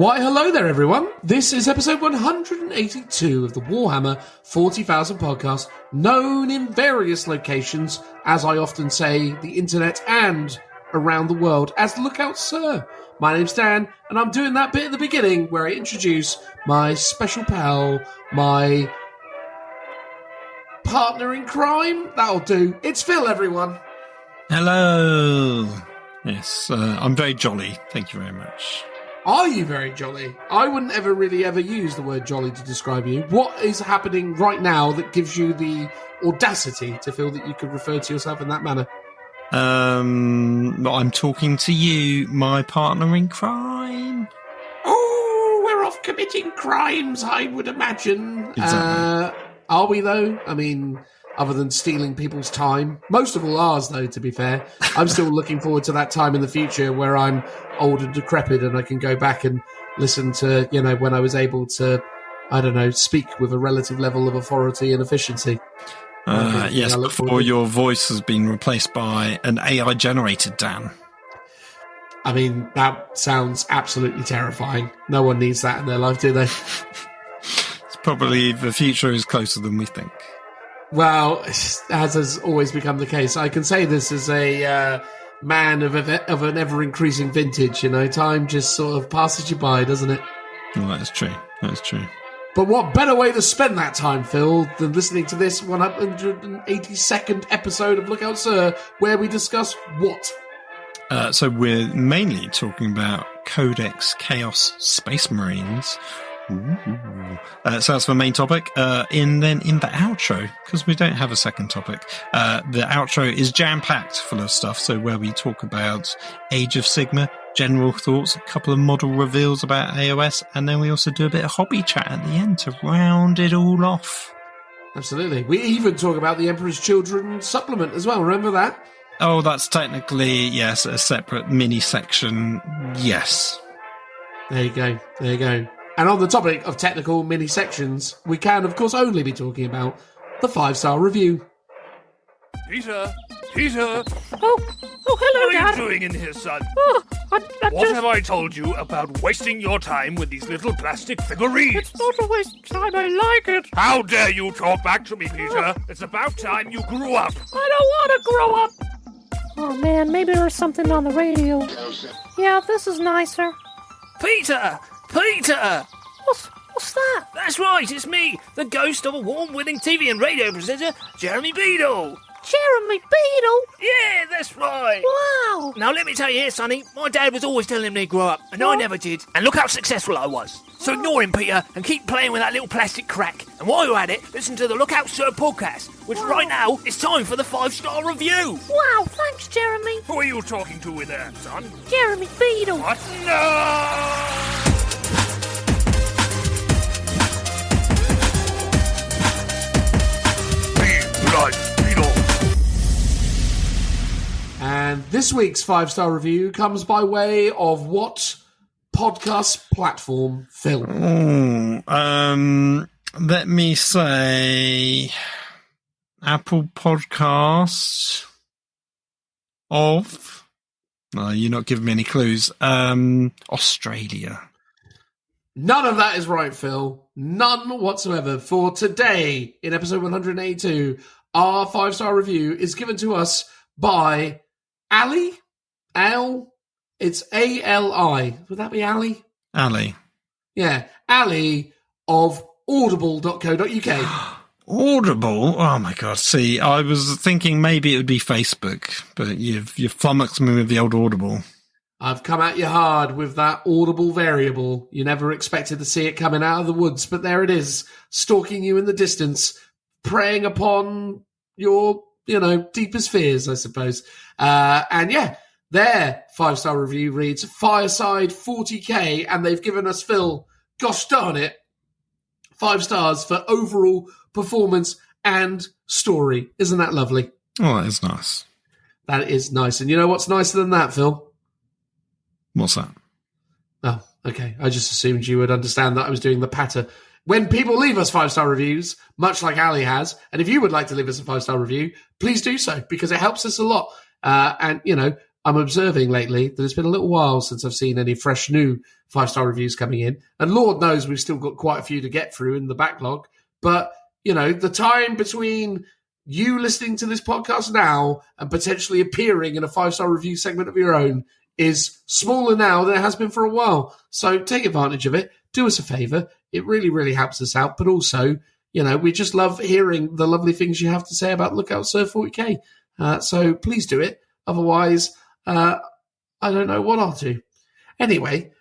Why, hello there, everyone. This is episode 182 of the Warhammer 40,000 podcast, known in various locations, as I often say, the internet and around the world, as Lookout Sir. My name's Dan, and I'm doing that bit at the beginning where I introduce my special pal, my partner in crime. That'll do. It's Phil, everyone. Hello. Yes, I'm very jolly. Thank you very much. Are you very jolly? I wouldn't ever use the word jolly to describe you. What is happening right now that gives you the audacity to feel that you could refer to yourself in that manner? I'm talking to you, my partner in crime. Oh, we're off committing crimes, I would imagine. Exactly. Are we, though? I mean, other than stealing people's time. Most of all ours, though, to be fair. I'm still looking forward to that time in the future where I'm old and decrepit and I can go back and listen to, when I was able to, speak with a relative level of authority and efficiency. Yes, before your voice has been replaced by an AI-generated Dan. I mean, that sounds absolutely terrifying. No one needs that in their life, do they? It's probably the future is closer than we think. Well, as has always become the case, I can say this as a man of an ever-increasing vintage. Time just sort of passes you by, doesn't it? Well, that's true. That's true. But what better way to spend that time, Phil, than listening to this 182nd episode of Lookout Sir, where we discuss what? So we're mainly talking about Codex Chaos Space Marines. So that's the main topic. In the outro, because we don't have a second topic, the outro is jam-packed full of stuff. So where we talk about Age of Sigmar, general thoughts, a couple of model reveals about AOS, and then we also do a bit of hobby chat at the end to round it all off. Absolutely. We even talk about the Emperor's Children supplement as well. Remember that? Oh, that's technically, yes, a separate mini section. Yes. There you go. There you go. And on the topic of technical mini sections, we can, of course, only be talking about the 5-star review. Peter! Oh, hello, Dad. What are you doing in here, son? Oh, What have I told you about wasting your time with these little plastic figurines? It's not a waste of time, I like it. How dare you talk back to me, Peter? It's about time you grew up. I don't want to grow up. Oh, man, maybe there's something on the radio. Yeah, this is nicer. Peter! What's that? That's right, it's me, the ghost of a award-winning TV and radio presenter, Jeremy Beadle. Jeremy Beadle? Yeah, that's right. Wow. Now let me tell you here, Sonny, my dad was always telling me to grow up, and I never did. And look how successful I was. So ignore him, Peter, and keep playing with that little plastic crack. And while you're at it, listen to the Lookout Sir podcast, which right now is time for the 5-star review. Wow, thanks, Jeremy. Who are you talking to with there, son? Jeremy Beadle. What? No! And this week's 5-star review comes by way of what podcast platform, Phil? Let me say Apple Podcasts of... No, you're not giving me any clues. Australia. None of that is right, Phil. None whatsoever. For today, in episode 182, our 5-star review is given to us by Ali? It's A-L-I. Would that be Ali? Ali. Yeah, Ali of audible.co.uk. Audible? Oh my God. See, I was thinking maybe it would be Facebook, but you've flummoxed me with the old Audible. I've come at you hard with that Audible variable. You never expected to see it coming out of the woods, but there it is, stalking you in the distance, preying upon your, deepest fears, I suppose. And yeah, their 5-star review reads, Fireside 40k, and they've given us, Phil, gosh darn it, 5 stars for overall performance and story. Isn't that lovely? Oh, that is nice. That is nice. And you know what's nicer than that, Phil? What's that? Oh, okay. I just assumed you would understand that I was doing the patter. When people leave us 5-star reviews, much like Ali has, and if you would like to leave us a 5-star review, please do so, because it helps us a lot. And, I'm observing lately that it's been a little while since I've seen any fresh new 5-star reviews coming in. And Lord knows we've still got quite a few to get through in the backlog. But, the time between you listening to this podcast now and potentially appearing in a 5-star review segment of your own is smaller now than it has been for a while. So take advantage of it. Do us a favour. It really, really helps us out. But also, we just love hearing the lovely things you have to say about Lookout Sir 40k. So please do it. Otherwise, I don't know what I'll do. Anyway,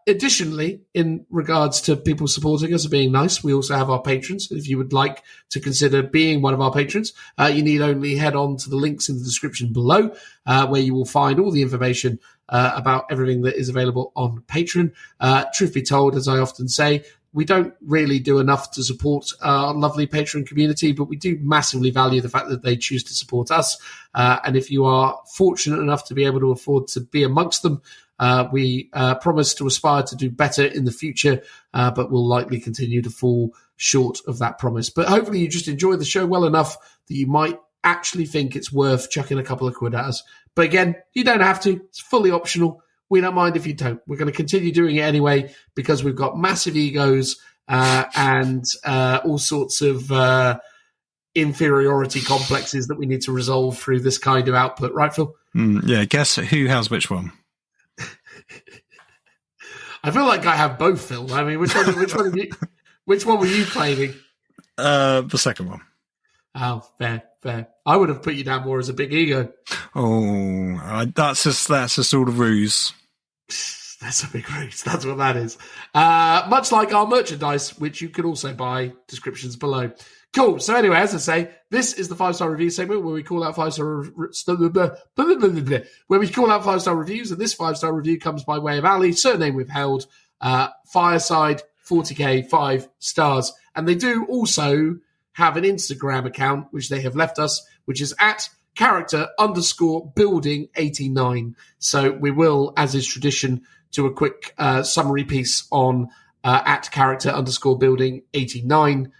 additionally, in regards to people supporting us and being nice, we also have our patrons. If you would like to consider being one of our patrons, you need only head on to the links in the description below, where you will find all the information about everything that is available on Patreon. Truth be told, as I often say, we don't really do enough to support our lovely Patreon community, but we do massively value the fact that they choose to support us. And if you are fortunate enough to be able to afford to be amongst them, we promise to aspire to do better in the future, but we'll likely continue to fall short of that promise. But hopefully you just enjoy the show well enough that you might actually think it's worth chucking a couple of quid at us. But again, you don't have to. It's fully optional. We don't mind if you don't. We're going to continue doing it anyway because we've got massive egos and all sorts of inferiority complexes that we need to resolve through this kind of output. Right, Phil? Yeah, guess who has which one? I feel like I have both, Phil. I mean, which one were you claiming? The second one. Oh, fair. I would have put you down more as a big ego. Oh, that's just all a ruse. That's a big ruse. That's what that is. Much like our merchandise, which you can also buy, descriptions below. Cool. So anyway, as I say, this is the 5-star review segment where we call out 5-star reviews, and this 5-star review comes by way of Ali, surname withheld, Fireside 40k 5 stars, and they do also have an Instagram account which they have left us, which is at character_building89. So we will, as is tradition, do a quick summary piece on at character_building89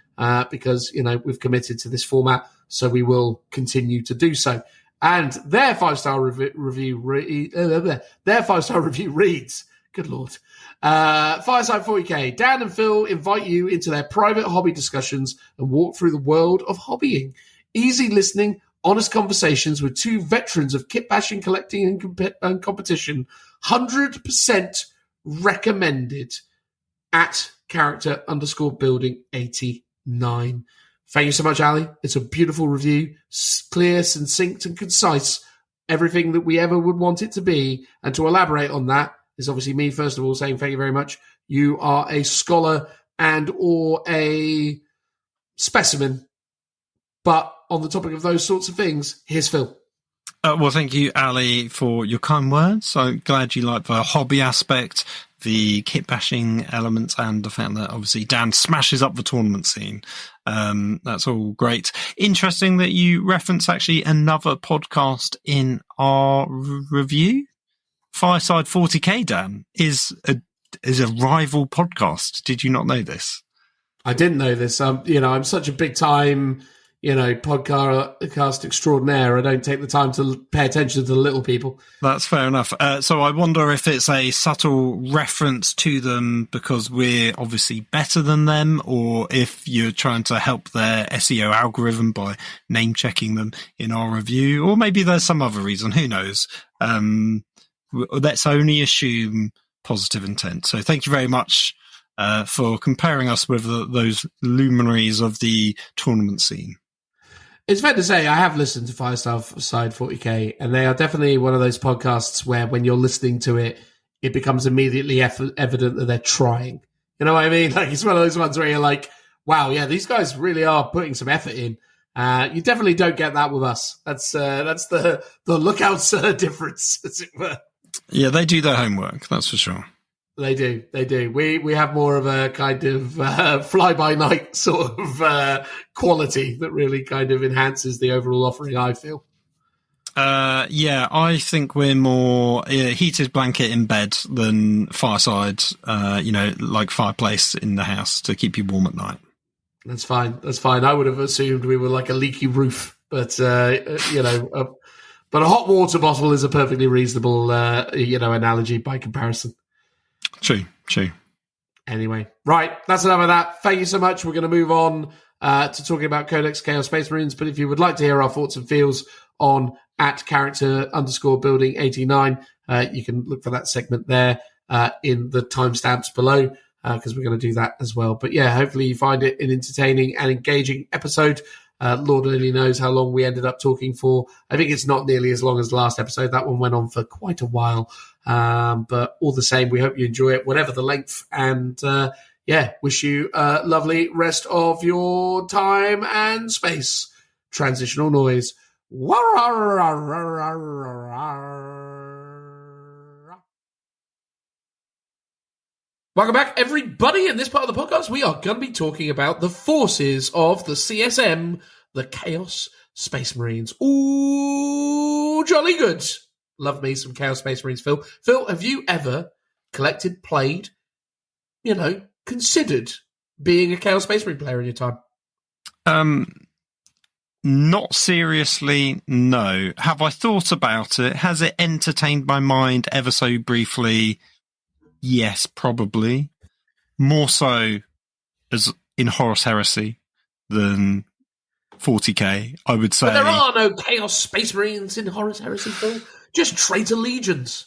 because we've committed to this format, so we will continue to do so. And their 5-star review reads, good Lord. Fireside 40k, Dan and Phil invite you into their private hobby discussions and walk through the world of hobbying. Easy listening, honest conversations with two veterans of kit bashing, collecting, and competition. 100% recommended at character_building89. Thank you so much, Ali. It's a beautiful review, clear, succinct, and concise. Everything that we ever would want it to be. And to elaborate on that, is obviously me, first of all, saying thank you very much. You are a scholar and or a specimen. But on the topic of those sorts of things, here's Phil. Well, thank you, Ali, for your kind words. I'm glad you like the hobby aspect, the kit bashing element, and the fact that obviously Dan smashes up the tournament scene. That's all great. Interesting that you reference actually another podcast in our review. Fireside 40k, Dan, is a rival podcast. Did you not know this? I didn't know this. I'm such a big time, podcast extraordinaire. I don't take the time to pay attention to the little people. That's fair enough. So I wonder if it's a subtle reference to them because we're obviously better than them, or if you're trying to help their SEO algorithm by name checking them in our review, or maybe there's some other reason. Who knows? Let's only assume positive intent. So thank you very much for comparing us with those luminaries of the tournament scene. It's fair to say I have listened to Fireside 40k, and they are definitely one of those podcasts where when you're listening to it, it becomes immediately evident that they're trying. You know what I mean? Like, it's one of those ones where you're like, wow, yeah, these guys really are putting some effort in. You definitely don't get that with us. That's the Lookout Sir difference, as it were. Yeah, they do their homework, that's for sure. They do. We have more of a kind of fly-by-night sort of quality that really kind of enhances the overall offering, I feel. Yeah, I think we're more heated blanket in bed than fireside, like fireplace in the house to keep you warm at night. That's fine. I would have assumed we were like a leaky roof, but, But a hot water bottle is a perfectly reasonable, analogy by comparison. True. Anyway, right, that's enough of that. Thank you so much. We're going to move on to talking about Codex Chaos Space Marines. But if you would like to hear our thoughts and feels on @character_building89, you can look for that segment there in the timestamps below, because we're going to do that as well. But yeah, hopefully you find it an entertaining and engaging episode. Lord only knows how long we ended up talking for. I think it's not nearly as long as the last episode. That one went on for quite a while. But all the same, we hope you enjoy it, whatever the length. And wish you a lovely rest of your time and space. Transitional noise. Welcome back, everybody. In this part of the podcast, we are going to be talking about the forces of the CSM, the Chaos Space Marines. Ooh, jolly good. Love me some Chaos Space Marines, Phil. Phil, have you ever collected, played, considered being a Chaos Space Marine player in your time? Not seriously, no. Have I thought about it? Has it entertained my mind ever so briefly? Yes, probably. More so as in Horus Heresy than 40k, I would say. But there are no Chaos Space Marines in Horus Heresy, Phil. Just traitor legions.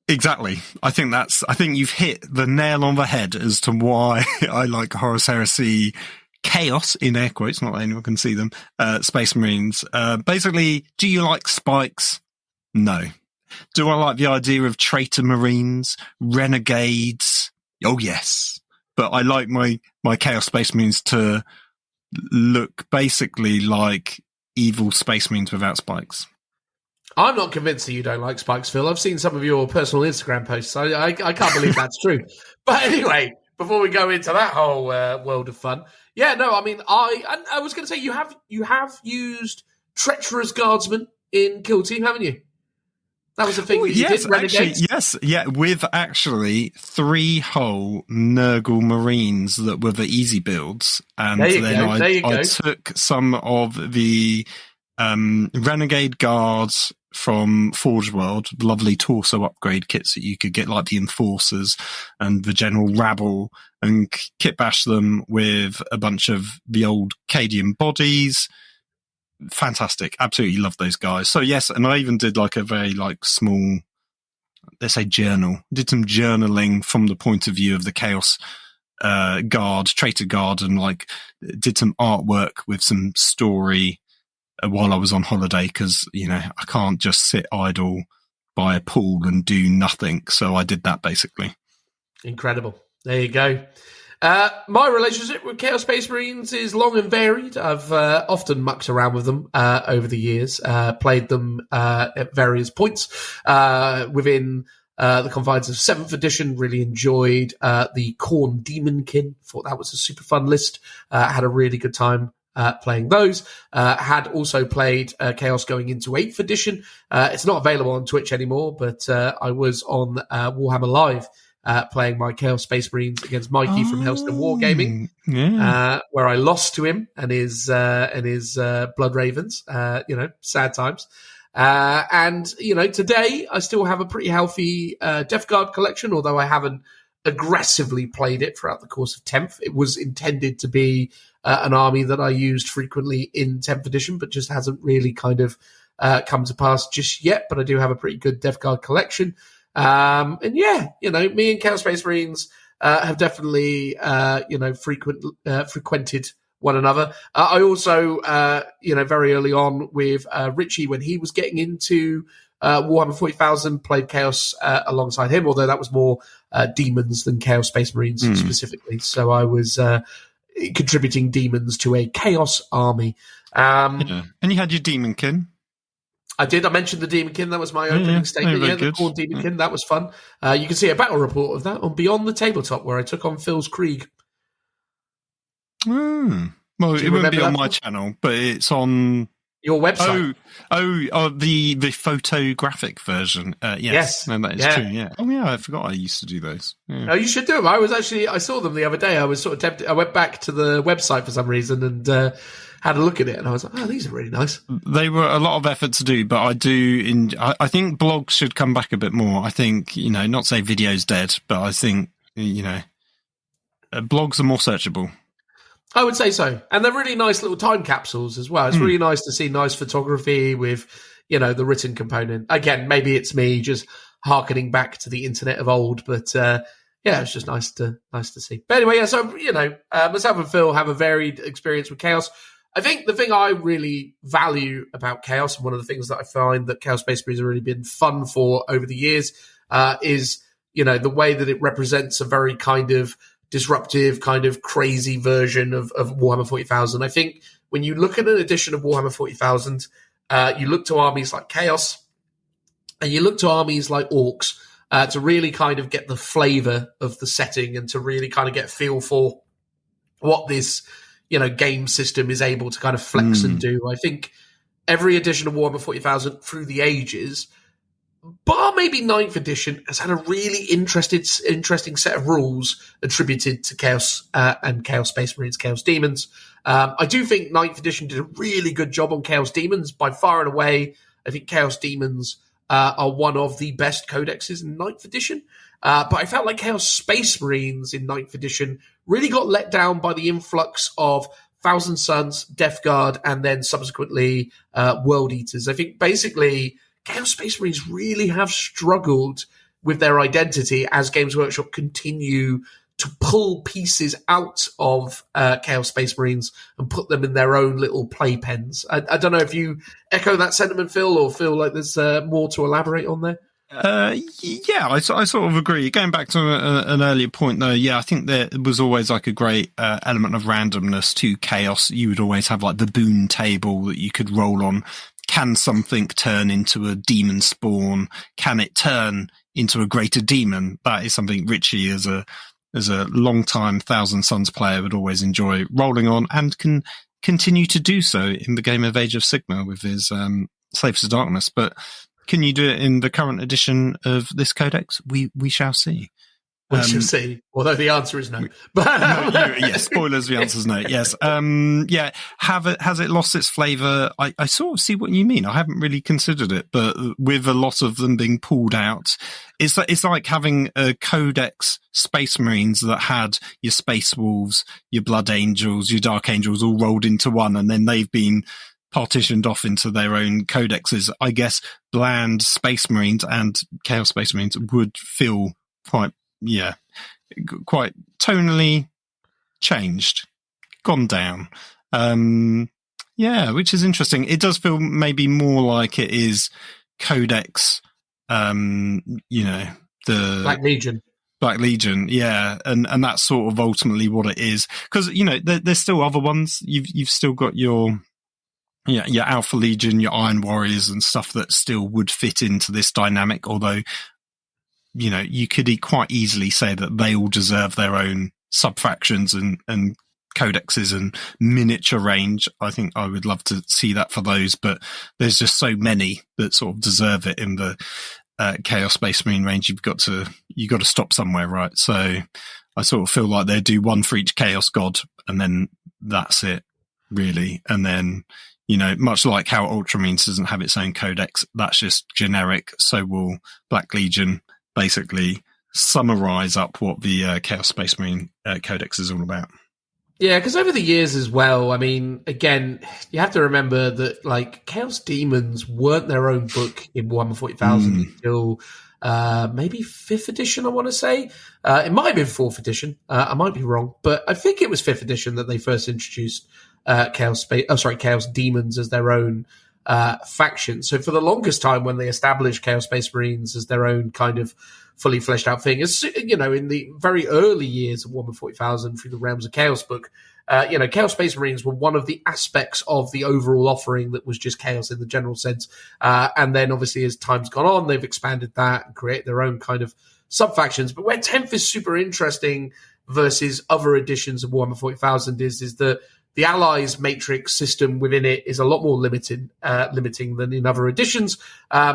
Exactly. I think you've hit the nail on the head as to why I like Horus Heresy Chaos, in air quotes, not that anyone can see them, Space Marines. Basically, do you like spikes? No. Do I like the idea of traitor marines, renegades? Oh, yes. But I like my Chaos Space Marines to look basically like evil Space Marines without spikes. I'm not convinced that you don't like spikes, Phil. I've seen some of your personal Instagram posts. I can't believe that's true. But anyway, before we go into that whole world of fun, I was going to say you have used treacherous guardsmen in Kill Team, haven't you? That was the thing that you did, Renegades? With actually 3 whole Nurgle Marines that were the easy builds. And I took some of the Renegade Guards from Forge World, lovely torso upgrade kits that you could get, like the Enforcers and the General Rabble, and kit bash them with a bunch of the old Cadian bodies. Fantastic. Absolutely love those guys. So yes, and I even did like a very small, let's say, journal. Did some journaling from the point of view of the Chaos Guard, Traitor Guard, and did some artwork with some story while I was on holiday, because I can't just sit idle by a pool and do nothing. So I did that basically. Incredible. There you go. My relationship with Chaos Space Marines is long and varied. I've often mucked around with them over the years, played them at various points within the confines of 7th edition. Really enjoyed the Khorne Demonkin. Thought that was a super fun list. Had a really good time playing those. Had also played Chaos going into 8th edition. It's not available on Twitch anymore, but I was on Warhammer Live playing my Chaos Space Marines against Mikey from Hellstone Wargaming, where I lost to him and his Blood Ravens. Sad times. And today I still have a pretty healthy Death Guard collection, although I haven't aggressively played it throughout the course of 10th. It was intended to be an army that I used frequently in 10th edition, but just hasn't really kind of come to pass just yet. But I do have a pretty good Death Guard collection. Me and Chaos Space Marines have definitely, frequented one another. I also, very early on with Richie, when he was getting into Warhammer 40,000, played Chaos alongside him, although that was more demons than Chaos Space Marines specifically. So I was contributing demons to a Chaos army. And you had your Demonkin. I did. I mentioned the Demonkin. That was my opening statement. The Khorne Demonkin. That was fun. You can see a battle report of that on Beyond the Tabletop, where I took on Phil's Krieg. Well, it wouldn't be on my channel, but it's on your website. The photographic version. Yes. No, that is true. Yeah. Oh yeah, I forgot I used to do those. Yeah. No, you should do them. I saw them the other day. I was sort of tempted. I went back to the website for some reason and had a look at it and I was like, oh, these are really nice. They were a lot of effort to do, but I think blogs should come back a bit more. I think, not say video's dead, but I think, blogs are more searchable. I would say so. And they're really nice little time capsules as well. It's really nice to see nice photography with, the written component. Again, maybe it's me just hearkening back to the internet of old, but it's just nice to see. But anyway, so myself and Phil have a varied experience with Chaos. I think the thing I really value about Chaos, and one of the things that I find that Chaos Space Marines have really been fun for over the years, is the way that it represents a very kind of disruptive, kind of crazy version of Warhammer 40,000. I think when you look at an edition of Warhammer 40,000, you look to armies like Chaos, and you look to armies like Orcs to really kind of get the flavour of the setting and to really kind of get a feel for what this, game system is able to kind of flex and do. I think every edition of Warhammer 40,000 through the ages, bar maybe 9th edition, has had a really interesting set of rules attributed to Chaos and Chaos Space Marines, Chaos Demons. I do think 9th edition did a really good job on Chaos Demons. By far and away, I think Chaos Demons are one of the best codexes in 9th edition. But I felt like Chaos Space Marines in 9th edition really got let down by the influx of Thousand Suns, Death Guard, and then subsequently World Eaters. I think basically Chaos Space Marines really have struggled with their identity as Games Workshop continue to pull pieces out of Chaos Space Marines and put them in their own little playpens. I don't know if you echo that sentiment, Phil, or feel like there's more to elaborate on there. I sort of agree. Going back to an earlier point, though, I think there was always like a great element of randomness to Chaos. You would always have like the boon table that you could roll on. Can something turn into a demon spawn? Can it turn into a greater demon? That is something Richie, as a long-time Thousand Suns player, would always enjoy rolling on, and can continue to do so in the game of Age of Sigmar with his Slaves to Darkness. But can you do it in the current edition of this codex? We shall see. We shall see. Although the answer is no. Yes, spoilers, the answer is no. Yes. Has it lost its flavour? I sort of see what you mean. I haven't really considered it, but with a lot of them being pulled out, it's like having a Codex Space Marines that had your Space Wolves, your Blood Angels, your Dark Angels all rolled into one, and then they've been partitioned off into their own codexes. I guess bland Space Marines and Chaos Space Marines would feel quite tonally changed, gone down. Which is interesting. It does feel maybe more like it is Codex, the Black Legion, and that's sort of ultimately what it is. Because there's still other ones. You've still got your Alpha Legion, your Iron Warriors, and stuff that still would fit into this dynamic. Although, you could quite easily say that they all deserve their own sub-factions and codexes and miniature range. I think I would love to see that for those, but there's just so many that sort of deserve it in the Chaos Space Marine range. You've got to stop somewhere, right? So I sort of feel like they do one for each Chaos God, and then that's it, really. And then, much like how Ultramarines doesn't have its own codex, that's just generic. So will Black Legion basically summarize up what the Chaos Space Marine Codex is all about. Yeah, because over the years as well, I mean, again, you have to remember that, like, Chaos Demons weren't their own book in Warhammer 40,000 until maybe 5th edition, I want to say. It might have been 4th edition. I might be wrong, but I think it was 5th edition that they first introduced Chaos Demons as their own faction. So for the longest time, when they established Chaos Space Marines as their own kind of fully fleshed out thing, as in the very early years of Warhammer 40,000 through the Realms of Chaos book, Chaos Space Marines were one of the aspects of the overall offering that was just chaos in the general sense. And then obviously as time's gone on, they've expanded that and created their own kind of sub-factions. But where 10th is super interesting versus other editions of Warhammer 40,000 is that the Allies matrix system within it is a lot more limiting than in other editions.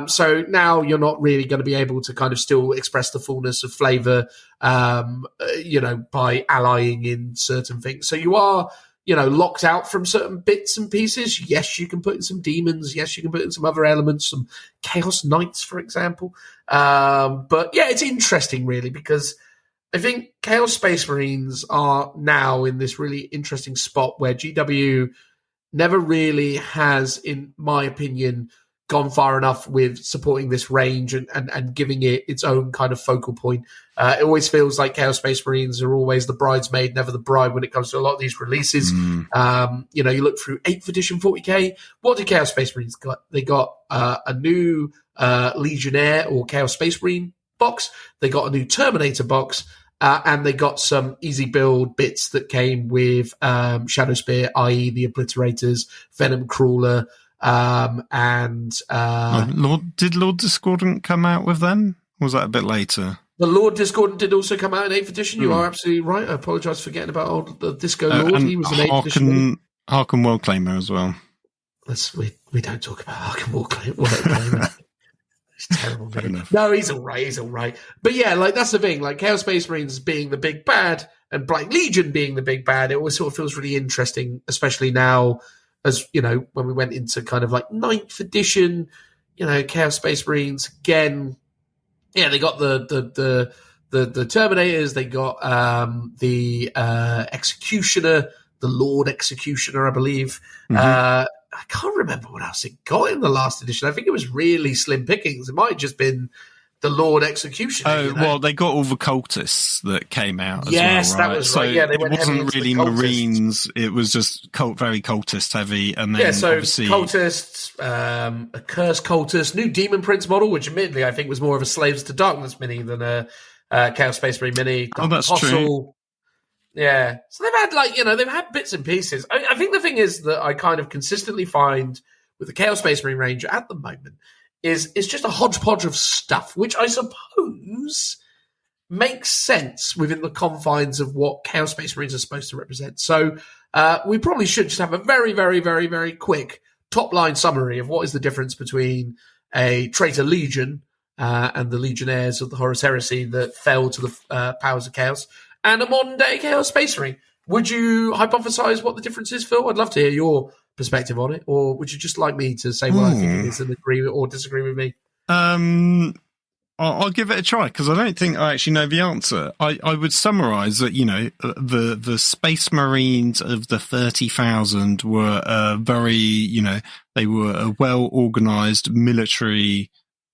So now you're not really going to be able to kind of still express the fullness of flavor, by allying in certain things. So you are locked out from certain bits and pieces. Yes, you can put in some demons. Yes, you can put in some other elements, some Chaos Knights, for example. But yeah, it's interesting, really, because I think Chaos Space Marines are now in this really interesting spot where GW never really has, in my opinion, gone far enough with supporting this range and giving it its own kind of focal point. It always feels like Chaos Space Marines are always the bridesmaid, never the bride when it comes to a lot of these releases. You look through 8th edition 40k. What did Chaos Space Marines got? They got a new Legionnaire or Chaos Space Marine box. They got a new Terminator box. And they got some easy build bits that came with Shadow Spear, i.e. the Obliterators, Venom Crawler, did Lord Discordant come out with them? Or was that a bit later? The Lord Discordant did also come out in 8th edition. You are absolutely right. I apologise for forgetting about the Disco Lord. He was in 8th edition. Harken World Claimer as well. We don't talk about Harken World Claimer. It's terrible. No, he's all right. But yeah, that's the thing. Chaos Space Marines being the big bad and Black Legion being the big bad, it always sort of feels really interesting, especially now, as when we went into kind of 9th edition, Chaos Space Marines again. Yeah, they got the Terminators, they got the Executioner, the Lord Executioner, I believe. I can't remember what else it got in the last edition. I think it was really slim pickings. It might have just been the Lord Executioner. Well, they got all the cultists that came out as yes, well, right? That was right. Yeah, they went it wasn't really Marines. It was just very cultist heavy. And then obviously cultists, a Cursed Cultist, new Demon Prince model, which admittedly I think was more of a Slaves to Darkness mini than a Chaos Space Marine mini. That's true. Yeah. So they've had they've had bits and pieces. I think the thing is that I kind of consistently find with the Chaos Space Marine range at the moment is it's just a hodgepodge of stuff, which I suppose makes sense within the confines of what Chaos Space Marines are supposed to represent. So we probably should just have a very, very, very, very quick top-line summary of what is the difference between a Traitor Legion and the Legionnaires of the Horus Heresy that fell to the powers of Chaos, and a modern-day Chaos Space Marine. Would you hypothesize what the difference is, Phil? I'd love to hear your perspective on it. Or would you just like me to say what I think it is and agree or disagree with me? I'll give it a try, because I don't think I actually know the answer. I would summarize that, the Space Marines of the 30,000 were very, they were a well-organized military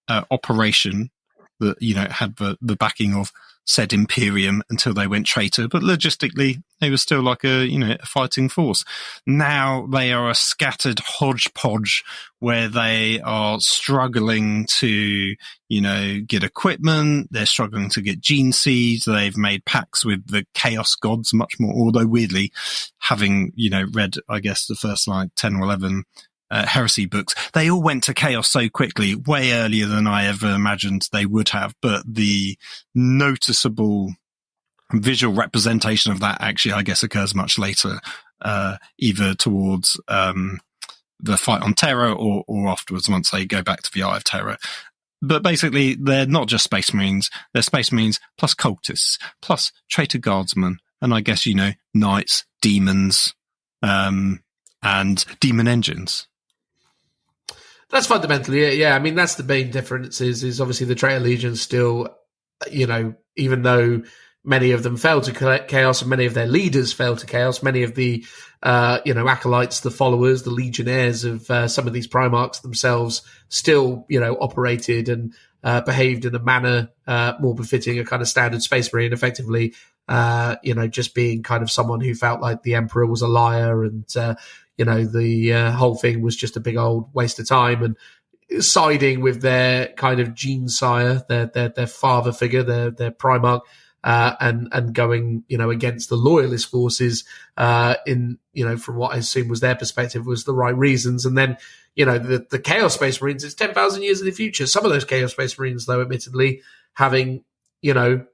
operation that, had the backing of said Imperium until they went traitor, but logistically they were still like a fighting force. Now they are a scattered hodgepodge where they are struggling to get equipment, they're struggling to get gene seeds, they've made pacts with the chaos gods much more, although weirdly, having read I guess the first 10 or 11 heresy books, they all went to chaos so quickly, way earlier than I ever imagined they would have. But the noticeable visual representation of that actually, I guess, occurs much later, either towards the fight on Terra or afterwards, once they go back to the Eye of Terror. But basically, they're not just Space Marines, they're Space Marines plus cultists, plus traitor guardsmen, and I guess, knights, demons, and demon engines. That's fundamentally it, yeah. I mean, that's the main difference is obviously the Traitor Legion still, even though many of them fell to chaos and many of their leaders fell to chaos, many of the, acolytes, the followers, the legionnaires of some of these Primarchs themselves still, operated and behaved in a manner more befitting a kind of standard Space Marine, effectively, just being kind of someone who felt like the Emperor was a liar and, the whole thing was just a big old waste of time, and siding with their kind of gene sire, their father figure, their Primarch, and going, against the loyalist forces, from what I assume was their perspective, was the right reasons. And then, the Chaos Space Marines, it's 10,000 years in the future. Some of those Chaos Space Marines, though, admittedly, having,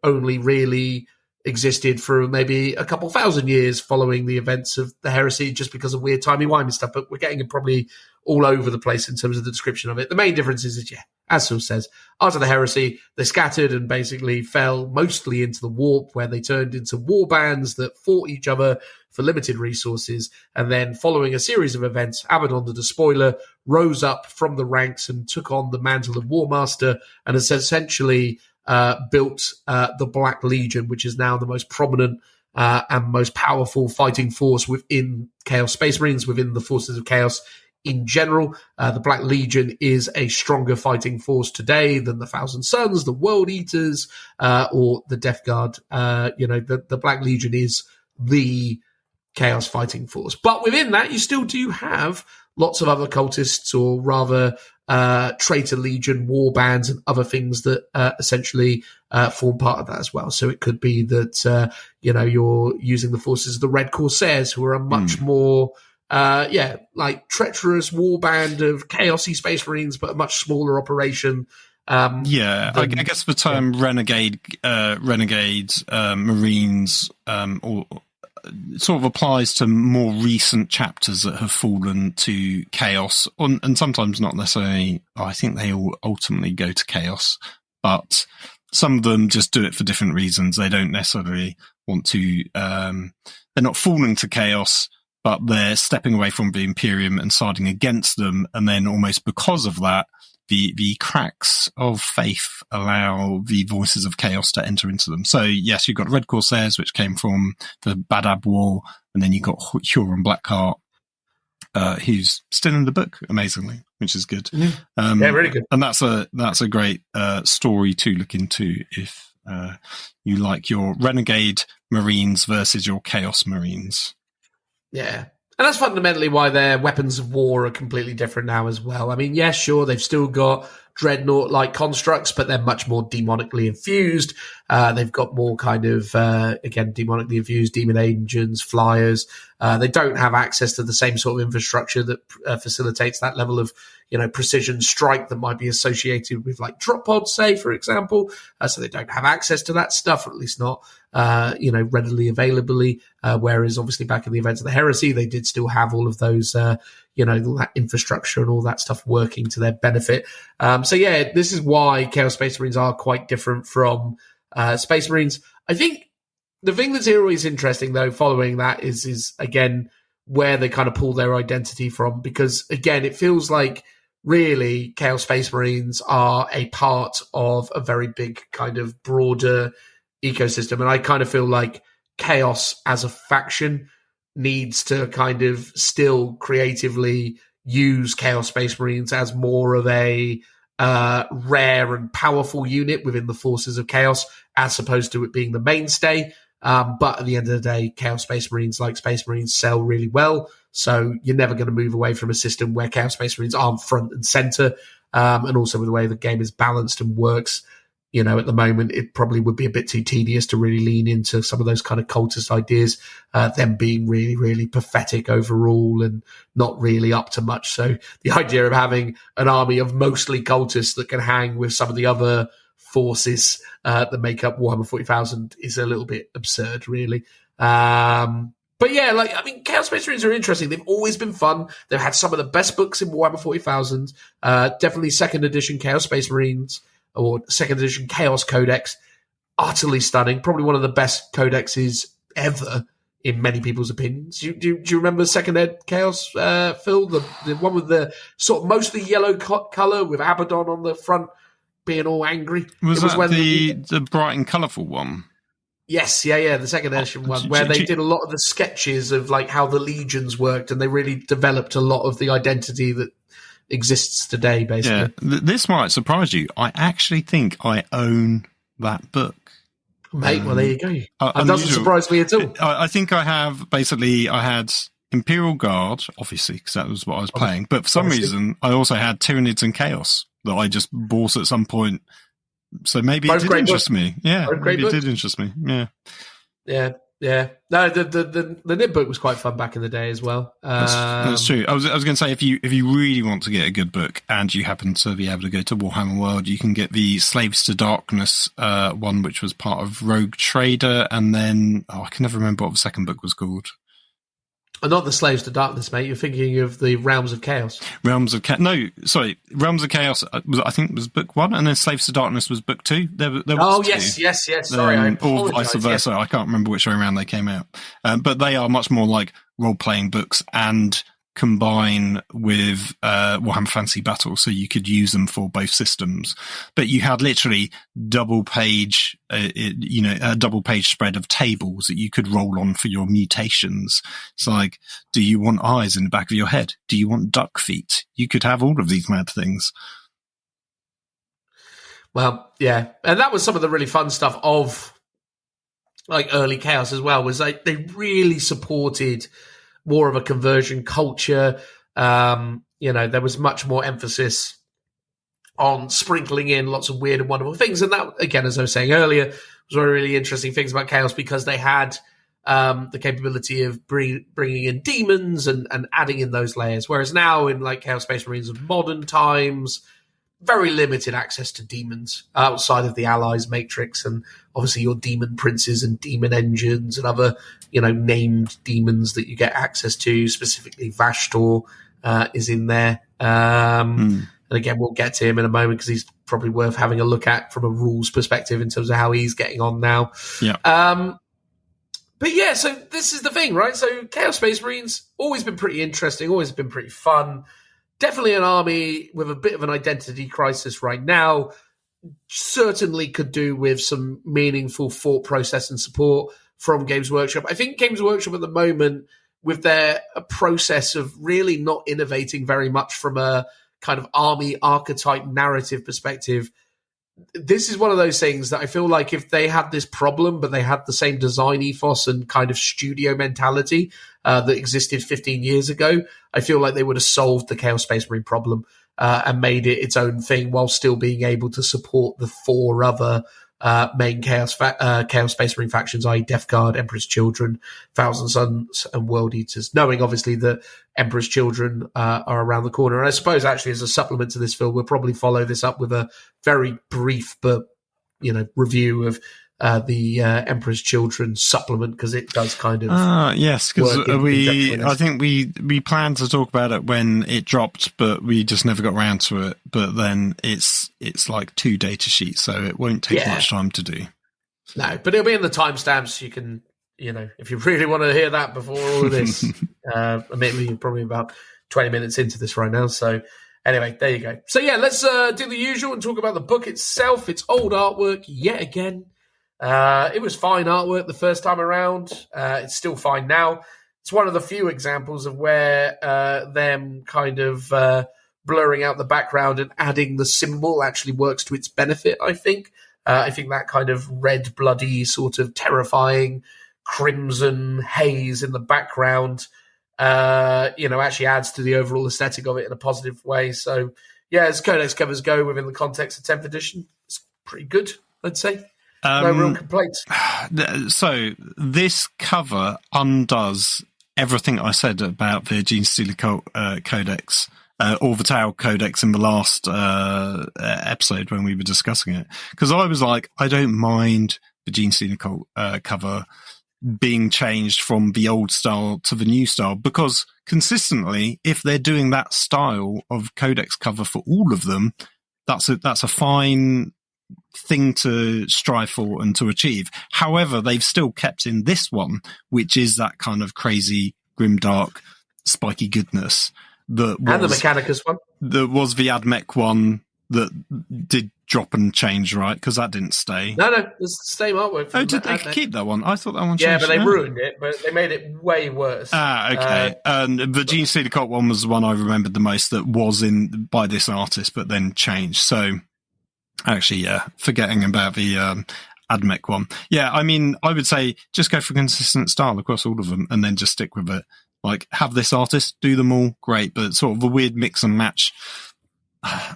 only really existed for maybe a couple thousand years following the events of the heresy, just because of weird timey-wimey stuff. But we're getting it probably all over the place in terms of the description of it. The main difference is that, as Phil says, after the heresy, they scattered and basically fell mostly into the warp, where they turned into war bands that fought each other for limited resources. And then following a series of events, Abaddon the Despoiler rose up from the ranks and took on the mantle of War Master and has essentially built the Black Legion, which is now the most prominent and most powerful fighting force within Chaos Space Marines, within the Forces of Chaos in general. The Black Legion is a stronger fighting force today than the Thousand Sons, the World Eaters, or the Death Guard. The Black Legion is the Chaos fighting force. But within that, you still do have lots of other cultists, or rather traitor legion, war bands, and other things that essentially form part of that as well. So it could be that, you're using the forces of the Red Corsairs, who are a much more like treacherous war band of chaosy Space Marines, but a much smaller operation. I guess the term renegades, Marines, or sort of applies to more recent chapters that have fallen to chaos, and sometimes not necessarily. I think they all ultimately go to chaos, but some of them just do it for different reasons. They don't necessarily want to. They're not falling to chaos, but they're stepping away from the Imperium and siding against them, and then almost because of that, the cracks of faith allow the voices of chaos to enter into them. So yes, you've got Red Corsairs, which came from the Badab War, and then you've got Huron Blackheart, who's still in the book, amazingly, which is good. Really good. And that's a great story to look into if you like your Renegade Marines versus your Chaos Marines. Yeah. And that's fundamentally why their weapons of war are completely different now as well. I mean, yes, sure, they've still got dreadnought-like constructs, but they're much more demonically infused. They've got more kind of, demonically infused demon engines, flyers. They don't have access to the same sort of infrastructure that facilitates that level of, precision strike that might be associated with like drop pods, say, for example. So they don't have access to that stuff, or at least not, readily availably. Whereas obviously back in the events of the heresy, they did still have all of those, all that infrastructure and all that stuff working to their benefit. This is why Chaos Space Marines are quite different from Space Marines. I think the thing that's always interesting, though, following that is again, where they kind of pull their identity from. Because, again, it feels like really Chaos Space Marines are a part of a very big kind of broader ecosystem. And I kind of feel like Chaos as a faction needs to kind of still creatively use Chaos Space Marines as more of a rare and powerful unit within the forces of Chaos, as opposed to it being the mainstay. But at the end of the day, Chaos Space Marines, like Space Marines, sell really well. So you're never going to move away from a system where Chaos Space Marines aren't front and center. And also with the way the game is balanced and works, at the moment, it probably would be a bit too tedious to really lean into some of those kind of cultist ideas, them being really, really pathetic overall and not really up to much. So the idea of having an army of mostly cultists that can hang with some of the other forces that make up Warhammer 40,000 is a little bit absurd, really. But yeah, Chaos Space Marines are interesting. They've always been fun. They've had some of the best books in Warhammer 40,000. Definitely second edition Chaos Space Marines, or second edition Chaos Codex. Utterly stunning. Probably one of the best codexes ever, in many people's opinions. Do you remember second ed Chaos, Phil? The one with the sort of mostly yellow colour with Abaddon on the front being all angry? Was that the bright and colourful one? Yes, the second edition one, where they did a lot of the sketches of like how the legions worked, and they really developed a lot of the identity that exists today, basically. Yeah, this might surprise you. I actually think I own that book. Mate, well, there you go. It doesn't surprise me at all. I think I had Imperial Guard, obviously, because that was what I was playing. But for some reason, I also had Tyranids and Chaos that I just bought at some point. So maybe it did interest me. Yeah, maybe it did interest me. Yeah. Yeah. No, the Nib book was quite fun back in the day as well. That's true. I was going to say, if you really want to get a good book and you happen to be able to go to Warhammer World, you can get the Slaves to Darkness one, which was part of Rogue Trader, and then I can never remember what the second book was called. Not the Slaves to Darkness, mate. You're thinking of the Realms of Chaos. Realms of Chaos, I think was book 1, and then Slaves to Darkness was book 2. There was two. yes. Sorry, I apologize. Or vice versa. Yes. I can't remember which way around they came out. But they are much more like role-playing books and combine with Warhammer Fantasy Battle, so you could use them for both systems. But you had literally a double page spread of tables that you could roll on for your mutations. It's like, do you want eyes in the back of your head? Do you want duck feet? You could have all of these mad things. Well, yeah, and that was some of the really fun stuff of like early Chaos as well. Was like they really supported more of a conversion culture. There was much more emphasis on sprinkling in lots of weird and wonderful things. And that, again, as I was saying earlier, was one of the really interesting things about Chaos, because they had the capability of bringing in demons and adding in those layers. Whereas now in like Chaos Space Marines of modern times, very limited access to demons outside of the Allies matrix, and obviously your demon princes and demon engines and other, named demons that you get access to. Specifically, Vashtor is in there. And again, we'll get to him in a moment because he's probably worth having a look at from a rules perspective in terms of how he's getting on now. Yeah. But yeah, so this is the thing, right? So Chaos Space Marines, always been pretty interesting, always been pretty fun. Definitely an army with a bit of an identity crisis right now. Certainly could do with some meaningful thought process and support from Games Workshop. I think Games Workshop at the moment, with their process of really not innovating very much from a kind of army archetype narrative perspective, this is one of those things that I feel like if they had this problem, but they had the same design ethos and kind of studio mentality that existed 15 years ago, I feel like they would have solved the Chaos Space Marine problem and made it its own thing while still being able to support the 4 other main Chaos Space Marine factions, i.e. Death Guard, Emperor's Children, Thousand Sons, and World Eaters, knowing obviously that Emperor's Children are around the corner. And I suppose actually as a supplement to this film, we'll probably follow this up with a very brief but review of the Emperor's Children supplement, because it does kind of yes, because I think we planned to talk about it when it dropped, but we just never got around to it. But then it's like 2 data sheets, so it won't take much time to do. No, but it'll be in the timestamps. You can, if you really want to hear that before all of this, admittedly you're probably about 20 minutes into this right now, so anyway, there you go. So yeah, let's do the usual and talk about the book itself. It's old artwork yet again. It was fine artwork the first time around. It's still fine now. It's one of the few examples of where them kind of blurring out the background and adding the symbol actually works to its benefit, I think. I think that kind of red, bloody, sort of terrifying crimson haze in the background, actually adds to the overall aesthetic of it in a positive way. So, yeah, as Codex covers go within the context of 10th edition, it's pretty good, I'd say. No real complaints. So this cover undoes everything I said about the Gene Stealer Codex, or the Tau Codex in the last episode when we were discussing it. Because I was like, I don't mind the Gene Stealer cover being changed from the old style to the new style, because consistently, if they're doing that style of Codex cover for all of them, that's a fine thing to strive for and to achieve. However, they've still kept in this one, which is that kind of crazy, grimdark, spiky goodness that was, and the Mechanicus one. That was the Admech one that did drop and change, right? Because that didn't stay. No, it's the same artwork. Oh, did they keep that one? I thought that one changed. Yeah, but they ruined it, but they made it way worse. Okay. And the Gene Stealer Cult one was the one I remembered the most that was in by this artist, but then changed. So actually, yeah, forgetting about the Admech one. Yeah, I mean, I would say just go for consistent style across all of them and then just stick with it. Like, have this artist, do them all, great, but sort of a weird mix and match.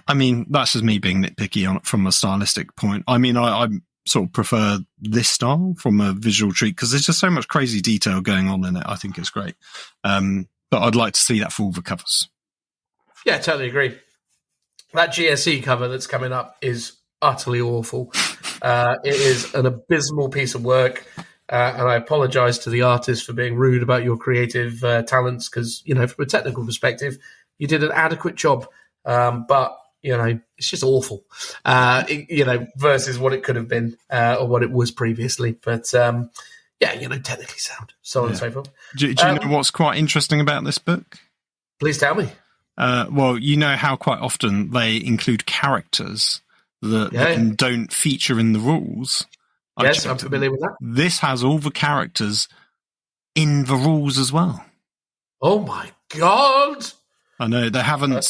I mean, that's just me being nitpicky on it from a stylistic point. I mean, I sort of prefer this style from a visual treat because there's just so much crazy detail going on in it. I think it's great. But I'd like to see that for all the covers. Yeah, totally agree. That GSE cover that's coming up is utterly awful. It is an abysmal piece of work. And I apologise to the artist for being rude about your creative talents because, from a technical perspective, you did an adequate job. But, it's just awful, versus what it could have been or what it was previously. But, technically sound, so on and so forth. Do you know what's quite interesting about this book? Please tell me. Well, you know how quite often they include characters that don't feature in the rules. Yes, I'm familiar with that. This has all the characters in the rules as well. Oh my god! I know they haven't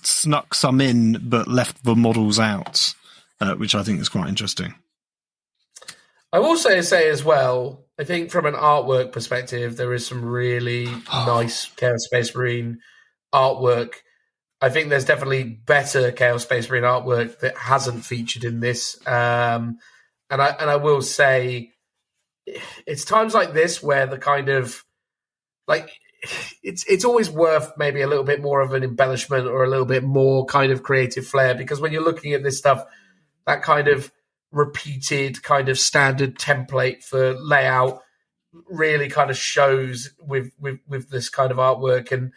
snuck some in, but left the models out, which I think is quite interesting. I will say as well, I think from an artwork perspective, there is some really nice Chaos Space Marine artwork. I think there's definitely better Chaos Space Marine artwork that hasn't featured in this. And I will say, it's times like this where the kind of it's always worth maybe a little bit more of an embellishment or a little bit more kind of creative flair, because when you're looking at this stuff, that kind of repeated kind of standard template for layout really kind of shows with this kind of artwork. And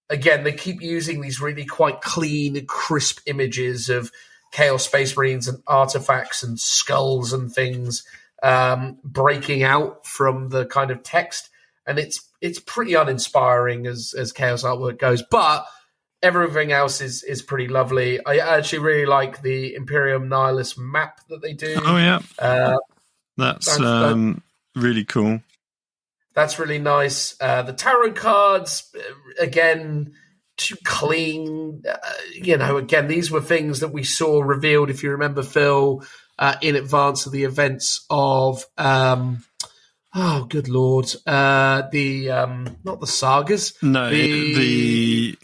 again, they keep using these really quite clean, crisp images of Chaos Space Marines and artifacts and skulls and things breaking out from the kind of text, and it's pretty uninspiring as Chaos artwork goes, but everything else is pretty lovely. I actually really like the Imperial Nihilist map that they do. Oh yeah, that's really cool. That's really nice. The tarot cards, again, too clean. Again, these were things that we saw revealed, if you remember, Phil, in advance of the events of, good Lord, not the sagas. No, the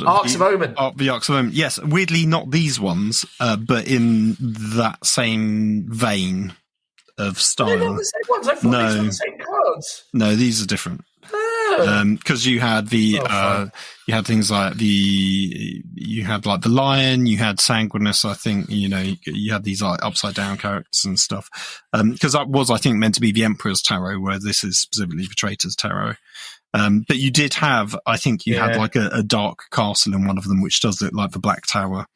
Arcs of Omen. The Arcs of Omen. Yes, weirdly not these ones, but in that same vein of style. They're not the same ones. I thought these were the same cards. No, these are different. Because you had you had things like you had like the lion, you had Sanguinus. I think you had these like upside down characters and stuff. Because that was, I think, meant to be the Emperor's Tarot, where this is specifically the Traitor's Tarot. But you did have, I think, you had like a dark castle in one of them, which does look like the Black Tower.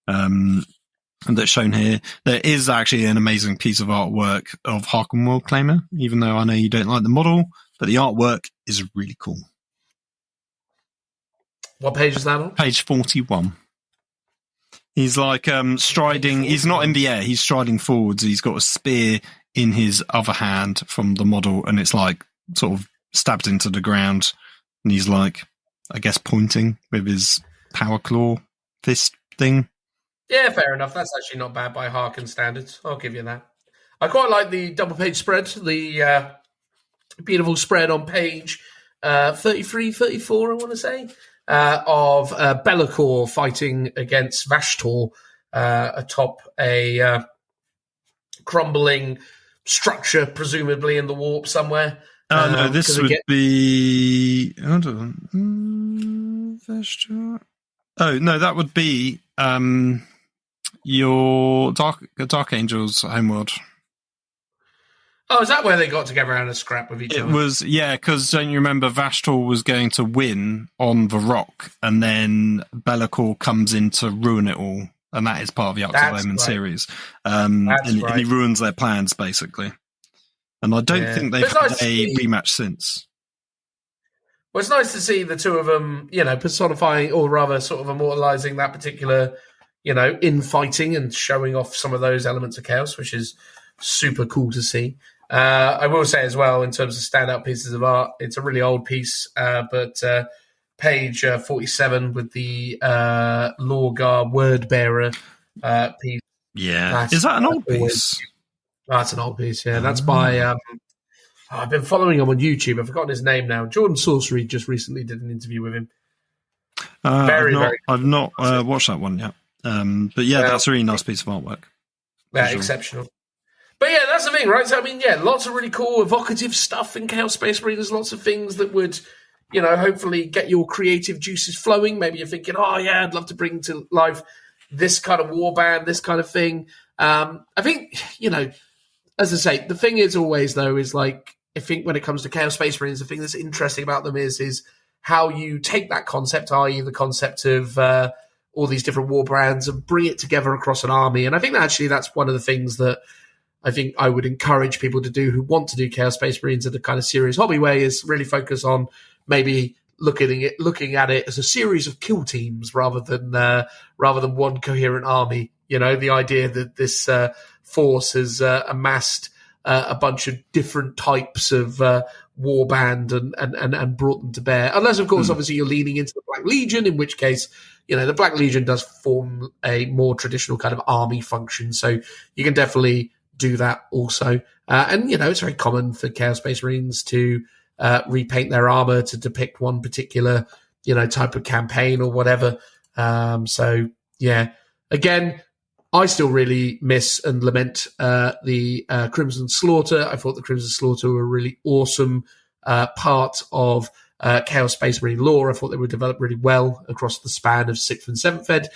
And that's shown here. There is actually an amazing piece of artwork of Warhammer World Claimer, even though I know you don't like the model. But the artwork is really cool. What page is that on? Page 41. He's like striding. He's not in the air. He's striding forwards. He's got a spear in his other hand from the model, and it's like sort of stabbed into the ground. And he's like, I guess, pointing with his power claw fist thing. Yeah, fair enough. That's actually not bad by Harkin standards. I'll give you that. I quite like the double page spread. The beautiful spread on page 33, 34, I want to say, of Be'lakor fighting against Vashtor atop a crumbling structure, presumably in the warp somewhere. Oh, no, this would be... Hold on. Vashtor... Oh, no, that would be your Dark Angel's homeworld. Oh, is that where they got together and a scrap with each other? It was, yeah, because don't you remember Vashtor was going to win on the rock, and then Be'lakor comes in to ruin it all, and that is part of the Arcs of Omen series. And he ruins their plans, basically. And I don't think they've had a rematch since. Well, it's nice to see the two of them, personifying, or rather sort of immortalizing that particular, infighting and showing off some of those elements of chaos, which is super cool to see. I will say as well, in terms of standout pieces of art, it's a really old piece, but page 47 with the Lorgar word bearer piece. Yeah. Is that an old piece? That's an old piece, yeah. That's by... I've been following him on YouTube. I've forgotten his name now. Jordan Sorcery just recently did an interview with him. I've not watched that one yet. But yeah, that's a really nice piece of artwork. Yeah, exceptional. But yeah, that's the thing, right? So, I mean, yeah, lots of really cool, evocative stuff in Chaos Space Marine. There's lots of things that would, hopefully get your creative juices flowing. Maybe you're thinking, oh, yeah, I'd love to bring to life this kind of warband, this kind of thing. I think, as I say, the thing is always, though, is like, I think when it comes to Chaos Space Marines, the thing that's interesting about them is how you take that concept, i.e. the concept of all these different war brands, and bring it together across an army. And I think that actually that's one of the things that I think I would encourage people to do who want to do Chaos Space Marines in a kind of serious hobby way, is really focus on maybe looking at it as a series of kill teams rather than one coherent army. You know, the idea that this force has amassed a bunch of different types of warband and brought them to bear. Unless, of course, obviously you're leaning into the Black Legion, in which case, you know, the Black Legion does form a more traditional kind of army function. So you can definitely do that also. And, you know, it's very common for Chaos Space Marines to repaint their armor to depict one particular, you know, type of campaign or whatever. So, yeah. Again, I still really miss and lament the Crimson Slaughter. I thought the Crimson Slaughter were a really awesome part of Chaos Space Marine lore. I thought they were developed really well across the span of 6th and 7th Ed.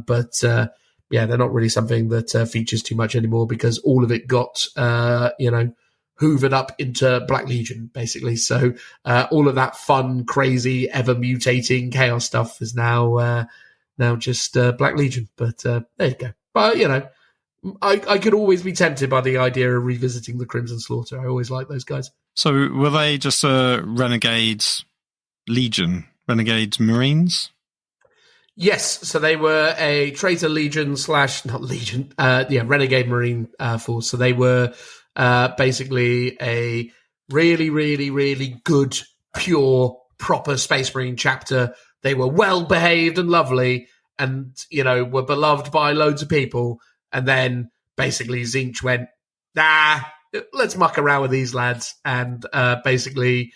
But yeah, they're not really something that features too much anymore because all of it got, hoovered up into Black Legion, basically. So all of that fun, crazy, ever-mutating chaos stuff is now just Black Legion. But there you go. But, you know, I could always be tempted by the idea of revisiting the Crimson Slaughter. I always like those guys. So were they just a Renegades Legion? Renegades Marines? Yes, so they were a Traitor Legion Renegade Marine force. So they were basically a really, really, really good, pure, proper Space Marine chapter. They were well-behaved and lovely and, you know, were beloved by loads of people. And then basically Zinch went, let's muck around with these lads. And basically,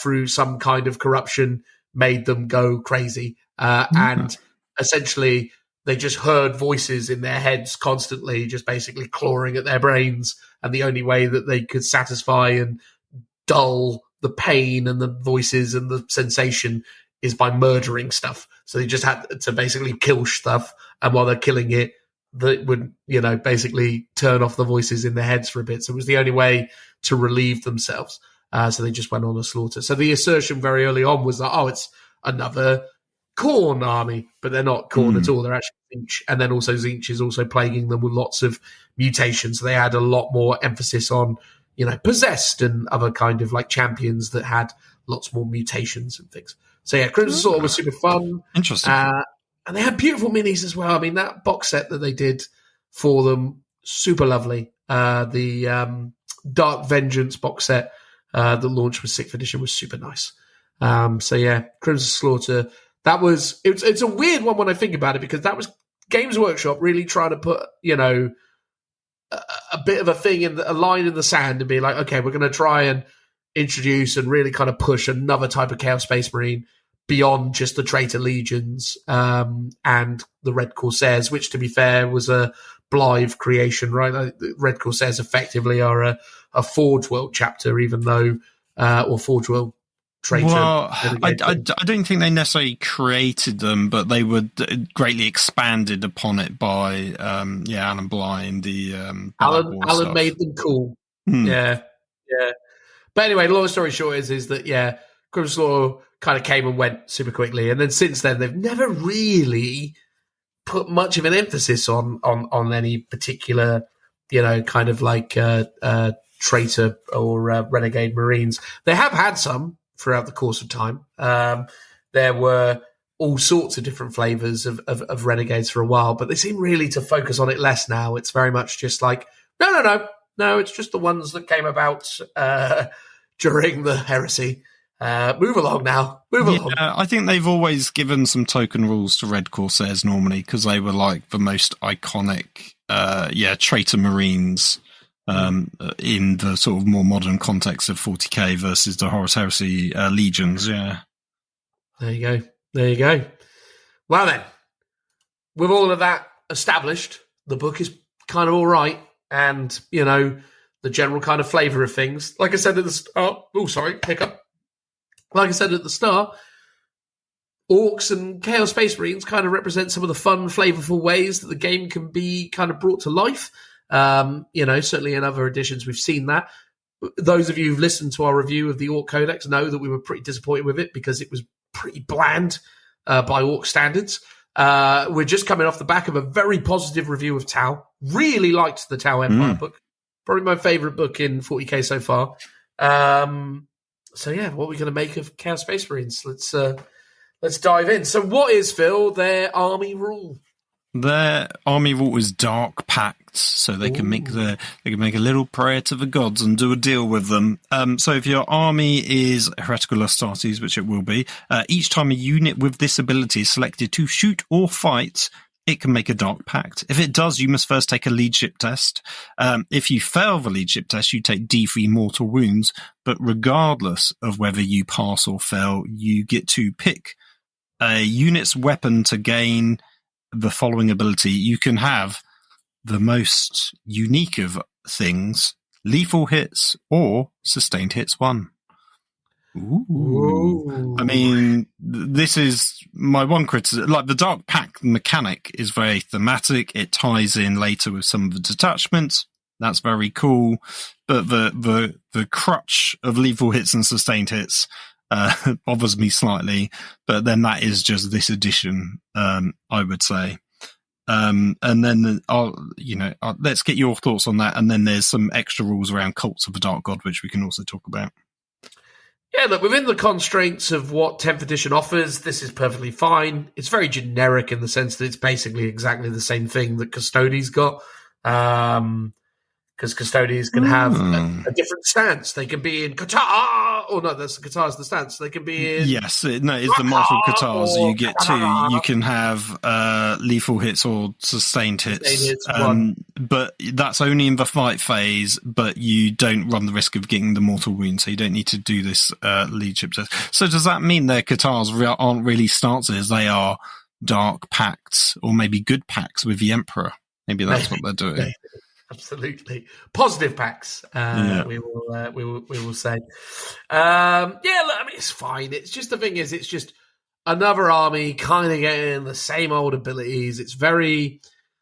through some kind of corruption, made them go crazy. And essentially, they just heard voices in their heads constantly, just basically clawing at their brains. And the only way that they could satisfy and dull the pain and the voices and the sensation is by murdering stuff. So they just had to basically kill stuff. And while they're killing it, they would, you know, basically turn off the voices in their heads for a bit. So it was the only way to relieve themselves. So they just went on a slaughter. So the assertion very early on was that, it's another Khorne army, but they're not Khorne at all. They're actually Zinch. And then also Zinch is also plaguing them with lots of mutations. So they had a lot more emphasis on, you know, possessed and other kind of like champions that had lots more mutations and things. So yeah, Crimson Slaughter was super fun. Interesting. And they had beautiful minis as well. I mean, that box set that they did for them, super lovely. The Dark Vengeance box set that launched with 6th edition was super nice. So yeah, Crimson Slaughter. It's a weird one when I think about it, because that was Games Workshop really trying to put, you know, a bit of a line in the sand and be like, okay, we're going to try and introduce and really kind of push another type of Chaos Space Marine beyond just the Traitor Legions and the Red Corsairs, which, to be fair, was a Blythe creation, right? The Red Corsairs effectively are a Forge World chapter, even though, or Forge World Traitor. Well, I don't think they necessarily created them, but they were greatly expanded upon it by, Alan Bly and the Alan made them cool. Yeah. But anyway, long story short is that, Crimson Slaughter kind of came and went super quickly. And then since then, they've never really put much of an emphasis on any particular, you know, kind of like traitor or renegade Marines. They have had some throughout the course of time. There were all sorts of different flavors of renegades for a while, but they seem really to focus on it less now. It's very much just like, no, it's just the ones that came about during the heresy. Move along now. Move along. I think they've always given some token rules to Red Corsairs normally, because they were like the most iconic, traitor Marines in the sort of more modern context of 40k versus the Horus Heresy Legions. Yeah. There you go. Well then, with all of that established, the book is kind of all right. And, you know, the general kind of flavour of things. Like I said at the start, hiccup. Like I said at the start, Orcs and Chaos Space Marines kind of represent some of the fun, flavourful ways that the game can be kind of brought to life. Certainly in other editions we've seen that. Those of you who've listened to our review of the Orc Codex know that we were pretty disappointed with it because it was pretty bland by Orc standards. We're just coming off the back of a very positive review of Tau. Really liked the Tau Empire book. Probably my favourite book in 40k so far. What are we going to make of Chaos Space Marines? Let's dive in. So what is, Phil, their army rule? Their army rule is dark pacts, so they can make a little prayer to the gods and do a deal with them. So if your army is heretical Astartes, which it will be, each time a unit with this ability is selected to shoot or fight, it can make a dark pact. If it does, you must first take a leadership test. If you fail the leadership test, you take D3 mortal wounds. But regardless of whether you pass or fail, you get to pick a unit's weapon to gain the following ability. You can have the most unique of things: lethal hits or sustained hits 1. Ooh. I mean, this is my one criticism. Like, the Dark Pact mechanic is very thematic. It ties in later with some of the detachments. That's very cool. But the crutch of lethal hits and sustained hits bothers me slightly. But then that is just this edition, I would say. And then let's get your thoughts on that. And then there's some extra rules around cults of the Dark God, which we can also talk about. Yeah, look, within the constraints of what 10th edition offers, this is perfectly fine. It's very generic in the sense that it's basically exactly the same thing that Custodes got. Because Custodes can have a different stance. They can be in Qatar. Qatar's the stance. They can be in... Yes, it's the martial Qatars. You get two. You can have lethal hits or sustained hits. But that's only in the fight phase, but you don't run the risk of getting the mortal wound, so you don't need to do this leadership test. So does that mean their Qatars aren't really stances? They are dark pacts, or maybe good pacts with the Emperor? Maybe that's what they're doing. Absolutely, positive packs. We will say. I mean, it's fine. It's just, the thing is, it's just another army kind of getting the same old abilities. It's very...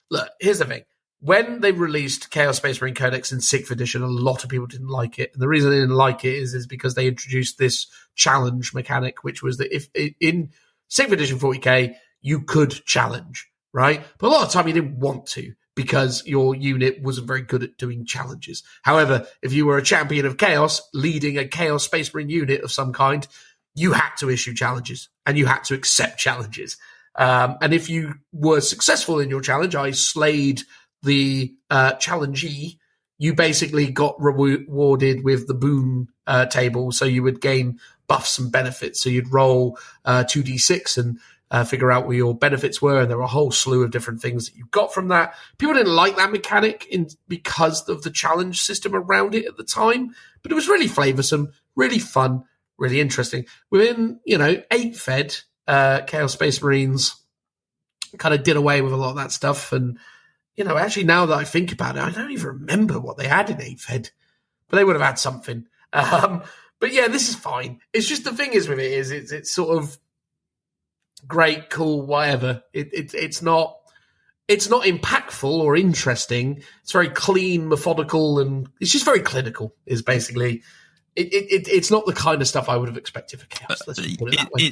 Look, here's the thing. When they released Chaos Space Marine Codex in 6th edition, a lot of people didn't like it. And the reason they didn't like it is because they introduced this challenge mechanic, which was that if in 6th edition 40k, you could challenge, right? But a lot of the time you didn't want to, because your unit wasn't very good at doing challenges. However, if you were a champion of chaos leading a Chaos Space Marine unit of some kind, you had to issue challenges and you had to accept challenges. And if you were successful in your challenge, I slayed the challengee, you basically got rewarded with the boon table. So you would gain buffs and benefits. So you'd roll 2d6 and figure out what your benefits were, and there were a whole slew of different things that you got from that. People didn't like that mechanic because of the challenge system around it at the time, but it was really flavoursome, really fun, really interesting. Within, 8th Ed, Chaos Space Marines kind of did away with a lot of that stuff, and, actually now that I think about it, I don't even remember what they had in 8th Ed, but they would have had something. But yeah, this is fine. It's just, the thing is with it is it's sort of great, cool, whatever. It's not impactful or interesting. It's very clean, methodical, and it's just very clinical. Is basically it's not the kind of stuff I would have expected for Chaos. Let's put it that way.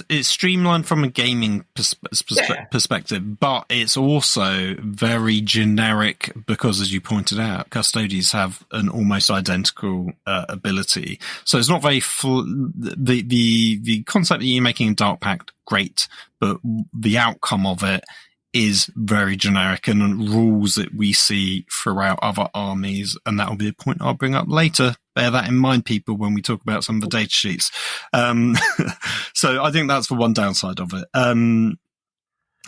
It's streamlined from a gaming perspective, but it's also very generic because, as you pointed out, Custodes have an almost identical ability. So it's not very the concept that you're making a Dark Pact, great, but the outcome of it is very generic and rules that we see throughout other armies, and that will be a point I'll bring up later. Bear that in mind, people, when we talk about some of the data sheets. So I think that's the one downside of it.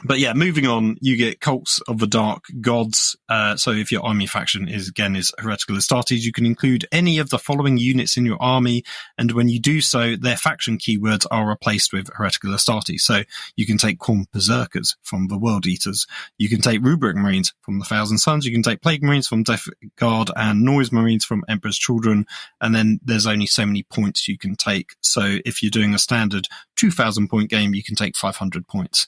But yeah, moving on, you get cults of the dark gods. So if your army faction is heretical Astartes, you can include any of the following units in your army. And when you do so, their faction keywords are replaced with heretical Astartes. So you can take Khorne Berserkers from the World Eaters. You can take Rubric Marines from the Thousand Suns. You can take Plague Marines from Death Guard and Noise Marines from Emperor's Children. And then there's only so many points you can take. So if you're doing a standard 2,000 point game, you can take 500 points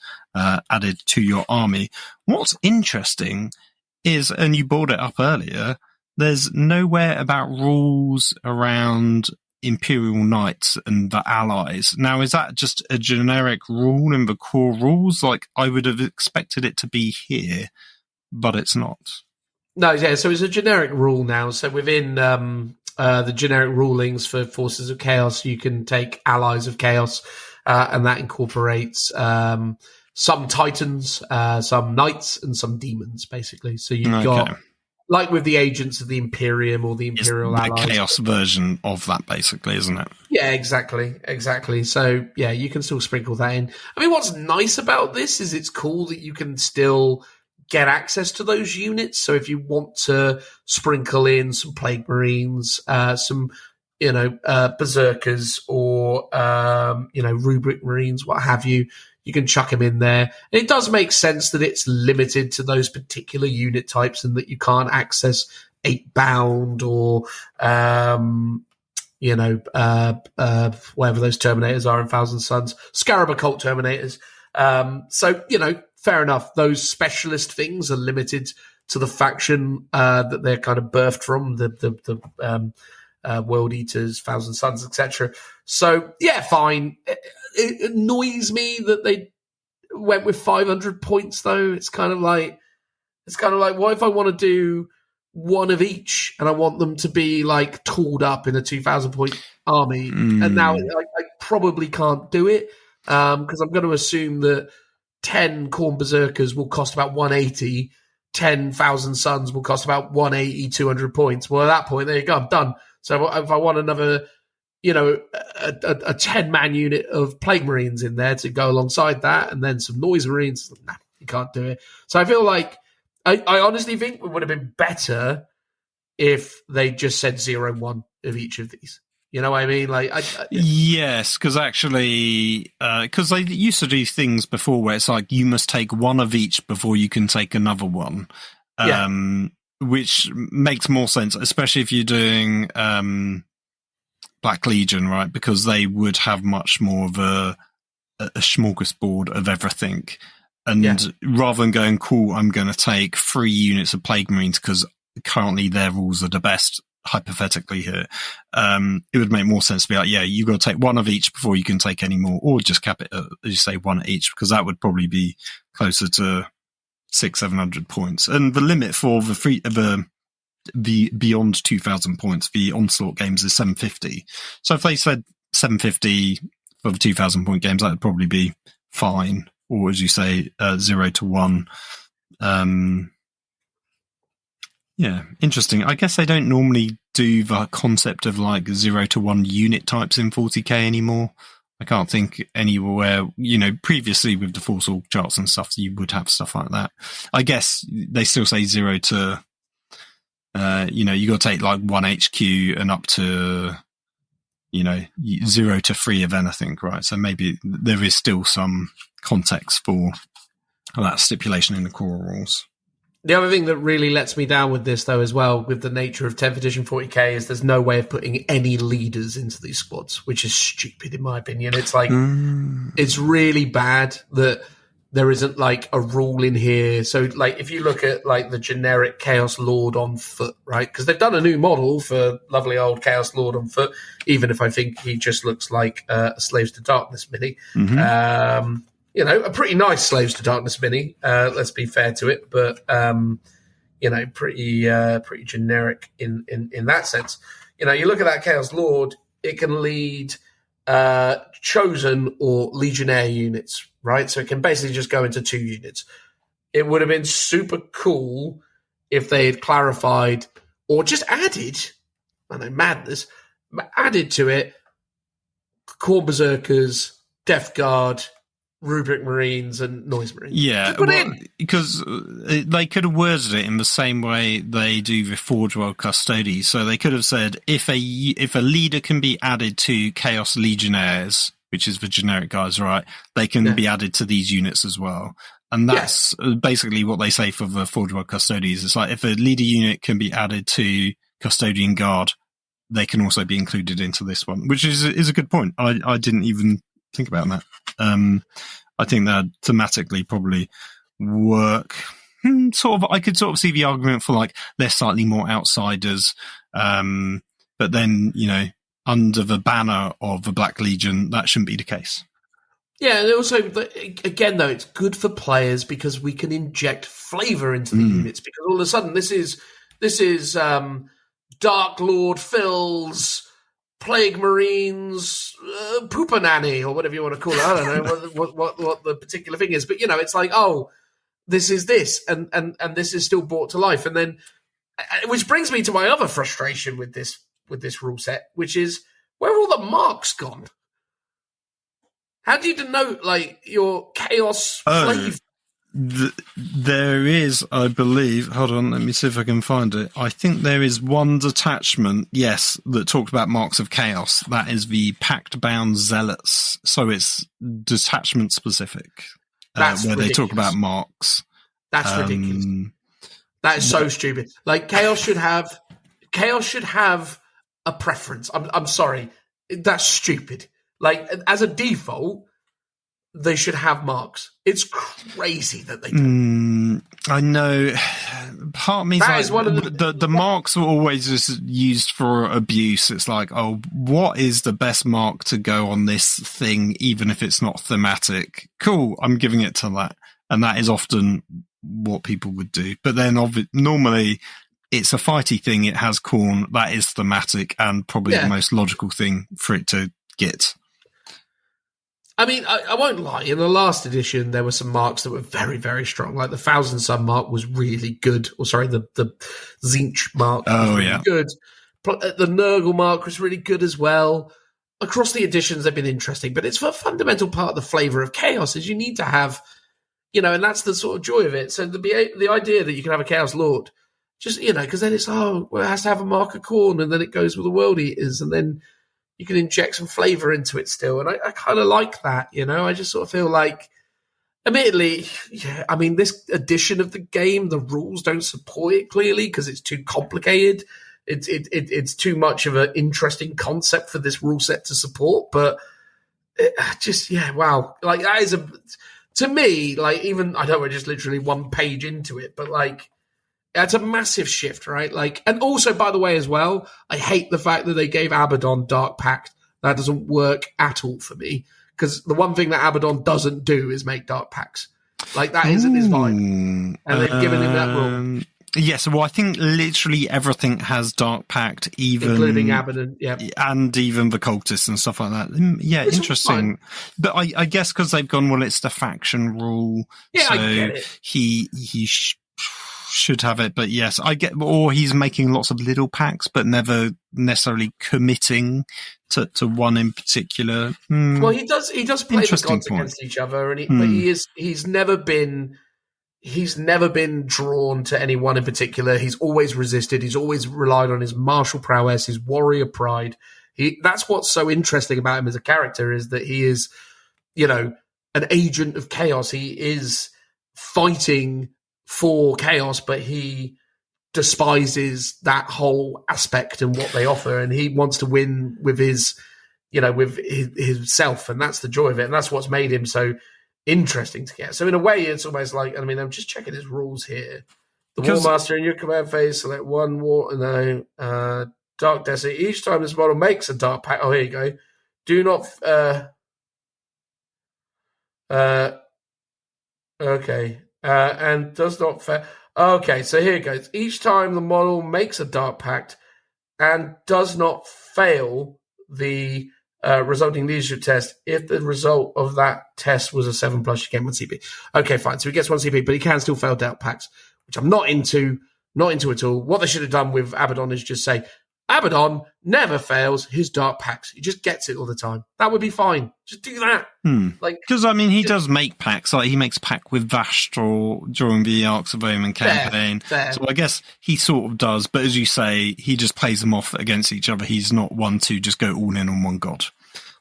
added to your army. What's interesting is, and you brought it up earlier, there's nowhere about rules around Imperial Knights and the allies. Now, is that just a generic rule in the core rules? Like, I would have expected it to be here, but it's not. No, yeah, so it's a generic rule now. So within the generic rulings for Forces of Chaos, you can take Allies of Chaos, and that incorporates some Titans, some Knights, and some Demons, basically. So you've got, like with the Agents of the Imperium or the Imperial Allies. The Chaos version of that, basically, isn't it? Yeah, exactly. So, yeah, you can still sprinkle that in. I mean, what's nice about this is it's cool that you can still get access to those units. So if you want to sprinkle in some Plague Marines, some, Berserkers or, Rubric Marines, what have you, you can chuck them in there. And it does make sense that it's limited to those particular unit types and that you can't access 8-bound or, whatever those Terminators are in Thousand Suns, Scarab Occult Terminators. Fair enough. Those specialist things are limited to the faction that they're kind of birthed from, the World Eaters, Thousand Suns, etc. So, yeah, fine. It annoys me that they went with 500 points, though. It's kind of like, what if I want to do one of each and I want them to be like tooled up in a 2,000 point army? And now I probably can't do it because I'm going to assume that 10 Khorne Berserkers will cost about 180, 10,000 Suns will cost about 180, 200 points. Well, at that point, there you go, I'm done. So if I want another, a 10-man unit of Plague Marines in there to go alongside that, and then some Noise Marines, nah, you can't do it. So I feel like, I honestly think it would have been better if they just said 0-1 of each of these. You know what I mean? Yes, because actually, because they used to do things before where it's like you must take one of each before you can take another one, which makes more sense, especially if you're doing Black Legion, right? Because they would have much more of a smorgasbord of everything. And rather than going, cool, I'm going to take 3 units of Plague Marines because currently their rules are the best, hypothetically here, it would make more sense to be like, yeah, you've got to take one of each before you can take any more, or just cap it at, as you say, one each, because that would probably be closer to 600-700 points. And the limit for the beyond 2,000 points, the Onslaught games is 750. So if they said 750 for the 2,000 point games, that would probably be fine. Or as you say, 0-1. Yeah, interesting. I guess they don't normally do the concept of like 0-1 unit types in 40k anymore. I can't think anywhere, previously with the Force Org charts and stuff, you would have stuff like that. I guess they still say 0 to, you got to take like 1 HQ and up to, 0 to 3 of anything, right? So maybe there is still some context for that stipulation in the core rules. The other thing that really lets me down with this, though, as well, with the nature of 10th edition 40k, is there's no way of putting any leaders into these squads, which is stupid, in my opinion. It's like, it's really bad that there isn't, like, a rule in here. So, like, if you look at, like, the generic Chaos Lord on foot, right? Because they've done a new model for lovely old Chaos Lord on foot, even if I think he just looks like a Slaves to Darkness mini. Mm-hmm. A pretty nice Slaves to Darkness mini, let's be fair to it, but, pretty generic in that sense. You look at that Chaos Lord, it can lead Chosen or Legionnaire units, right? So it can basically just go into 2 units. It would have been super cool if they had clarified or just added, I know, madness, added to it Khorne Berserkers, Death Guard, Rubric Marines and Noise Marines. Yeah, because they could have worded it in the same way they do with Forge World Custodes. So they could have said if a leader can be added to Chaos Legionnaires, which is the generic guys, right? They can be added to these units as well. And that's basically what they say for the Forge World Custodes. It's like if a leader unit can be added to Custodian Guard, they can also be included into this one, which is a good point. I didn't even think about that. I think that thematically probably work sort of. I could sort of see the argument for like they're slightly more outsiders, but then under the banner of the Black Legion, that shouldn't be the case. Yeah, and also, again, though, it's good for players because we can inject flavour into the units. Because all of a sudden, this is Dark Lord Phil's Plague Marines Pooper Nanny, or whatever you want to call it. I don't know what the particular thing is, but it's like, oh, this is this, and this is still brought to life, and then, which brings me to my other frustration with this rule set, which is where are all the marks gone? How do you denote like your chaos flavour? There is, I believe. Hold on, let me see if I can find it. I think there is one detachment, yes, that talked about marks of chaos. That is the Pact Bound Zealots. So it's detachment specific. That's where ridiculous. They talk about marks. That's ridiculous. That is so stupid. Like chaos should have a preference. I'm sorry, that's stupid. Like as a default, they should have marks. It's crazy that they don't. I know. Part of me is one like, of the marks were always just used for abuse. It's like, oh, what is the best mark to go on this thing, even if it's not thematic? Cool, I'm giving it to that. And that is often what people would do. But then normally it's a fighty thing. It has corn. That is thematic and probably the most logical thing for it to get. I mean, I won't lie. In the last edition, there were some marks that were very, very strong. Like the Thousand Sun mark was really good. Or sorry, the Zinch mark was really good. The Nurgle mark was really good as well. Across the editions, they've been interesting. But it's a fundamental part of the flavour of chaos is you need to have, and that's the sort of joy of it. So the idea that you can have a Chaos Lord, just, because then it's, it has to have a mark of corn, and then it goes with the World Eaters, and then you can inject some flavour into it still. And I kind of like that, I just sort of feel like, admittedly, this edition of the game, the rules don't support it clearly because it's too complicated. It's too much of an interesting concept for this rule set to support. But wow. Like that is to me, like even, I know we're just literally one page into it, but like, it's a massive shift, right? Like, and also, by the way, as well, I hate the fact that they gave Abaddon Dark Pact. That doesn't work at all for me because the one thing that Abaddon doesn't do is make Dark Pacts. Like that isn't his vibe, and they've given him that rule. Yes, well, I think literally everything has Dark Pact, even including Abaddon, and even the cultists and stuff like that. Yeah, it's interesting. But I guess because they've gone, well, it's the faction rule. Yeah, so I get it. He should have it, but yes, I get. Or he's making lots of little packs, but never necessarily committing to one in particular. Well, he does play the gods against each other, and but he's never been drawn to any one in particular. He's always resisted. He's always relied on his martial prowess, his warrior pride. That's what's so interesting about him as a character is that he is, an agent of chaos. He is fighting for chaos, but he despises that whole aspect and what they offer, and he wants to win with his himself, and that's the joy of it, and that's what's made him so interesting to get. So in a way, it's almost like, I'm just checking his rules here. The Warmaster in your command phase, select one Dark Desert. Each time this model makes a Dark Pact, here you go. Do not okay. And does not fail. Okay, so here it goes. Each time the model makes a Dark Pact and does not fail the resulting leadership test, if the result of that test was a 7+, you get 1 CP. Okay, fine. So he gets 1 CP, but he can still fail Dark Pacts, which I'm not into at all. What they should have done with Abaddon is just say, Abaddon never fails his Dark Pacts. He just gets it all the time. That would be fine. Just do that. Because, he does make packs. Like, he makes pack with Vashtor during the Arcs of Omen campaign. Fair. So I guess he sort of does. But as you say, he just plays them off against each other. He's not one to just go all in on one god.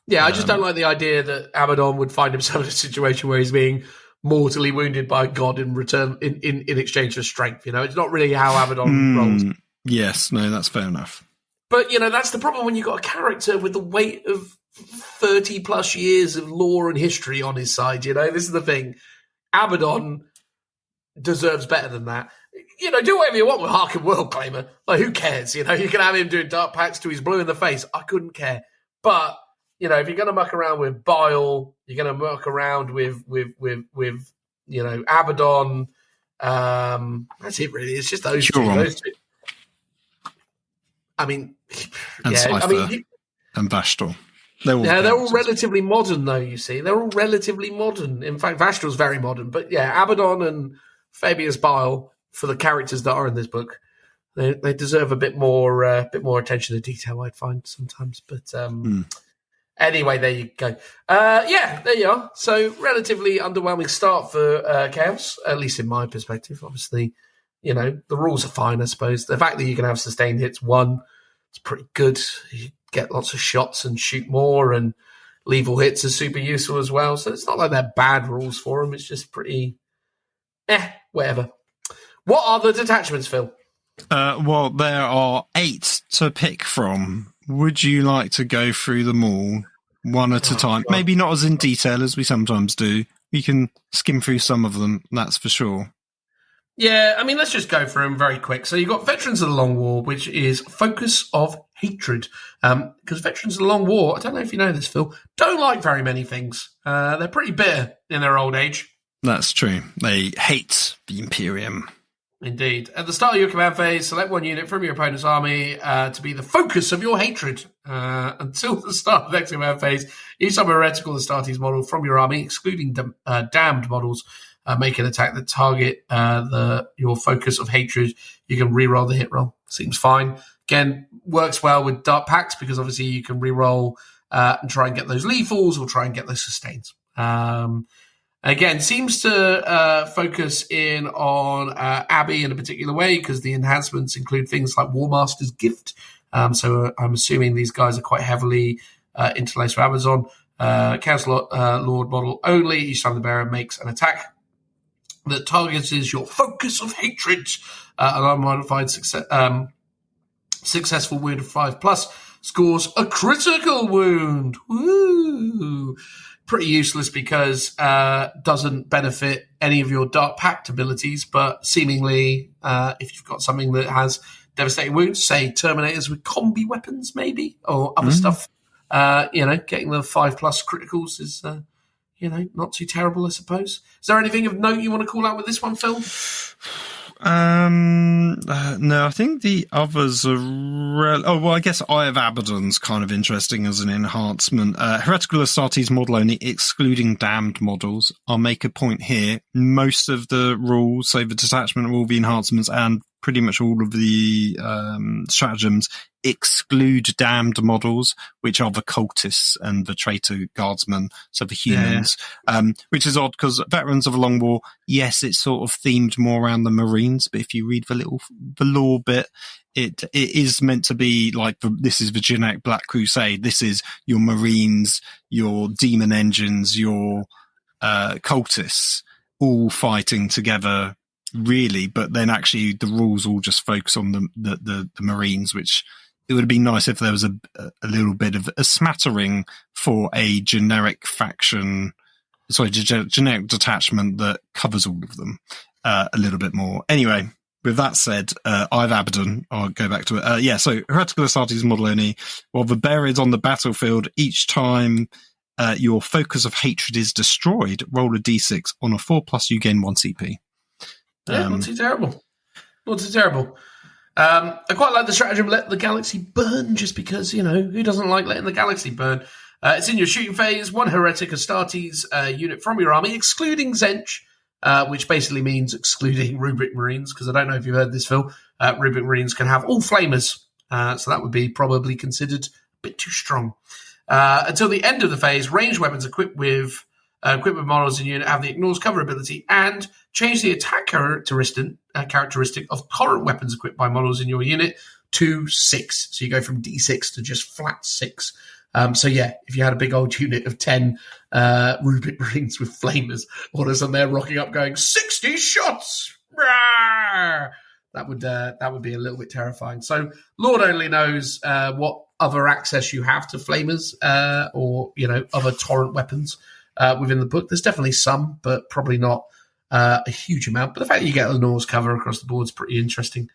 Yeah, I just don't like the idea that Abaddon would find himself in a situation where he's being mortally wounded by a god in return, in exchange for strength. It's not really how Abaddon rolls. Yes, no, that's fair enough. But, that's the problem when you've got a character with the weight of 30+ years of lore and history on his side, This is the thing. Abaddon deserves better than that. You know, do whatever you want with Harkin World Claimer. Like, who cares? You know, you can have him doing dark packs till he's blue in the face. I couldn't care. But, you know, if you're going to muck around with Bile, you're going to muck around with you know, Abaddon. That's it, really. It's just those two. I mean, and yeah, Cypher I mean, and Vastor. They're all relatively modern, though, you see. They're all relatively modern. In fact, Vastor's very modern. But yeah, Abaddon and Fabius Bile, for the characters that are in this book, they deserve a bit more attention to detail, I'd find sometimes. But anyway, there you go. Yeah, there you are. So, relatively underwhelming start for Chaos, at least in my perspective. Obviously, you know, the rules are fine, I suppose. The fact that you can have sustained hits, it's pretty good. You get lots of shots and shoot more, and lethal hits are super useful as well. So it's not like they're bad rules for them. It's just pretty, whatever. What are the detachments, Phil? Well, there are 8 to pick from. Would you like to go through them all one at a time? God. Maybe not as in detail as we sometimes do. We can skim through some of them, that's for sure. Yeah, I mean, let's just go through them very quick. So you've got Veterans of the Long War, which is Focus of Hatred. Because Veterans of the Long War, I don't know if you know this, Phil, don't like very many things. They're pretty bitter in their old age. That's true. They hate the Imperium. Indeed. At the start of your command phase, select one unit from your opponent's army to be the focus of your hatred. Until the start of the next command phase, each time a heretical Astartes model from your army, excluding damned models, make an attack that target your focus of hatred, you can reroll the hit roll. Seems fine. Again, works well with Dark Pacts because obviously you can reroll and try and get those lethals or try and get those sustains. Again, seems to focus in on Abbey in a particular way because the enhancements include things like War Master's Gift. So I'm assuming these guys are quite heavily interlaced with Amazon. Council Lord model only. Each time the bearer makes an attack that targets your focus of hatred, an unmodified successful wound of 5+, scores a critical wound. Woo! Pretty useless because doesn't benefit any of your Dark Pact abilities, but seemingly if you've got something that has devastating wounds, say Terminators with combi weapons maybe, or other stuff, getting the 5+ criticals is not too terrible, I suppose. Is there anything of note you want to call out with this one, Phil? No, I think the others are I guess Eye of Abaddon's kind of interesting as an enhancement. Heretical Astartes model only, excluding damned models. I'll make a point here. Most of the rules, so the detachment, all the enhancements, and pretty much all of the stratagems exclude damned models, which are the cultists and the traitor guardsmen, so the humans, which is odd because Veterans of the Long War, yes, it's sort of themed more around the Marines, but if you read the lore bit, it is meant to be like this is the generic Black Crusade. This is your Marines, your demon engines, your cultists all fighting together, really. But then actually the rules all just focus on the Marines, which it would be nice if there was a little bit of a smattering for a generic faction, generic detachment that covers all of them a little bit more. Anyway, with that said, I've Abaddon. I'll go back to it. So Heretical Astartes model only. While the bear is on the battlefield, each time your focus of hatred is destroyed, roll a d6. On a 4+, you gain 1 CP. Not too terrible. Not too terrible. I quite like the stratagem, let the galaxy burn, just because, who doesn't like letting the galaxy burn? It's in your shooting phase, 1 Heretic Astartes unit from your army, excluding Zench, which basically means excluding Rubric Marines, because I don't know if you've heard this, Phil. Rubric Marines can have all flamers, so that would be probably considered a bit too strong. Until the end of the phase, ranged weapons equipped with models in unit have the Ignores Cover ability, and change the attack characteristic of current weapons equipped by models in your unit to 6. So you go from D6 to just flat 6. If you had a big old unit of 10 Rubric Marines with flamers, all of a sudden they're rocking up going 60 shots. Rawr! That would be a little bit terrifying. So Lord only knows what other access you have to flamers or other torrent weapons within the book. There's definitely some, but probably not a huge amount. But the fact that you get Lenore's cover across the board is pretty interesting.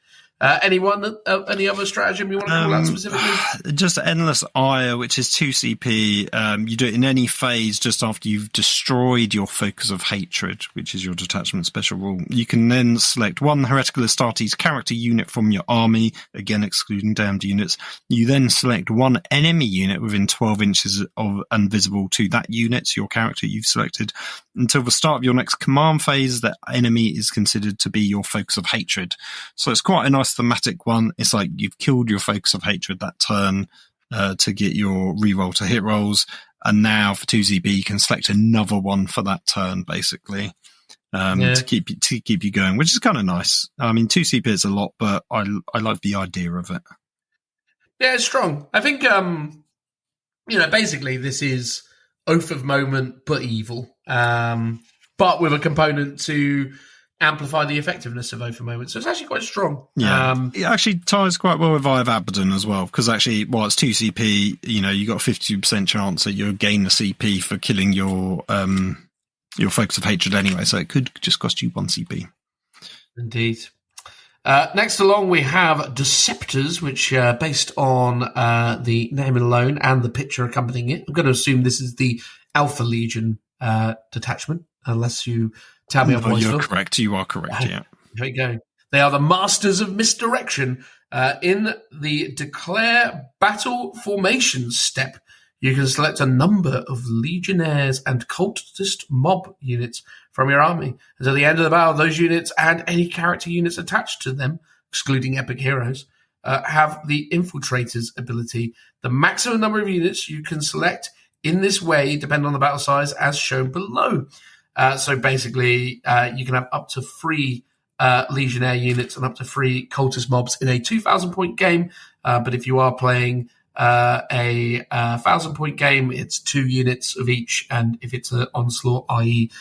Any other stratagem you want to call out specifically? Just Endless Ire, which is 2 CP. You do it in any phase just after you've destroyed your Focus of Hatred, which is your detachment special rule. You can then select one Heretical Astartes character unit from your army, again excluding damned units. You then select one enemy unit within 12 inches of and visible to that unit, so your character you've selected. Until the start of your next command phase, that enemy is considered to be your Focus of Hatred. So it's quite a nice thematic one. It's like you've killed your Focus of Hatred that turn to get your reroll to hit rolls, and now for 2ZB you can select another one for that turn, basically, to keep you going, which is kind of nice. I mean, 2CP is a lot, but I like the idea of it. Yeah, it's strong. I think basically this is Oath of Moment but evil, but with a component to amplify the effectiveness of Oath of Moment. So it's actually quite strong. Yeah. It actually ties quite well with Eye of Abaddon as well, because actually, while it's 2 CP, you got a 52% chance that you'll gain the CP for killing your Focus of Hatred anyway, so it could just cost you 1 CP. Indeed. Next along, we have Deceptors, which based on the name alone and the picture accompanying it. I'm going to assume this is the Alpha Legion detachment, unless you tell me otherwise. You're correct. You are correct, yeah. There we go. They are the Masters of Misdirection. In the Declare Battle Formation step, you can select a number of Legionnaires and Cultist Mob units from your army. And at the end of the battle, those units and any character units attached to them, excluding epic heroes, have the Infiltrators ability. The maximum number of units you can select in this way depend on the battle size, as shown below. So basically, you can have up to 3 Legionnaire units and up to 3 Cultist Mobs in a 2,000-point game. But if you are playing a 1,000-point game, it's 2 units of each. And if it's an onslaught, i.e.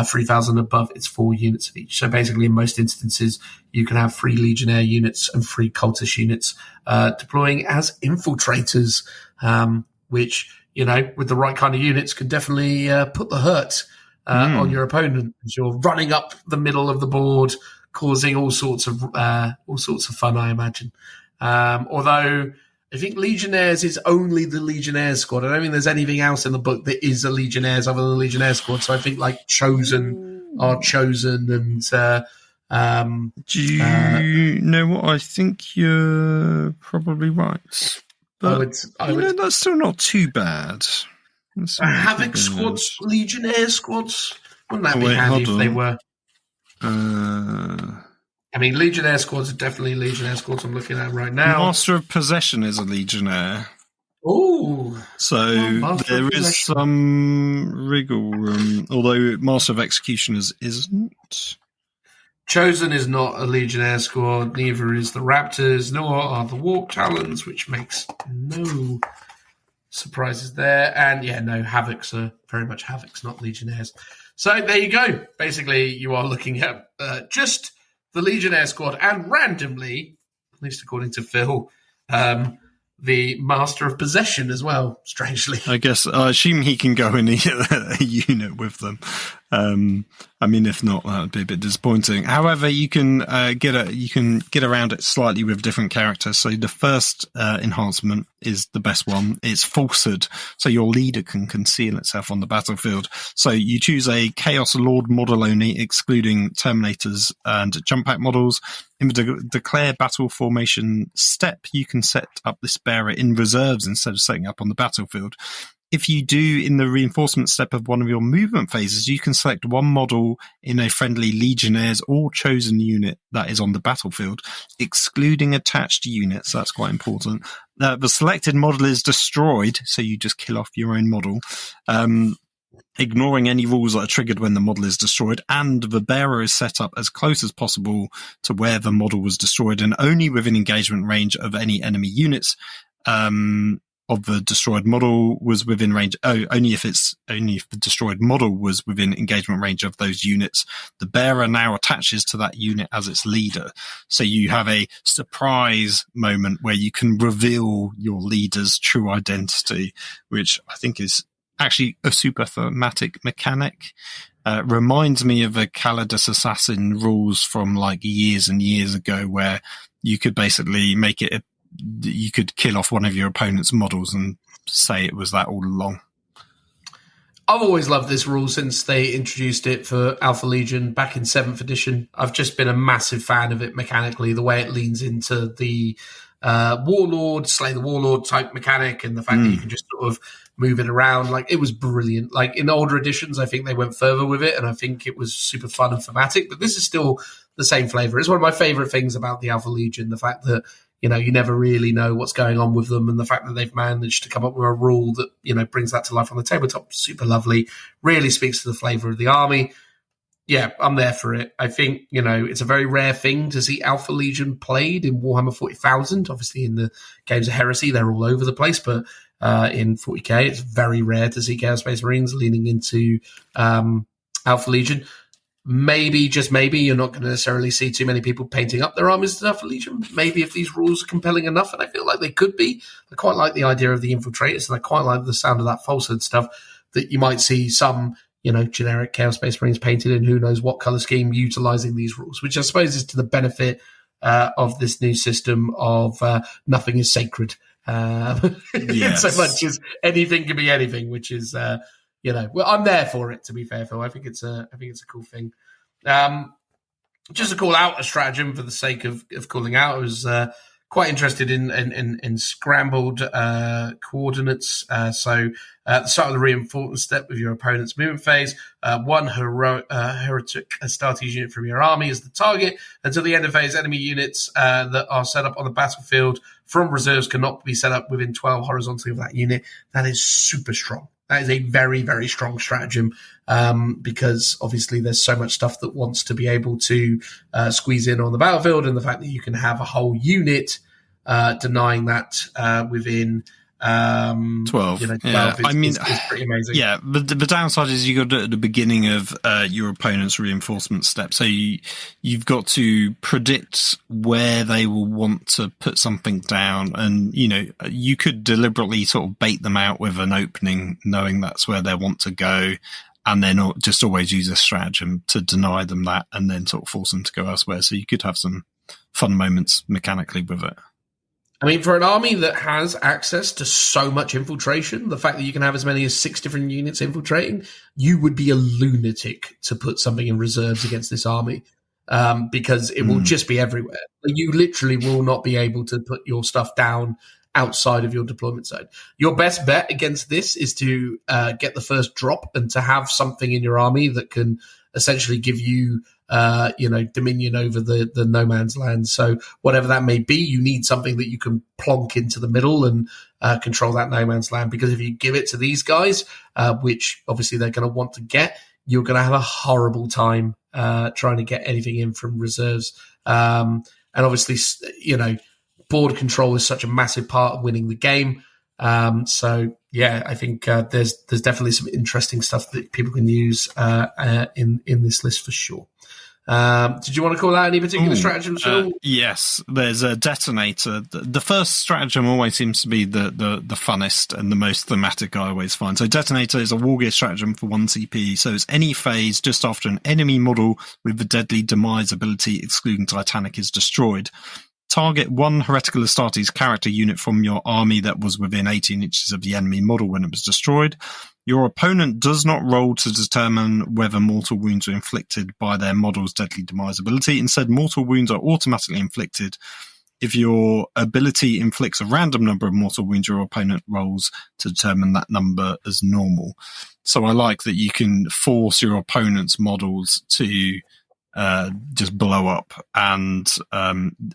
3,000 above, it's 4 units of each. So basically, in most instances, you can have 3 Legionnaire units and 3 Cultist units deploying as infiltrators, which, with the right kind of units, can definitely put the hurt on your opponent as you're running up the middle of the board, causing all sorts of fun, I imagine. Although I think Legionnaires is only the Legionnaires squad. I don't think there's anything else in the book that is a Legionnaires other than the Legionnaire squad. So I think Chosen are Chosen, and do you know what? I think you're probably right. But I would, that's still not too bad. Havoc squads, Legionnaire squads. Wouldn't that be handy if they were? I mean, Legionnaire squads are definitely Legionnaire squads I'm looking at right now. Master of Possession is a Legionnaire. Ooh. So there is some wriggle room, although Master of Executioners isn't. Chosen is not a Legionnaire squad, neither is the Raptors, nor are the Warp Talons, which makes no surprises there. And Havocs are very much Havocs, not Legionnaires. So there you go. Basically, you are looking at just the Legionnaire squad, and randomly, at least according to Phil, the Master of Possession as well, strangely. I guess, I assume he can go in a unit with them. I mean, if not, that would be a bit disappointing. However, you can get around it slightly with different characters. So the first enhancement is the best one. It's Falsehood. So your leader can conceal itself on the battlefield. So you choose a Chaos Lord model only, excluding Terminators and Jump Pack models. In the Declare Battle Formation step, you can set up this bearer in reserves instead of setting up on the battlefield. If you do in the reinforcement step of one of your movement phases, you can select one model in a friendly Legionnaires or Chosen unit that is on the battlefield, excluding attached units. That's quite important. The selected model is destroyed, so you just kill off your own model, ignoring any rules that are triggered when the model is destroyed, and the bearer is set up as close as possible to where the model was destroyed and only within engagement range of any enemy units. Of the destroyed model was within range. Only if the destroyed model was within engagement range of those units. The bearer now attaches to that unit as its leader. So you have a surprise moment where you can reveal your leader's true identity, which I think is actually a super thematic mechanic. Reminds me of a Calidus Assassin rules from like years and years ago, where you could basically make it you could kill off one of your opponent's models and say it was that all along. I've always loved this rule since they introduced it for Alpha Legion back in 7th edition. I've just been a massive fan of it mechanically, the way it leans into the Warlord, Slay the Warlord type mechanic, and the fact that you can just sort of move it around. Like, it was brilliant. Like, in older editions, I think they went further with it, and I think it was super fun and thematic, but this is still the same flavor. It's one of my favorite things about the Alpha Legion, the fact that, you know, you never really know what's going on with them, and the fact that they've managed to come up with a rule that, you know, brings that to life on the tabletop. Super lovely. Really speaks to the flavor of the army. Yeah, I'm there for it. I think, you know, it's a very rare thing to see Alpha Legion played in Warhammer 40,000. Obviously, in the games of Heresy, they're all over the place, but in 40k, it's very rare to see Chaos Space Marines leaning into Alpha Legion. Maybe, just maybe, you're not going to necessarily see too many people painting up their armies as Alpha Legion. Maybe if these rules are compelling enough, and I feel like they could be. I quite like the idea of the infiltrators, and I quite like the sound of that falsehood stuff, that you might see some, you know, generic Chaos Space Marines painted in who knows what color scheme utilizing these rules, which I suppose is to the benefit of this new system of nothing is sacred. Yes. So much as anything can be anything, which is... you know, well, I'm there for it, to be fair, Phil. I think it's a cool thing. Just to call out a stratagem for the sake of calling out, I was quite interested in scrambled coordinates. So at the start of the reinforcement step with your opponent's movement phase, one heretic Astartes unit from your army is the target. Until the end of phase, enemy units that are set up on the battlefield from reserves cannot be set up within 12 horizontally of that unit. That is super strong. That is a very, very strong stratagem because obviously there's so much stuff that wants to be able to squeeze in on the battlefield, and the fact that you can have a whole unit denying that within 12. You know, 12 yeah. is pretty amazing. Yeah, but the downside is you got at the beginning of your opponent's reinforcement step. So you've got to predict where they will want to put something down. And, you know, you could deliberately sort of bait them out with an opening, knowing that's where they want to go. And then just always use a stratagem to deny them that and then sort of force them to go elsewhere. So you could have some fun moments mechanically with it. I mean, for an army that has access to so much infiltration, the fact that you can have as many as 6 different units infiltrating, you would be a lunatic to put something in reserves against this army because it will just be everywhere. You literally will not be able to put your stuff down outside of your deployment zone. Your best bet against this is to get the first drop and to have something in your army that can essentially give you dominion over the no man's land. So whatever that may be, you need something that you can plonk into the middle and control that no man's land. Because if you give it to these guys, which obviously they're going to want to get, you're going to have a horrible time trying to get anything in from reserves. And obviously, you know, board control is such a massive part of winning the game. So yeah, I think there's definitely some interesting stuff that people can use in this list for sure. Did you want to call out any particular stratagems, Phil? Yes, there's a detonator. The first stratagem always seems to be the funnest and the most thematic, I always find. So detonator is a wargear stratagem for 1 CP. So it's any phase just after an enemy model with the deadly demise ability, excluding Titanic, is destroyed. Target one Heretical Astartes character unit from your army that was within 18 inches of the enemy model when it was destroyed. Your opponent does not roll to determine whether mortal wounds are inflicted by their model's deadly demise ability. Instead, mortal wounds are automatically inflicted. If your ability inflicts a random number of mortal wounds, your opponent rolls to determine that number as normal. So I like that you can force your opponent's models to just blow up, and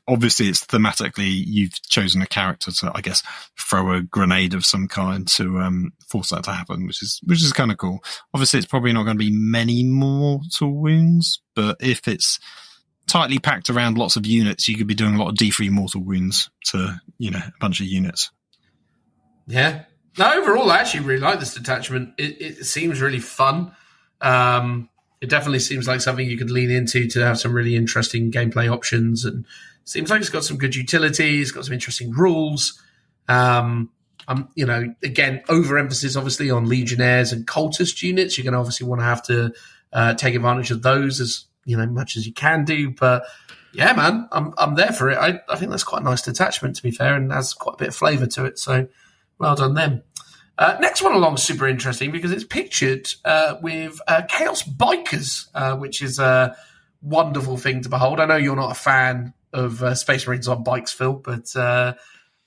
obviously it's thematically you've chosen a character to, I guess, throw a grenade of some kind to force that to happen, which is kind of cool. Obviously it's probably not going to be many mortal wounds, but if it's tightly packed around lots of units, you could be doing a lot of D3 mortal wounds to, you know, a bunch of units. Yeah. No, overall I actually really like this detachment. It seems really fun. It definitely seems like something you could lean into to have some really interesting gameplay options, and seems like it's got some good utility. It's got some interesting rules. You know, again, overemphasis obviously on legionnaires and cultist units. You're going to obviously want to have to take advantage of those as much as you can do. But yeah, man, I'm there for it. I think that's quite a nice detachment, to be fair, and has quite a bit of flavour to it. So well done them. Next one along is super interesting because it's pictured with Chaos Bikers, which is a wonderful thing to behold. I know you're not a fan of Space Marines on bikes, Phil, but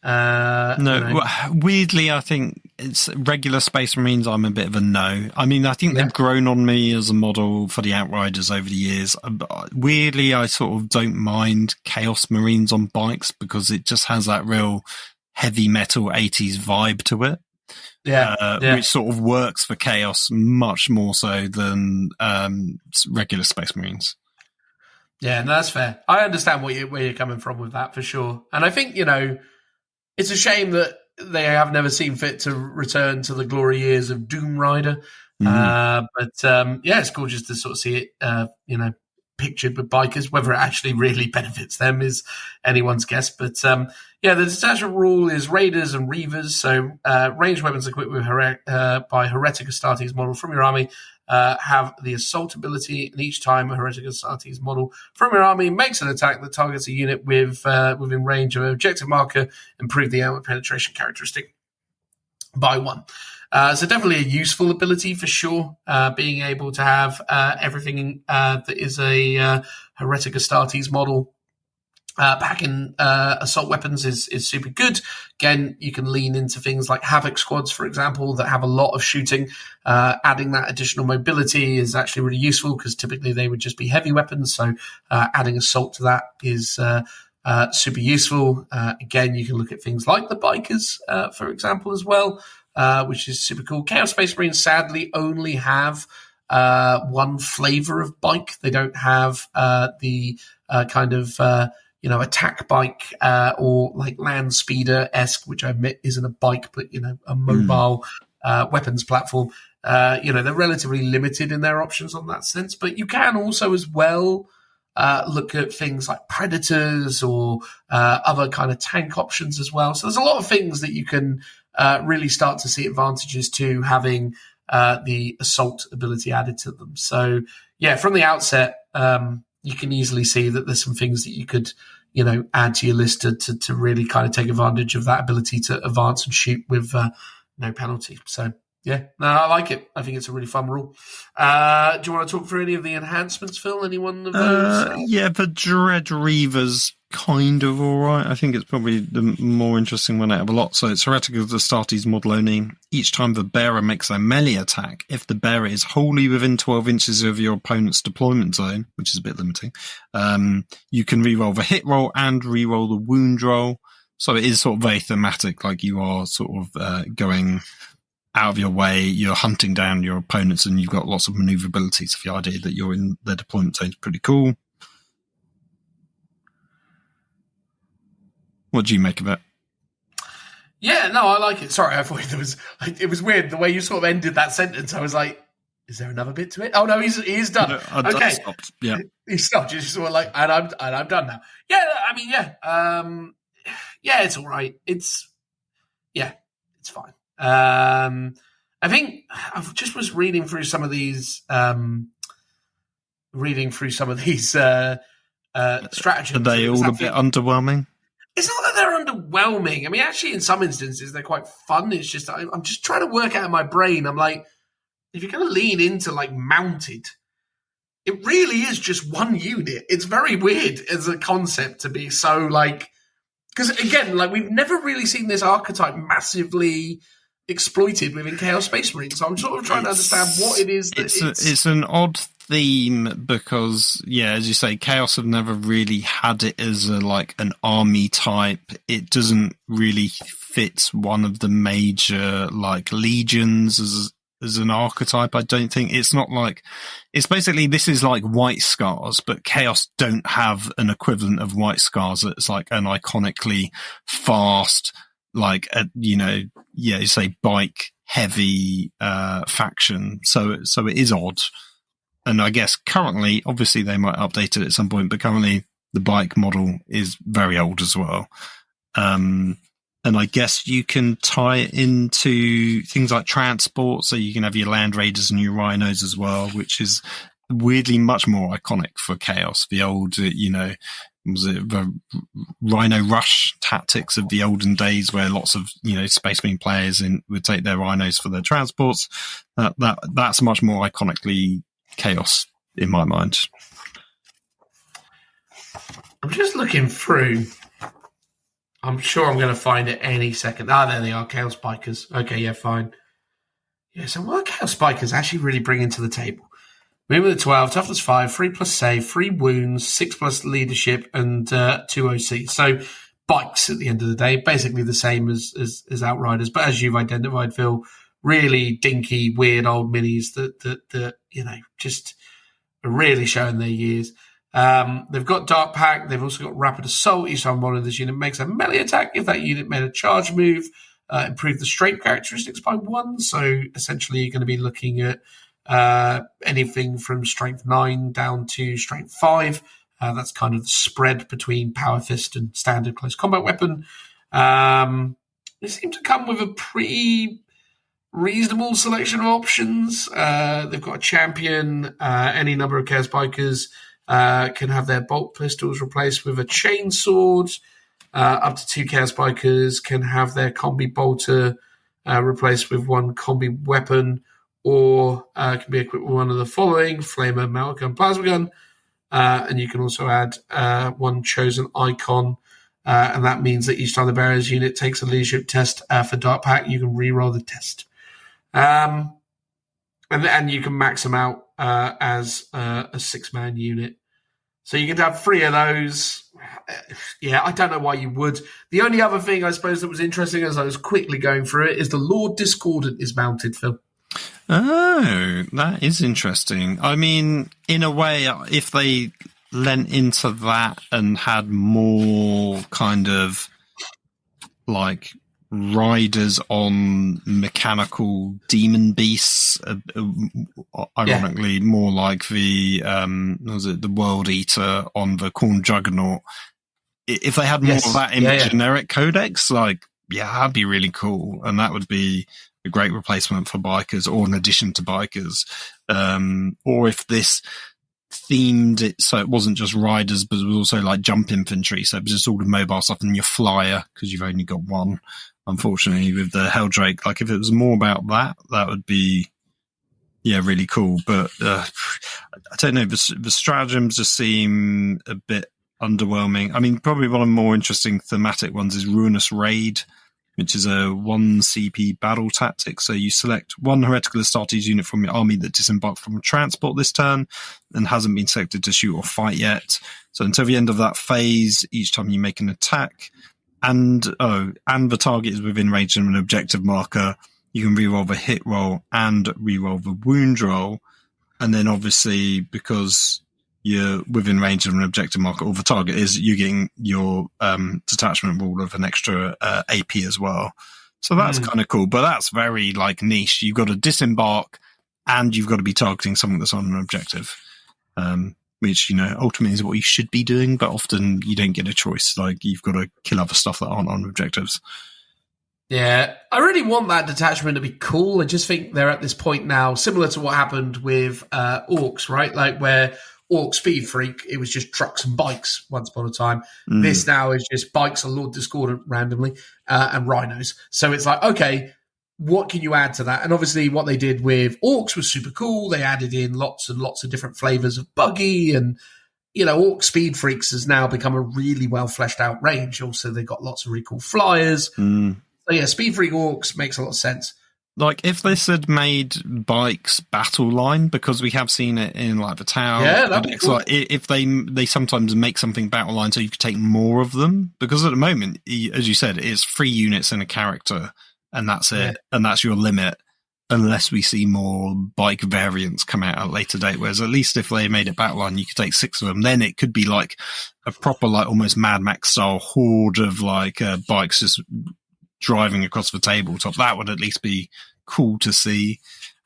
no. Weirdly, I think it's regular Space Marines. I'm a bit of a no. I mean, I think they've grown on me as a model for the Outriders over the years. Weirdly, I sort of don't mind Chaos Marines on bikes because it just has that real heavy metal 80s vibe to it. Which sort of works for Chaos much more so than regular Space Marines. Yeah, no, that's fair. I understand where you're coming from with that for sure. And I think, it's a shame that they have never seen fit to return to the glory years of Doom Rider. But it's cool just to sort of see it, pictured with bikers. Whether it actually really benefits them is anyone's guess. But the detachment rule is Raiders and Reavers. So ranged weapons equipped with by Heretic Astartes model from your army have the assault ability, and each time a Heretic Astartes model from your army makes an attack that targets a unit within range of an objective marker, improve the armor penetration characteristic by 1. So definitely a useful ability for sure. Being able to have everything that is a Heretic Astartes model back in assault weapons is super good. Again, you can lean into things like Havoc squads, for example, that have a lot of shooting. Adding that additional mobility is actually really useful because typically they would just be heavy weapons. So adding assault to that is super useful. Again, you can look at things like the Bikers, for example, as well, which is super cool. Chaos Space Marines sadly only have one flavor of bike. They don't have the kind of attack bike or like land speeder-esque, which I admit isn't a bike, but a mobile weapons platform. They're relatively limited in their options on that sense, but you can also as well look at things like Predators or other kind of tank options as well. So there's a lot of things that you can really start to see advantages to having the assault ability added to them. So yeah, from the outset, you can easily see that there's some things that you could, add to your list to really kind of take advantage of that ability to advance and shoot with no penalty. So yeah, no, I like it. I think it's a really fun rule. Do you want to talk through any of the enhancements, Phil? Any one of those? Yeah, the Dread Reaver's kind of all right. I think it's probably the more interesting one out of a lot. So it's Heretic Astartes model only. Each time the bearer makes a melee attack, if the bearer is wholly within 12 inches of your opponent's deployment zone, which is a bit limiting, you can reroll the hit roll and reroll the wound roll. So it is sort of very thematic, like you are sort of going out of your way, you're hunting down your opponents, and you've got lots of maneuverability. So the idea that you're in their deployment zone is pretty cool. What do you make of it? Yeah, no, I like it. Sorry, I thought it was weird the way you sort of ended that sentence. I was like, is there another bit to it? Oh no, he's done. No, okay, stopped. Yeah, he stopped. You just sort of like, and I'm done now. Yeah, I mean, it's all right. It's fine. I think I just was reading through some of these stratagems. Are they all a bit underwhelming? It's not that they're underwhelming. I mean, actually, in some instances, they're quite fun. It's just I'm just trying to work out in my brain. I'm like, if you're going to lean into like mounted, it really is just one unit. It's very weird as a concept to be so like, because again, like we've never really seen this archetype massively exploited within Chaos Space Marine. So I'm sort of trying to understand what it is. It's an odd theme because, yeah, as you say, Chaos have never really had it as an army type. It doesn't really fit one of the major legions as an archetype. I don't think it's not like it's basically this is like White Scars, but Chaos don't have an equivalent of White Scars that's like an iconically fast, you say bike heavy faction. So it is odd. And I guess currently, obviously they might update it at some point, but currently the bike model is very old as well. And I guess you can tie it into things like transport, so you can have your Land Raiders and your Rhinos as well, which is weirdly much more iconic for Chaos. The old, was it the Rhino Rush tactics of the olden days, where lots of Space Marine players would take their rhinos for their transports. That's much more iconically Chaos in my mind. I'm just looking through. I'm sure I'm going to find it any second. There they are, Chaos Bikers. Okay, yeah, fine. Yeah, so what are Chaos Bikers actually really bringing to the table? Movement of 12, toughness 5, 3+ save, 3 wounds, 6+ leadership, and 2 OC. So bikes at the end of the day, basically the same as Outriders, but as you've identified, Phil, really dinky, weird old minis that just are really showing their years. They've got Dark Pack. They've also got Rapid Assault. Each time one of this unit makes a melee attack, if that unit made a charge move, improve the strength characteristics by 1. So essentially, you're going to be looking at anything from strength 9 down to strength 5. That's kind of the spread between Power Fist and standard close combat weapon. They seem to come with a pretty reasonable selection of options. They've got a champion. Any number of Chaos Bikers can have their bolt pistols replaced with a chainsaw. Up to 2 Chaos Bikers can have their combi bolter replaced with 1 combi weapon, or can be equipped with one of the following: flamer, melter gun, plasma gun. And you can also add 1 chosen icon, and that means that each time the Bearer's unit takes a leadership test for Dark Pack, you can re-roll the test. And you can max them out as a 6-man unit. So you can have 3 of those. Yeah, I don't know why you would. The only other thing I suppose that was interesting as I was quickly going through it is the Lord Discordant is mounted, Phil. Oh, that is interesting. I mean, in a way, if they lent into that and had more kind of like riders on mechanical demon beasts, ironically, more like the the World Eater on the Khorne Juggernaut. If they had more of that in the generic Codex, that'd be really cool, and that would be a great replacement for bikers, or an addition to bikers. Or if this themed it so it wasn't just riders, but it was also like jump infantry, so it was just all the mobile stuff and your flyer, because you've only got 1, unfortunately, with the Helldrake. Like, if it was more about that would be really cool. But I don't know, the stratagems just seem a bit underwhelming. I mean, probably one of the more interesting thematic ones is Ruinous Raid, which is a 1 CP battle tactic. So you select 1 Heretical Astartes unit from your army that disembarked from a transport this turn and hasn't been selected to shoot or fight yet. So until the end of that phase, each time you make an attack, and the target is within range of an objective marker, you can reroll the hit roll and reroll the wound roll. And then obviously, because you're within range of an objective marker, or the target is, you're getting your detachment rule of an extra AP as well. So that's kind of cool, but that's very niche. You've got to disembark and you've got to be targeting something that's on an objective, which, ultimately is what you should be doing, but often you don't get a choice. You've got to kill other stuff that aren't on objectives. Yeah, I really want that detachment to be cool. I just think they're at this point now, similar to what happened with Orcs, right? Where Orc Speed Freak, it was just trucks and bikes once upon a time. This now is just bikes and Lord Discordant randomly, and rhinos. So it's okay, what can you add to that? And obviously what they did with Orcs was super cool. They added in lots and lots of different flavors of buggy, and Orc Speed Freaks has now become a really well fleshed out range. Also, they've got lots of really cool flyers. So yeah, Speed Freak Orcs makes a lot of sense. If this had made bikes battle line, because we have seen it in the tower. Yeah, that'd be cool. If they sometimes make something battle line so you could take more of them, because at the moment, as you said, it's 3 units and a character, and that's it, and that's your limit, unless we see more bike variants come out at a later date. Whereas at least if they made it battle line, you could take 6 of them. Then it could be a proper almost Mad Max style horde of bikes just driving across the tabletop. That would at least be cool to see.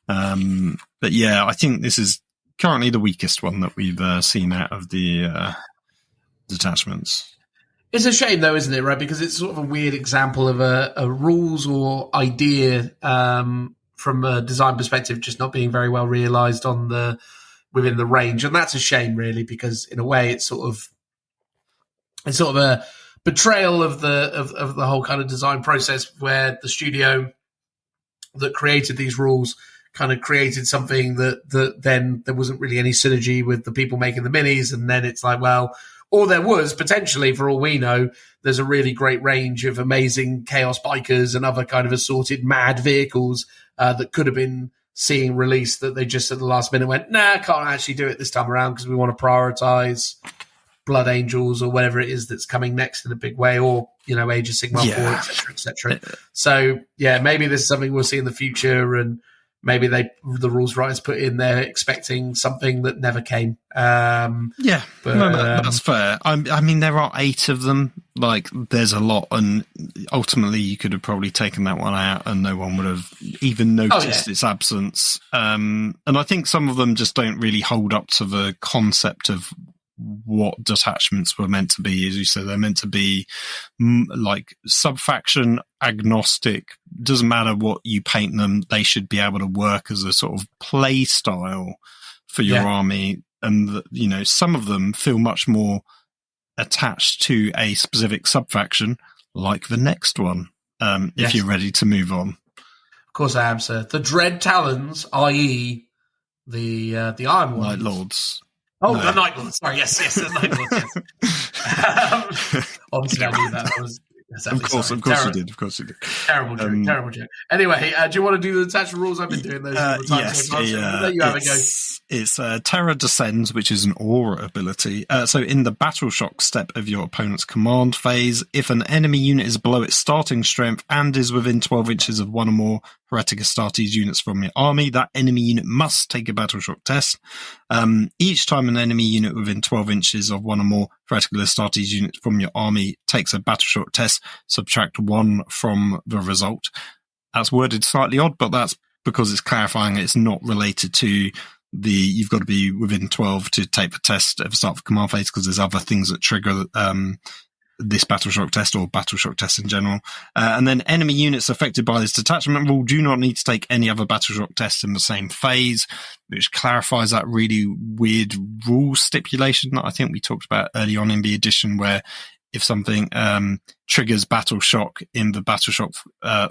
But yeah, I think this is currently the weakest one that we've seen out of the detachments. It's a shame though, isn't it, right? Because it's sort of a weird example of a rules or idea from a design perspective just not being very well realised with within the range, and that's a shame, really, because in a way it's sort of a betrayal of the whole kind of design process, where the studio that created these rules kind of created something that then there wasn't really any synergy with the people making the minis, and then it's like, well, or there was potentially, for all we know, there's a really great range of amazing Chaos Bikers and other kind of assorted mad vehicles that could have been seeing released, that they just at the last minute went, nah, can't actually do it this time around because we want to prioritize Blood Angels or whatever it is that's coming next in a big way, or, Age of Sigmar 4, etc., etc. So, yeah, maybe this is something we'll see in the future, and maybe the rules writers put in there expecting something that never came. That's fair. I mean, there are 8 of them. Like, there's a lot, and ultimately you could have probably taken that one out and no one would have even noticed its absence. And I think some of them just don't really hold up to the concept of what detachments were meant to be. As you said, they're meant to be like sub-faction agnostic. Doesn't matter what you paint them, they should be able to work as a sort of play style for your army. And, some of them feel much more attached to a specific sub-faction, like the next one, if you're ready to move on. Of course I am, sir. The Dread Talons, i.e. the Iron Ones. Night Lords. Oh, no. The Night Lords. Sorry, yes, the Night Lords, yes. Obviously, I knew that. Of course you did. Terrible joke. Anyway, do you want to do the detachment rules? I've been doing those all the time. Yes. Let you have a go. It's Terror Descends, which is an aura ability. So in the Battle Shock step of your opponent's command phase, if an enemy unit is below its starting strength and is within 12 inches of one or more Heretic Astartes units from your army, that enemy unit must take a Battle Shock test. Each time an enemy unit within 12 inches of one or more Heretic Astartes units from your army takes a Battle Shock test, subtract 1 from the result. That's worded slightly odd, but that's because it's clarifying it's not related to you've got to be within 12 to take the test at the start of the command phase, because there's other things that trigger this Battle Shock test, or Battle Shock test in general. And then enemy units affected by this detachment rule do not need to take any other Battle Shock tests in the same phase, which clarifies that really weird rule stipulation that I think we talked about early on in the edition, where if something triggers Battle Shock in the Battle Shock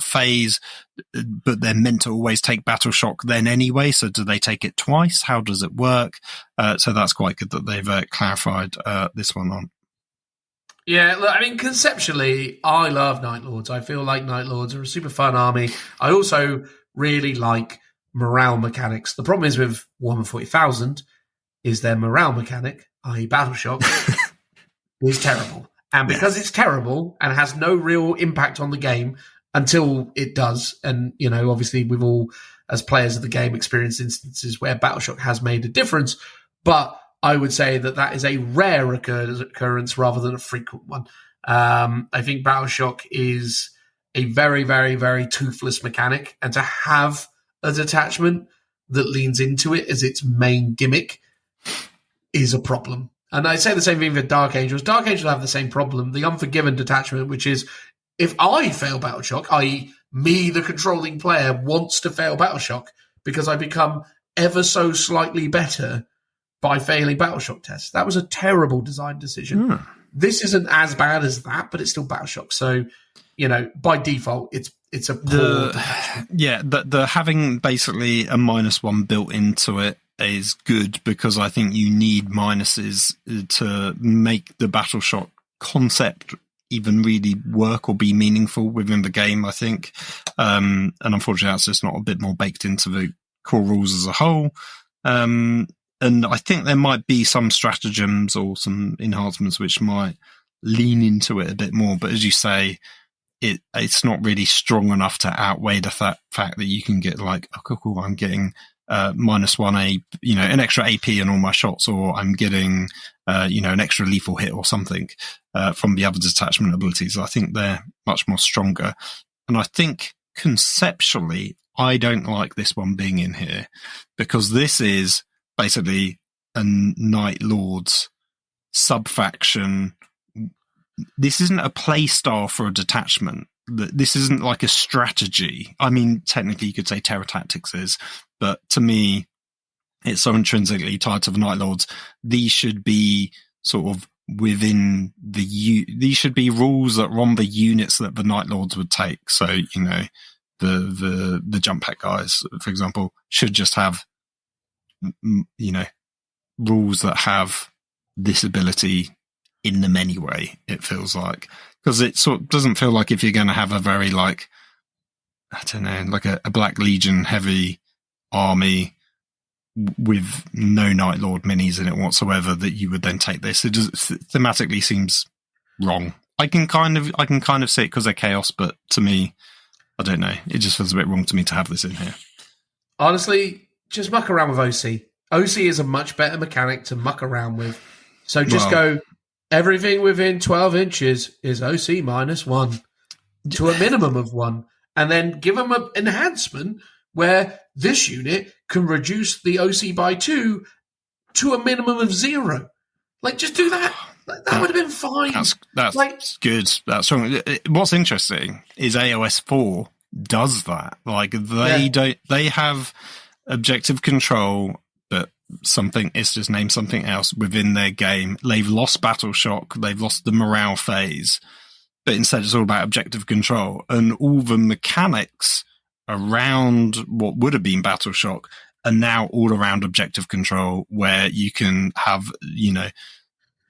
phase, but they're meant to always take Battle Shock then anyway, so do they take it twice? How does it work? So that's quite good that they've clarified this one on. Yeah, look, I mean, conceptually, I love Night Lords. I feel like Night Lords are a super fun army. I also really like morale mechanics. The problem is with Warhammer 40,000 is their morale mechanic, i.e. Battle Shock, is terrible. And because it's terrible and has no real impact on the game until it does, and, obviously we've all, as players of the game, experienced instances where Battle Shock has made a difference, but I would say that is a rare occurrence rather than a frequent one. I think Battle Shock is a very, very, very toothless mechanic, and to have a detachment that leans into it as its main gimmick is a problem. And I say the same thing for Dark Angels. Dark Angels have the same problem, the Unforgiven detachment, which is if I fail Battle Shock, i.e. me, the controlling player, wants to fail Battle Shock because I become ever so slightly better by failing Battle Shock tests. That was a terrible design decision. This isn't as bad as that, but it's still Battle Shock. So, by default, it's a poor detachment. Yeah, the having basically a -1 built into it is good, because I think you need minuses to make the Battle Shock concept even really work or be meaningful within the game, I think. And unfortunately, that's just not a bit more baked into the core rules as a whole. And I think there might be some stratagems or some enhancements which might lean into it a bit more. But as you say, it's not really strong enough to outweigh the fact that you can get like, oh, cool, I'm getting -1 an extra AP in all my shots, or I'm getting an extra lethal hit or something from the other detachment abilities. I think they're much more stronger. And I think conceptually, I don't like this one being in here, because this is basically a Night Lords sub-faction. This isn't a play style for a detachment. This isn't like a strategy. I mean, technically you could say Terror Tactics is, but to me, it's so intrinsically tied to the Night Lords. These should be sort of within these should be rules that are on the units that the Night Lords would take. So, you know, the jump pack guys, for example, should just have, you know, rules that have this ability in them anyway, it feels like. Because it sort of doesn't feel like if you're going to have a very, like, I don't know, like a Black Legion heavy army with no Night Lord minis in it whatsoever, that you would then take this. It just thematically seems wrong. I can kind of see it because they're chaos, but to me, I don't know. It just feels a bit wrong to me to have this in here. Honestly, just muck around with OC. OC is a much better mechanic to muck around with. So just go, everything within 12 inches is OC -1 to a minimum of 1. And then give them an enhancement where this unit can reduce the OC by 2 to a minimum of 0. Like, just do that. That would have been fine. That's like, good. That's strong. What's interesting is AOS 4 does that. Like, they have objective control, but it's just named something else within their game. They've lost Battle Shock. They've lost the morale phase. But instead it's all about objective control, and all the mechanics around what would have been Battle Shock are now all around objective control, where you can have, you know,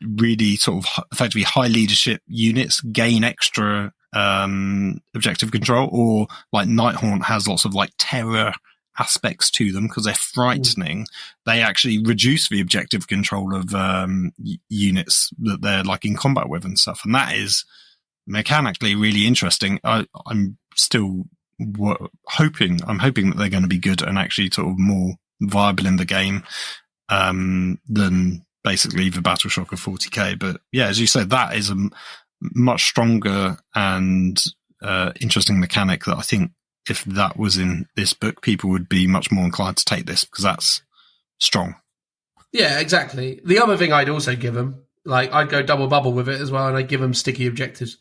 really sort of effectively high leadership units gain extra objective control, or like Nighthaunt has lots of like terror aspects to them because they're frightening. They actually reduce the objective control of units that they're like in combat with and stuff, and that is mechanically really interesting. I'm still hoping that they're going to be good and actually sort of more viable in the game than basically the Battle Shock of 40k. But yeah, as you said, that is a much stronger and interesting mechanic that I think if that was in this book, people would be much more inclined to take this because that's strong. Yeah, exactly. The other thing I'd also give them, like, I'd go double bubble with it as well, and I'd give them sticky objectives.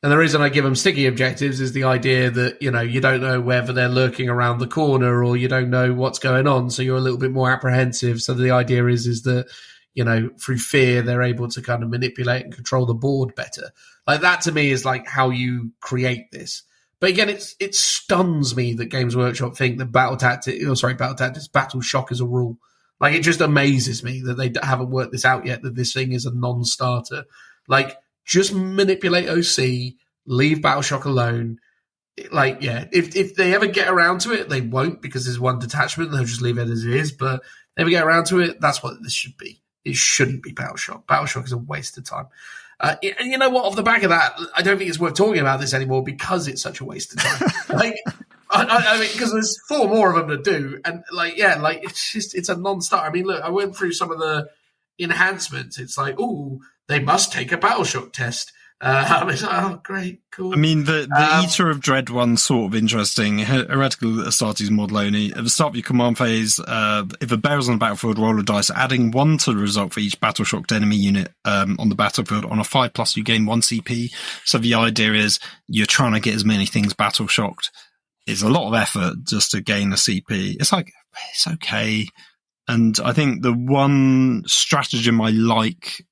And the reason I give them sticky objectives is the idea that, you know, you don't know whether they're lurking around the corner or you don't know what's going on, so you're a little bit more apprehensive. So the idea is that, you know, through fear, they're able to kind of manipulate and control the board better. Like, that to me is like how you create this. But again, it stuns me that Games Workshop think that Battle Shock is a rule. Like, it just amazes me that they haven't worked this out yet, that this thing is a non-starter. Like, just manipulate OC, leave Battle Shock alone. Like, yeah, if they ever get around to it, they won't, because there's one detachment, they'll just leave it as it is. But if they ever get around to it, that's what this should be. It shouldn't be Battle Shock. Battle Shock is a waste of time. And you know what? Off the back of that, I don't think it's worth talking about this anymore because it's such a waste of time. Like, I mean, because there's 4 more of them to do, and like, yeah, like it's a non-starter. I mean, look, I went through some of the enhancements. It's like, oh, they must take a Battle Shock test. I was like, oh, great, cool. I mean, the Eater of Dread one's sort of interesting. Heretical Astartes model only. At the start of your command phase, if a bearer's on the battlefield, roll a dice, adding 1 to the result for each battle shocked enemy unit on the battlefield. On a 5+, you gain 1 CP. So the idea is you're trying to get as many things battle shocked. It's a lot of effort just to gain a CP. It's like, it's okay. And I think the one stratagem I like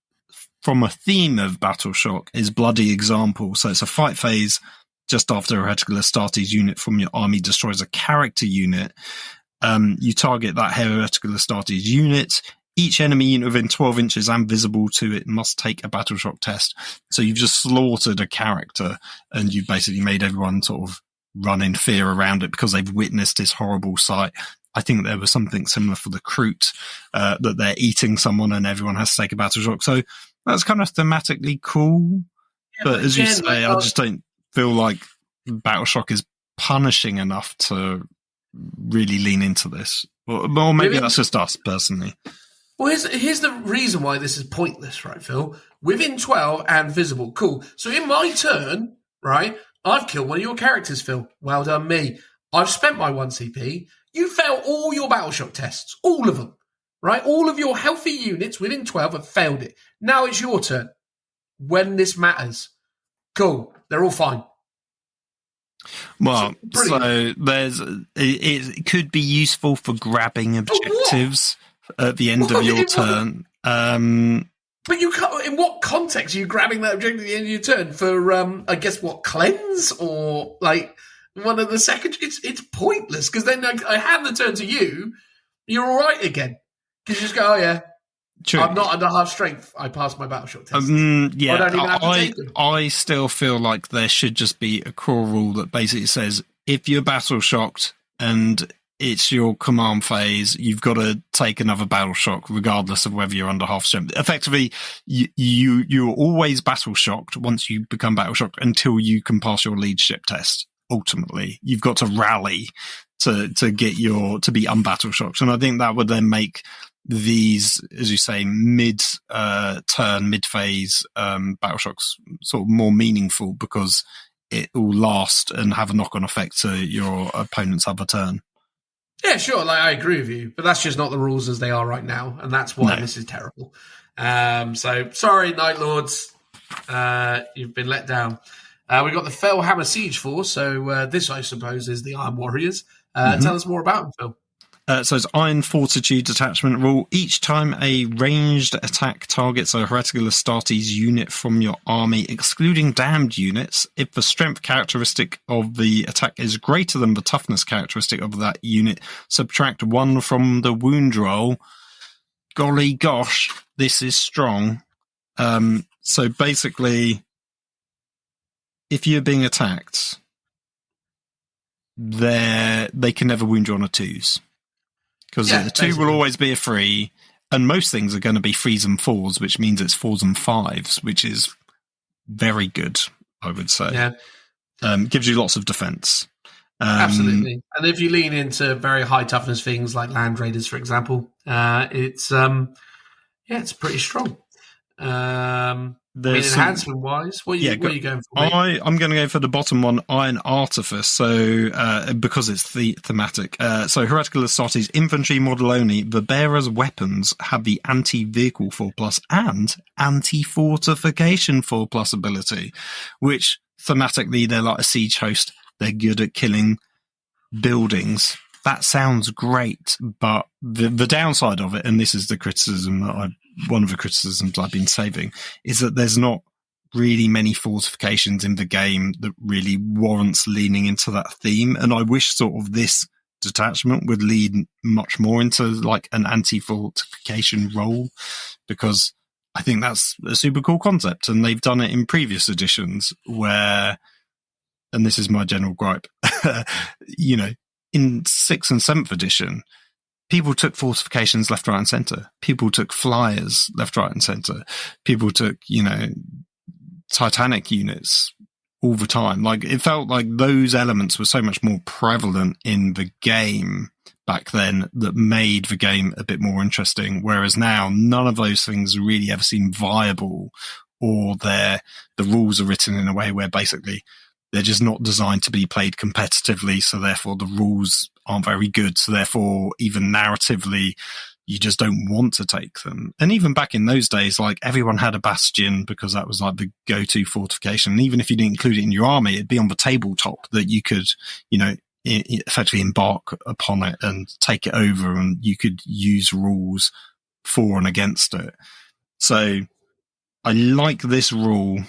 from a theme of Battle Shock is Bloody Example. So it's a fight phase just after a Heretical Astartes unit from your army destroys a character unit. You target that Heretical Astartes unit. Each enemy unit within 12 inches and visible to it must take a Battle Shock test. So you've just slaughtered a character and you've basically made everyone sort of run in fear around it because they've witnessed this horrible sight. I think there was something similar for the Kroot, that they're eating someone and everyone has to take a Battle Shock. So that's kind of thematically cool. Yeah, but as you say, I just don't feel like Battle Shock is punishing enough to really lean into this. Or maybe that's just us personally. Well, here's the reason why this is pointless, right, Phil? Within 12 and visible, cool. So in my turn, right, I've killed one of your characters, Phil. Well done, me. I've spent my 1 CP. You failed all your Battle Shock tests. All of them. Right? All of your healthy units within 12 have failed it. Now it's your turn. When this matters. Cool. They're all fine. Well, Brilliant. so it could be useful for grabbing objectives at the end of your turn. But you can't. In what context are you grabbing that objective at the end of your turn for? I guess what, cleanse or like one of the second. It's pointless because then I hand the turn to you. You're all right again because you just go, oh yeah. True. I'm not under half strength. I passed my battle shock test. Yeah, I don't even have to take them. I still feel like there should just be a core rule that basically says if you're battle shocked and it's your command phase, you've got to take another battle shock, regardless of whether you're under half strength. Effectively, you're always battle shocked once you become battle shocked until you can pass your leadership test. Ultimately, you've got to rally to be unbattle shocked, and I think that would then make these, as you say, mid-turn, mid-phase battle shocks sort of more meaningful because it will last and have a knock-on effect to your opponent's other turn. Yeah, sure. Like I agree with you, but that's just not the rules as they are right now, and that's why this is terrible. So sorry, Night Lords, you've been let down. We've got the Fellhammer Siege Force, so this, I suppose, is the Iron Warriors. Tell us more about them, Phil. So it's Iron Fortitude detachment rule. Each time a ranged attack targets a Heretical Astartes unit from your army, excluding damned units, if the strength characteristic of the attack is greater than the toughness characteristic of that unit, subtract 1 from the wound roll. Golly gosh, this is strong. So basically, if you're being attacked, they can never wound you on a 2s. Because a 2 will always be a 3, and most things are going to be 3s and 4s, which means it's 4s and 5s, which is very good, I would say. Yeah. Gives you lots of defense. Absolutely. And if you lean into very high toughness things like Land Raiders, for example, it's pretty strong. Enhancement wise, what are you going for? I'm going to go for the bottom one, Iron Artifice. So, because it's thematic. So, Heretical Astartes infantry model only. The bearer's weapons have the anti-vehicle 4+ and anti-fortification 4+ ability, which thematically they're like a siege host. They're good at killing buildings. That sounds great, but the downside of it, and this is the criticism that one of the criticisms I've been saving, is that there's not really many fortifications in the game that really warrants leaning into that theme. And I wish sort of this detachment would lead much more into like an anti-fortification role, because I think that's a super cool concept. And they've done it in previous editions where, and this is my general gripe, in 6th and 7th edition, people took fortifications left, right, and centre. People took flyers left, right, and centre. People took, Titanic units all the time. Like, it felt like those elements were so much more prevalent in the game back then that made the game a bit more interesting. Whereas now, none of those things really ever seem viable, or the rules are written in a way where basically they're just not designed to be played competitively, so therefore the rules aren't very good. So therefore, even narratively, you just don't want to take them. And even back in those days, like everyone had a bastion because that was like the go-to fortification. And even if you didn't include it in your army, it'd be on the tabletop that you could, effectively embark upon it and take it over, and you could use rules for and against it. So I like this rule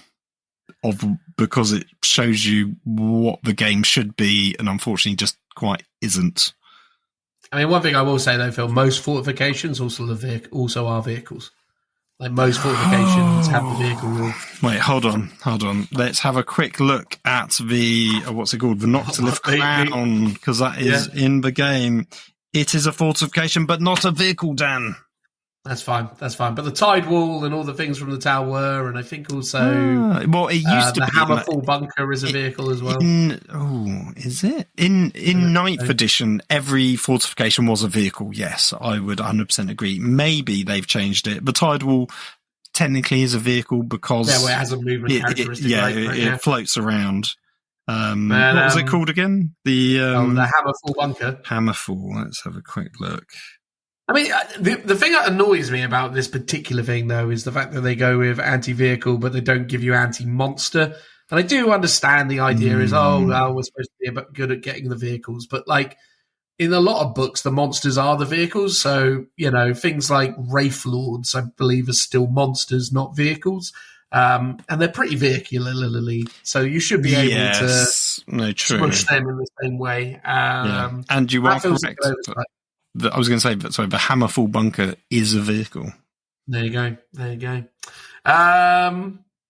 because it shows you what the game should be, and unfortunately just quite isn't. I mean, one thing I will say though, Phil, most fortifications also are vehicles. Like most fortifications have the vehicle rule. Wait, hold on. Let's have a quick look at the what's it called, the Noctilith Crown, because that is in the game. It is a fortification, but not a vehicle, Dan. That's fine. But the Tide Wall and all the things from the tower were, and I think also it used to the be Hammerfall Bunker is a vehicle as well. Is it? In 9th edition, every fortification was a vehicle. Yes, I would 100% agree. Maybe they've changed it. The Tide Wall technically is a vehicle because where it has a movement characteristic. It floats around. What was it called again? The Hammerfall Bunker. Hammerfall. Let's have a quick look. I mean, the thing that annoys me about this particular thing, though, is the fact that they go with anti-vehicle, but they don't give you anti-monster. And I do understand the idea is, we're supposed to be a bit good at getting the vehicles. But, like, in a lot of books, the monsters are the vehicles. So, things like Wraith Lords, I believe, are still monsters, not vehicles. And they're pretty vehicular, so you should be able to smush them in the same way. And you are correct. I was going to say, the Hammerfall bunker is a vehicle. There you go.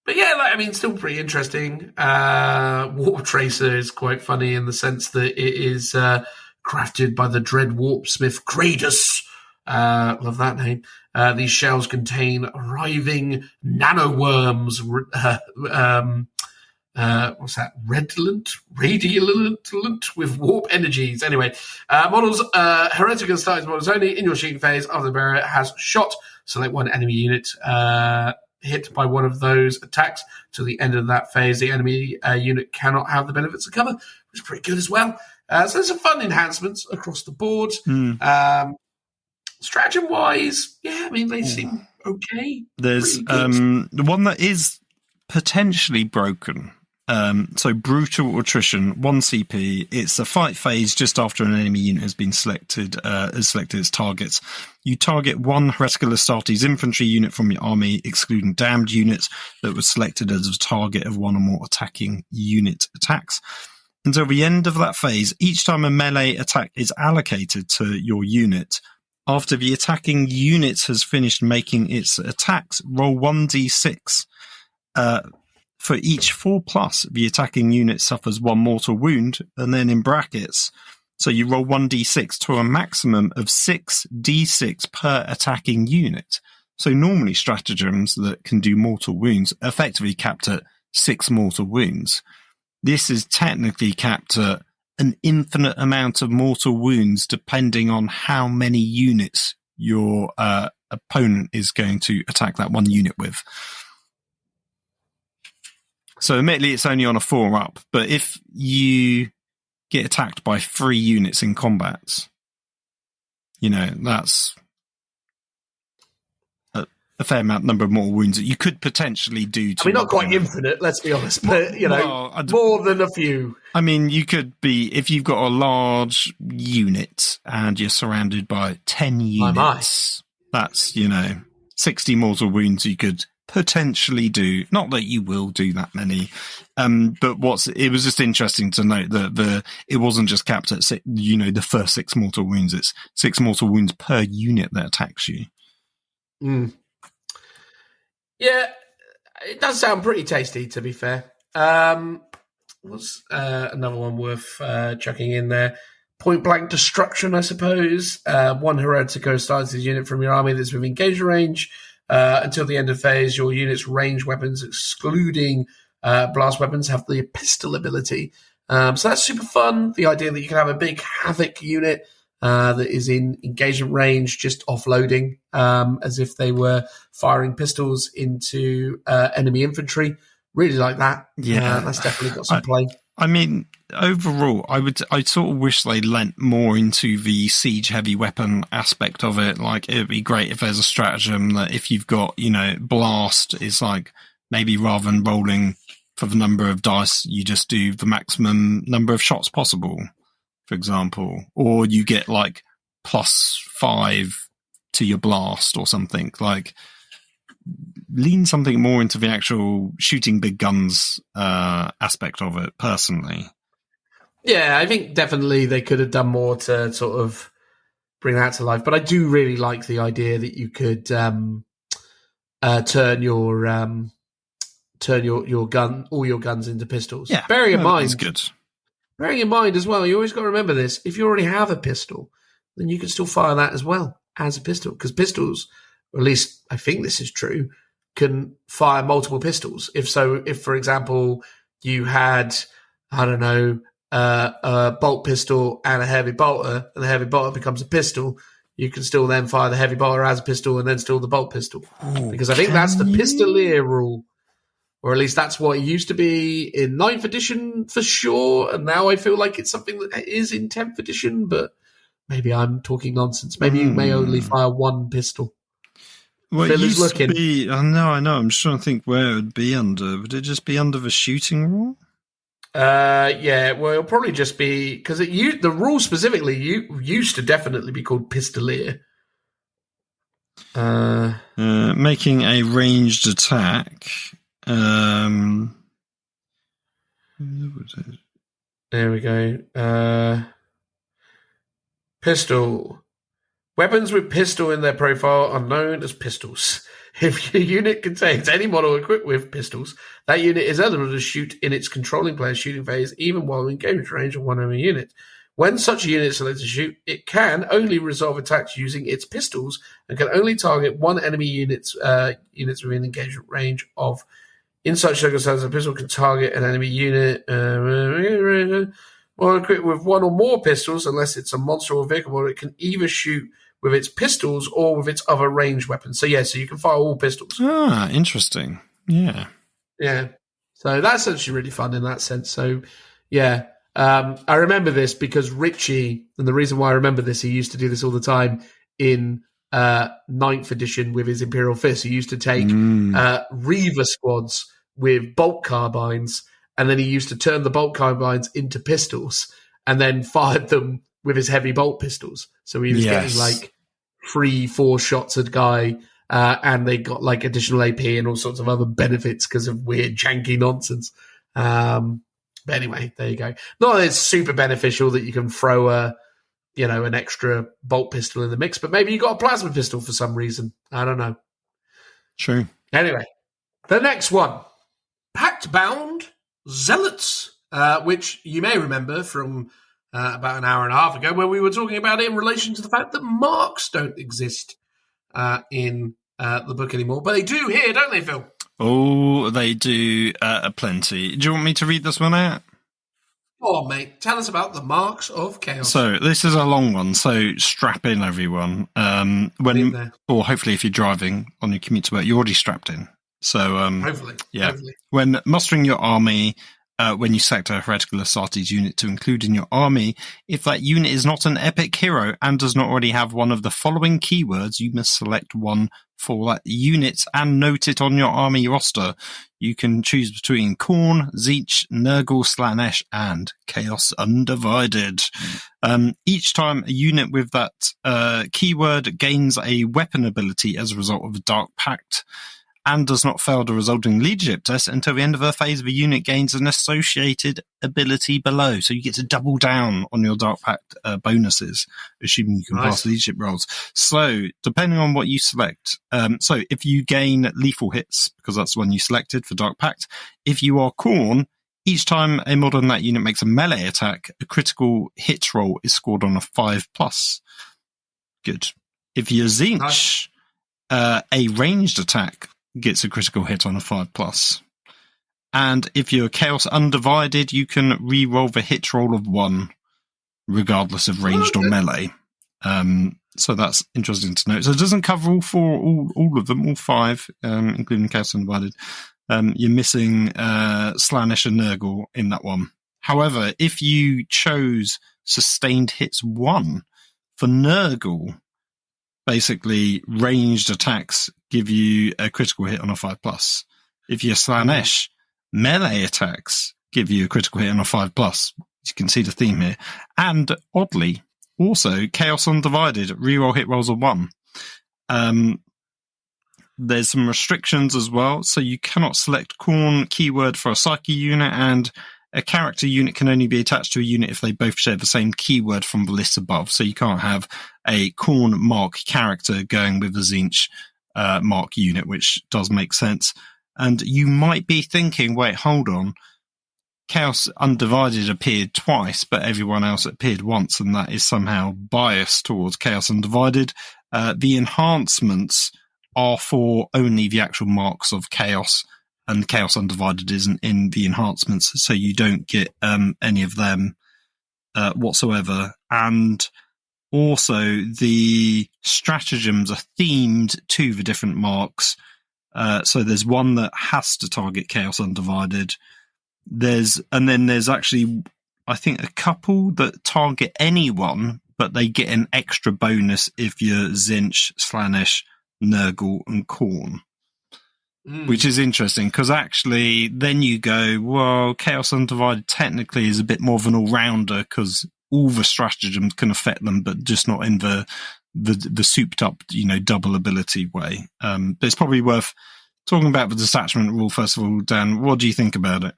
But yeah, still pretty interesting. Warp Tracer is quite funny in the sense that it is crafted by the Dread Warpsmith Kratos. Love that name. These shells contain writhing nanoworms. What's that? Radiant with warp energies. Anyway, models, Heretic and Starting models only in your shooting phase after the bearer has shot. Select one enemy unit hit by one of those attacks till the end of that phase. The enemy unit cannot have the benefits of cover, which is pretty good as well. So there's some fun enhancements across the board. Stratagem-wise, they seem okay. There's the one that is potentially broken. So Brutal Attrition, 1 CP. It's a fight phase just after an enemy unit has been selected its targets. You target one Heretical Astartes infantry unit from your army, excluding damned units that were selected as a target of one or more attacking unit attacks. Until the end of that phase, each time a melee attack is allocated to your unit, after the attacking unit has finished making its attacks, roll 1d6. For each 4+, the attacking unit suffers 1 mortal wound, and then in brackets, so you roll 1d6 to a maximum of 6d6 per attacking unit. So normally stratagems that can do mortal wounds effectively capped at 6 mortal wounds. This is technically capped at an infinite amount of mortal wounds depending on how many units your opponent is going to attack that one unit with. So admittedly it's only on a 4-up, but if you get attacked by 3 units in combat, that's a fair number of mortal wounds that you could potentially do to... not quite infinite, let's be honest, but, more than a few. You could be... If you've got a large unit and you're surrounded by 10 units, that's, 60 mortal wounds you could potentially do. Not that you will do that many, but it was just interesting to note that it wasn't just capped at the first 6 mortal wounds. It's 6 mortal wounds per unit that attacks you. Yeah, it does sound pretty tasty, to be fair. What's another one worth chucking in there? Point blank destruction, I suppose. 1 Heretico starts his unit from your army that's within engagement range. Until the end of phase, your unit's range weapons, excluding blast weapons, have the pistol ability. So that's super fun. The idea that you can have a big Havoc unit that is in engagement range, just offloading as if they were firing pistols into enemy infantry. Really like that. Yeah, that's definitely got some play. Overall, I sort of wish they lent more into the siege heavy weapon aspect of it. Like, it'd be great if there's a stratagem that if you've got, blast, it's like maybe rather than rolling for the number of dice, you just do the maximum number of shots possible, for example, or you get like +5 to your blast or something. Like, lean something more into the actual shooting big guns aspect of it, personally. Yeah, I think definitely they could have done more to sort of bring that to life. But I do really like the idea that you could turn your gun, all your guns into pistols. Yeah, bearing in mind, that's good. Bearing in mind as well, you always got to remember this: if you already have a pistol, then you can still fire that as well as a pistol, because pistols, or at least I think this is true, can fire multiple pistols. If for example you had, I don't know, a bolt pistol and a heavy bolter, and the heavy bolter becomes a pistol, you can still then fire the heavy bolter as a pistol and then still the bolt pistol. Because I think that's the pistolier rule, or at least that's what it used to be in 9th edition for sure, and now I feel like it's something that is in 10th edition, but maybe I'm talking nonsense. Maybe you may only fire one pistol. Well, Phil it is used to looking. be. I know. I'm just trying to think where it would be under. Would it just be under the shooting rule? Yeah, well, it'll probably just be because the rule specifically used to definitely be called Pistolier. Making a ranged attack. There we go. Pistol. Weapons with pistol in their profile are known as pistols. If your unit contains any model equipped with pistols, that unit is eligible to shoot in its controlling player's shooting phase, even while in engagement range of one enemy unit. When such a unit is selected to shoot, it can only resolve attacks using its pistols and can only target one enemy units within engagement range of. In such circumstances, a pistol can target an enemy unit while equipped with one or more pistols, unless it's a monster or vehicle model. It can either shoot with its pistols or with its other ranged weapons. So you can fire all pistols. Ah, interesting. Yeah. Yeah. So that's actually really fun in that sense. So, yeah. I remember this because Richie, and the reason why I remember this, he used to do this all the time in 9th edition with his Imperial Fist. He used to take Reaver squads with bolt carbines, and then he used to turn the bolt carbines into pistols and then fired them with his heavy bolt pistols. So he was getting like 3-4 shots a guy, and they got like additional AP and all sorts of other benefits because of weird janky nonsense. But anyway, there you go. Not that it's super beneficial that you can throw an extra bolt pistol in the mix, but maybe you got a plasma pistol for some reason. I don't know. True. Anyway, the next one, Pact-Bound Zealots, which you may remember from about an hour and a half ago when we were talking about it in relation to the fact that marks don't exist in the book anymore. But they do here, don't they, Phil? Oh, they do plenty. Do you want me to read this one out? Go on, mate. Tell us about the Marks of Chaos. So this is a long one, so strap in, everyone. Or hopefully if you're driving on your commute to work, you're already strapped in. So hopefully. When mustering your army, when you select a heretical Astartes unit to include in your army, if that unit is not an epic hero and does not already have one of the following keywords, you must select one for that unit and note it on your army roster. You can choose between Khorne, Tzeentch, Nurgle, Slaanesh, and Chaos Undivided. Each time a unit with that keyword gains a weapon ability as a result of a Dark Pact, and does not fail the resulting leadership test until the end of a phase, the unit gains an associated ability below. So you get to double down on your Dark Pact bonuses, assuming you can pass leadership rolls. So depending on what you select, so if you gain lethal hits, because that's the one you selected for Dark Pact, if you are Khorne, each time a model in that unit makes a melee attack, a critical hit roll is scored on a 5+. Good. If you're Tzeentch, a ranged attack gets a critical hit on a 5+. And if you're Chaos Undivided, you can re-roll the hit roll of 1, regardless of ranged or melee. So that's interesting to note. So it doesn't cover all of them, all 5, including Chaos Undivided. You're missing Slaanesh and Nurgle in that one. However, if you chose Sustained Hits 1 for Nurgle, basically ranged attacks give you a critical hit on a 5+. If you're Slaanesh, melee attacks give you a critical hit on a 5+. You can see the theme here. And oddly, also Chaos Undivided, reroll hit rolls of 1. There's some restrictions as well, so you cannot select Khorne keyword for a Psyche unit, and a character unit can only be attached to a unit if they both share the same keyword from the list above. So you can't have a Khorne mark character going with a Tzeentch mark unit, which does make sense. And you might be thinking, wait, hold on. Chaos Undivided appeared twice, but everyone else appeared once, and that is somehow biased towards Chaos Undivided. The enhancements are for only the actual marks of Chaos, and Chaos Undivided isn't in the enhancements, so you don't get any of them whatsoever. And also, the stratagems are themed to the different marks. So there's one that has to target Chaos Undivided. And then there's actually, I think, a couple that target anyone, but they get an extra bonus if you're Tzeentch, Slaanesh, Nurgle, and Khorne. Which is interesting, because actually then you go, well, Chaos Undivided technically is a bit more of an all-rounder, because all the stratagems can affect them, but just not in the souped-up, double ability way. But it's probably worth talking about the detachment rule, first of all. Dan, what do you think about it?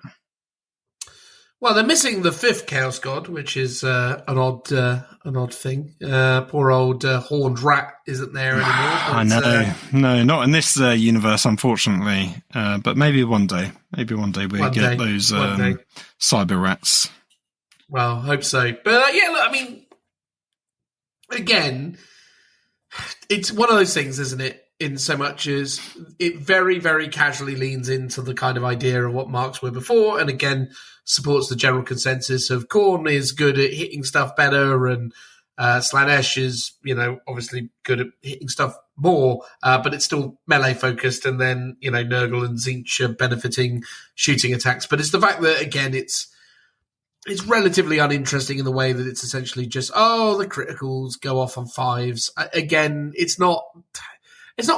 Well, they're missing the 5th Chaos God, which is an odd thing. Poor old horned rat isn't there anymore. I know. No, not in this universe, unfortunately. But maybe one day. Maybe one day we'll get those cyber rats. Well, hope so. But yeah, look, I mean, again, it's one of those things, isn't it? In so much as it very, very casually leans into the kind of idea of what marks were before, and again supports the general consensus of Khorne is good at hitting stuff better, and Slaanesh is, obviously good at hitting stuff more, but it's still melee focused, and then, Nurgle and Tzeentch are benefiting shooting attacks. But it's the fact that, again, it's relatively uninteresting in the way that it's essentially just, the criticals go off on 5s. Again, it's not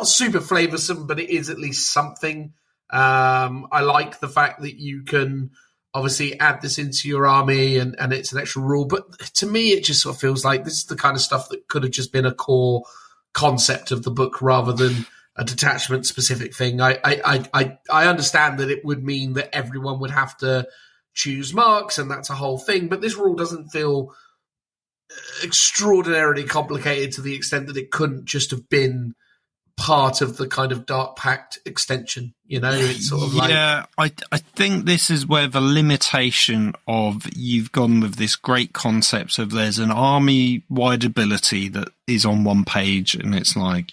super flavoursome, but it is at least something. I like the fact that you can obviously add this into your army and it's an extra rule. But to me, it just sort of feels like this is the kind of stuff that could have just been a core concept of the book rather than a detachment-specific thing. I understand that it would mean that everyone would have to choose marks, and that's a whole thing. But this rule doesn't feel extraordinarily complicated to the extent that it couldn't just have been part of the kind of Dark Pact extension, it's sort of like... Yeah, I think this is where the limitation of you've gone with this great concept of there's an army-wide ability that is on one page, and it's like,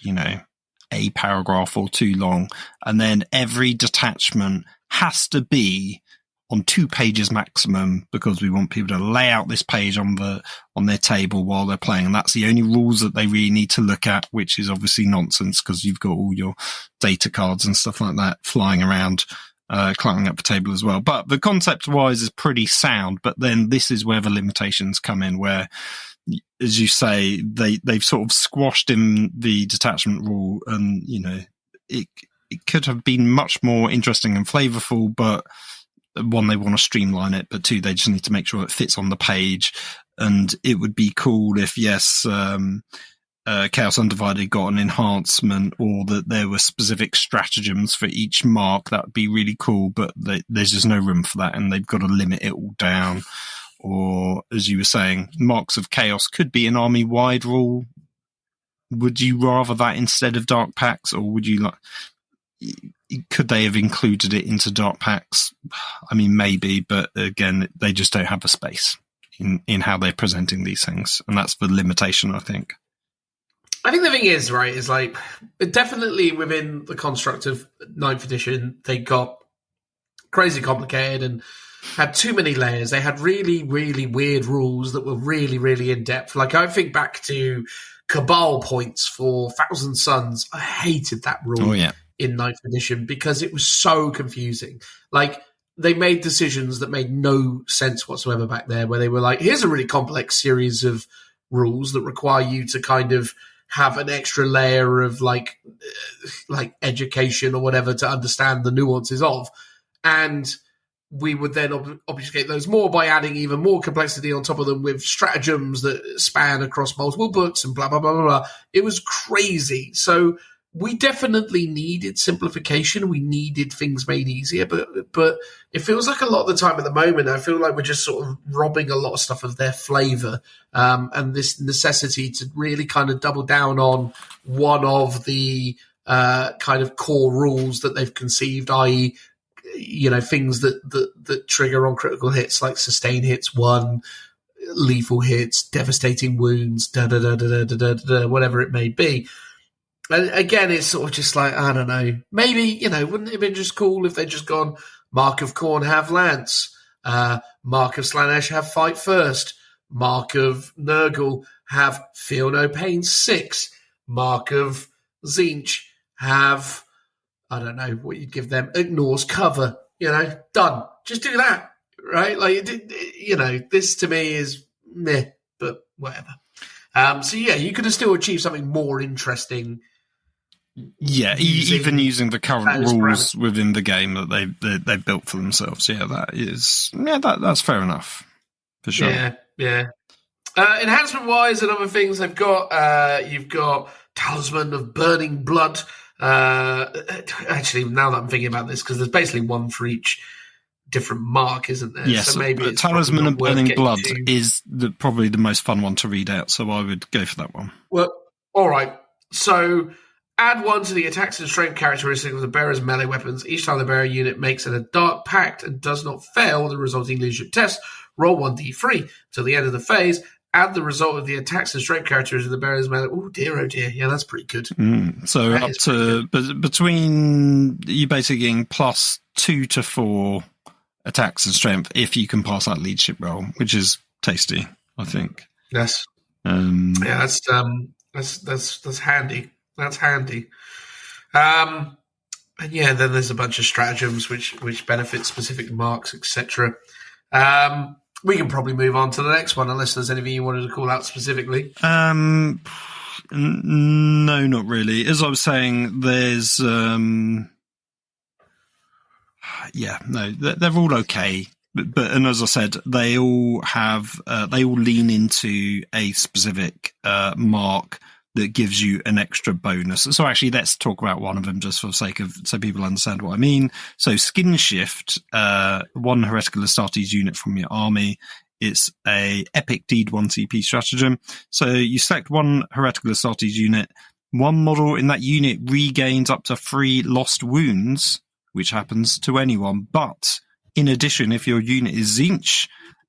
a paragraph or 2 long, and then every detachment has to be on 2 pages maximum, because we want people to lay out this page on their table while they're playing. And that's the only rules that they really need to look at, which is obviously nonsense, because you've got all your data cards and stuff like that flying around, climbing up the table as well. But the concept wise is pretty sound. But then this is where the limitations come in, where, as you say, they've sort of squashed in the detachment rule, and, it could have been much more interesting and flavorful, but 1, they want to streamline it, but 2, they just need to make sure it fits on the page. And it would be cool if, yes, Chaos Undivided got an enhancement, or that there were specific stratagems for each mark. That would be really cool, but there's just no room for that, and they've got to limit it all down. Or, as you were saying, Marks of Chaos could be an army-wide rule. Would you rather that instead of Dark Pacts, or would you like... Could they have included it into Dark Pacts? I mean, maybe, but again, they just don't have a space in how they're presenting these things. And that's the limitation, I think. I think the thing is, right, is like, definitely within the construct of 9th edition, they got crazy complicated and had too many layers. They had really, really weird rules that were really, really in-depth. Like, I think back to Cabal points for Thousand Suns. I hated that rule. Oh, yeah. In 9th edition, because it was so confusing. Like, they made decisions that made no sense whatsoever back there, where they were like, here's a really complex series of rules that require you to kind of have an extra layer of like education or whatever to understand the nuances of. And we would then obfuscate those more by adding even more complexity on top of them with stratagems that span across multiple books and blah, blah, blah, blah, blah. It was crazy. So we definitely needed simplification. We needed things made easier, but it feels like a lot of the time at the moment, I feel like we're just sort of robbing a lot of stuff of their flavor, and this necessity to really kind of double down on one of the kind of core rules that they've conceived, i.e., things that trigger on critical hits, like sustain hits 1, lethal hits, devastating wounds, whatever it may be. And again, it's sort of just like, I don't know, maybe, wouldn't it have been just cool if they'd just gone, Mark of Khorne, have Lance, Mark of Slaanesh, have Fight First, Mark of Nurgle, have Feel No Pain 6, Mark of Tzeentch, have, I don't know what you'd give them, Ignores Cover, done. Just do that, right? Like, this to me is meh, but whatever. So yeah, you could have still achieved something more interesting Yeah, even using the current those rules parameters. within the game that they've built for themselves. Yeah, that's fair enough for sure. Yeah. Enhancement-wise and other things they've got, you've got Talisman of Burning Blood. Actually, now that I'm thinking about this, because there's basically one for each different mark, isn't there? Yes, so maybe it's Talisman of Burning Blood to... is probably the most fun one to read out, so I would go for that one. Well, all right. So add 1 to the attacks and strength characteristic of the bearer's melee weapons. Each time the bearer unit makes a dark pact and does not fail the resulting leadership test, roll 1d3 till the end of the phase. Add the result of the attacks and strength characteristics of the bearer's melee. Oh dear. Yeah, that's pretty good. So that up to between you basically getting plus 2 to 4 attacks and strength if you can pass that leadership roll, which is tasty, I think. Yes. Yeah, that's handy. That's handy. And yeah, then there's a bunch of stratagems which benefit specific marks, etc. We can probably move on to the next one, unless there's anything you wanted to call out specifically. No, not really. As I was saying, there's they're all okay. But and as I said, they all have they all lean into a specific mark that gives you an extra bonus. So actually, let's talk about one of them just for the sake of so people understand what I mean. So Skin Shift, 1 Heretical Astartes unit from your army. It's a epic Deed 1 CP stratagem. So you select 1 Heretical Astartes unit. 1 model in that unit regains up to 3 lost wounds, which happens to anyone. But in addition, if your unit is Zinch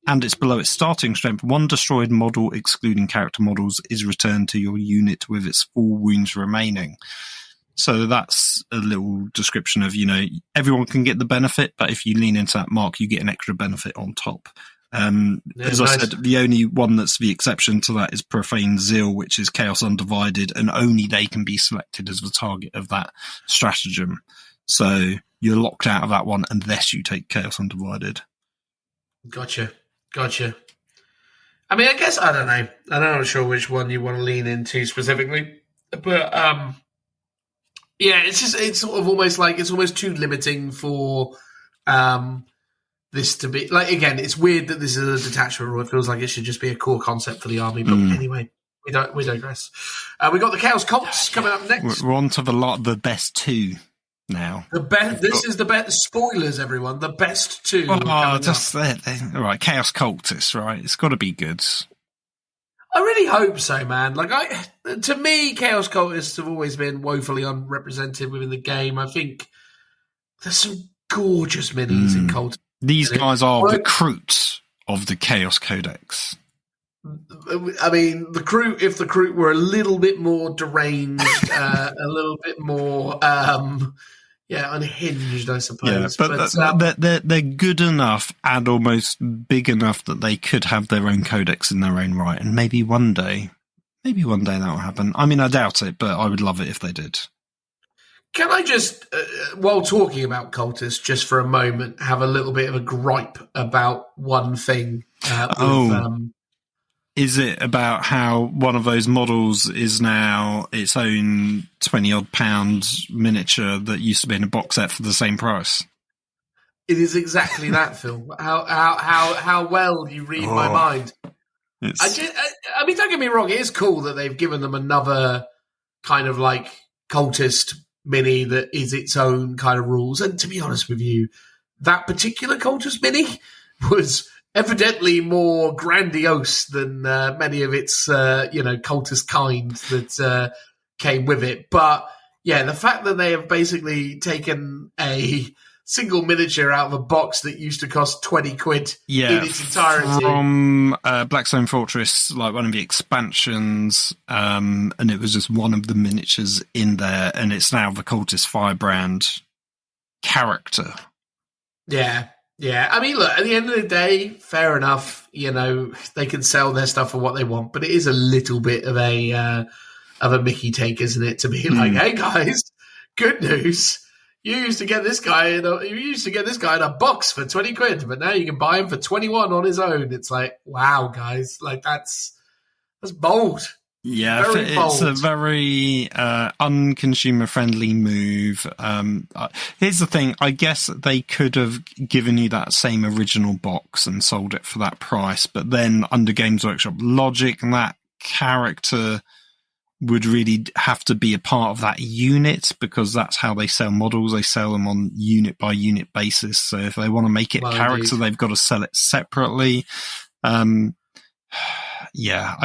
and it's below its starting strength, 1 destroyed model, excluding character models, is returned to your unit with its 4 wounds remaining. So that's a little description of, everyone can get the benefit, but if you lean into that mark, you get an extra benefit on top. As I said, the only one that's the exception to that is Profane Zeal, which is Chaos Undivided, and only they can be selected as the target of that stratagem. So you're locked out of that one unless you take Chaos Undivided. Gotcha. I mean, I guess, I don't know. I'm not sure which one you want to lean into specifically. But, yeah, it's sort of almost like, it's almost too limiting for this to be, like, again, it's weird that this is a detachment rule. It feels like it should just be a core concept for the army. But anyway, we digress. We got the Chaos Cults coming up next. We're on to the best 2. Now this is the best. Spoilers, everyone. The best 2. All right, Chaos Cultists, right? It's got to be good. I really hope so, man. To me, Chaos Cultists have always been woefully unrepresented within the game. I think there's some gorgeous minis in Cultists. These guys are recruits of the Chaos Codex. I mean, if the crew were a little bit more deranged, a little bit more, unhinged, I suppose. Yeah, but they're good enough and almost big enough that they could have their own codex in their own right, and maybe one day that will happen. I mean, I doubt it, but I would love it if they did. Can I just, while talking about cultists, just for a moment, have a little bit of a gripe about one thing? Is it about how one of those models is now its own 20-odd pound miniature that used to be in a box set for the same price? It is exactly that, Phil. How well you read my mind. I mean, don't get me wrong. It is cool that they've given them another kind of like cultist mini that is its own kind of rules. And to be honest with you, that particular cultist mini was evidently more grandiose than many of its, cultist kind that came with it. But yeah, the fact that they have basically taken a single miniature out of a box that used to cost 20 quid in its entirety. From Blackstone Fortress, like one of the expansions, and it was just one of the miniatures in there, and it's now the Cultist Firebrand character. Yeah. Yeah, I mean, look, at the end of the day, fair enough. They can sell their stuff for what they want, but it is a little bit of a Mickey take, isn't it? To be like, hey guys, good news. You used to get this guy in a box for 20 quid, but now you can buy him for 21 on his own. It's like, wow, guys, like that's bold. Yeah, Very it's a bold. very unconsumer-friendly move. Here's the thing. I guess they could have given you that same original box and sold it for that price, but then under Games Workshop logic, that character would really have to be a part of that unit, because that's how they sell models. They sell them on unit-by-unit basis. So if they want to make it a character, indeed. they've got to sell it separately. Yeah,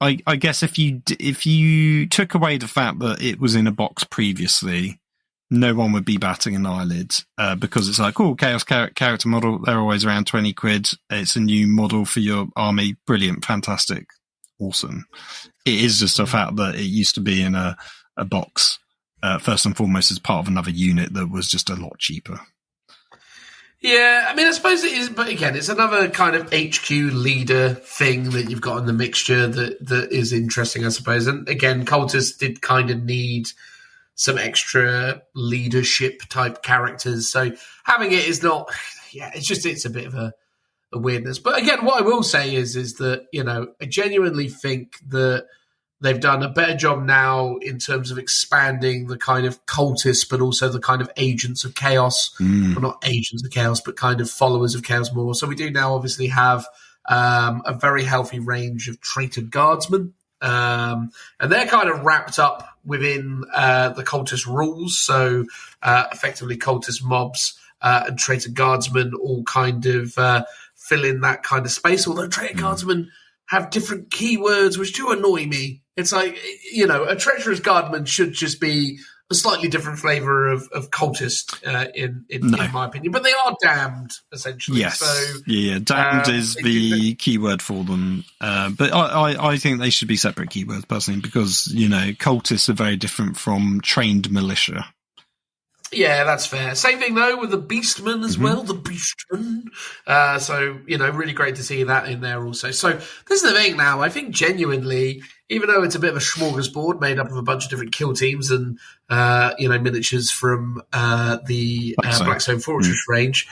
I guess if you took away the fact that it was in a box previously, no one would be batting an eyelid, because it's like, oh, Chaos character model, they're always around 20 quid. It's a new model for your army. Brilliant, fantastic, awesome. It is just the fact that it used to be in a box, first and foremost, as part of another unit that was just a lot cheaper. Yeah, I mean, I suppose it is, but again, it's another kind of HQ leader thing that you've got in the mixture that is interesting, I suppose. And again, Cultists did kind of need some extra leadership type characters, so having it is not. Yeah, it's a bit of a weirdness. But again, what I will say is that, you know, I genuinely think that they've done a better job now in terms of expanding the kind of cultists, but also the kind of agents of chaos. Well, not agents of chaos, but kind of followers of chaos more. So we do now obviously have a very healthy range of traitor guardsmen. And they're kind of wrapped up within the cultist rules. So effectively cultist mobs and traitor guardsmen all kind of fill in that kind of space. Although traitor guardsmen have different keywords, which do annoy me. It's like, you know, a treacherous guardman should just be a slightly different flavour of cultist, in my opinion. But they are damned, essentially. Yes. So, yeah, damned is the keyword for them. But I think they should be separate keywords, personally, because, you know, cultists are very different from trained militia. Yeah, that's fair. Same thing, though, with the Beastmen as well, the Beastmen. So, you know, really great to see that in there also. So this is the thing now. I think genuinely, even though it's a bit of a smorgasbord made up of a bunch of different kill teams and, you know, miniatures from the Blackstone Fortress range,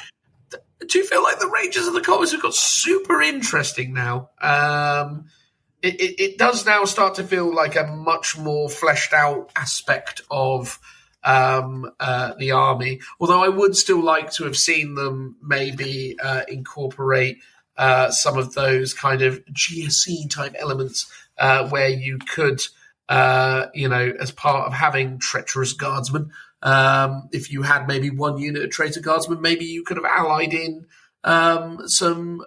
I do feel like the Rangers of the Cultists have got super interesting now. It does now start to feel like a much more fleshed out aspect of the army, although I would still like to have seen them maybe incorporate some of those kind of GSC type elements where you could, you know, as part of having treacherous guardsmen, if you had maybe one unit of traitor guardsmen, maybe you could have allied in some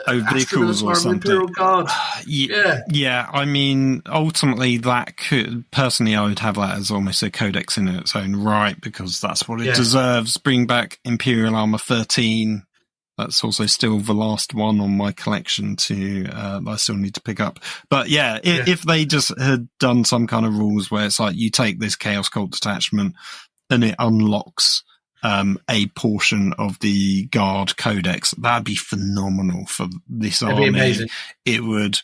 vehicles or something. Imperial Guard. Yeah. I mean, ultimately, that could, personally, I would have that as almost a codex in its own right, because that's what it deserves. Bring back Imperial Armor 13. That's also still the last one on my collection that I still need to pick up. But yeah, if they just had done some kind of rules where it's like you take this Chaos Cult detachment and it unlocks a portion of the Guard Codex, that'd be phenomenal for this army. Be amazing. It would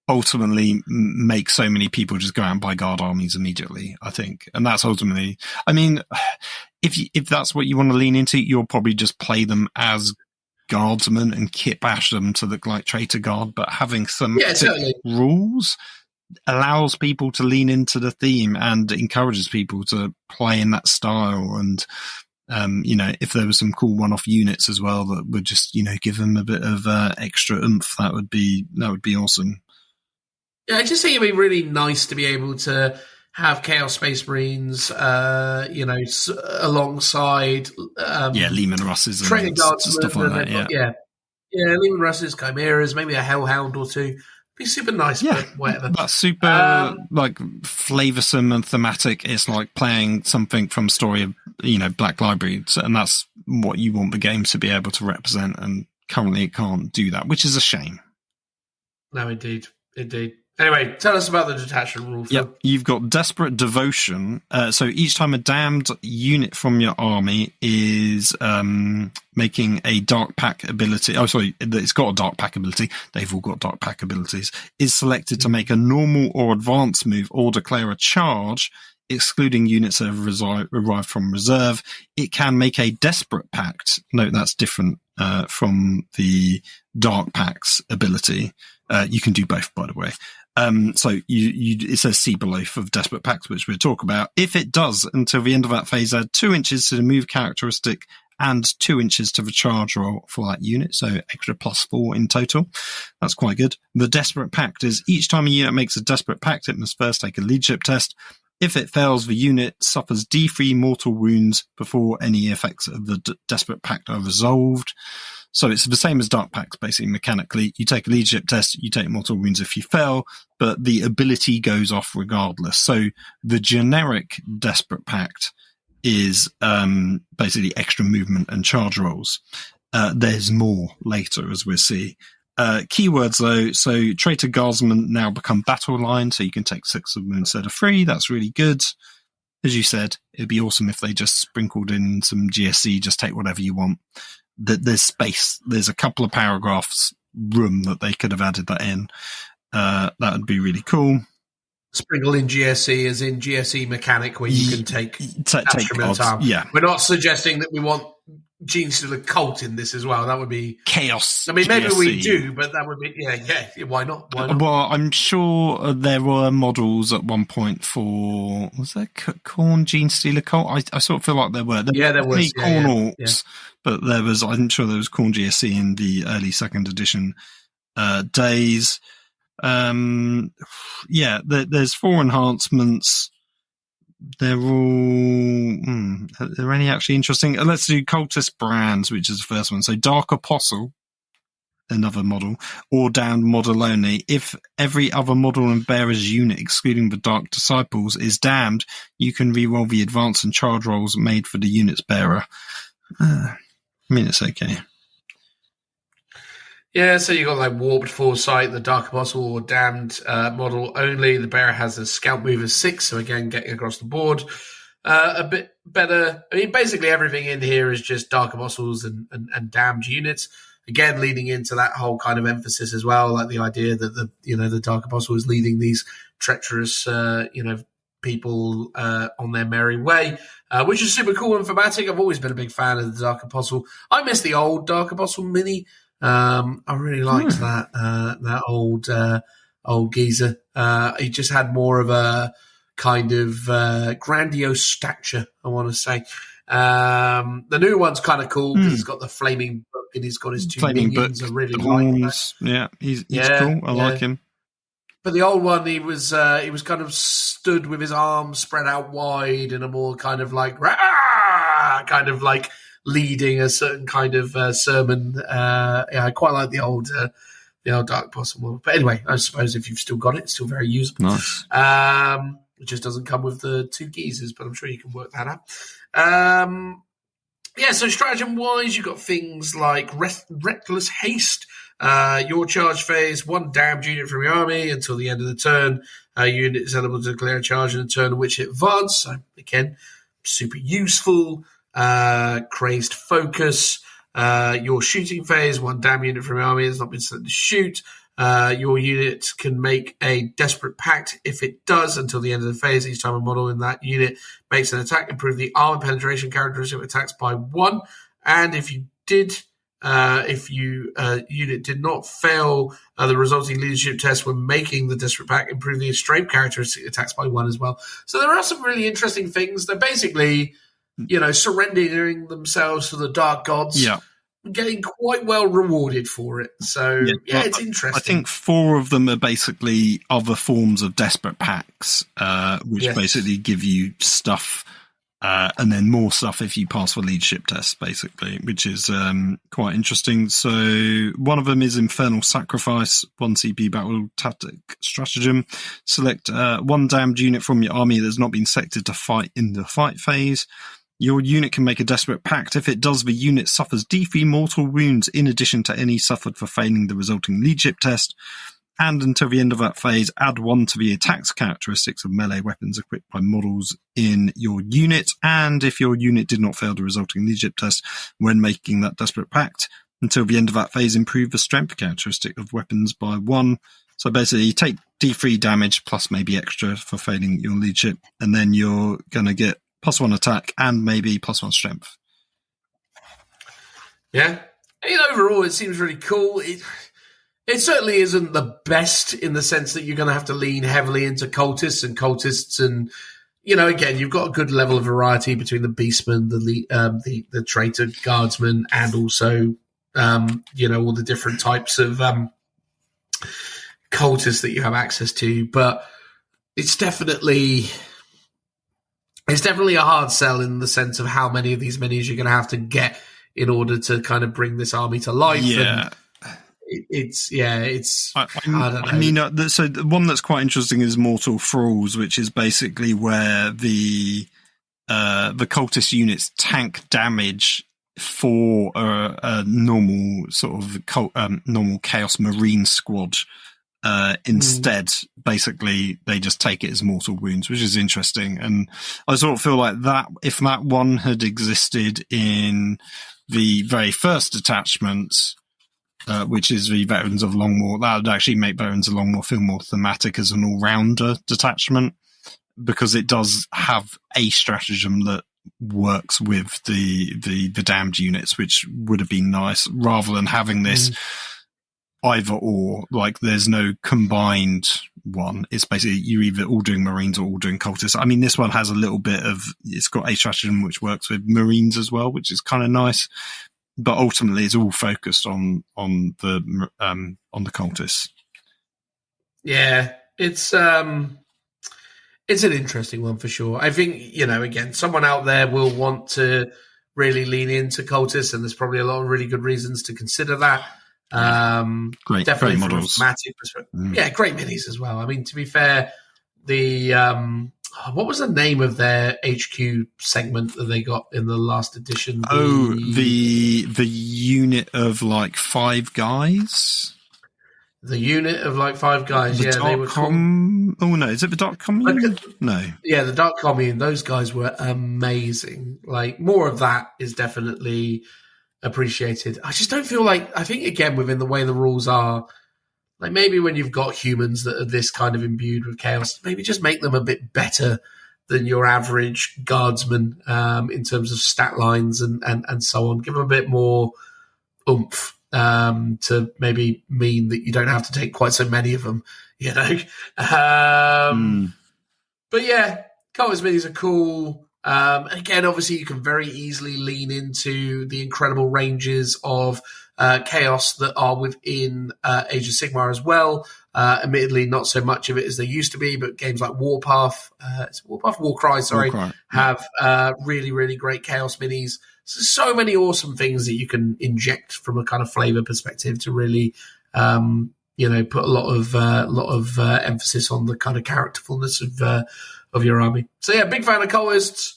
ultimately make so many people just go out and buy Guard armies immediately, I think. And that's ultimately, I mean, if that's what you want to lean into, you'll probably just play them as guardsmen and kit bash them to look like traitor guard, but having some rules allows people to lean into the theme and encourages people to play in that style. And you know, if there was some cool one-off units as well that would just, you know, give them a bit of extra oomph, that would be awesome. Yeah, I just think it'd be really nice to be able to have Chaos Space Marines, you know, alongside Lehman Russes and training guards, stuff like that. Yeah, Lehman Russes, Chimeras, maybe a Hellhound or two. Be super nice, but whatever. That's super like flavoursome and thematic. It's like playing something from Story of, you know, Black Library, and that's what you want the game to be able to represent. And currently, it can't do that, which is a shame. No, indeed. Anyway, tell us about the detachment rule. Yep, you've got Desperate Devotion. So each time a damned unit from your army is making a Dark Pack ability, it's got a Dark Pack ability, they've all got Dark Pack abilities, is selected to make a normal or advanced move or declare a charge, excluding units that have arrived from reserve. It can make a Desperate Pact. Note that's different from the Dark Pack's ability. You can do both, by the way. So it says see below for Desperate Pact, which we'll talk about. If it does, until the end of that phase, add 2 inches to the move characteristic and 2 inches to the charge roll for that unit. So extra +4 in total. That's quite good. The Desperate Pact is each time a unit makes a Desperate Pact, it must first take a leadership test. If it fails, the unit suffers D3 mortal wounds before any effects of the Desperate Pact are resolved. So it's the same as Dark Pact, basically, mechanically. You take a leadership test, you take mortal wounds if you fail, but the ability goes off regardless. So the generic Desperate Pact is basically extra movement and charge rolls. There's more later, as we'll see. Keywords, though, so Traitor Guardsmen now become battle line, so you can take 6 of them instead of 3. That's really good. As you said, it'd be awesome if they just sprinkled in some GSC, just take whatever you want. There's space. There's a couple of paragraphs room that they could have added that in. That would be really cool. Sprinkle in GSE as in GSE mechanic where you can take Minotaurs. Yeah. We're not suggesting that we want Genestealer Cult in this as well. That would be Chaos. I mean, maybe GSC. we do, but that would be yeah. Why not? Well, I'm sure there were models at one point for was there Khorne Genestealer Cult? I sort of feel like there were. There was Khorne Orcs, but there was. I'm sure there was Khorne GSC in the early 2nd edition days. There's 4 enhancements. They're all. Are there any actually interesting? Let's do Cultist Brands, which is the first one. So Dark Apostle, another model, or down model only. If every other model and bearer's unit, excluding the Dark Disciples, is damned, you can reroll the advance and charge rolls made for the unit's bearer. I mean, it's okay. Yeah, so you got like Warped Foresight, the Dark Apostle or Damned model only. The bearer has a Scout Mover 6, so again, getting across the board. A bit better. I mean, basically everything in here is just Dark Apostles and Damned units. Again, leading into that whole kind of emphasis as well, like the idea that the Dark Apostle is leading these treacherous, people on their merry way, which is super cool and thematic. I've always been a big fan of the Dark Apostle. I miss the old Dark Apostle mini. I really liked that old geezer. He just had more of a kind of grandiose stature, I want to say. The new one's kind of cool because he's got the flaming book and he's got his 2 minions. I really like that. Yeah, he's cool. I like him. But the old one, he was kind of stood with his arms spread out wide in a more kind of like kind of like leading a certain kind of sermon. I quite like the old Dark Apostle. But anyway, I suppose if you've still got it, it's still very usable. Nice. It just doesn't come with the 2 geezers, but I'm sure you can work that out. So stratagem-wise, you've got things like Reckless Haste. Your charge phase, 1 damned unit from your army until the end of the turn. Unit is eligible to declare a charge in a turn in which it advances. So, again, super useful. Crazed Focus. Your shooting phase, 1 damn unit from your army has not been selected to shoot. Your unit can make a Desperate Pact. If it does, until the end of the phase, each time a model in that unit makes an attack, improve the armor penetration characteristic of attacks by 1. And if you unit did not fail the resulting leadership test when making the Desperate Pact, improve the strength characteristic attacks by 1 as well. So there are some really interesting things. They're basically surrendering themselves to the dark gods, getting quite well rewarded for it. So, it's interesting. I think 4 of them are basically other forms of Desperate Pacts, which basically give you stuff, and then more stuff if you pass the leadership test, basically, which is quite interesting. So, one of them is Infernal Sacrifice, 1 CP battle tactic stratagem. Select 1 damned unit from your army that's not been selected to fight in the fight phase. Your unit can make a Desperate Pact. If it does, the unit suffers D3 mortal wounds in addition to any suffered for failing the resulting leadership test. And until the end of that phase, add 1 to the attacks characteristics of melee weapons equipped by models in your unit. And if your unit did not fail the resulting leadership test when making that Desperate Pact, until the end of that phase, improve the strength characteristic of weapons by 1. So basically, you take D3 damage plus maybe extra for failing your leadership, and then you're going to get +1 attack and maybe +1 strength. Yeah. Overall, it seems really cool. It certainly isn't the best in the sense that you're going to have to lean heavily into cultists and again, you've got a good level of variety between the beastmen, the traitor guardsmen, and also all the different types of cultists that you have access to. But it's definitely a hard sell in the sense of how many of these minis you're going to have to get in order to kind of bring this army to life. Yeah. And I don't know. I mean, so the one that's quite interesting is Mortal Thralls, which is basically where the cultist units tank damage for a normal sort of normal Chaos Marine squad. Instead, basically, they just take it as mortal wounds, which is interesting. And I sort of feel like that if that one had existed in the very first detachment, which is the Veterans of Longmoor, that would actually make Veterans of Longmoor feel more thematic as an all-rounder detachment, because it does have a stratagem that works with the damned units, which would have been nice, rather than having this either or, like there's no combined one. It's basically you're either all doing Marines or all doing cultists. I mean, this one has a little bit of, it's got a stratagem which works with Marines as well, which is kind of nice. But ultimately, it's all focused on the cultists. Yeah, it's an interesting one for sure. I think again, someone out there will want to really lean into cultists, and there's probably a lot of really good reasons to consider that. Great models. Yeah, great minis as well. I mean, to be fair, the what was the name of their HQ segment that they got in the last edition? The unit of like 5 guys. The unit of like 5 guys. They were Oh no, is it the Dark Commune? No. Yeah, the Dark Commune. Those guys were amazing. Like, more of that is definitely appreciated. I just don't feel like, I think again, within the way the rules are, like maybe when you've got humans that are this kind of imbued with chaos, maybe just make them a bit better than your average guardsman in terms of stat lines and so on. Give them a bit more oomph to maybe mean that you don't have to take quite so many of them, But yeah, cultist minis are cool. And again, obviously, you can very easily lean into the incredible ranges of chaos that are within Age of Sigmar as well. Admittedly, not so much of it as there used to be, but games like Warcry, have really, really great chaos minis. So many awesome things that you can inject from a kind of flavor perspective to really, put a lot of emphasis on the kind of characterfulness of your army. So yeah, big fan of cultists,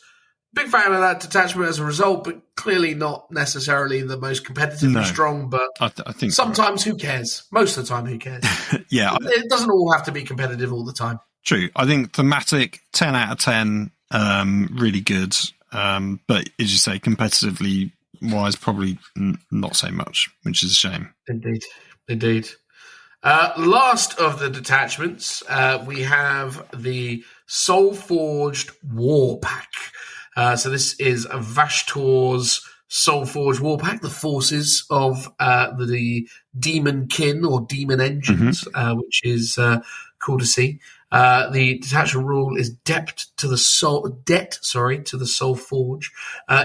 big fan of that detachment as a result, but clearly not necessarily the most competitively strong. But I think sometimes who cares? Most of the time, who cares? Yeah, it doesn't all have to be competitive all the time. True. I think thematic 10 out of 10, really good. But as you say, competitively wise, probably not so much, which is a shame. Indeed. Last of the detachments, we have the Soul Forged War Pack. So this is Vashtor's Soul Forged War Pack, the forces of the Demon Kin or Demon Engines, which is cool to see. The detachment rule is debt to the Soul Forge.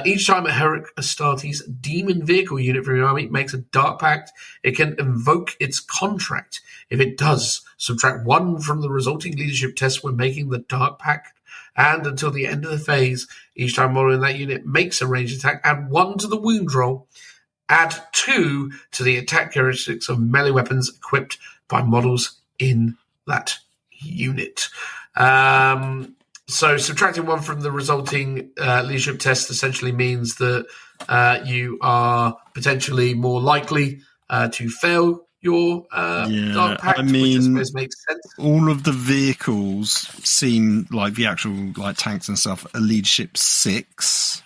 Each time a Heroic Astartes demon vehicle unit from your army makes a Dark Pact, it can invoke its contract. If it does, subtract 1 from the resulting leadership test when making the Dark Pact, and until the end of the phase, each time model in that unit makes a ranged attack, add 1 to the wound roll, add 2 to the attack characteristics of melee weapons equipped by models in that unit. So subtracting 1 from the resulting leadership test essentially means that you are potentially more likely to fail your Dark Pact, I mean, which I suppose makes sense. All of the vehicles seem like the actual like tanks and stuff are leadership 6.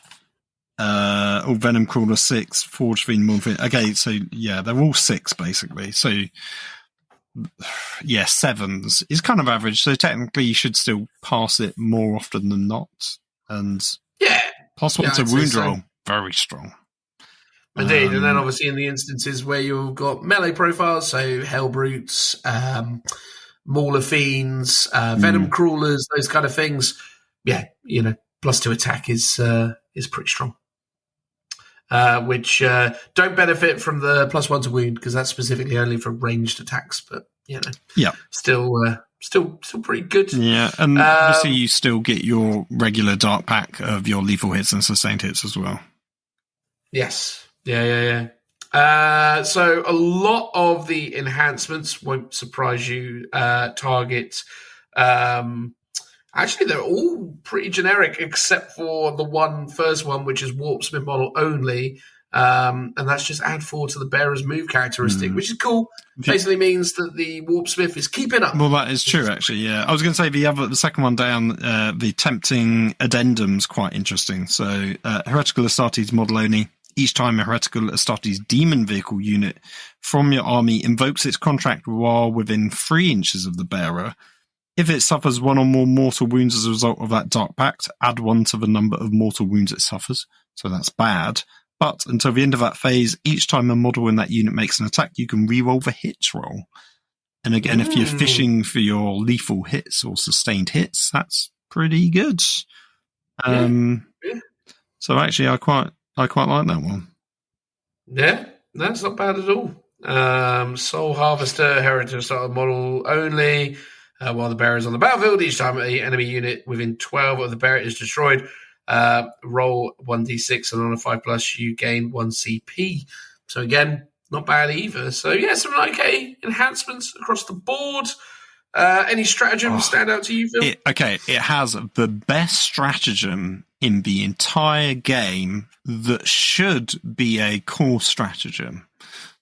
Or Venom Crawler 6, Forge Fiend, Morphin. Okay, so yeah, they're all 6 basically. So yeah, 7s is kind of average. So technically, you should still pass it more often than not. And yeah, +1 to wound roll, very strong. Indeed, and then obviously in the instances where you've got melee profiles, so Hellbrutes, Mauler Fiends, Venom Crawlers, those kind of things, +2 attack is pretty strong. Which don't benefit from the +1 to wound, because that's specifically only for ranged attacks, but still pretty good. Yeah, and obviously you still get your regular dark pack of your lethal hits and sustained hits as well. Yes. Yeah. So a lot of the enhancements won't surprise you. Target. Actually, they're all pretty generic, except for the first one, which is Warpsmith model only. And that's just add 4 to the bearer's move characteristic, which is cool. Basically means that the Warpsmith is keeping up. Well, that is true, actually, yeah. I was going to say the second one down, the tempting addendum's quite interesting. So, Heretical Astartes model only. Each time a Heretical Astartes demon vehicle unit from your army invokes its contract while within 3 inches of the bearer, if it suffers 1 or more mortal wounds as a result of that Dark Pact, add 1 to the number of mortal wounds it suffers. So that's bad. But until the end of that phase, each time a model in that unit makes an attack, you can reroll the hits roll. And again, if you're fishing for your lethal hits or sustained hits, that's pretty good. So actually, I quite like that one. Yeah, that's not bad at all. Soul Harvester, Heritage Starter model only. While the bearer is on the battlefield, each time an enemy unit within 12 of the bearer is destroyed, roll 1d6, and on a 5+, you gain 1 CP. So again, not bad either. So yeah, some okay enhancements across the board. Any stratagem stand out to you, Phil? It has the best stratagem in the entire game that should be a core stratagem.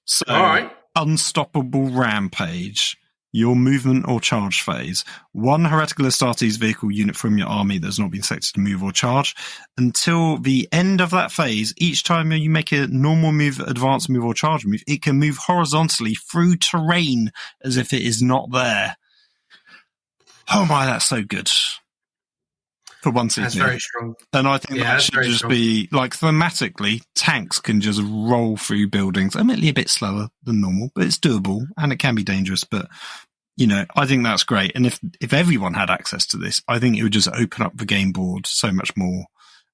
So, all right. Unstoppable Rampage. Your movement or charge phase. 1 Heretical Astartes vehicle unit from your army that has not been selected to move or charge. Until the end of that phase, each time you make a normal move, advanced move, or charge move, it can move horizontally through terrain as if it is not there. Oh my, that's so good. For 1 season. That's very strong. And I think that should just be, like, thematically, tanks can just roll through buildings. Admittedly a bit slower than normal, but it's doable, and it can be dangerous. But, I think that's great. And if everyone had access to this, I think it would just open up the game board so much more.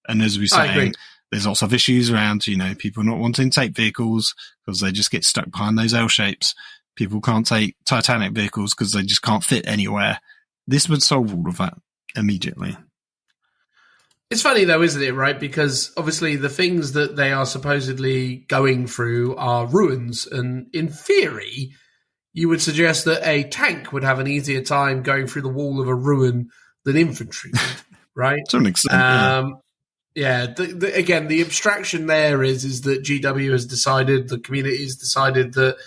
And as we say, there's lots of issues around, people not wanting to take vehicles because they just get stuck behind those L shapes. People can't take Titanic vehicles because they just can't fit anywhere. This would solve all of that immediately. It's funny, though, isn't it, right? Because obviously the things that they are supposedly going through are ruins. And in theory, you would suggest that a tank would have an easier time going through the wall of a ruin than infantry would, right? To an extent, Again, the abstraction there is that GW has decided, the community has decided that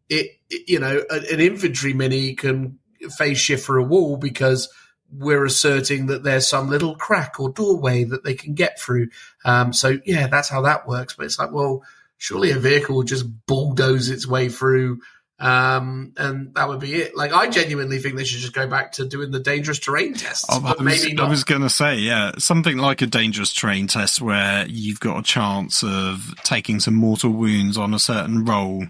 an infantry mini can phase shift for a wall because we're asserting that there's some little crack or doorway that they can get through. That's how that works. But it's like, well, surely a vehicle would just bulldoze its way through, and that would be it. Like, I genuinely think they should just go back to doing the dangerous terrain tests. But maybe not. I was going to say, something like a dangerous terrain test where you've got a chance of taking some mortal wounds on a certain roll.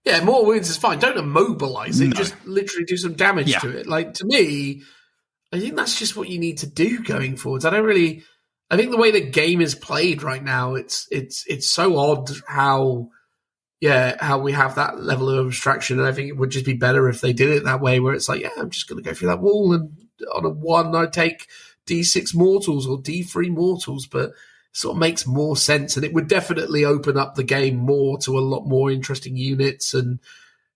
Yeah, more wounds is fine. Don't immobilize it. No. Just literally do some damage to it. Like, to me, I think that's just what you need to do going forwards. I think the way the game is played right now, it's so odd how we have that level of abstraction. And I think it would just be better if they did it that way, where it's like, I'm just going to go through that wall, and on a 1, I take D6 mortals or D3 mortals, but sort of makes more sense, and it would definitely open up the game more to a lot more interesting units and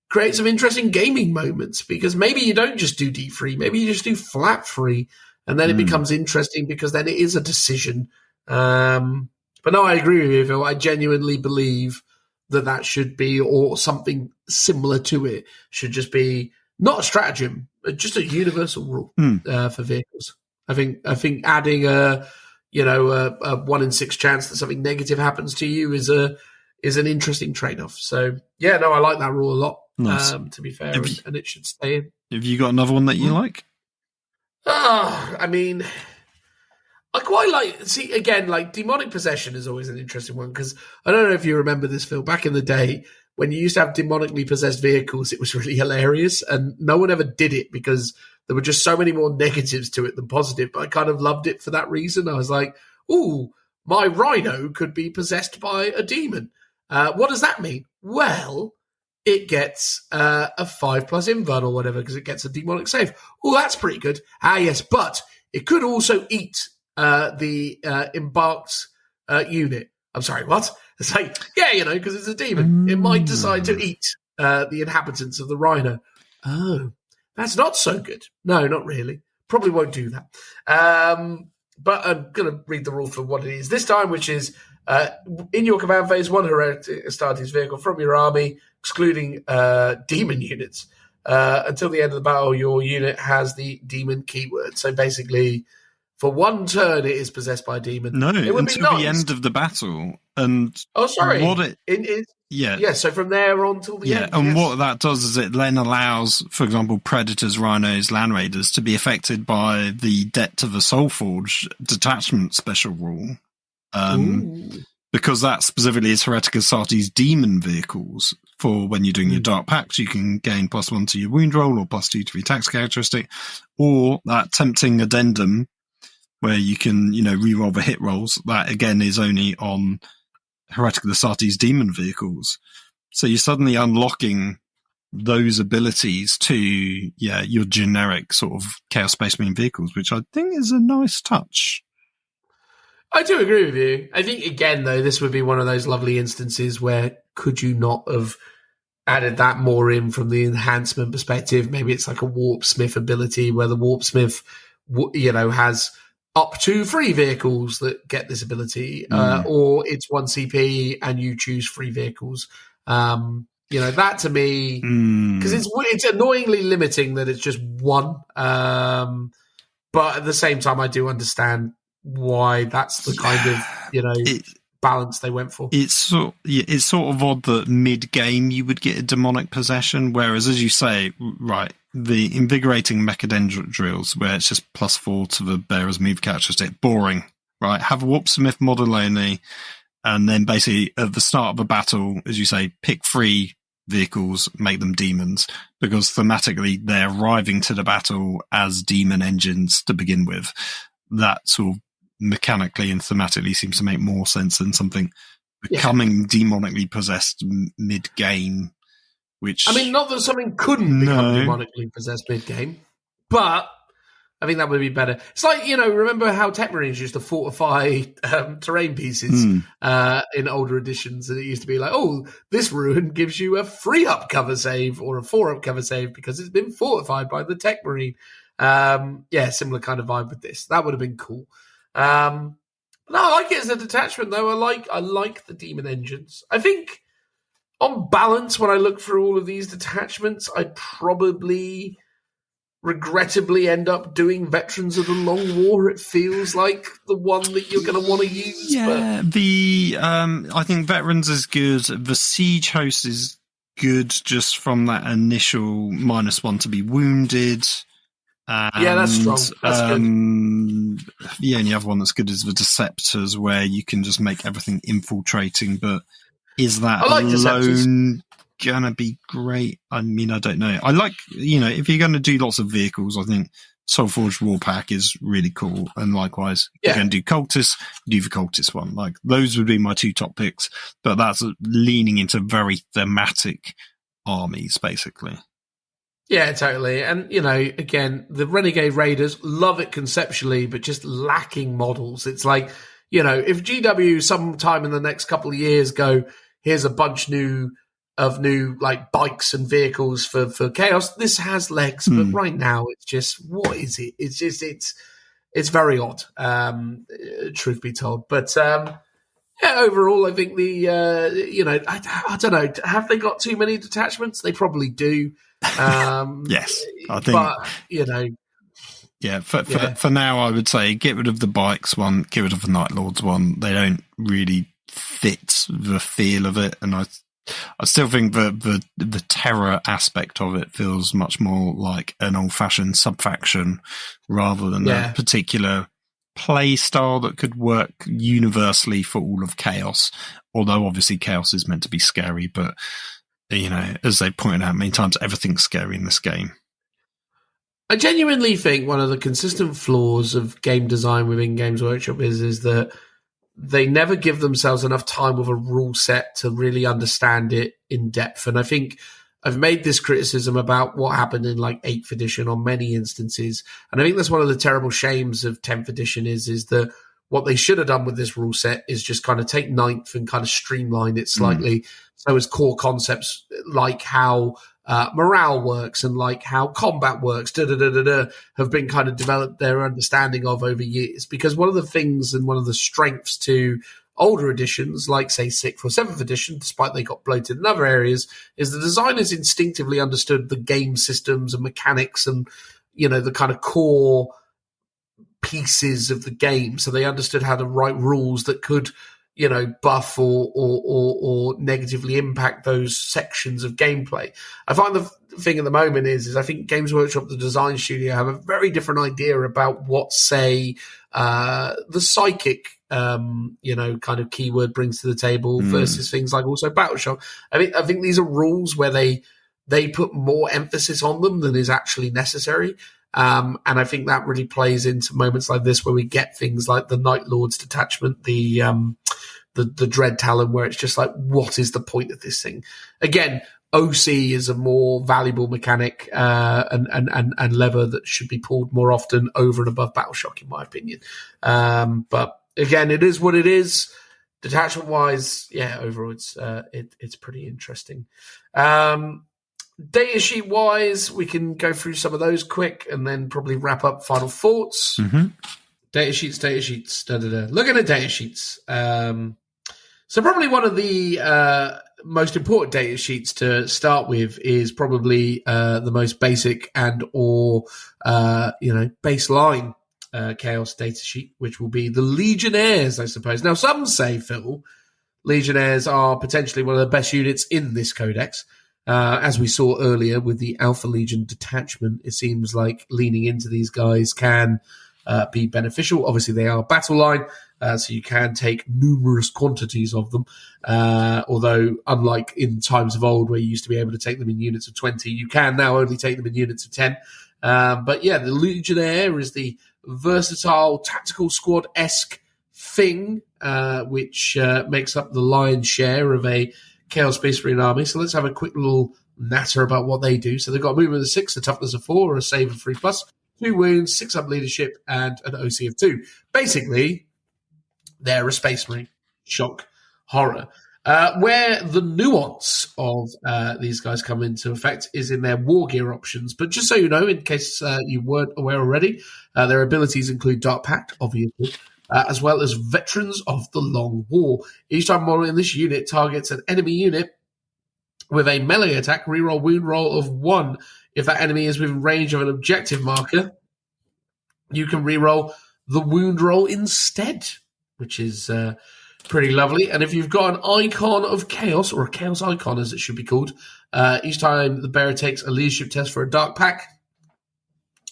create some interesting gaming moments, because maybe you don't just do D3, maybe you just do flat 3, and then it becomes interesting because then it is a decision. But no, I agree with you, Phil. I genuinely believe that should be, or something similar to it, should just be not a stratagem, but just a universal rule for vehicles. I think adding a 1 in 6 chance that something negative happens to you is an interesting trade-off. So, I like that rule a lot, nice. To be fair, and it should stay in. Have you got another one that you like? I I quite like, see, again, like demonic possession is always an interesting one, because I don't know if you remember this, Phil, back in the day when you used to have demonically possessed vehicles, it was really hilarious, and no one ever did it because there were just so many more negatives to it than positive, but I kind of loved it for that reason. I was like, ooh, my rhino could be possessed by a demon. What does that mean? Well, it gets a 5+ invuln or whatever because it gets a demonic save. Oh, that's pretty good. Ah, yes, but it could also eat the embarked unit. I'm sorry, what? It's like, yeah, because it's a demon. It might decide to eat the inhabitants of the rhino. Oh, that's not so good. No, not really. Probably won't do that. But I'm going to read the rule for what it is this time, which is in your command phase, one heretic Astartes vehicle from your army, excluding demon units. Until the end of the battle, your unit has the demon keyword. So basically, for one turn, it is possessed by a demon. No, it would until be nice. the end of the battle. And oh, sorry. Yeah, so from there on till the end. Yeah, and yes. what that does is it then allows, for example, predators, rhinos, land raiders to be affected by the Debt of a Soulforge detachment special rule. Because that specifically is Heretic Astartes demon vehicles. For when you're doing your Dark Pact, you can gain +1 to your wound roll or +2 to your attacks characteristic, or that tempting addendum where you can, reroll the hit rolls. That again is only on Heretic Astartes demon vehicles. So you're suddenly unlocking those abilities to, your generic sort of Chaos Space Marine vehicles, which I think is a nice touch. I do agree with you. I think, again, though, this would be one of those lovely instances where could you not have added that more in from the enhancement perspective? Maybe it's like a Warpsmith ability where the Warpsmith, has up to 3 vehicles that get this ability, or it's 1 CP and you choose 3 vehicles. That to me, because it's annoyingly limiting that it's just 1. But at the same time, I do understand why that's the kind of, balance they went for. It's sort of odd that mid-game you would get a demonic possession, whereas, as you say, right, the invigorating mechadendral drills, where it's just +4 to the bearer's move characteristic, boring, right? Have a Warpsmith model only, and then basically at the start of a battle, as you say, pick 3 vehicles, make them demons, because thematically they're arriving to the battle as demon engines to begin with. That sort of mechanically and thematically seems to make more sense than something becoming demonically possessed mid-game, which... I mean, not that something couldn't become demonically possessed mid-game, but I think that would be better. It's like, remember how Tech Marines used to fortify terrain pieces in older editions, and it used to be like, oh, this ruin gives you a 3-up cover save or a 4-up cover save because it's been fortified by the Tech Marine. Similar kind of vibe with this. That would have been cool. No, I like it as a detachment, though. I like the demon engines. I think, on balance, when I look through all of these detachments, I'd probably regrettably end up doing Veterans of the Long War. It feels like the one that you're going to want to use. Yeah, I think Veterans is good. The Siege Host is good just from that initial -1 to be wounded. That's strong. That's good. The only other one that's good is the Deceptors, where you can just make everything infiltrating, but is that alone gonna be great? I mean, I don't know. I like, if you're going to do lots of vehicles, I think Soulforged Warpack is really cool, and likewise, if you're going to do Cultists, do the Cultist one. Like, those would be my 2 top picks, but that's leaning into very thematic armies, basically. Yeah, totally. And, again, the Renegade Raiders, love it conceptually, but just lacking models. It's like, if GW sometime in the next couple of years go, here's a bunch of new like bikes and vehicles for Chaos, this has legs, but right now it's just, what is it? It's just, it's very odd, truth be told. But, overall, I think I don't know, have they got too many detachments? They probably do. Yes, I think. But, for now, I would say get rid of the bikes one, get rid of the Night Lords one. They don't really fit the feel of it, and I still think the terror aspect of it feels much more like an old-fashioned sub-faction rather than a particular play style that could work universally for all of Chaos. Although obviously Chaos is meant to be scary, but as they pointed out many times, everything's scary in this game. I genuinely think one of the consistent flaws of game design within Games Workshop is that they never give themselves enough time with a rule set to really understand it in depth. And I think I've made this criticism about what happened in like 8th edition on many instances. And I think that's one of the terrible shames of 10th edition is that what they should have done with this rule set is just kind of take 9th and kind of streamline it slightly. So as core concepts like how morale works and like how combat works, have been kind of developed their understanding of over years. Because one of the things and one of the strengths to older editions, like say 6th or 7th edition, despite they got bloated in other areas, is the designers instinctively understood the game systems and mechanics and, the kind of core pieces of the game. So they understood how to write rules that could, buff or negatively impact those sections of gameplay. I find the thing at the moment is I think Games Workshop, the design studio, have a very different idea about what, say, the psychic, kind of keyword brings to the table versus things like also Battleshop. I think these are rules where they put more emphasis on them than is actually necessary. And I think that really plays into moments like this where we get things like the Night Lord's detachment, the Dread Talon, where it's just like, what is the point of this thing? Again, OC is a more valuable mechanic and lever that should be pulled more often over and above Battleshock, in my opinion. But again, it is what it is. Detachment-wise, overall, it's pretty interesting. Data sheet-wise, we can go through some of those quick and then probably wrap up final thoughts. Mm-hmm. Data sheets. Looking at data sheets. So probably one of the most important data sheets to start with is probably the most basic and or baseline Chaos data sheet, which will be the Legionnaires, I suppose. Now, some say, Phil, Legionnaires are potentially one of the best units in this codex. As we saw earlier with the Alpha Legion detachment, it seems like leaning into these guys can be beneficial. Obviously, they are battle line, so you can take numerous quantities of them. Although, unlike in times of old where you used to be able to take them in units of 20, you can now only take them in units of 10. But yeah, the Legionnaire is the versatile tactical squad-esque thing, which makes up the lion's share of a Chaos Space Marine army. So let's have a quick little natter about what they do. So they've got a movement of 6, a toughness of 4, a save of 3+, 2 wounds, 6 up leadership, and an OC of 2. Basically, they're a Space Marine. Shock. Horror. Where the nuance of these guys come into effect is in their war gear options. But just so you know, in case you weren't aware already, their abilities include Dark Pact, obviously, as well as Veterans of the Long War. Each time model in this unit targets an enemy unit with a melee attack, reroll wound roll of 1. If that enemy is within range of an objective marker, you can reroll the wound roll instead, which is pretty lovely. And if you've got an icon of chaos, or a chaos icon as it should be called, each time the bearer takes a leadership test for a Dark Pact,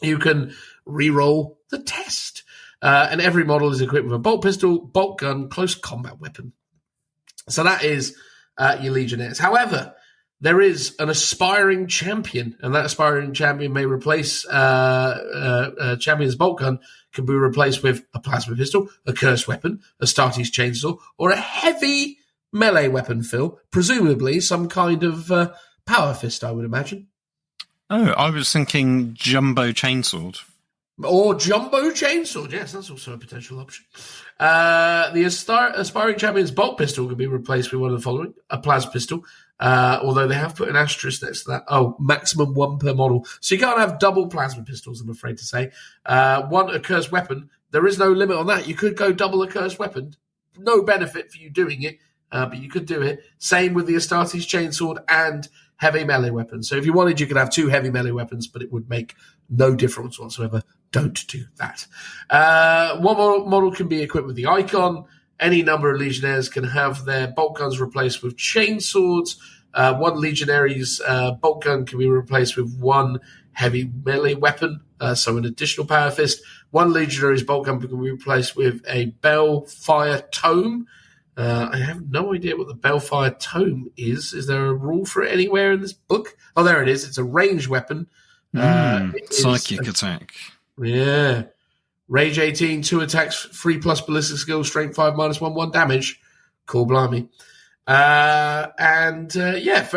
you can reroll the test. And every model is equipped with a bolt pistol, bolt gun, close combat weapon. So that is your Legionnaires. However, there is an aspiring champion, and that aspiring champion may replace champion's bolt gun, can be replaced with a plasma pistol, a cursed weapon, a Astartes chainsaw, or a heavy melee weapon, Phil. Presumably some kind of power fist, I would imagine. Oh, I was thinking jumbo chainsword. Or jumbo chainsword, yes, that's also a potential option. The aspiring champion's bolt pistol can be replaced with one of the following: a plasma pistol, although they have put an asterisk next to that. Oh, maximum 1 per model. So you can't have double plasma pistols, I'm afraid to say. 1, a cursed weapon. There is no limit on that. You could go double a cursed weapon. No benefit for you doing it, but you could do it. Same with the Astartes chainsword and heavy melee weapons. So if you wanted, you could have 2 heavy melee weapons, but it would make no difference whatsoever. Don't do that. One model can be equipped with the icon. Any number of Legionnaires can have their bolt guns replaced with chainswords. One Legionnary's bolt gun can be replaced with 1 heavy melee weapon. So an additional power fist. One legionary's bolt gun can be replaced with a Bellfire Tome. I have no idea what the Bellfire Tome is. Is there a rule for it anywhere in this book? Oh, there it is. It's a ranged weapon. Psychic attack. Yeah. Rage 18, 2 attacks, 3+ ballistic skill, strength 5, -1 damage. Cool, blimey. For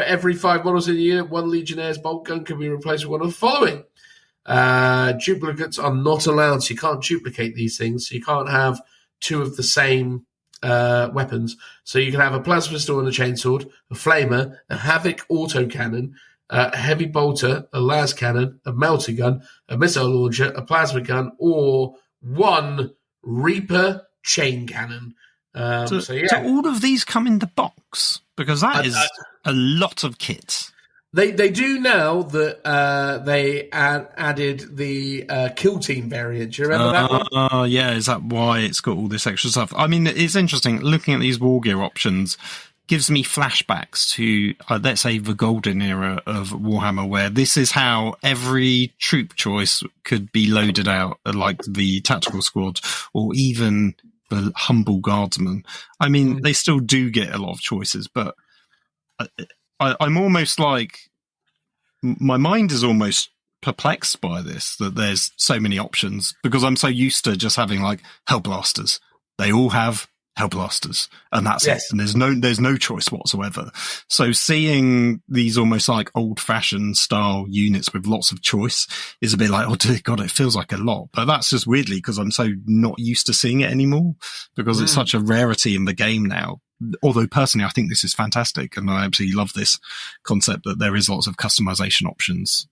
every 5 models in the unit, one Legionnaire's bolt gun can be replaced with one of the following. Duplicates are not allowed, so you can't duplicate these things. So you can't have 2 of the same weapons. So you can have a plasma pistol and a chainsword, a flamer, a havoc autocannon, a heavy bolter, a las cannon, a melter gun, a missile launcher, a plasma gun, or one Reaper chain cannon. Do all of these come in the box? Because that is a lot of kit. They do now that they added the Kill Team variant. Do you remember that one? Oh, yeah. Is that why it's got all this extra stuff? I mean, it's interesting. Looking at these war gear options gives me flashbacks to, let's say, the golden era of Warhammer, where this is how every troop choice could be loaded out, like the tactical squad or even the humble guardsman. I mean, they still do get a lot of choices, but I'm almost like, my mind is almost perplexed by this, that there's so many options, because I'm so used to just having like Hellblasters. They all have Hellblasters, and that's it. And there's no choice whatsoever. So seeing these almost like old-fashioned style units with lots of choice is a bit like, oh dear God, it feels like a lot. But that's just weirdly because I'm so not used to seeing it anymore, because it's such a rarity in the game now. Although personally, I think this is fantastic, and I absolutely love this concept that there is lots of customization options.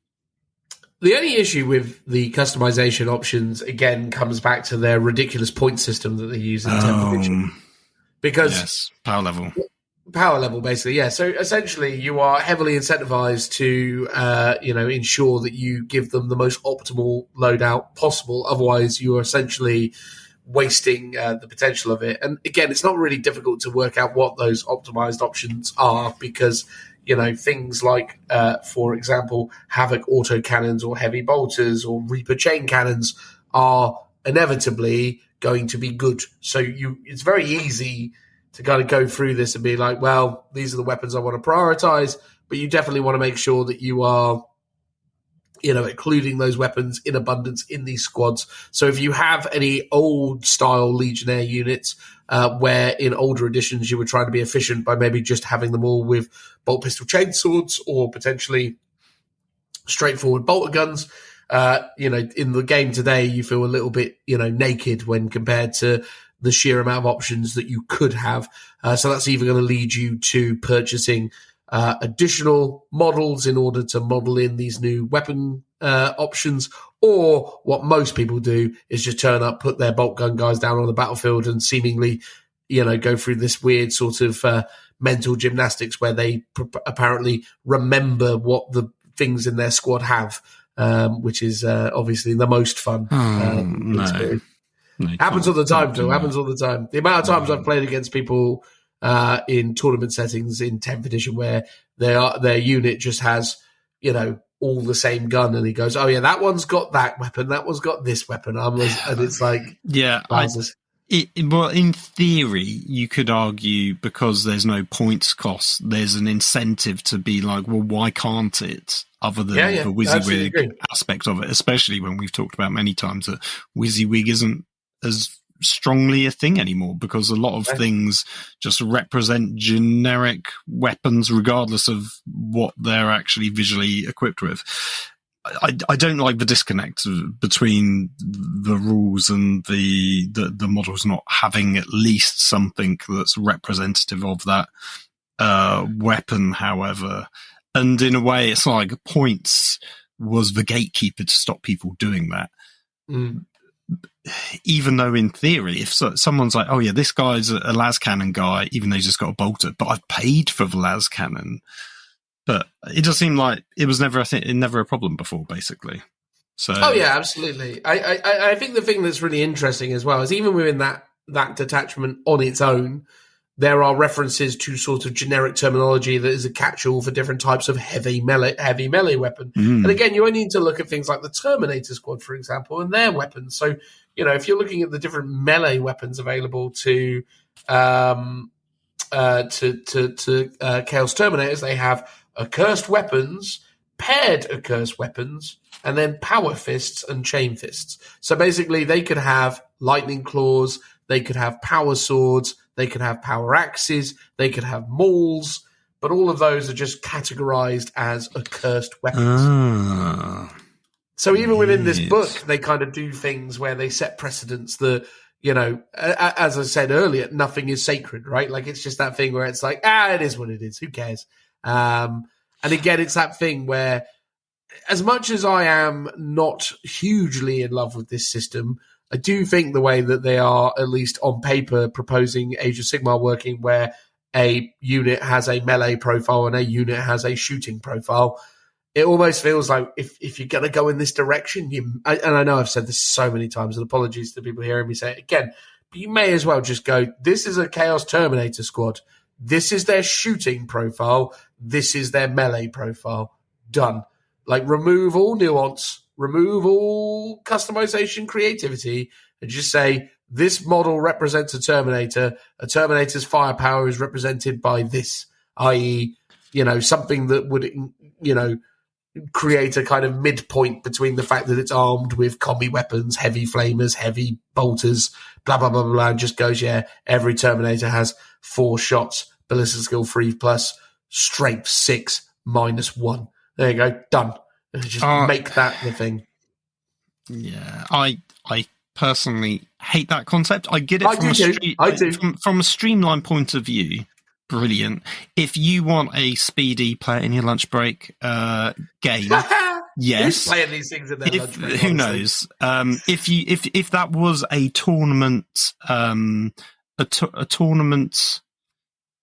The only issue with the customization options, again, comes back to their ridiculous point system that they use in 10th edition. Because power level. Power level, basically, yeah. So essentially, you are heavily incentivized to, ensure that you give them the most optimal loadout possible. Otherwise, you are essentially wasting the potential of it. And again, it's not really difficult to work out what those optimized options are, because things like, for example, Havoc autocannons or heavy bolters or Reaper chain cannons are inevitably going to be good. So it's very easy to kind of go through this and be like, well, these are the weapons I want to prioritize, but you definitely want to make sure that you are, including those weapons in abundance in these squads. So if you have any old style Legionnaire units, where in older editions you were trying to be efficient by maybe just having them all with bolt pistol chainswords or potentially straightforward bolter guns, in the game today you feel a little bit, naked when compared to the sheer amount of options that you could have. So that's either going to lead you to purchasing additional models in order to model in these new weapon options, or what most people do is just turn up, put their bolt gun guys down on the battlefield and seemingly, go through this weird sort of mental gymnastics where they apparently remember what the things in their squad have, which is obviously the most fun. No, happens all the time, Phil. Happens all the time. The amount of times I've played against people in tournament settings in 10th edition where their unit just has, all the same gun, and he goes, oh yeah, that one's got that weapon, that one's got this weapon, and it's like, well, in theory, you could argue because there's no points cost, there's an incentive to be like, well, why can't it? Other than the WYSIWYG aspect of it, especially when we've talked about many times that WYSIWYG isn't as strongly a thing anymore, because a lot of things just represent generic weapons regardless of what they're actually visually equipped with. I don't like the disconnect between the rules and the models not having at least something that's representative of that weapon, however. And in a way, it's like points was the gatekeeper to stop people doing that. Even though in theory, if someone's like, oh yeah, this guy's a las cannon guy, even though he's just got a bolter, but I've paid for the las cannon. But it does seem like it was never a problem before, basically. So, oh yeah, absolutely. I think the thing that's really interesting as well is even within that detachment on its own, there are references to sort of generic terminology that is a catch-all for different types of heavy melee weapon. And again, you only need to look at things like the Terminator Squad, for example, and their weapons. So, if you're looking at the different melee weapons available to Chaos Terminators, they have accursed weapons, paired accursed weapons, and then power fists and chain fists. So basically, they could have lightning claws, they could have power swords, they could have power axes, they could have mauls, but all of those are just categorized as accursed weapons. So even within this book, they kind of do things where they set precedents that, as I said earlier, nothing is sacred, right? Like, it's just that thing where it's like, it is what it is. Who cares? And again, it's that thing where, as much as I am not hugely in love with this system, I do think the way that they are, at least on paper, proposing Age of Sigmar working, where a unit has a melee profile and a unit has a shooting profile, it almost feels like if you're going to go in this direction, and I know I've said this so many times, and apologies to people hearing me say it again, but you may as well just go, this is a Chaos Terminator squad. This is their shooting profile. This is their melee profile. Done. Like, remove all nuance, remove all customization creativity, and just say, this model represents a Terminator. A Terminator's firepower is represented by this, i.e., something that would, create a kind of midpoint between the fact that it's armed with combi weapons, heavy flamers, heavy bolters, blah, blah, blah, blah, and just goes, every Terminator has 4 shots, ballistic skill 3+, strength 6, -1. There you go, done. Just make that the thing. Yeah, I personally hate that concept. I get it from a streamlined point of view. Brilliant. If you want a speedy play it in your lunch break game, yes. Who's playing these things in their lunch break? Who knows? If that was a tournament, a tournament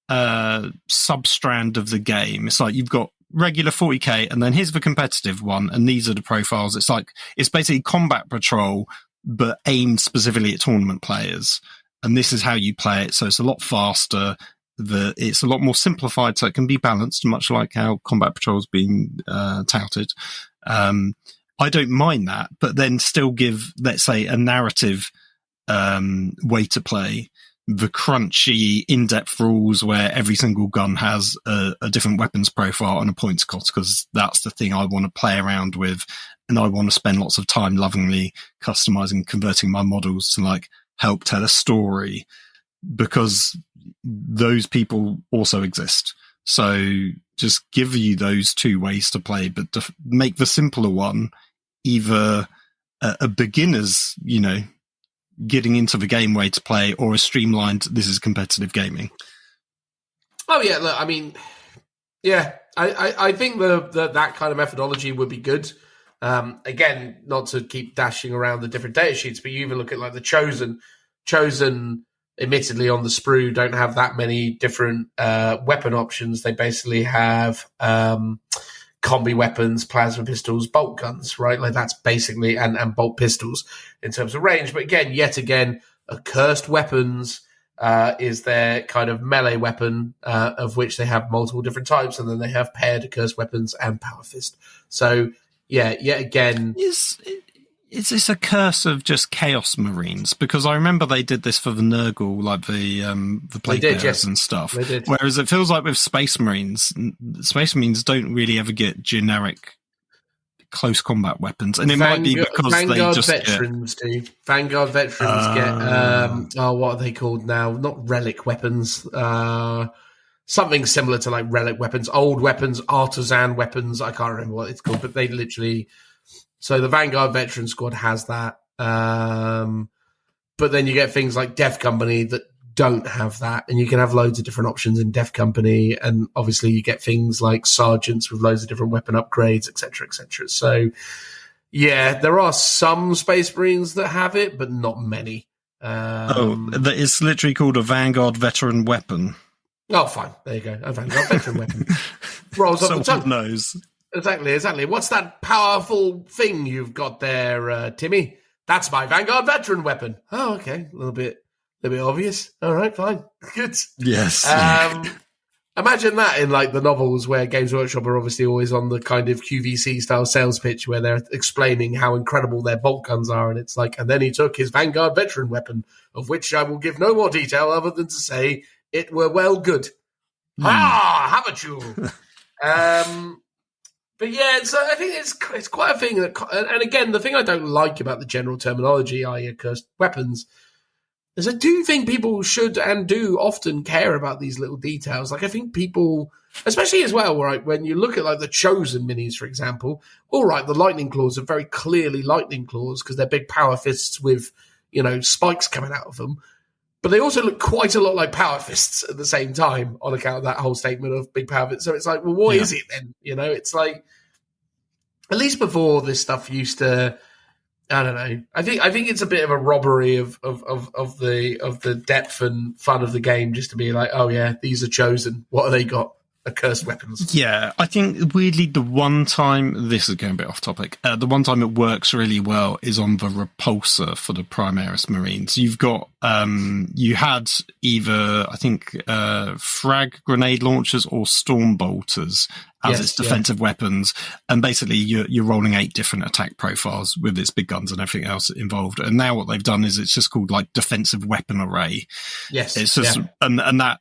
substrand of the game, it's like you've got regular 40k and then here's the competitive one, and these are the profiles. It's basically combat patrol but aimed specifically at tournament players, and this is how you play it. So it's a lot faster, it's a lot more simplified, so it can be balanced, much like how combat patrol's been touted. I don't mind that, but then still give, let's say, a narrative way to play, the crunchy, in-depth rules where every single gun has a different weapons profile and a points cost, because that's the thing I want to play around with, and I want to spend lots of time lovingly customizing, converting my models to help tell a story, because those people also exist. So just give you those 2 ways to play, but to make the simpler one either a beginner's, getting into the game way to play, or a streamlined, this is competitive gaming. Oh yeah, look, I mean, yeah, I think that kind of methodology would be good. Again, not to keep dashing around the different data sheets, but you even look at the Chosen, admittedly on the sprue, don't have that many different weapon options. They basically have combi weapons, plasma pistols, bolt guns, right? That's basically, and bolt pistols in terms of range. But yet again, accursed weapons is their kind of melee weapon, of which they have multiple different types, and then they have paired accursed weapons and power fist. So yet again, is this a curse of just Chaos Marines? Because I remember they did this for the Nurgle, the plate bearers and stuff. They did. Whereas it feels like with Space Marines don't really ever get generic close combat weapons, and it might be because Vanguard they just veterans do. Vanguard veterans get what are they called now? Not relic weapons. Something similar to relic weapons, old weapons, artisan weapons. I can't remember what it's called, but they literally. So the Vanguard Veteran Squad has that. But then you get things like Death Company that don't have that. And you can have loads of different options in Death Company. And obviously you get things like Sergeants with loads of different weapon upgrades, etc., etc. So, yeah, there are some Space Marines that have it, but not many. It's literally called a Vanguard Veteran Weapon. Oh, fine. There you go. A Vanguard Veteran Weapon. Rolls off the tongue. Knows. Exactly. What's that powerful thing you've got there, Timmy? That's my Vanguard Veteran weapon. Oh, okay. A little bit A bit obvious. All right, fine. Good. Yes. Imagine that in like the novels where Games Workshop are obviously always on the kind of QVC style sales pitch where they're explaining how incredible their bolt guns are. And it's like, and then he took his Vanguard veteran weapon, of which I will give no more detail other than to say it were well good. Haven't you? But yeah, so I think it's quite a thing that, and again, the thing I don't like about the general terminology, i.e. accursed weapons, is I do think people should and do often care about these little details. Like I think people, especially as well, right, when you look at like the Chosen minis, for example, all right, the lightning claws are very clearly lightning claws because they're big power fists with, spikes coming out of them. But they also look quite a lot like power fists at the same time on account of that whole statement of big power fists. So it's like, well, what is it then? It's like, at least before this stuff used to, I don't know. I think it's a bit of a robbery of the depth and fun of the game just to be like, oh yeah, these are Chosen. What have they got? Accursed weapons. Yeah, I think weirdly the one time, this is going a bit off topic, the one time it works really well is on the repulsor for the Primaris Marines. You've got, you had either, I think, frag grenade launchers or storm bolters as its defensive weapons. And basically you're rolling 8 different attack profiles with its big guns and everything else involved. And now what they've done is it's just called like defensive weapon array. Yes. It's just, and that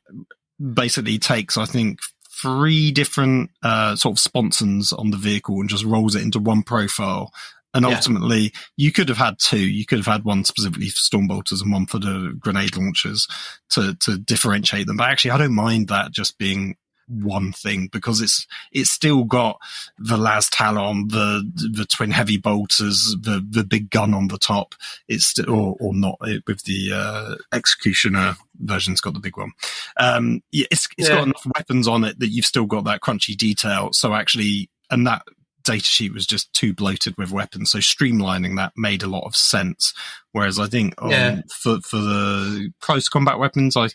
basically takes, I think, 3 different sort of sponsons on the vehicle and just rolls it into one profile. And ultimately, you could have had 2. You could have had one specifically for storm bolters and one for the grenade launchers to differentiate them. But actually, I don't mind that just being one thing because it's still got the las talon, the twin heavy bolters, the big gun on the top. It's or not with the executioner version's got the big one. It's got enough weapons on it that you've still got that crunchy detail. So actually, and that data sheet was just too bloated with weapons. So streamlining that made a lot of sense. Whereas I think for the close combat weapons, I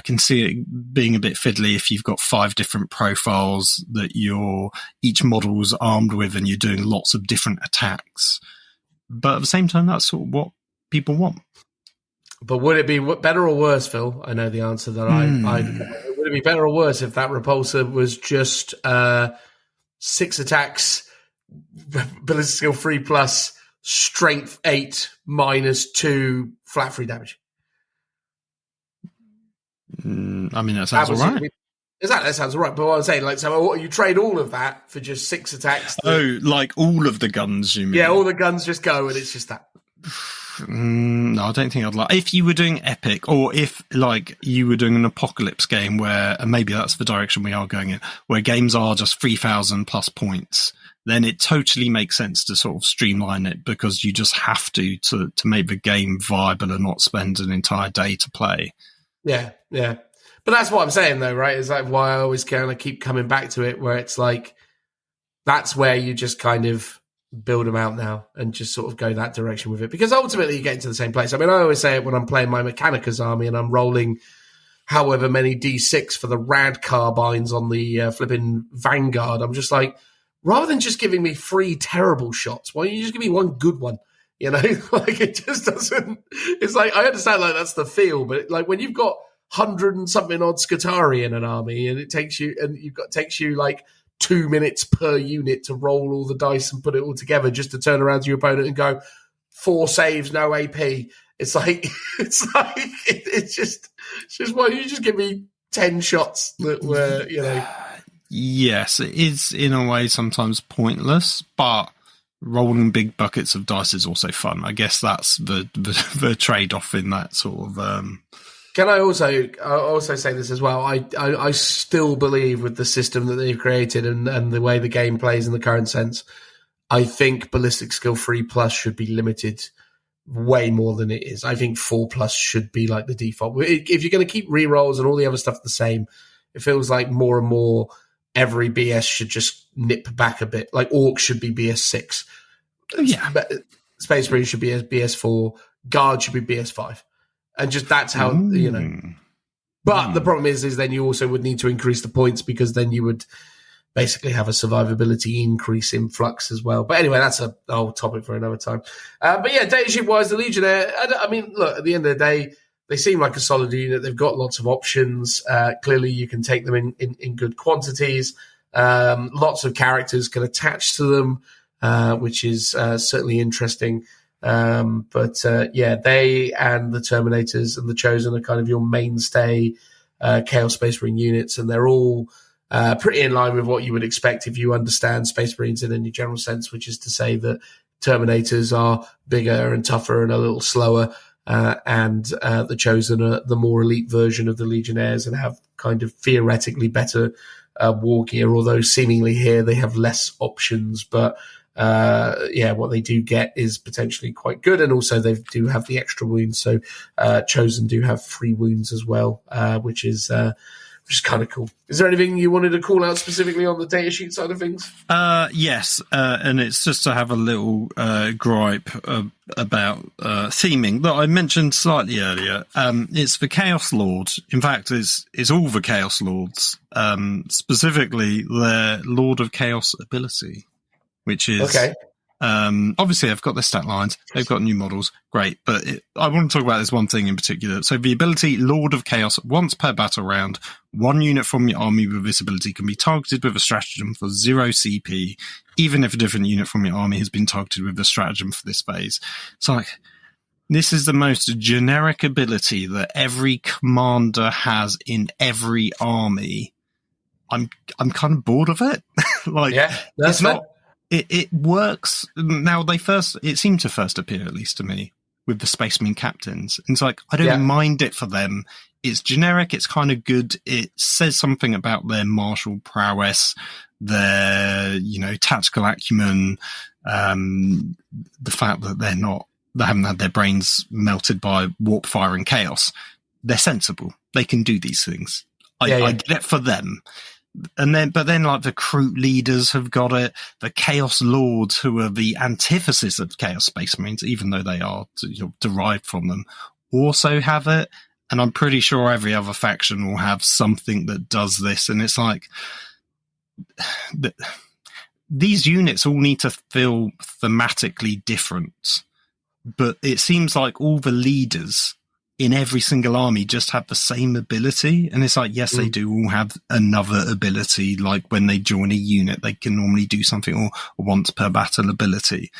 can see it being a bit fiddly if you've got 5 different profiles that each model's armed with and you're doing lots of different attacks. But at the same time, that's sort of what people want. But would it be better or worse, Phil? I know the answer that would it be better or worse if that repulsor was just 6 attacks, ballistic skill 3 plus, strength 8 minus 2 flat 3 damage? I mean, that sounds all right. That sounds all right. But what I'm saying, like, so you trade all of that for just 6 attacks? Like all of the guns, you mean? Yeah, all the guns just go, and it's just that. No, I don't think I'd like. If you were doing epic, or if like you were doing an apocalypse game where, and maybe that's the direction we are going in, where games are just 3,000 plus points, then it totally makes sense to sort of streamline it because you just have to make the game viable and not spend an entire day to play. Yeah. But that's what I'm saying, though, right? Is like why I always kind of keep coming back to it, where it's like that's where you just kind of build them out now and just sort of go that direction with it, because ultimately you get into the same place. I mean, I always say it when I'm playing my Mechanicus army and I'm rolling however many D6 for the rad carbines on the flipping Vanguard. I'm just like, rather than just giving me 3 terrible shots, why don't you just give me 1 good one? Like it just doesn't. It's like I understand like that's the feel, but like when you've got 100 and something odd Scutari in an army, and it takes you like 2 minutes per unit to roll all the dice and put it all together just to turn around to your opponent and go 4 saves, no AP. It's just why don't you just give me 10 shots that were, Yes, it is in a way sometimes pointless, but rolling big buckets of dice is also fun. I guess that's the trade-off in that sort of. Can I also say this as well? I still believe with the system that they've created and the way the game plays in the current sense, I think ballistic skill 3 plus should be limited way more than it is. I think 4 plus should be like the default. If you're going to keep rerolls and all the other stuff the same, it feels like more and more every BS should just nip back a bit. Like Orcs should be BS 6. Yeah. Space Marine should be BS 4. Guard should be BS 5. And just that's how, But the problem is then you also would need to increase the points because then you would basically have a survivability increase in flux as well. But anyway, that's a whole topic for another time. But yeah, data sheet wise, the Legionnaire, I mean, look, at the end of the day, they seem like a solid unit. They've got lots of options. Clearly, you can take them in good quantities. Lots of characters can attach to them, which is certainly interesting. They and the Terminators and the Chosen are kind of your mainstay Chaos Space Marine units, and they're all pretty in line with what you would expect if you understand Space Marines in any general sense, which is to say that Terminators are bigger and tougher and a little slower, and the Chosen are the more elite version of the Legionnaires and have kind of theoretically better war gear, although seemingly here they have less options. But what they do get is potentially quite good, and also they do have the extra wounds. So Chosen do have 3 wounds as well, which is kind of cool. Is there anything you wanted to call out specifically on the datasheet side of things? Yes, and it's just to have a little gripe about theming that I mentioned slightly earlier. It's the Chaos Lord. In fact, it's all the Chaos Lords, specifically their Lord of Chaos ability, which is... Okay. Obviously, they've got their stat lines, they've got new models, great, but I want to talk about this one thing in particular. So the ability Lord of Chaos, once per battle round, 1 unit from your army with this ability can be targeted with a stratagem for 0 CP, even if a different unit from your army has been targeted with a stratagem for this phase. It's like, this is the most generic ability that every commander has in every army. I'm kind of bored of it. That's not... It works. Now, it seemed to first appear, at least to me, with the Space Marine captains. And it's like, I don't mind it for them. It's generic. It's kind of good. It says something about their martial prowess, their, tactical acumen, the fact that they haven't had their brains melted by warp fire and chaos. They're sensible. They can do these things. I get it for them. But then like the Kroot leaders have got it, the Chaos Lords, who are the antithesis of Chaos Space Marines, even though they are derived from them, also have it. And I'm pretty sure every other faction will have something that does this. And it's like, these units all need to feel thematically different. But it seems like all the leaders in every single army just have the same ability. And it's like, yes, they do all have another ability. Like when they join a unit, they can normally do something or once per battle ability.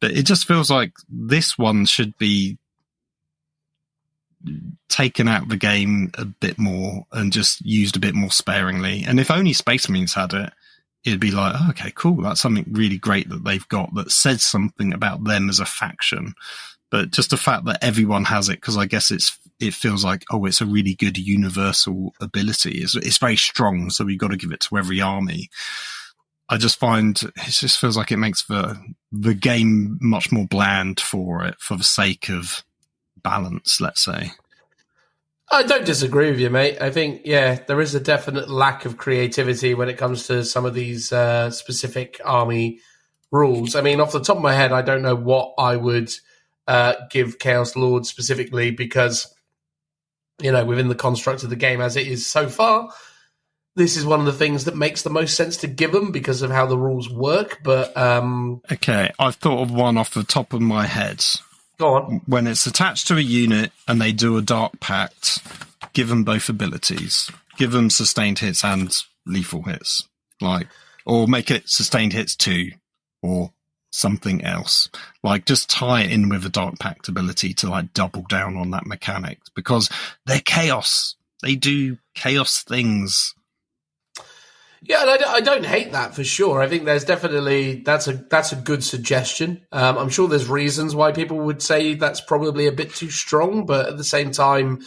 But it just feels like this one should be taken out of the game a bit more and just used a bit more sparingly. And if only Space Marines had it, it'd be like, oh, okay, cool. That's something really great that they've got that says something about them as a faction. But just the fact that everyone has it, because I guess it feels like, oh, it's a really good universal ability. It's very strong, so we've got to give it to every army. I just find it just feels like it makes the game much more bland for the sake of balance, let's say. I don't disagree with you, mate. I think, there is a definite lack of creativity when it comes to some of these specific army rules. I mean, off the top of my head, I don't know what I would give Chaos Lord specifically because, within the construct of the game as it is so far, this is one of the things that makes the most sense to give them because of how the rules work. But okay, I've thought of one off the top of my head. Go on. When it's attached to a unit and they do a Dark Pact, give them both abilities. Give them sustained hits and lethal hits. Or make it sustained hits 2 or something else. Just tie it in with a Dark Pact ability to double down on that mechanic because they're chaos. They do chaos things. Yeah, and I don't hate that for sure. I think there's definitely that's a good suggestion. I'm sure there's reasons why people would say that's probably a bit too strong, but at the same time,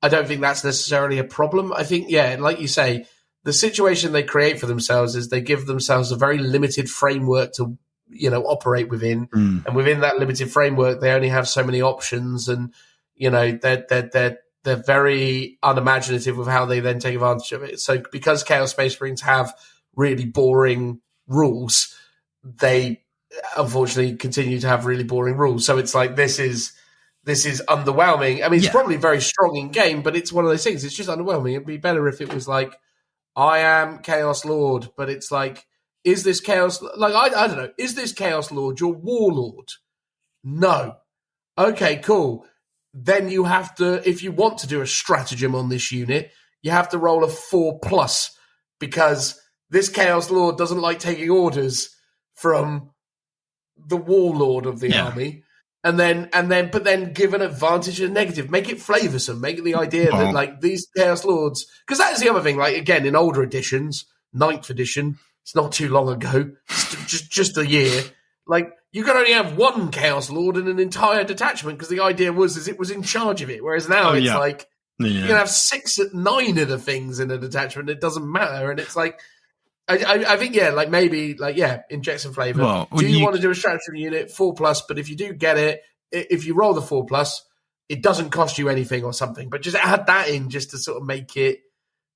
I don't think that's necessarily a problem. I think, like you say, the situation they create for themselves is they give themselves a very limited framework to operate within, and within that limited framework, they only have so many options, and they're very unimaginative with how they then take advantage of it. So because Chaos Space Marines have really boring rules, they unfortunately continue to have really boring rules. So it's like, this is underwhelming. I mean, it's probably very strong in game, but it's one of those things. It's just underwhelming. It'd be better if it was like, I am Chaos Lord, but it's like, is this Chaos... I don't know. Is this Chaos Lord your warlord? No. Okay, cool. then you have to, if you want to do a stratagem on this unit, you have to roll a 4+, because this Chaos Lord doesn't like taking orders from the Warlord of the army. But then give an advantage and negative. Make it flavoursome. Make it the idea that, like, these Chaos Lords... Because that is the other thing, like, again, in older editions, 9th edition, it's not too long ago, just a year, like, you could only have one Chaos Lord in an entire detachment, because the idea was it was in charge of it, whereas now you can have 6 at 9 of the things in a detachment, it doesn't matter, and it's like... I think, inject some flavour. Well, do you want to do a stratagem unit, 4+, but if you do get it, if you roll the 4+, it doesn't cost you anything or something, but just add that in just to sort of make it,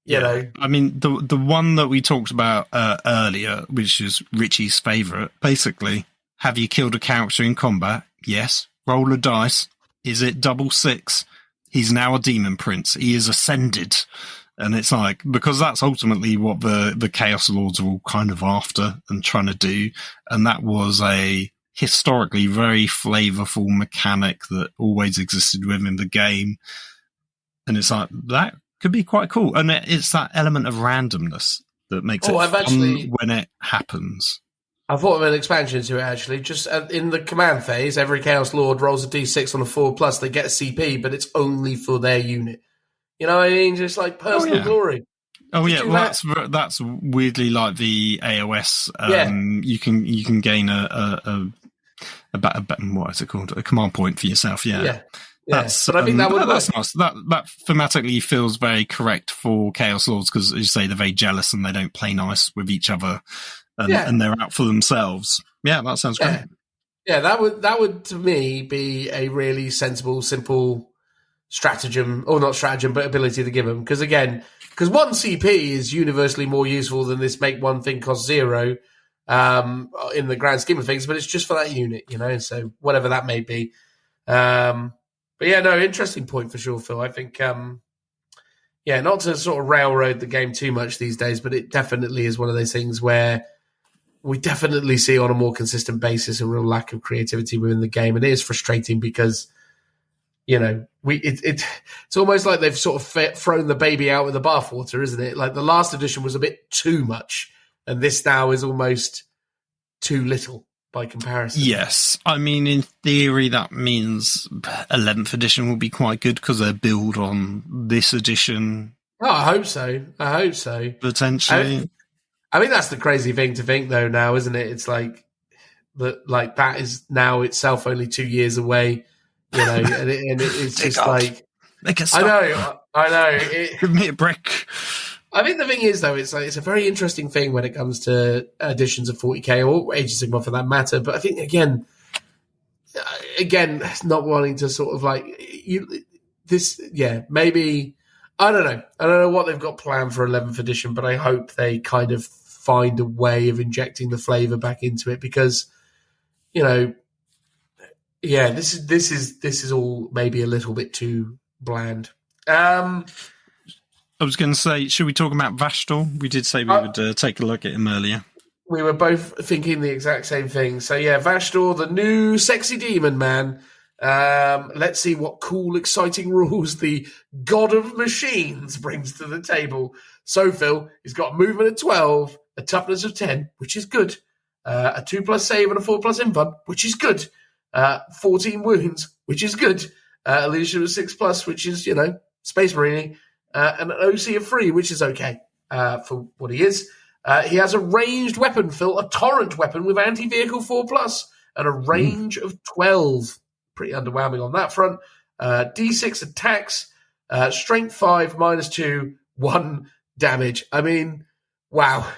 you know. I mean, the one that we talked about earlier, which is Richie's favourite, basically, have you killed a character in combat? Yes. Roll a dice. Is it double 6? He's now a demon prince. He is ascended. And it's like, because that's ultimately what the Chaos Lords are all kind of after and trying to do. And that was a historically very flavorful mechanic that always existed within the game. And it's like, that could be quite cool. And it's that element of randomness that makes it fun when it happens. I thought of an expansion to it, actually. Just in the command phase, every Chaos Lord rolls a d6 on a 4+, they get a CP, but it's only for their unit. You know what I mean? Just like personal glory. Oh yeah, well that's weirdly like the AOS. You can gain a what is it called? A command point for yourself. Yeah. That's, but I think that's nice. That thematically feels very correct for Chaos Lords, because, as you say, they're very jealous and they don't play nice with each other, and they're out for themselves. Yeah, that sounds great. Yeah, that would to me be a really sensible, simple stratagem, or not stratagem, but ability to give them. Because one CP is universally more useful than this make one thing cost 0 in the grand scheme of things, but it's just for that unit, you know, so whatever that may be. But yeah, no, interesting point for sure, Phil. I think, not to sort of railroad the game too much these days, but it definitely is one of those things where we definitely see on a more consistent basis a real lack of creativity within the game. And it is frustrating because, you know, it's almost like they've sort of thrown the baby out with the bathwater, isn't it? Like the last edition was a bit too much, and this now is almost too little by comparison. Yes. I mean, in theory, that means 11th edition will be quite good because they build on this edition. Oh, I hope so. Potentially. I think that's the crazy thing to think, though, now, isn't it? It's like that is now itself only 2 years away. You know, and it's just like, I know. Give me a break. I think the thing is, though, it's a very interesting thing when it comes to editions of 40k or Age of Sigmar for that matter. But I think again, not wanting to sort of like maybe I don't know what they've got planned for 11th edition, but I hope they kind of find a way of injecting the flavour back into it, because, you know. Yeah, this is all maybe a little bit too bland. I was going to say, should we talk about Vashdor? We did say we would take a look at him earlier. We were both thinking the exact same thing. So yeah, Vashdor, the new sexy demon man. Let's see what cool, exciting rules the God of Machines brings to the table. So Phil, he's got movement of 12, a toughness of 10, which is good. A 2+ save and a 4+ invuln, which is good. 14 wounds, which is good. A leadership of 6+, which is, you know, Space Marine, and an OC of 3, which is okay for what he is. He has a ranged weapon, Phil, a torrent weapon with anti-vehicle 4+, and a range of 12. Pretty underwhelming on that front. D6 attacks, strength 5, -2, 1 damage. I mean, wow.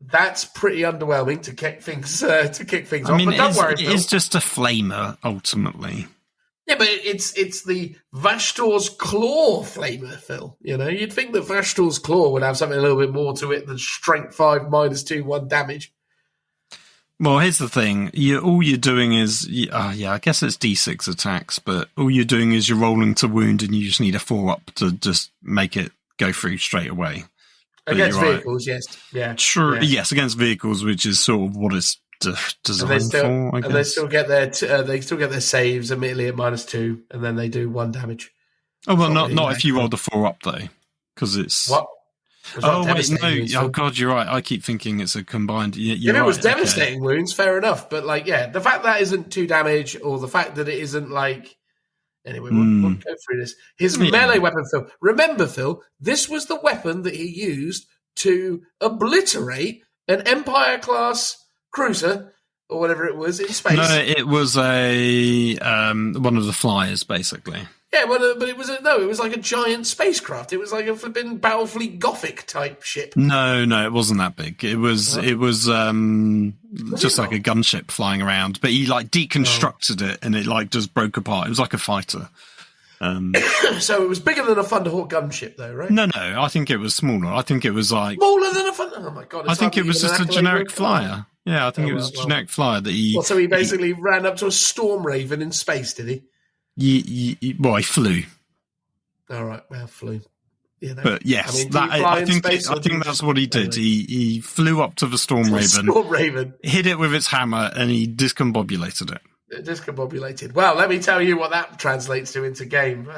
That's pretty underwhelming to kick things off. But don't worry, Phil. It is just a flamer, ultimately. Yeah, but it's the Vashdor's Claw flamer, Phil. You know, you'd think that Vashdor's Claw would have something a little bit more to it than strength 5, -2, 1 damage. Well, here's the thing. All you're doing is, I guess it's D6 attacks, but all you're doing is you're rolling to wound, and you just need a 4-up to just make it go through straight away. Against vehicles, yes. Yeah. True. Yeah. Yes, against vehicles, which is sort of what it's designed for, I guess. And they still get their saves immediately at -2, and then they do 1 damage. Oh well, not if you roll the 4 up though, because it's what. Oh wait, no! Oh god, you're right. I keep thinking it's a combined. If it was devastating wounds, fair enough. But the fact that isn't 2 damage, or the fact that it isn't anyway, we'll go through this. His melee weapon, Phil. Remember, Phil, this was the weapon that he used to obliterate an Empire-class cruiser or whatever it was in space. No, it was a one of the flyers, basically. Yeah, but it was like a giant spacecraft. It was like a flipping Battlefleet Gothic type ship. No, it wasn't that big. It was just like a gunship flying around. But he deconstructed it, and it just broke apart. It was like a fighter. So it was bigger than a Thunderhawk gunship, though, right? No, I think it was smaller. I think it was smaller than a Thunder. Oh my god! I think it was just a generic flyer. Yeah, I think it was a generic flyer that he. So he basically ran up to a Storm Raven in space, did he? He flew. All right, well, flew. But yes, I think that's what he did. He flew up to the Storm Raven, hit it with its hammer, and he discombobulated it. Discombobulated. Well, let me tell you what that translates to into game.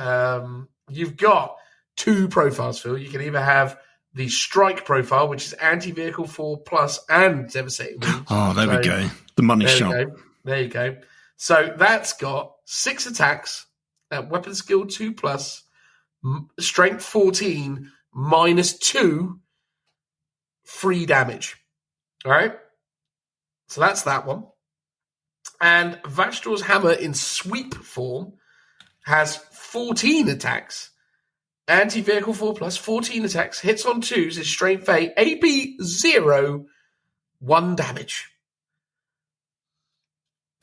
You've got 2 profiles, Phil. You can either have the strike profile, which is anti-vehicle 4+ and devastating wounds. Oh, there we go. The money shot. There you go. So that's got 6 attacks at weapon skill 2+, strength 14, -2, free damage. All right? So that's that one. And Vashtor's hammer in sweep form has 14 attacks. Anti-vehicle 4+, 14 attacks, hits on 2s, is strength 8, AP 0, 1 damage.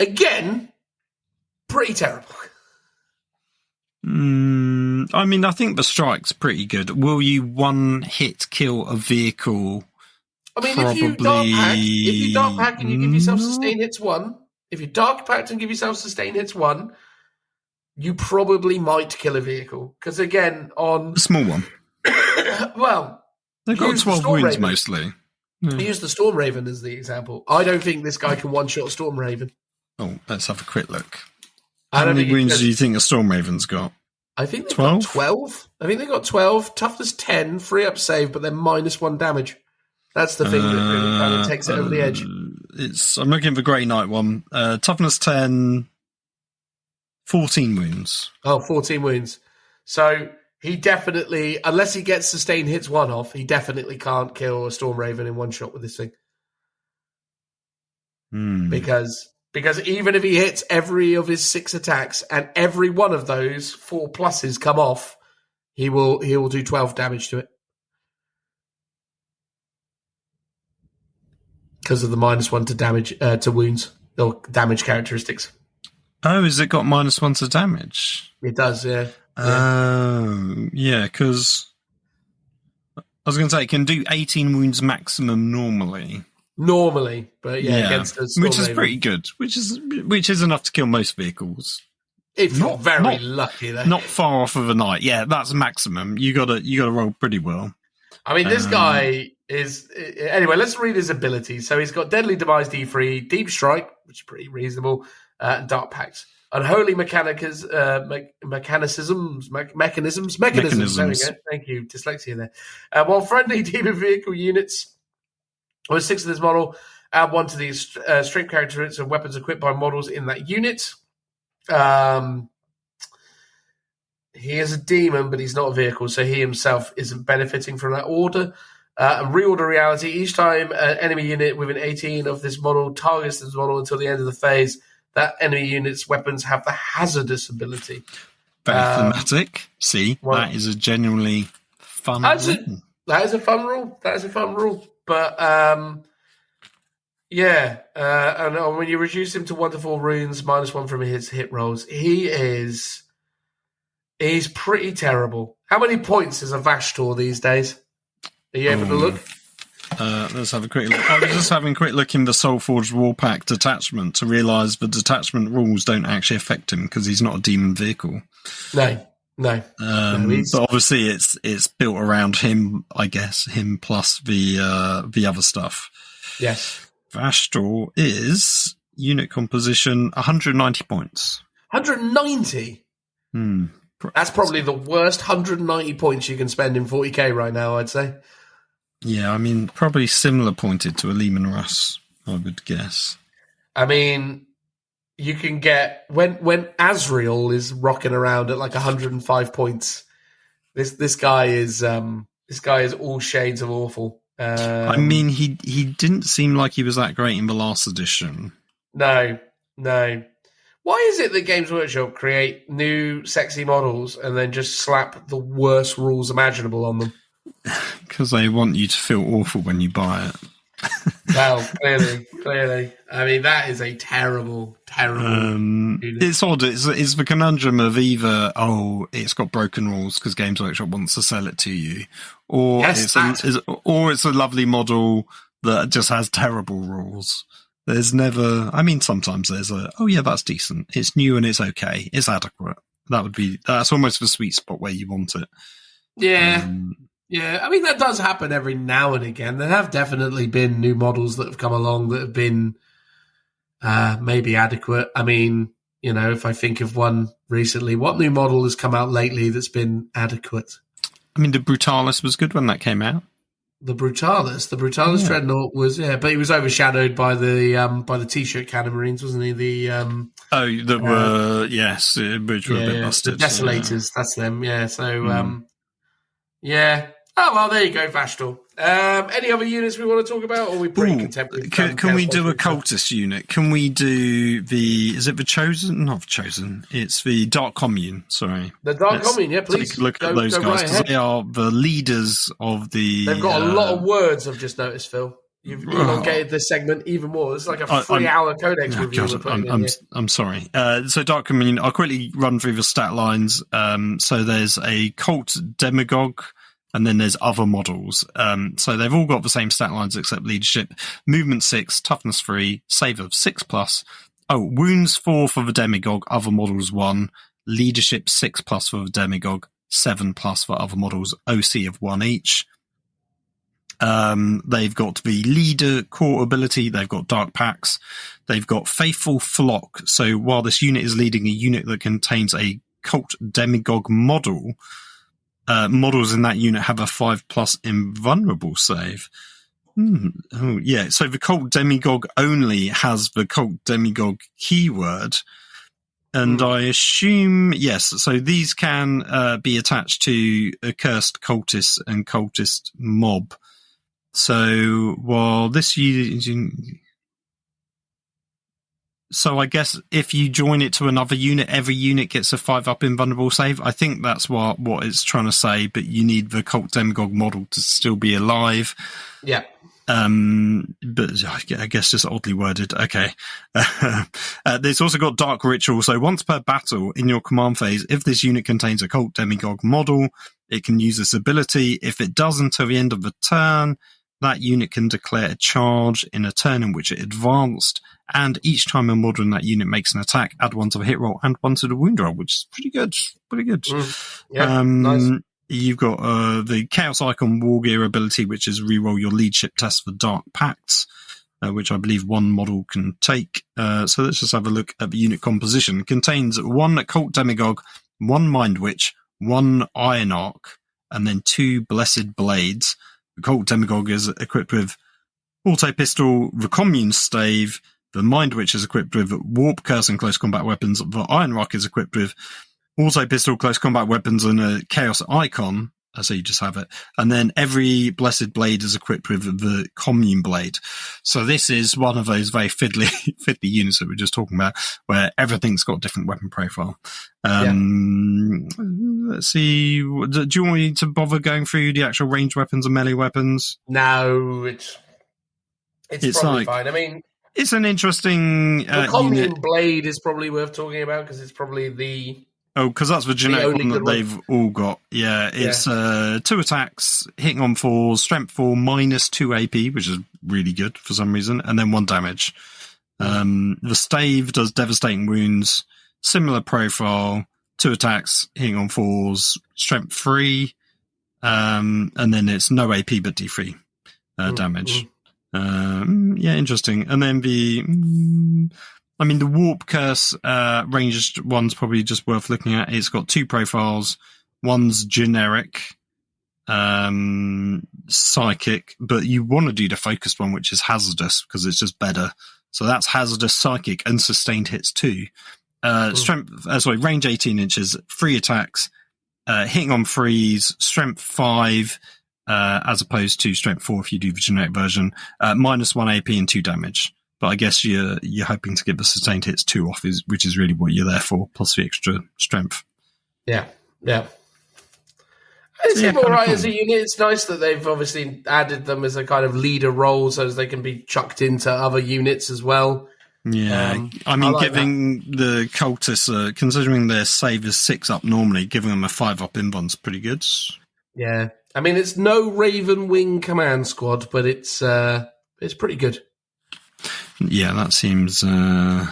Again, pretty terrible. I think the strike's pretty good. Will you 1-hit kill a vehicle? If you dark pack and you give yourself sustain hits 1, if you dark pack and give yourself sustain hits 1, you probably might kill a vehicle. Because again, on a small one, well, they've got 12 wounds Raven. Mostly. Yeah. Use the Storm Raven as the example. I don't think this guy can one-shot a Storm Raven. Oh, let's have a quick look. How many wounds do you think a Storm Raven's got? I think they've got 12. I think they've got 12. Toughness 10, free up save, but then -1 damage. That's the thing that really kind of takes it over the edge. I'm looking for Grey Knight one. Toughness 10, 14 wounds. Oh, 14 wounds. So he definitely, unless he gets sustained hits 1 off, he definitely can't kill a Storm Raven in 1 shot with this thing. Because even if he hits every of his 6 attacks and every one of those 4+ come off, he will do 12 damage to it. Because of the -1 to damage to wounds or damage characteristics. Oh, has it got -1 to damage? It does, yeah. Yeah, because I was going to say it can do 18 wounds maximum normally. But against a Storm which is Raven. pretty good. Which is enough to kill most vehicles. If you're very lucky, though. Not far off of a knight. Yeah, that's maximum. You gotta roll pretty well. I mean, this guy is... Anyway, let's read his abilities. So he's got Deadly Demise D3, Deep Strike, which is pretty reasonable, and Dark Pact. Unholy mechanisms. There we go. Thank you. Dyslexia there. While friendly demon vehicle units... With 6 of this model, add 1 to the strength characteristics and weapons equipped by models in that unit. He is a demon, but he's not a vehicle, so he himself isn't benefiting from that order. And reorder reality, each time an enemy unit within 18 of this model targets this model until the end of the phase, that enemy unit's weapons have the hazardous ability. Very thematic. See, that is a genuinely fun rule. That is a fun rule. But, and when you reduce him to 1 to 4 runes, -1 from his hit rolls, he's pretty terrible. How many points is a Vashtor these days? Are you able to look? Let's have a quick look. I was just having a quick look in the Soulforged Warpack detachment to realise the detachment rules don't actually affect him because he's not a demon vehicle. No. But obviously it's built around him, I guess, him plus the other stuff. Yes. Vastor is unit composition 190 points. 190? That's probably the worst 190 points you can spend in 40k right now, I'd say. Yeah, I mean, probably similar pointed to a Lehman Russ, I would guess. I mean, you can get... When Azrael is rocking around at like 105 points, this guy is all shades of awful. I mean, he didn't seem like he was that great in the last edition. No. Why is it that Games Workshop create new sexy models and then just slap the worst rules imaginable on them? Because they want you to feel awful when you buy it. Well, clearly. I mean, that is a terrible. It's odd. It's the conundrum of either, it's got broken rules because Games Workshop wants to sell it to you, or it's a lovely model that just has terrible rules. There's never... I mean, sometimes there's that's decent. It's new and it's okay. It's adequate. That's almost the sweet spot where you want it. Yeah. Yeah, I mean, that does happen every now and again. There have definitely been new models that have come along that have been maybe adequate. I mean, if I think of one recently, what new model has come out lately that's been adequate? I mean, the Brutalis was good when that came out. The Brutalis Dreadnought was, but he was overshadowed by the T-shirt Cannon Marines, wasn't he? Which were a bit busted. The Desolators, that's them, yeah. So, yeah. Oh, well, there you go, Vastor. Any other units we want to talk about, or are we pretty contemporary? Can we do a cultist unit? Can we do is it the Chosen? Not the Chosen. It's the Dark Commune, sorry. The Dark Commune, yeah, please. Take a look at those guys, because they are the leaders of the... They've got a lot of words, I've just noticed, Phil. You've elongated this segment even more. It's like a 3-hour Codex review. I'm sorry. So Dark Commune, I'll quickly run through the stat lines. So there's a Cult Demagogue, and then there's other models. So they've all got the same stat lines except leadership. Movement 6, toughness 3, save of 6+. Wounds 4 for the Demagogue, other models 1. Leadership 6+ for the Demagogue, 7+ for other models, OC of 1 each. They've got the leader core ability. They've got dark packs. They've got faithful flock. So while this unit is leading a unit that contains a cult demagogue model, models in that unit have a 5+ invulnerable save. Oh yeah. So the cult demagogue only has the cult demagogue keyword. And I assume, yes, so these can be attached to accursed cultists and cultist mob. So while this so I guess if you join it to another unit, every unit gets a 5+ invulnerable save. I think that's what it's trying to say, but you need the cult demagogue model to still be alive. Yeah. But I guess just oddly worded. Okay. There's also got Dark Ritual. So once per battle in your command phase, if this unit contains a cult demagogue model, it can use this ability. If it does until the end of the turn, that unit can declare a charge in a turn in which it advanced, and each time a model in that unit makes an attack, add 1 to the hit roll and 1 to the wound roll, which is pretty good. Yeah, nice. You've got the Chaos Icon War Gear ability, which is reroll your leadership test for Dark Pacts, which I believe one model can take. So let's just have a look at the unit composition. It contains 1 Cult Demagogue, 1 Mind Witch, 1 Iron Arc, and then 2 Blessed Blades. The Cult Demagogue is equipped with Auto Pistol, the Commune Stave, the Mind Witch is equipped with Warp Curse and Close Combat Weapons, the Iron Rock is equipped with Auto Pistol, Close Combat Weapons, and a Chaos Icon, so you just have it. And then every Blessed Blade is equipped with the Commune Blade. So this is one of those very fiddly units that we were just talking about, where everything's got a different weapon profile. Let's see. Do you want me to bother going through the actual ranged weapons and melee weapons? No, it's probably fine. I mean, it's an interesting the Commune Blade is probably worth talking about because it's probably the... Oh, because that's the generic one that they've all got. Yeah, it's 2 attacks, hitting on 4s, strength 4, -2 AP, which is really good for some reason, and then 1 damage. The Stave does devastating wounds, similar profile, 2 attacks, hitting on 4s, strength 3, and then it's no AP but D3 damage. Yeah, interesting. And then the Warp Curse ranged one's probably just worth looking at. It's got 2 profiles. One's generic, psychic, but you want to do the focused one, which is hazardous, because it's just better. So that's hazardous, psychic, and sustained hits too. Range 18 inches, 3 attacks, hitting on 3s, strength 5, as opposed to strength 4 if you do the generic version, -1 AP and 2 damage. But I guess you're hoping to get the sustained hits 2 off, which is really what you're there for, plus the extra strength. Yeah. It's all right as a unit. It's nice that they've obviously added them as a kind of leader role so as they can be chucked into other units as well. Yeah, giving the cultists, considering their save is 6 up normally, giving them a 5 up invuln's pretty good. Yeah, it's no Raven Wing command squad, but it's pretty good. Yeah, that seems unlikely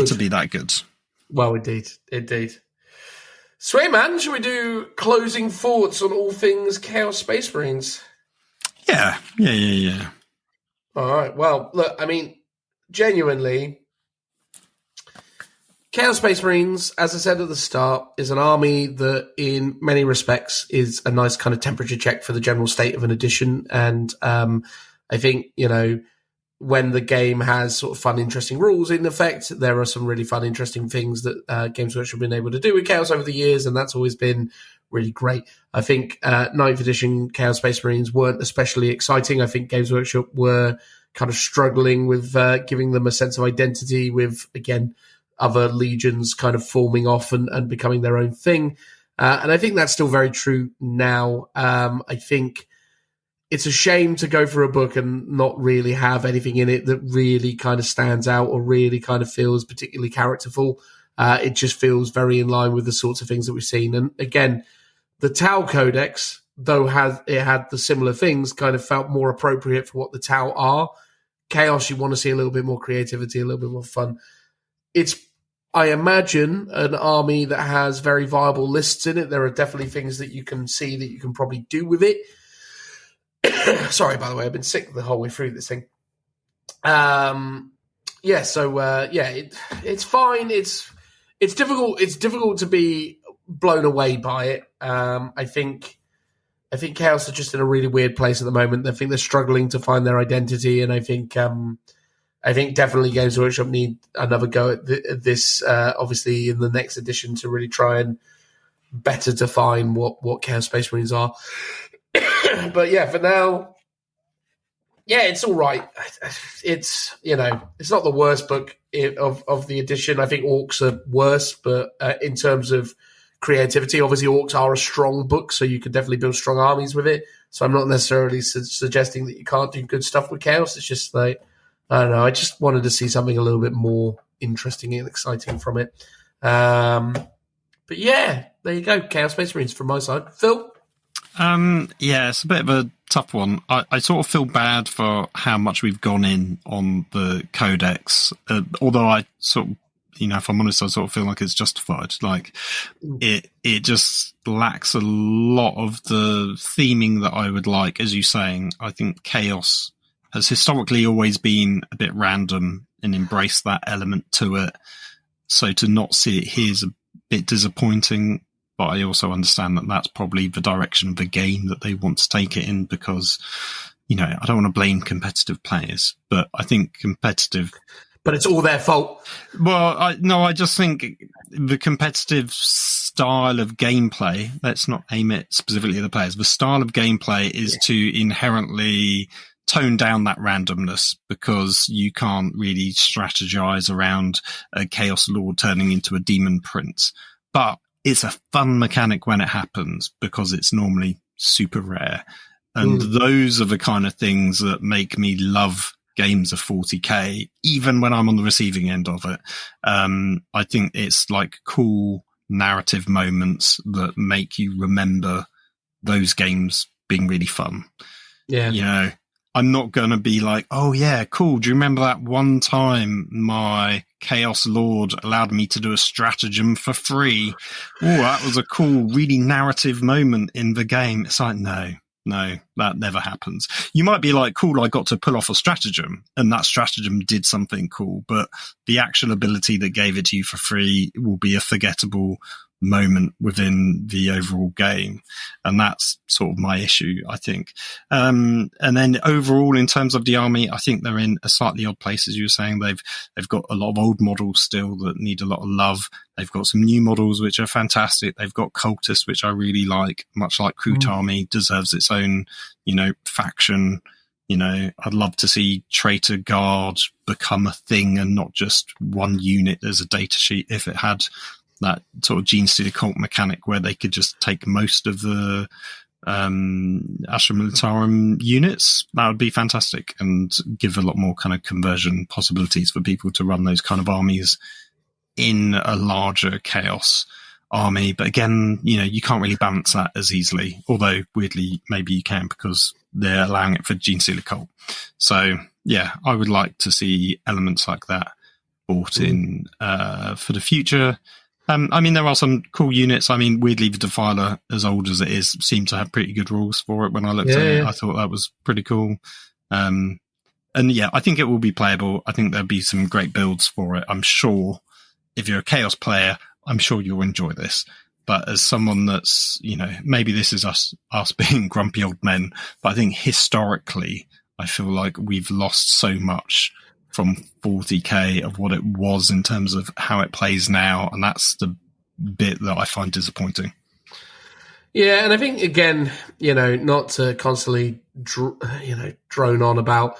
to be that good. Well, indeed. Sweet, man. Should we do closing thoughts on all things Chaos Space Marines? Yeah. All right. Well, look, genuinely, Chaos Space Marines, as I said at the start, is an army that in many respects is a nice kind of temperature check for the general state of an edition. And I think, when the game has sort of fun, interesting rules in effect, there are some really fun, interesting things that Games Workshop have been able to do with Chaos over the years, and that's always been really great. I think 9th edition Chaos Space Marines weren't especially exciting. I think Games Workshop were kind of struggling with giving them a sense of identity with, again, other legions kind of forming off and becoming their own thing. And I think that's still very true now. I think it's a shame to go for a book and not really have anything in it that really kind of stands out or really kind of feels particularly characterful. It just feels very in line with the sorts of things that we've seen. And again, the Tau Codex, though it had the similar things, kind of felt more appropriate for what the Tau are. Chaos, you want to see a little bit more creativity, a little bit more fun. It's, I imagine, an army that has very viable lists in it. There are definitely things that you can see that you can probably do with it. Sorry, by the way, I've been sick the whole way through this thing. It's fine. It's difficult. It's difficult to be blown away by it. I think Chaos are just in a really weird place at the moment. I think they're struggling to find their identity, and I think definitely Games Workshop need another go at this. Obviously, in the next edition, to really try and better define what Chaos Space Marines are. But yeah, for now, it's all right. It's it's not the worst book of the edition. I think Orcs are worse, but in terms of creativity, obviously Orcs are a strong book, so you can definitely build strong armies with it. So I'm not necessarily suggesting that you can't do good stuff with Chaos. It's just like, I don't know, I just wanted to see something a little bit more interesting and exciting from it. But yeah, there you go. Chaos Space Marines from my side. Phil? It's a bit of a tough one. I sort of feel bad for how much we've gone in on the Codex, although I sort of, if I'm honest, I sort of feel like it's justified. Like, it just lacks a lot of the theming that I would like. As you're saying, I think Chaos has historically always been a bit random and embraced that element to it. So to not see it here is a bit disappointing. But I also understand that that's probably the direction of the game that they want to take it in, because, I don't want to blame competitive players, but I think competitive... But it's all their fault. Well, I just think the competitive style of gameplay, let's not aim it specifically at the players, the style of gameplay is to inherently tone down that randomness, because you can't really strategize around a Chaos Lord turning into a Demon Prince. But it's a fun mechanic when it happens, because it's normally super rare. And those are the kind of things that make me love games of 40k, even when I'm on the receiving end of it. I think it's like cool narrative moments that make you remember those games being really fun. Yeah. I'm not going to be like, oh yeah, cool. Do you remember that one time my Chaos Lord allowed me to do a stratagem for free? Oh, that was a cool, really narrative moment in the game. It's like, no, No, that never happens. You might be like, cool, I got to pull off a stratagem, and that stratagem did something cool, but the actual ability that gave it to you for free will be a forgettable moment within the overall game. And that's sort of my issue, I think. And then overall, in terms of the army, I think they're in a slightly odd place, as you were saying. They've got a lot of old models still that need a lot of love. They've got some new models, which are fantastic. They've got cultists, which I really like, much like Kroot Army deserves its own, faction. I'd love to see Traitor Guard become a thing and not just one unit as a data sheet. If it had that sort of Gene Stealer cult mechanic where they could just take most of the Astra Militarum units, that would be fantastic and give a lot more kind of conversion possibilities for people to run those kind of armies in a larger Chaos army. But again, you can't really balance that as easily, although weirdly maybe you can because they're allowing it for Gene Stealer cult. So yeah, I would like to see elements like that brought in for the future. There are some cool units. Weirdly, the Defiler, as old as it is, seemed to have pretty good rules for it. When I looked at it, I thought that was pretty cool. And yeah, I think it will be playable. I think there'll be some great builds for it. I'm sure if you're a Chaos player, I'm sure you'll enjoy this. But as someone that's, maybe this is us being grumpy old men, but I think historically, I feel like we've lost so much from 40k of what it was in terms of how it plays now, and that's the bit that I find disappointing. Yeah, and I think, again, not to constantly, drone on about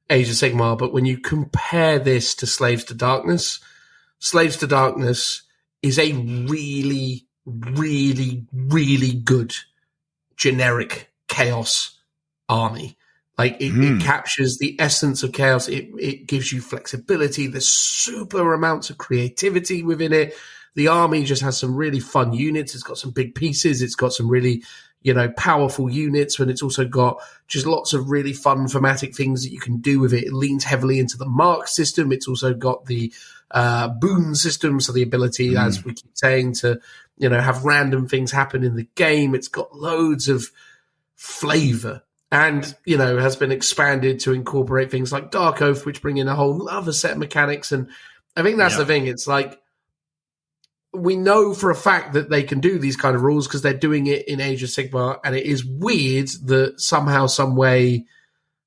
Age of Sigmar, but when you compare this to Slaves to Darkness is a really, really, really good generic Chaos army. It captures the essence of Chaos. It gives you flexibility. There's super amounts of creativity within it. The army just has some really fun units. It's got some big pieces. It's got some really, powerful units. And it's also got just lots of really fun thematic things that you can do with it. It leans heavily into the mark system. It's also got the boon system. So the ability, as we keep saying, to, have random things happen in the game. It's got loads of flavor. And, has been expanded to incorporate things like Dark Oath, which bring in a whole other set of mechanics. And I think that's the thing. It's like, we know for a fact that they can do these kind of rules because they're doing it in Age of Sigmar. And it is weird that somehow, some way,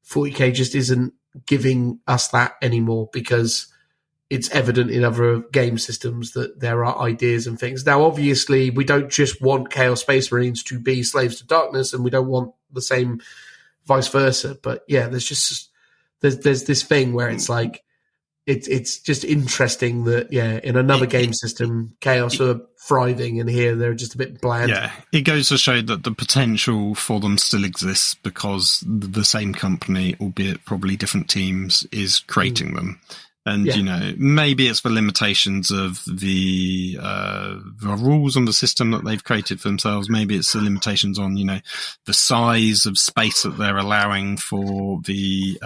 40k just isn't giving us that anymore because it's evident in other game systems that there are ideas and things. Now, obviously, we don't just want Chaos Space Marines to be Slaves to Darkness, and we don't want the same vice versa. But yeah, there's this thing where it's like, it's just interesting that, in another game system, Chaos are thriving, and here they're just a bit bland. Yeah, it goes to show that the potential for them still exists because the same company, albeit probably different teams, is creating them. And, maybe it's the limitations of the rules on the system that they've created for themselves. Maybe it's the limitations on, the size of space that they're allowing for the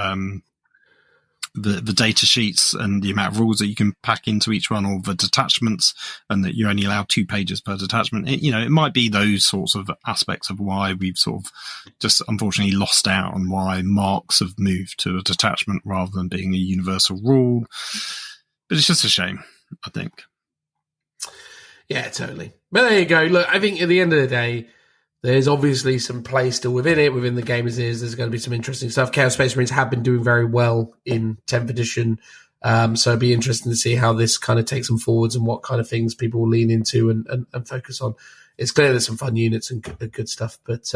data sheets and the amount of rules that you can pack into each one, or the detachments, and that you only allow 2 pages per detachment. It might be those sorts of aspects of why we've sort of just unfortunately lost out on why marks have moved to a detachment rather than being a universal rule. But it's just a shame, I think. Yeah, totally. But there you go. Look, I think at the end of the day, there's obviously some play still within it, within the game as is. There's going to be some interesting stuff. Chaos Space Marines have been doing very well in 10th edition. So it'd be interesting to see how this kind of takes them forwards and what kind of things people will lean into and focus on. It's clear there's some fun units and good stuff. But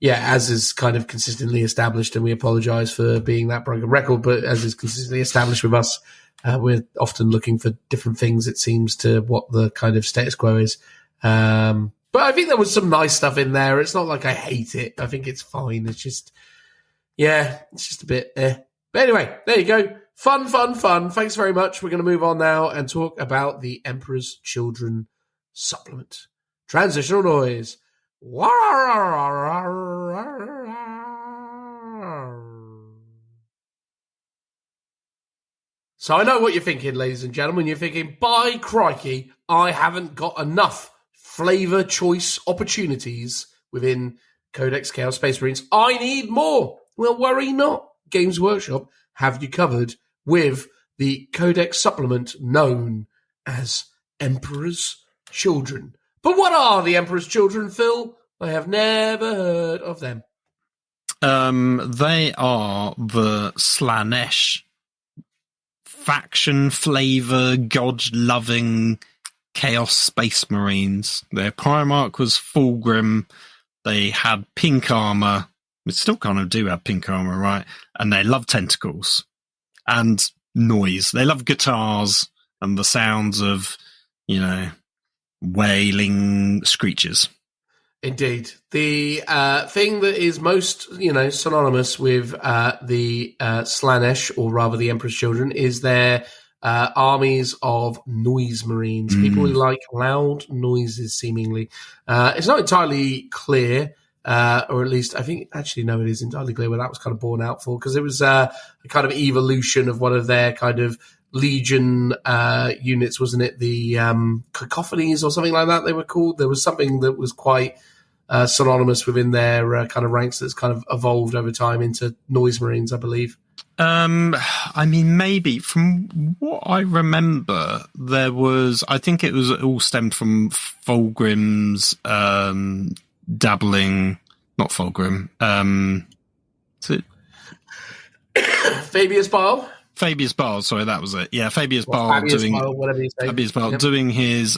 as is kind of consistently established, and we apologize for being that broken record, but as is consistently established with us, we're often looking for different things, it seems, to what the kind of status quo is. But I think there was some nice stuff in there. It's not like I hate it. I think it's fine. It's just, it's just a bit But anyway, there you go. Fun. Thanks very much. We're going to move on now and talk about the Emperor's Children supplement. Transitional noise. So I know what you're thinking, ladies and gentlemen. You're thinking, by crikey, I haven't got enough flavor choice opportunities within Codex Chaos Space Marines. I need more. Well, worry not. Games Workshop have you covered with the Codex supplement known as Emperor's Children. But what are the Emperor's Children, Phil? I have never heard of them. They are the Slaanesh faction flavor, god-loving Chaos Space Marines. Their Primarch was Fulgrim. They had pink armor. We still kind of do have pink armor, right? And they love tentacles and noise. They love guitars and the sounds of, wailing screeches. Indeed. The thing that is most, synonymous with the Slaanesh, or rather the Emperor's Children, is their armies of noise marines. People who like loud noises, seemingly. It's not entirely clear, or at least I think, actually, no, it is entirely clear where that was kind of born out for, because it was a kind of evolution of one of their kind of Legion units, wasn't it? The Cacophonies or something like that they were called. There was something that was quite synonymous within their kind of ranks that's kind of evolved over time into noise marines, I believe. Maybe from what I remember, I think it was all stemmed from Fulgrim's dabbling, not Fulgrim. Fabius Bile? Fabius Bile, sorry, that was it. Yeah, Fabius Bile doing his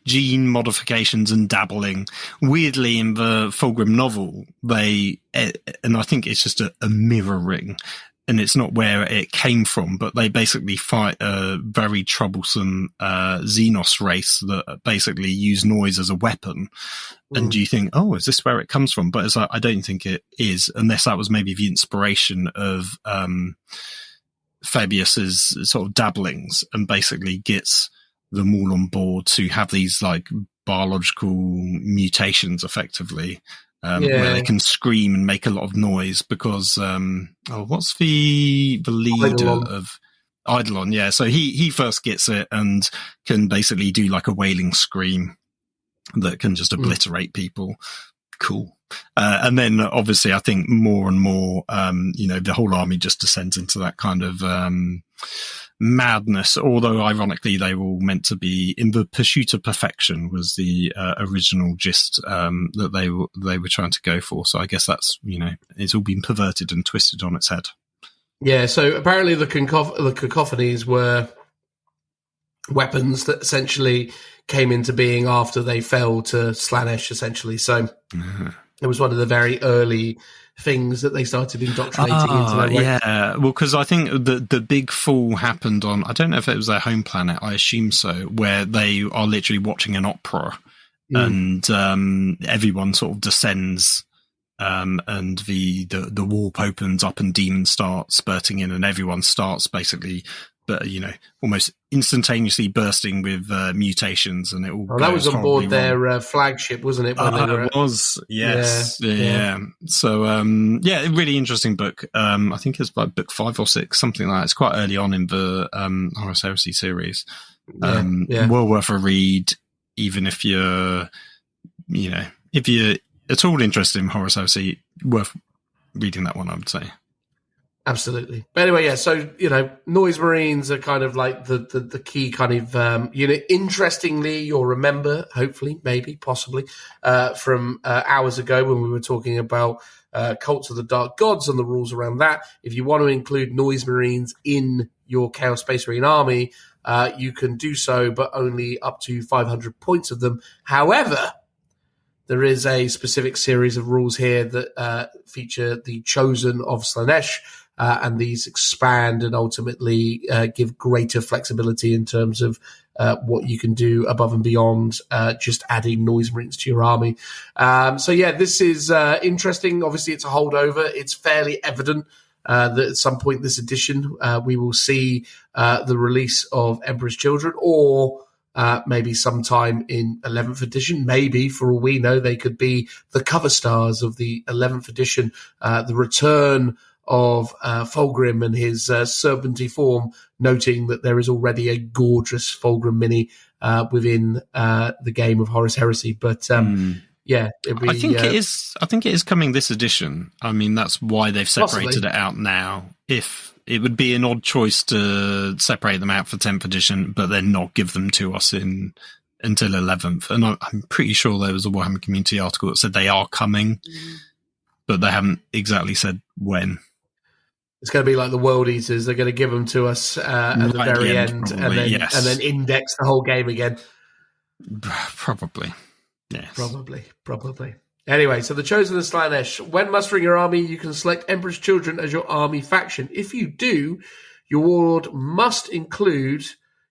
gene modifications and dabbling. Weirdly, in the Fulgrim novel, and I think it's just a mirroring, and it's not where it came from, but they basically fight a very troublesome Xenos race that basically use noise as a weapon. And do you think, is this where it comes from? But it's like, I don't think it is, unless that was maybe the inspiration of Fabius's sort of dabblings, and basically gets them all on board to have these like biological mutations effectively, where they can scream and make a lot of noise because what's the leader of Eidolon? Yeah, so he first gets it and can basically do like a wailing scream that can just obliterate people. Cool. And then obviously I think more and more, the whole army just descends into that kind of madness, although ironically they were all meant to be in the pursuit of perfection was the original gist that they were trying to go for. So I guess that's, it's all been perverted and twisted on its head. Yeah, so apparently the cacophonies were weapons that essentially came into being after they fell to Slaanesh, essentially. So it was one of the very early things that they started indoctrinating into their way. Yeah, well, because I think the big fall happened on, I don't know if it was their home planet, I assume so, where they are literally watching an opera and everyone sort of descends and the warp opens up and demons start spurting in and everyone starts basically almost instantaneously bursting with mutations, and it all. That was on board their flagship, wasn't it? It was, yes, yeah. So, really interesting book. I think it's like book 5 or 6, something like that. It's quite early on in the Horus Heresy series. Well worth a read, even if you're, if you're at all interested in Horus Heresy, worth reading that one, I would say. Absolutely. But anyway, so, noise marines are kind of like the key kind of unit. Interestingly, you'll remember, hopefully, maybe, possibly, from hours ago when we were talking about Cults of the Dark Gods and the rules around that. If you want to include noise marines in your Chaos Space Marine army, you can do so, but only up to 500 points of them. However, there is a specific series of rules here that feature the Chosen of Slaanesh, and these expand and ultimately give greater flexibility in terms of what you can do above and beyond just adding noise marines to your army. This is interesting. Obviously, it's a holdover. It's fairly evident that at some point this edition we will see the release of Emperor's Children, or maybe sometime in 11th edition. Maybe, for all we know, they could be the cover stars of the 11th edition, the return of Fulgrim and his serpenty form, noting that there is already a gorgeous Fulgrim mini within the game of Horus Heresy. But yeah, it'd be, I think it is. I think it is coming this edition. I mean, that's why they've separated Possibly. it out now. If it would be an odd choice to separate them out for 10th edition, but then not give them to us until 11th. And I'm pretty sure there was a Warhammer Community article that said they are coming, but they haven't exactly said when. It's going to be like the World Eaters. They're going to give them to us at the very end, probably, and then index the whole game again. Probably. Yes. Probably. Anyway, so the Chosen of Slanesh. When mustering your army, you can select Emperor's Children as your army faction. If you do, your warlord must include...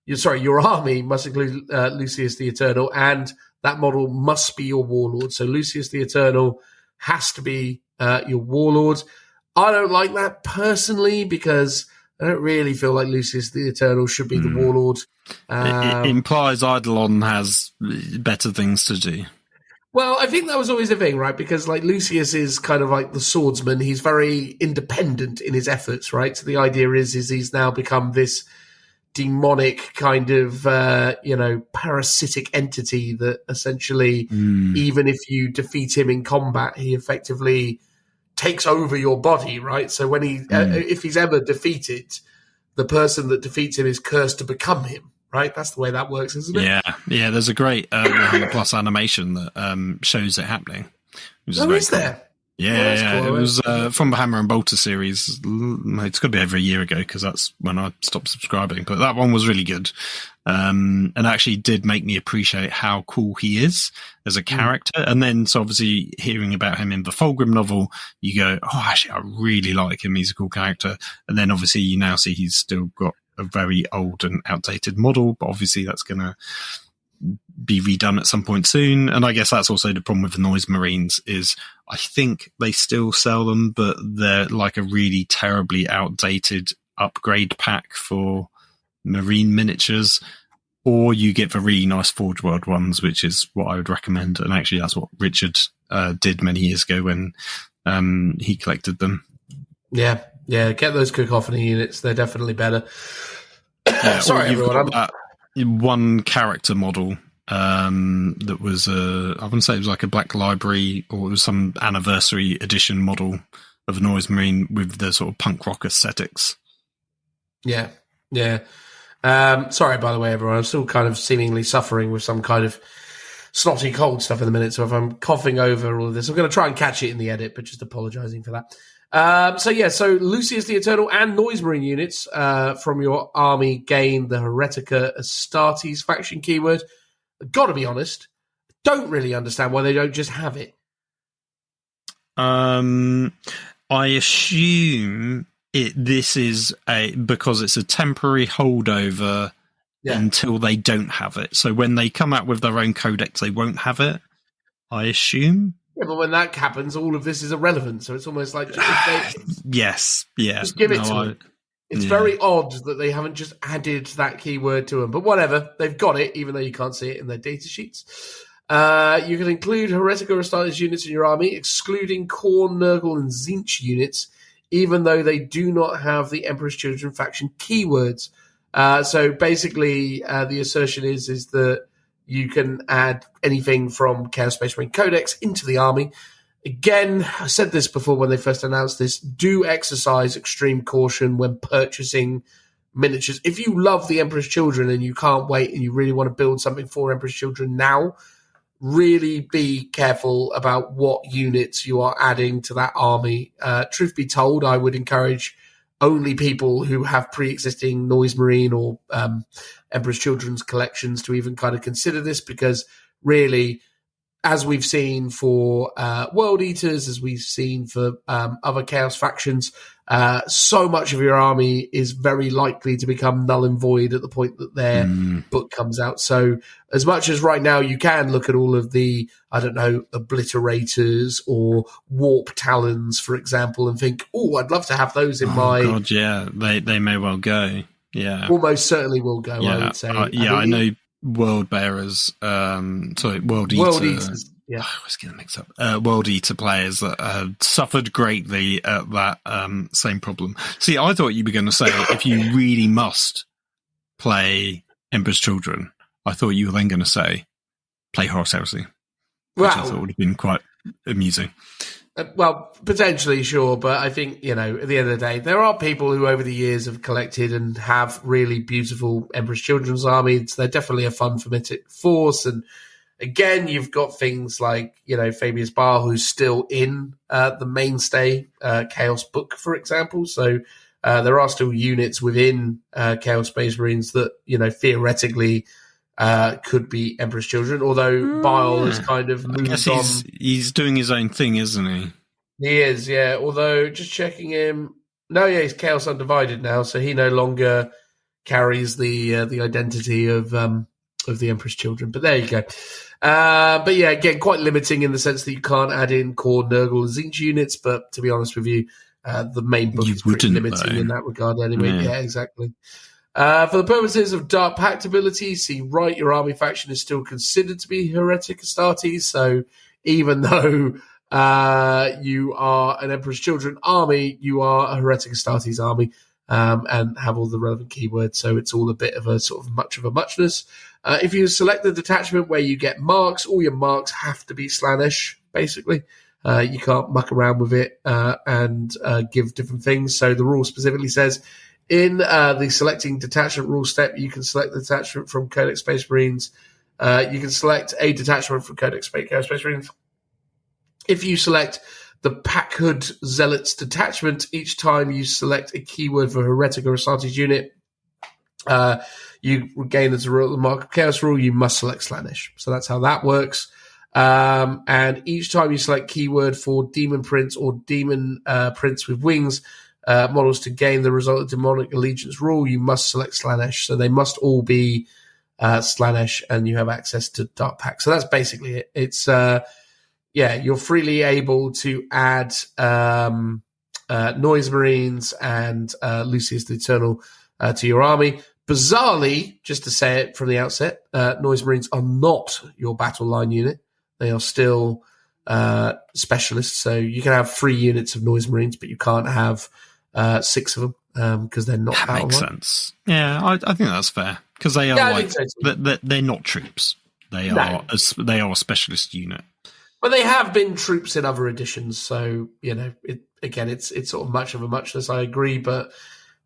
your army must include Lucius the Eternal, and that model must be your warlord. So Lucius the Eternal has to be your warlord. I don't like that personally because I don't really feel like Lucius the Eternal should be the warlord. It implies Eidolon has better things to do. Well, I think that was always the thing, right? Because like Lucius is kind of like the swordsman. He's very independent in his efforts, right? So the idea is he's now become this demonic kind of, parasitic entity that essentially, even if you defeat him in combat, he effectively takes over your body, right? So when if he's ever defeated, the person that defeats him is cursed to become him, right? That's the way that works, isn't it? Yeah. There's a great Warhammer Plus animation that shows it happening. Is there? Yeah, cool. It was from the Hammer and Bolter series. It's got to be over a year ago because that's when I stopped subscribing. But that one was really good, and actually did make me appreciate how cool he is as a character. And then, so obviously, hearing about him in the Fulgrim novel, you go, "Oh, actually, I really like him. He's a cool character." And then, obviously, you now see he's still got a very old and outdated model, but obviously, that's going to be redone at some point soon. And I guess that's also the problem with the Noise Marines is I think they still sell them, but they're like a really terribly outdated upgrade pack for Marine miniatures, or you get the really nice Forge World ones, which is what I would recommend. And actually that's what Richard did many years ago when he collected them. Yeah, get those Cacophony units. They're definitely better. Yeah, Sorry, everyone. One character model that was I wouldn't say it was like a Black Library or it was some anniversary edition model of a Noise Marine with the sort of punk rock aesthetics. Yeah. Sorry, by the way, everyone. I'm still kind of seemingly suffering with some kind of snotty cold stuff in the minute. So if I'm coughing over all of this, I'm going to try and catch it in the edit, but just apologising for that. So Lucius the Eternal and Noise Marine units from your army gain the Heretica Astartes faction keyword. Gotta be honest, don't really understand why they don't just have it. I assume this is because it's a temporary holdover until they don't have it. So when they come out with their own codex, they won't have it, I assume. Yeah, but when that happens, all of this is irrelevant. So it's almost like yes, just give it to them. It's very odd that they haven't just added that keyword to them. But whatever, they've got it, even though you can't see it in their data sheets. You can include Heretica Astartes units in your army, excluding Khorne, Nurgle, and Tzeentch units, even though they do not have the Emperor's Children faction keywords. So basically, the assertion is that you can add anything from Chaos Space Marine Codex into the army. Again, I said this before when they first announced this, do exercise extreme caution when purchasing miniatures. If you love the Emperor's Children and you can't wait and you really want to build something for Emperor's Children now, really be careful about what units you are adding to that army. Truth be told, I would encourage only people who have pre-existing Noise Marine or Emperor's Children's collections to even kind of consider this, because really, as we've seen for World Eaters, as we've seen for other Chaos factions, so much of your army is very likely to become null and void at the point that their book comes out. So as much as right now you can look at all of the, obliterators or warp talons, for example, and think, oh, I'd love to have those in my... Oh, God, yeah. They may well go. Yeah. Almost certainly will go, yeah. I would say. I know World Bearers, World Eaters. Yeah. I always get them mixed up. World Eater players that suffered greatly at that same problem. See, I thought you were going to say if you really must play Emperor's Children, I thought you were then going to say play Horus Heresy. which I thought would have been quite amusing. Well, potentially, sure, but I think, at the end of the day, there are people who over the years have collected and have really beautiful Emperor's Children's armies. They're definitely a fun, thematic force. And again, you've got things like, Fabius Bar, who's still in the mainstay Chaos book, for example. So there are still units within Chaos Space Marines that, theoretically could be Emperor's Children, although Bile has kind of moved on. He's doing his own thing, isn't he? He is, yeah. Although, just checking him, he's Chaos Undivided now, so he no longer carries the identity of the Emperor's Children. But there you go. But yeah, again, quite limiting in the sense that you can't add in core Nurgle and Zinch units. But to be honest with you, the main book is pretty limiting in that regard anyway. Yeah, exactly. For the purposes of Dark Pact ability, see right, your army faction is still considered to be Heretic Astartes. So even though you are an Emperor's Children army, you are a Heretic Astartes army and have all the relevant keywords. So it's all a bit of a sort of much of a muchness. If you select the detachment where you get marks, all your marks have to be Slaanesh, basically. You can't muck around with it and give different things. So the rule specifically says, in the selecting detachment rule step, you can select the detachment from Codex Space Marines. You can select a detachment from Codex Space Marines. If you select the Packhood Zealots detachment, each time you select a keyword for Heretic or Astartes unit, you gain the Mark of Chaos rule, you must select Slaanesh. So that's how that works. And each time you select keyword for Demon Prince or Demon Prince with Wings, models to gain the result of Demonic Allegiance rule, you must select Slaanesh. So they must all be Slaanesh, and you have access to Dark Pact. So that's basically it. It's you're freely able to add Noise Marines and Lucius the Eternal to your army. Bizarrely, just to say it from the outset, Noise Marines are not your battle line unit. They are still specialists. So you can have 3 units of Noise Marines, but you can't have 6 of them because they're not. That makes sense. Yeah, I think that's fair because they are they're not troops. They are a specialist unit. But they have been troops in other editions, so it's sort of much of a muchness. I agree, but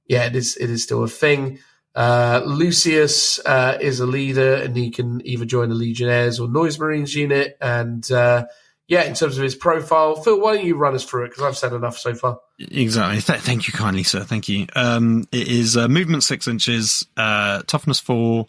yeah, it is still a thing. Lucius is a leader, and he can either join the Legionnaires or Noise Marines unit. And in terms of his profile, Phil, why don't you run us through it? Because I've said enough so far. Exactly. Thank you kindly, sir. Thank you. It is movement 6 inches, toughness 4,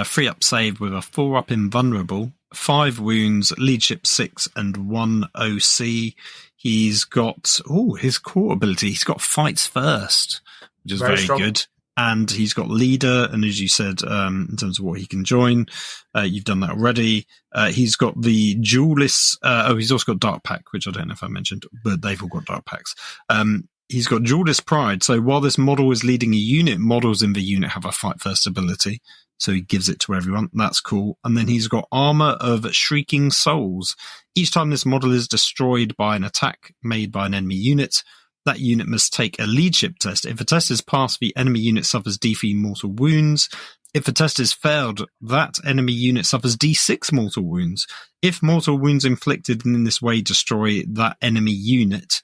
3 up save with a 4 up invulnerable, 5 wounds, leadership 6, and 1 OC. He's got his core ability. He's got fights first, which is very good. And he's got leader, and as you said, in terms of what he can join, you've done that already. He's got the duelist. He's also got Dark Pact, which I don't know if I mentioned, but they've all got Dark Pacts. He's got duelist pride. So while this model is leading a unit, models in the unit have a fight first ability. So he gives it to everyone. That's cool. And then he's got armor of shrieking souls. Each time this model is destroyed by an attack made by an enemy unit, that unit must take a leadership test. If a test is passed, the enemy unit suffers D3 mortal wounds. If a test is failed, that enemy unit suffers D6 mortal wounds. If mortal wounds inflicted in this way destroy that enemy unit,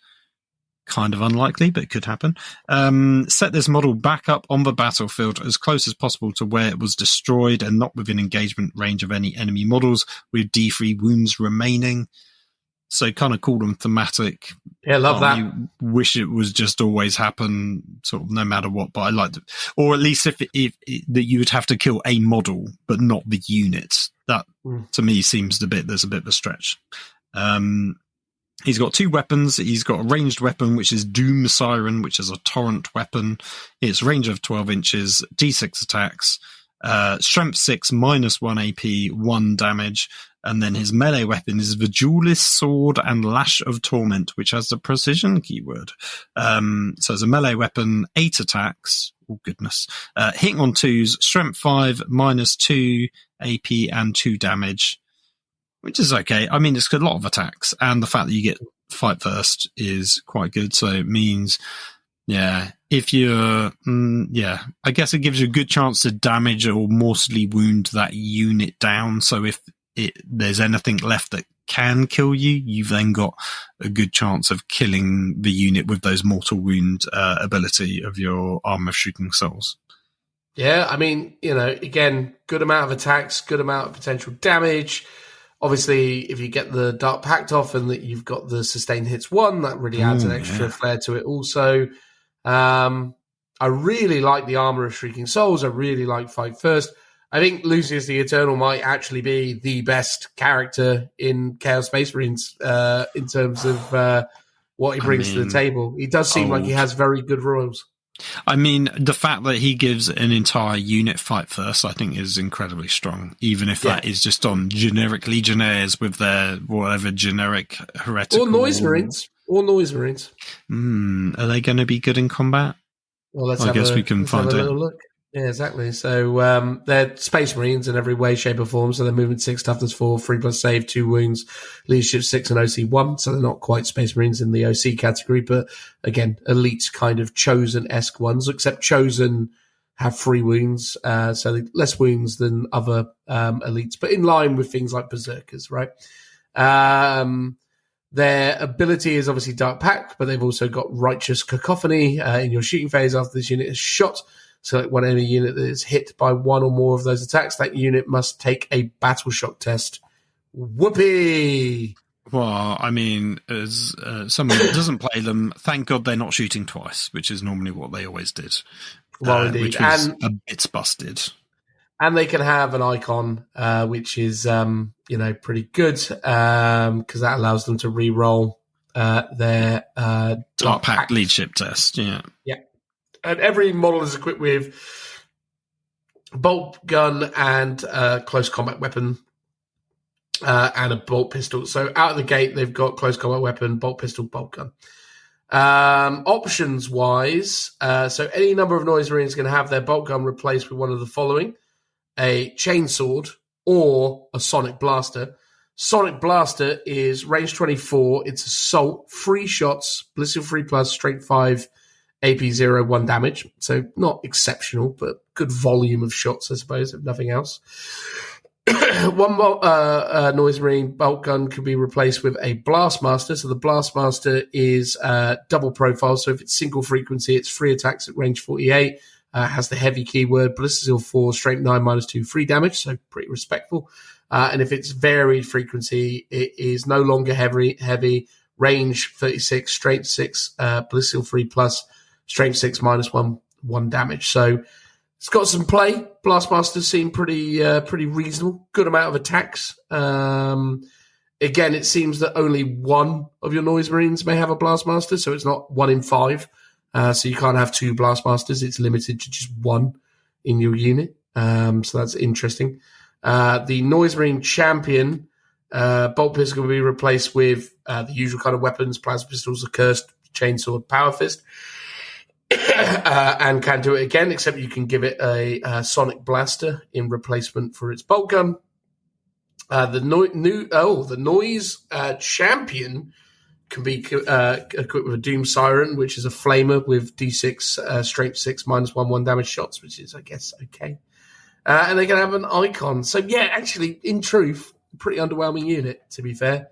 kind of unlikely, but it could happen, set this model back up on the battlefield as close as possible to where it was destroyed and not within engagement range of any enemy models with D3 wounds remaining. So kind of cool and thematic. Yeah, love that. You wish it was just always happen, sort of no matter what. But I liked it, or at least if that you would have to kill a model, but not the unit. That to me seems there's a bit of a stretch. He's got 2 weapons. He's got a ranged weapon, which is Doom Siren, which is a torrent weapon. Its range of 12 inches, D6 attacks, strength 6, -1 AP, 1 damage. And then his melee weapon is the Duelist Sword and Lash of Torment, which has the precision keyword. So as a melee weapon, 8 attacks. Oh, goodness. Hitting on 2s, strength 5, -2 AP and 2 damage, which is okay. I mean, it's got a lot of attacks. And the fact that you get fight first is quite good. So it means, if you're, I guess it gives you a good chance to damage or mortally wound that unit down. So if there's anything left that can kill you, you've then got a good chance of killing the unit with those mortal wound ability of your Armor of Shrieking Souls. Yeah, I mean, again, good amount of attacks, good amount of potential damage. Obviously, if you get the Dark Pact off and that you've got the sustained hits 1, that really adds an extra flair to it also. I really like the Armor of Shrieking Souls. I really like Fight First. I think Lucius the Eternal might actually be the best character in Chaos Space Marines in terms of what he brings to the table. He does seem like he has very good rules. I mean, the fact that he gives an entire unit Fight First, I think, is incredibly strong, even if that is just on generic Legionnaires with their whatever generic heretical... Or Noise Marines. Are they going to be good in combat? Well, I guess we can find have a out. little look. Yeah, exactly. So they're Space Marines in every way, shape, or form. So they're movement 6, toughness 4, 3+ save, 2 wounds, leadership 6, and OC 1. So they're not quite Space Marines in the OC category, but again, elite kind of chosen-esque ones. Except chosen have 3 wounds, so less wounds than other elites, but in line with things like berserkers, right? Their ability is obviously Dark Pact, but they've also got Righteous Cacophony in your shooting phase after this unit is shot. So when any unit that is hit by one or more of those attacks, that unit must take a battle shock test. Whoopee! Well, I mean, as someone that doesn't play them, thank God they're not shooting twice, which is normally what they always did. Well, indeed. Which was a bit busted. And they can have an icon, which is, pretty good, because that allows them to re-roll their Dark Pact leadership test, yeah. Yeah. And every model is equipped with bolt gun and close combat weapon and a bolt pistol. So out of the gate, they've got close combat weapon, bolt pistol, bolt gun. Options-wise, so any number of Noise Marines can have their bolt gun replaced with one of the following: a chainsword or a sonic blaster. Sonic blaster is range 24. It's assault, 3 shots, ballistic 3+, strength 5, AP 1 damage. So not exceptional, but good volume of shots, I suppose, if nothing else. One Noise Marine bolt gun can be replaced with a Blastmaster. So the Blastmaster is double profile. So if it's single frequency, it's 3 attacks at range 48. Has the heavy keyword, ballistic 4, strength 9, -2, 3 damage. So pretty respectful. And if it's varied frequency, it is no longer heavy, range 36, strength 6, ballistic 3+, strength 6, -1 damage. So it's got some play. Blastmasters seem pretty reasonable. Good amount of attacks. Again, it seems that only one of your Noise Marines may have a Blastmaster, so it's not 1 in 5. So you can't have 2 Blastmasters. It's limited to just 1 in your unit. So that's interesting. The Noise Marine Champion bolt pistol will be replaced with the usual kind of weapons: plasma pistols, accursed, chainsword, power fist. And can do it again, except you can give it a sonic blaster in replacement for its bolt gun. The Noise Champion can be equipped with a Doom Siren, which is a flamer with D6 strength 6 -1 damage shots, which is, I guess, okay. And they can have an icon. So yeah, actually, in truth, pretty underwhelming unit, to be fair.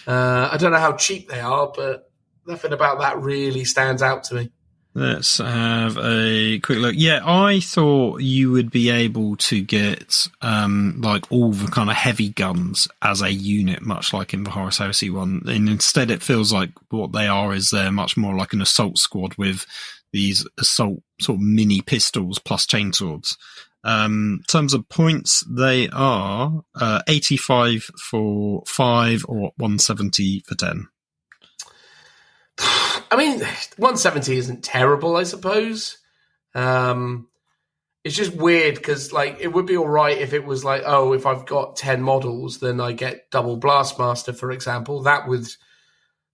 I don't know how cheap they are, but nothing about that really stands out to me. Let's have a quick look. Yeah, I thought you would be able to get like all the kind of heavy guns as a unit, much like in the Horus Heresy one. And instead it feels like what they are is they're much more like an assault squad with these assault sort of mini pistols plus chainswords. In terms of points, they are 85 for 5 or 170 for 10. I mean, 170 isn't terrible, I suppose. It's just weird because, like, it would be all right if it was like, oh, if I've got 10 models, then I get double Blastmaster, for example. That would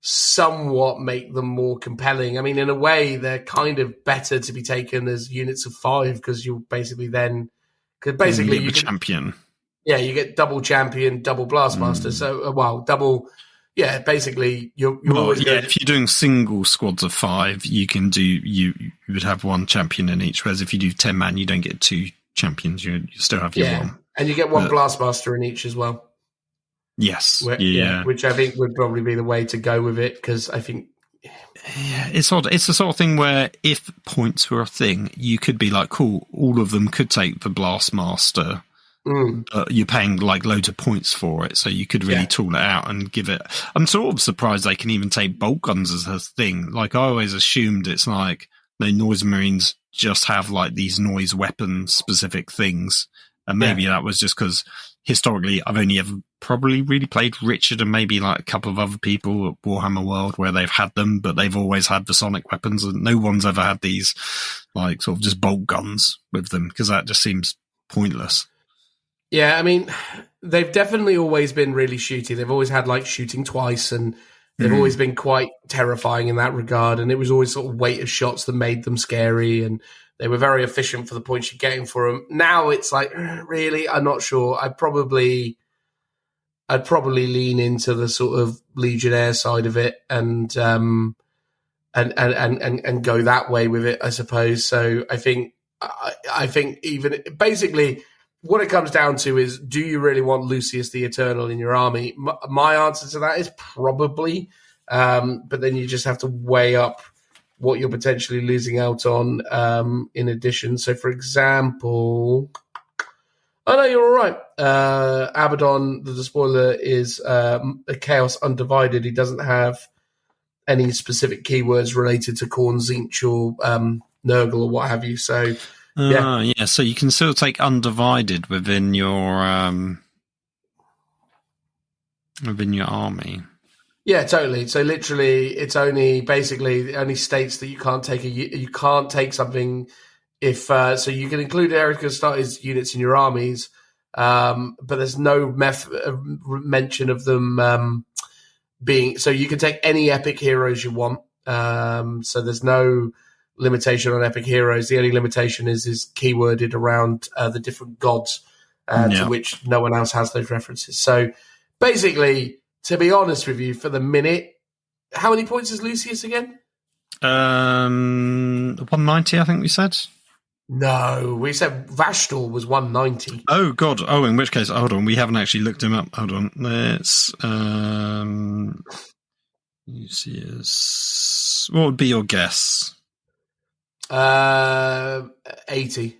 somewhat make them more compelling. I mean, in a way, they're kind of better to be taken as units of 5 because you'll basically then... Cause basically, you get champion. Yeah, you get double champion, double Blastmaster. So, double... Yeah, basically, you're always yeah. If you're doing single squads of 5, you can do you would have 1 champion in each. Whereas if you do 10 man, you don't get 2 champions. You still have your 1, and you get 1 Blastmaster in each as well. Yes. Which I think would probably be the way to go with it, because I think... Yeah, it's odd. It's the sort of thing where if points were a thing, you could be like, cool, all of them could take the Blastmaster. You're paying like loads of points for it, so you could really tool it out and give it... I'm sort of surprised they can even take bolt guns as a thing. Like, I always assumed it's like, no, Noise Marines just have like these noise weapon specific things. And maybe that was just because historically I've only ever probably really played Richard and maybe like a couple of other people at Warhammer World where they've had them, but they've always had the sonic weapons, and no one's ever had these like sort of just bolt guns with them, because that just seems pointless. Yeah, I mean, they've definitely always been really shooty. They've always had like shooting twice, and they've always been quite terrifying in that regard. And it was always sort of weight of shots that made them scary, and they were very efficient for the points you're getting for them. Now it's like, really, I'm not sure. I'd probably lean into the sort of Legionnaire side of it and go that way with it, I suppose. So I think even basically what it comes down to is, do you really want Lucius the Eternal in your army? My answer to that is probably, but then you just have to weigh up what you're potentially losing out on in addition. So, for example, oh no, you're all right. Abaddon, the Despoiler, is a Chaos Undivided. He doesn't have any specific keywords related to Khorne, Tzeentch, or Nurgle, or what have you. So, yeah. So you can still take Undivided within your army. Yeah, totally. So literally, it's only states that you can't take something if so you can include Eric Astartes units in your armies, but there's no mention of them being. So you can take any epic heroes you want. So there's no limitation on epic heroes. The only limitation is keyworded around the different gods to which no one else has those references. So basically, to be honest with you, for the minute, how many points is Lucius again? 190, I think we said. No, we said Vashtor was 190. Oh, God. Oh, in which case, hold on. We haven't actually looked him up. Hold on. Let's... Lucius... What would be your guess? 80.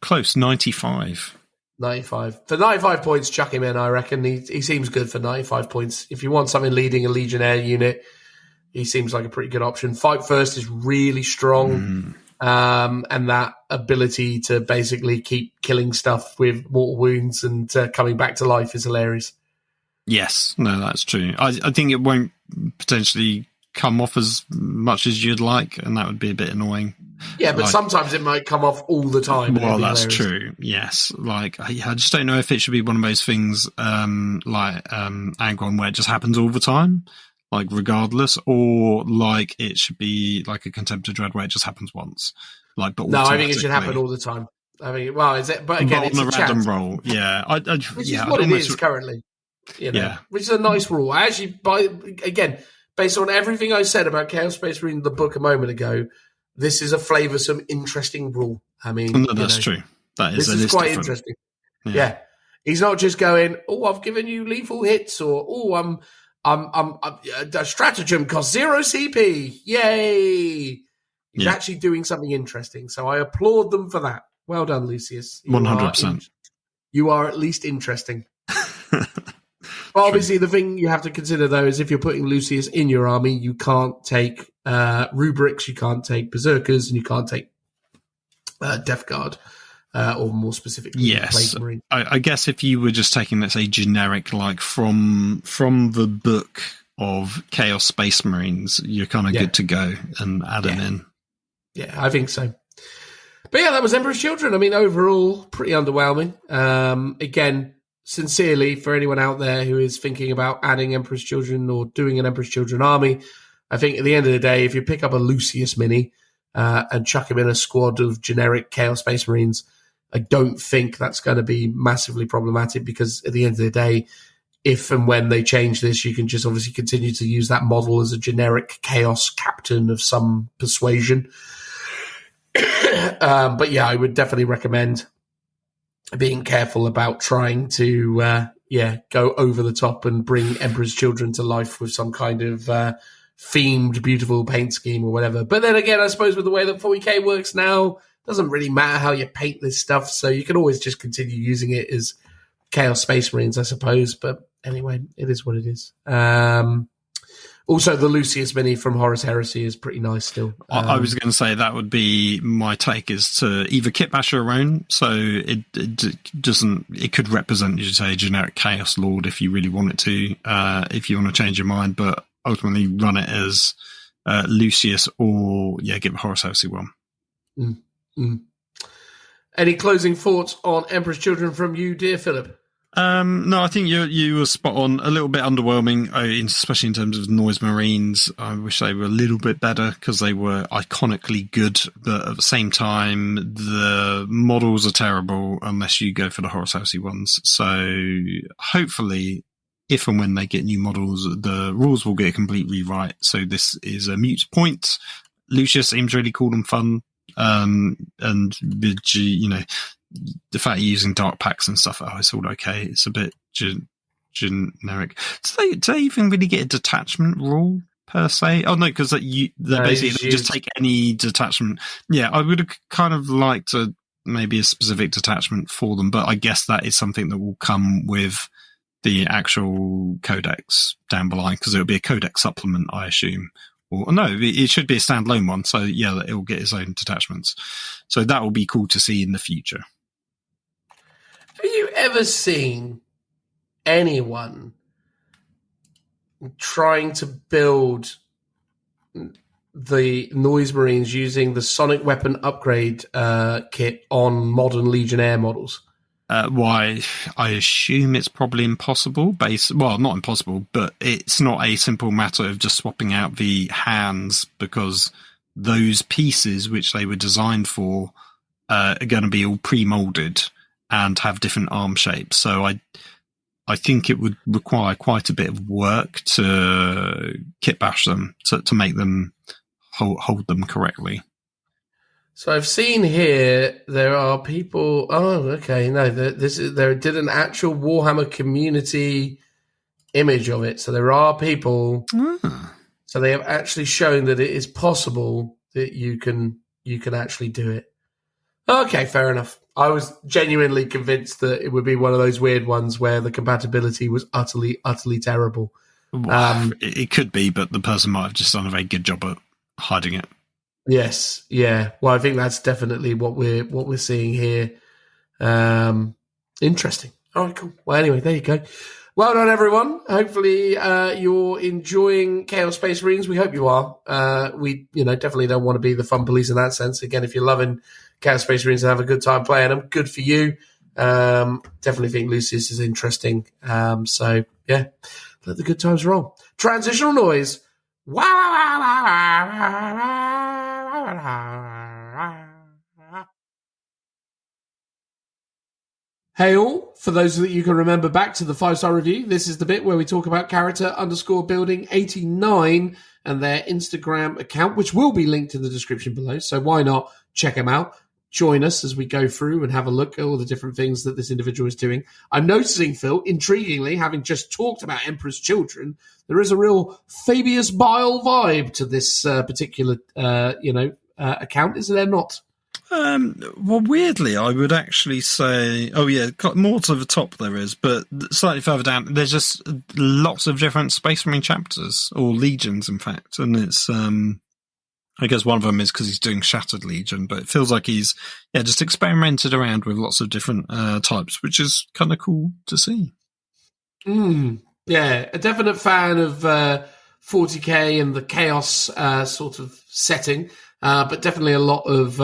Close, 95. 95. For 95 points, chuck him in, I reckon. He seems good for 95 points. If you want something leading a Legionnaire unit, he seems like a pretty good option. Fight First is really strong. And that ability to basically keep killing stuff with mortal wounds and coming back to life is hilarious. Yes, no, that's true. I think it won't potentially come off as much as you'd like, and that would be a bit annoying. Yeah, but sometimes it might come off all the time. Well, that's true. Yes, like I just don't know if it should be one of those things like Angron, where it just happens all the time, like regardless, or like it should be like a Contempt of Dread where it just happens once. Like, but no, I think it should happen all the time. I mean, well, is it? But again, it's on a random roll. Yeah, which is what it is currently. You know, which is a nice rule. I actually, based on everything I said about Chaos Space Marine, the book a moment ago, this is a flavoursome, interesting rule. I mean, no, that's true. That is. This is quite interesting. Yeah, he's not just going, "Oh, I've given you lethal hits," or "Oh, I'm a stratagem costs 0 CP." Yay! He's actually doing something interesting. So I applaud them for that. Well done, Lucius. 100%. You are at least interesting. Well, obviously, the thing you have to consider, though, is if you're putting Lucius in your army, you can't take rubrics, you can't take berserkers, and you can't take Death Guard, or more specifically, Plague Marine. I guess if you were just taking, let's say, generic, like from the book of Chaos Space Marines, you're kind of good to go and add them in. Yeah, I think so. But yeah, that was Emperor's Children. I mean, overall, pretty underwhelming. Again, sincerely, for anyone out there who is thinking about adding Emperor's Children or doing an Emperor's Children army, I think at the end of the day, if you pick up a Lucius mini and chuck him in a squad of generic Chaos Space Marines, I don't think that's going to be massively problematic, because at the end of the day, if and when they change this, you can just obviously continue to use that model as a generic Chaos captain of some persuasion. But yeah, I would definitely recommend being careful about trying to go over the top and bring Emperor's Children to life with some kind of themed, beautiful paint scheme or whatever. But then again, I suppose with the way that 40k works now, doesn't really matter how you paint this stuff, so you can always just continue using it as Chaos Space Marines, I suppose. But anyway, it is what it is. Also, the Lucius Mini from Horus Heresy is pretty nice still. I was going to say that would be my take, is to either kitbash your own, so it doesn't. It could represent, you say, a generic Chaos Lord if you really want it to, if you want to change your mind, but ultimately run it as Lucius, or give a Horus Heresy one. Any closing thoughts on Emperor's Children from you, dear Philip? No, I think you were spot on. A little bit underwhelming, especially in terms of Noise Marines. I wish they were a little bit better because they were iconically good, but at the same time, the models are terrible unless you go for the Horus Heresy ones. So hopefully, if and when they get new models, the rules will get a complete rewrite. So this is a moot point. Lucius seems really cool and fun. And the fact you're using dark packs and stuff, it's all okay. It's a bit generic. Do they even really get a detachment rule per se? Oh no, because they basically just take any detachment. Yeah, I would have kind of liked maybe a specific detachment for them, but I guess that is something that will come with the actual codex down the line, because it'll be a codex supplement, I assume. Or no, it should be a standalone one. So yeah, it will get its own detachments. So that will be cool to see in the future. Have you ever seen anyone trying to build the Noise Marines using the Sonic Weapon Upgrade kit on modern Legionnaire models? Why, I assume it's probably impossible. Well, not impossible, but it's not a simple matter of just swapping out the hands, because those pieces which they were designed for are going to be all pre-molded and have different arm shapes. So I think it would require quite a bit of work to kitbash them to make them hold them correctly. So I've seen here there are people. Oh, okay. No, there did an actual Warhammer community image of it. So there are people. So they have actually shown that it is possible that you can actually do it. Okay, fair enough. I was genuinely convinced that it would be one of those weird ones where the compatibility was utterly, utterly terrible. It could be, but the person might have just done a very good job at hiding it. Yes, yeah. Well, I think that's definitely what we're seeing here. Interesting. All right, cool. Well, anyway, there you go. Well done, everyone. Hopefully, you're enjoying Chaos Space Marines. We hope you are. We, definitely don't want to be the fun police in that sense. Again, if you're loving Chaos Space Marines and have a good time playing them, good for you. Definitely think Lucius is interesting. So yeah, let the good times roll. Transitional noise. Hey all, for those that you can remember back to the 5-star review, this is the bit where we talk about character_building89 and their Instagram account, which will be linked in the description below. So why not check them out? Join us as we go through and have a look at all the different things that this individual is doing. I'm noticing, Phil, intriguingly, having just talked about Emperor's Children, there is a real Fabius Bile vibe to this particular, account, is there not? Well, weirdly, I would actually say, more to the top there is, but slightly further down, there's just lots of different Space Marine chapters, or legions, in fact, and it's, I guess one of them is because he's doing Shattered Legion, but it feels like he's just experimented around with lots of different types, which is kind of cool to see. Yeah, a definite fan of 40k and the chaos sort of setting, but definitely a lot of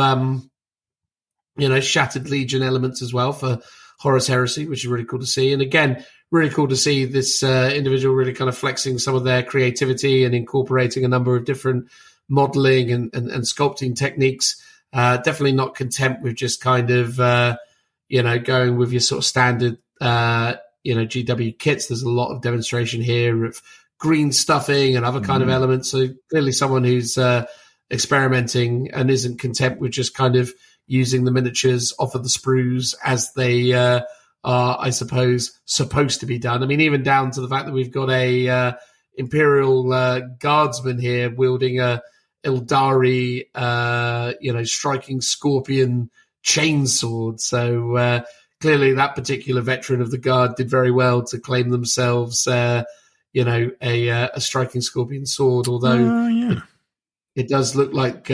Shattered Legion elements as well for Horus Heresy, which is really cool to see. And again, really cool to see this individual really kind of flexing some of their creativity and incorporating a number of different modeling and sculpting techniques. Definitely not content with just kind of going with your sort of standard GW kits. There's a lot of demonstration here of green stuffing and other kind of elements. So clearly someone who's experimenting and isn't content with just kind of using the miniatures off of the sprues as they are, I suppose, supposed to be done. I mean, even down to the fact that we've got a Imperial guardsman here wielding a Ildari, striking scorpion chainsword. So clearly that particular veteran of the guard did very well to claim themselves, a striking scorpion sword, although it does look like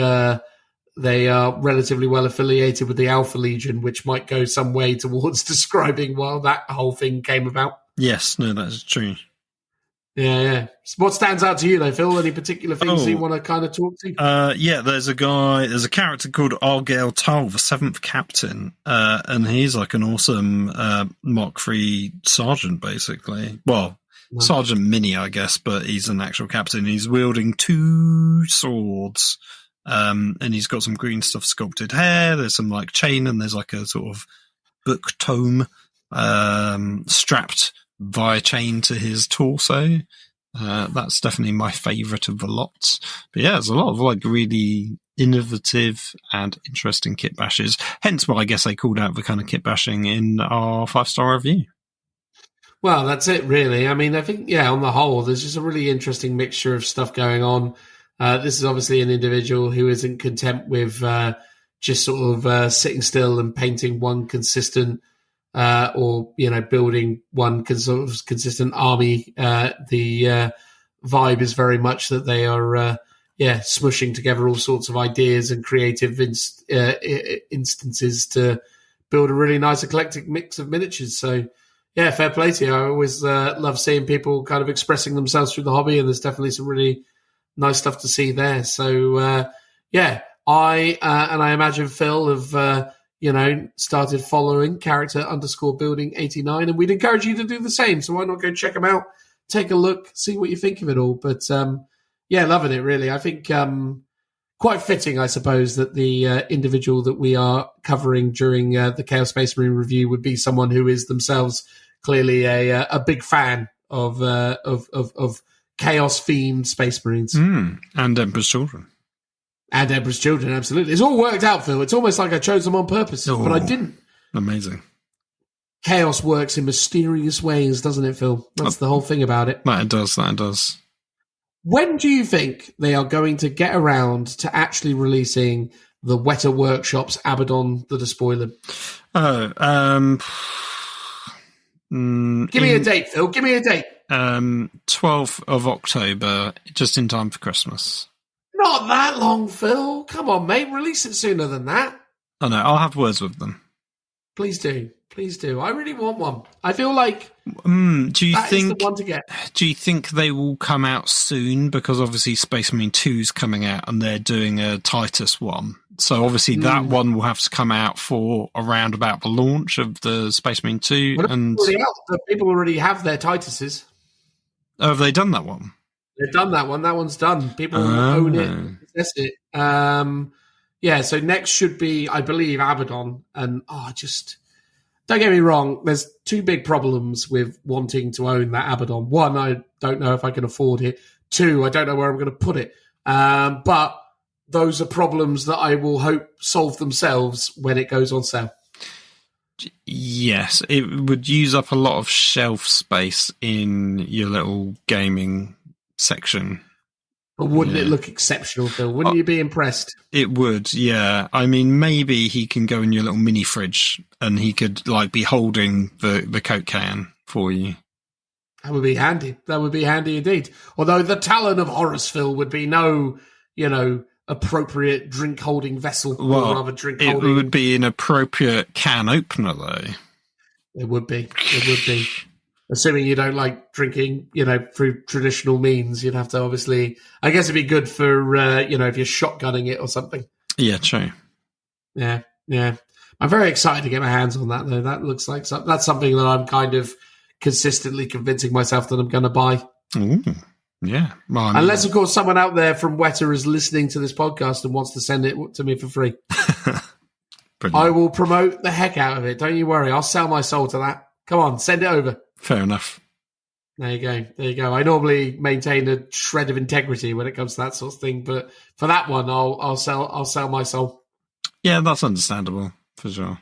they are relatively well affiliated with the Alpha Legion, which might go some way towards describing why that whole thing came about. Yes, no, that's true. Yeah. So what stands out to you, though, Phil? Any particular things you want to kind of talk to? There's a character called Argyle Tull, the 7th Captain, and he's like an awesome Mark III Sergeant, basically. Well, Sergeant Mini, I guess, but he's an actual captain. He's wielding 2 swords, and he's got some green stuff sculpted hair. There's some like chain, and there's like a sort of book tome strapped via chain to his torso. That's definitely my favourite of the lot. But yeah, there's a lot of like really innovative and interesting kit bashes. Hence why I guess I called out the kind of kit bashing in our 5-star review. Well, that's it, really. I mean, I think, on the whole, there's just a really interesting mixture of stuff going on. This is obviously an individual who isn't content with just sort of sitting still and painting one consistent or building one sort of consistent army. The vibe is very much that they are smushing together all sorts of ideas and creative instances to build a really nice eclectic mix of miniatures. So yeah, fair play to you. I always love seeing people kind of expressing themselves through the hobby, and there's definitely some really nice stuff to see there. So I imagine Phil have started following character_building89, and we'd encourage you to do the same. So why not go check them out, take a look, see what you think of it all. But loving it, really. I think quite fitting, I suppose, that the individual that we are covering during the Chaos Space Marine review would be someone who is themselves clearly a big fan of chaos-themed Space Marines. And Emperor's Children. And Emperor's Children, absolutely. It's all worked out, Phil. It's almost like I chose them on purpose, but I didn't. Amazing. Chaos works in mysterious ways, doesn't it, Phil? That's the whole thing about it. That it does. When do you think they are going to get around to actually releasing the Weta Workshop's Abaddon the Despoiler? Give me a date, Phil. Give me a date. 12th of October, just in time for Christmas. Not that long, Phil. Come on, mate. Release it sooner than that. Oh, no, I'll have words with them. Please do. Please do. I really want one. I feel like do you think is the one to get. Do you think they will come out soon? Because obviously Space Marine 2's coming out and they're doing a Titus one. So obviously that one will have to come out for around about the launch of the Space Marine 2. Well, and people already have their Tituses. Oh, have they done that one? They've done that one. That one's done. People own it, possess it. So next should be, I believe, Abaddon. And don't get me wrong, there's 2 big problems with wanting to own that Abaddon. 1, I don't know if I can afford it. 2, I don't know where I'm going to put it. But those are problems that I will hope solve themselves when it goes on sale. Yes, it would use up a lot of shelf space in your little gaming section. But wouldn't it look exceptional, Phil? Wouldn't you be impressed? It would, yeah. I mean, maybe he can go in your little mini fridge and he could be holding the Coke can for you. That would be handy. That would be handy indeed. Although the Talon of Horus, Phil, would be no, appropriate drink-holding vessel. Well, or rather drink-holding. It would be an appropriate can opener, though. It would be. Assuming you don't like drinking, through traditional means, you'd have to obviously. I guess it'd be good for, if you're shotgunning it or something. Yeah, true. Yeah. I'm very excited to get my hands on that, though. That looks like that's something that I'm kind of consistently convincing myself that I'm going to buy. Ooh, yeah. Well, unless, of course, someone out there from Weta is listening to this podcast and wants to send it to me for free. I will promote the heck out of it. Don't you worry. I'll sell my soul to that. Come on, send it over. Fair enough. There you go. I normally maintain a shred of integrity when it comes to that sort of thing, but for that one, I'll sell my soul. Yeah, that's understandable for sure.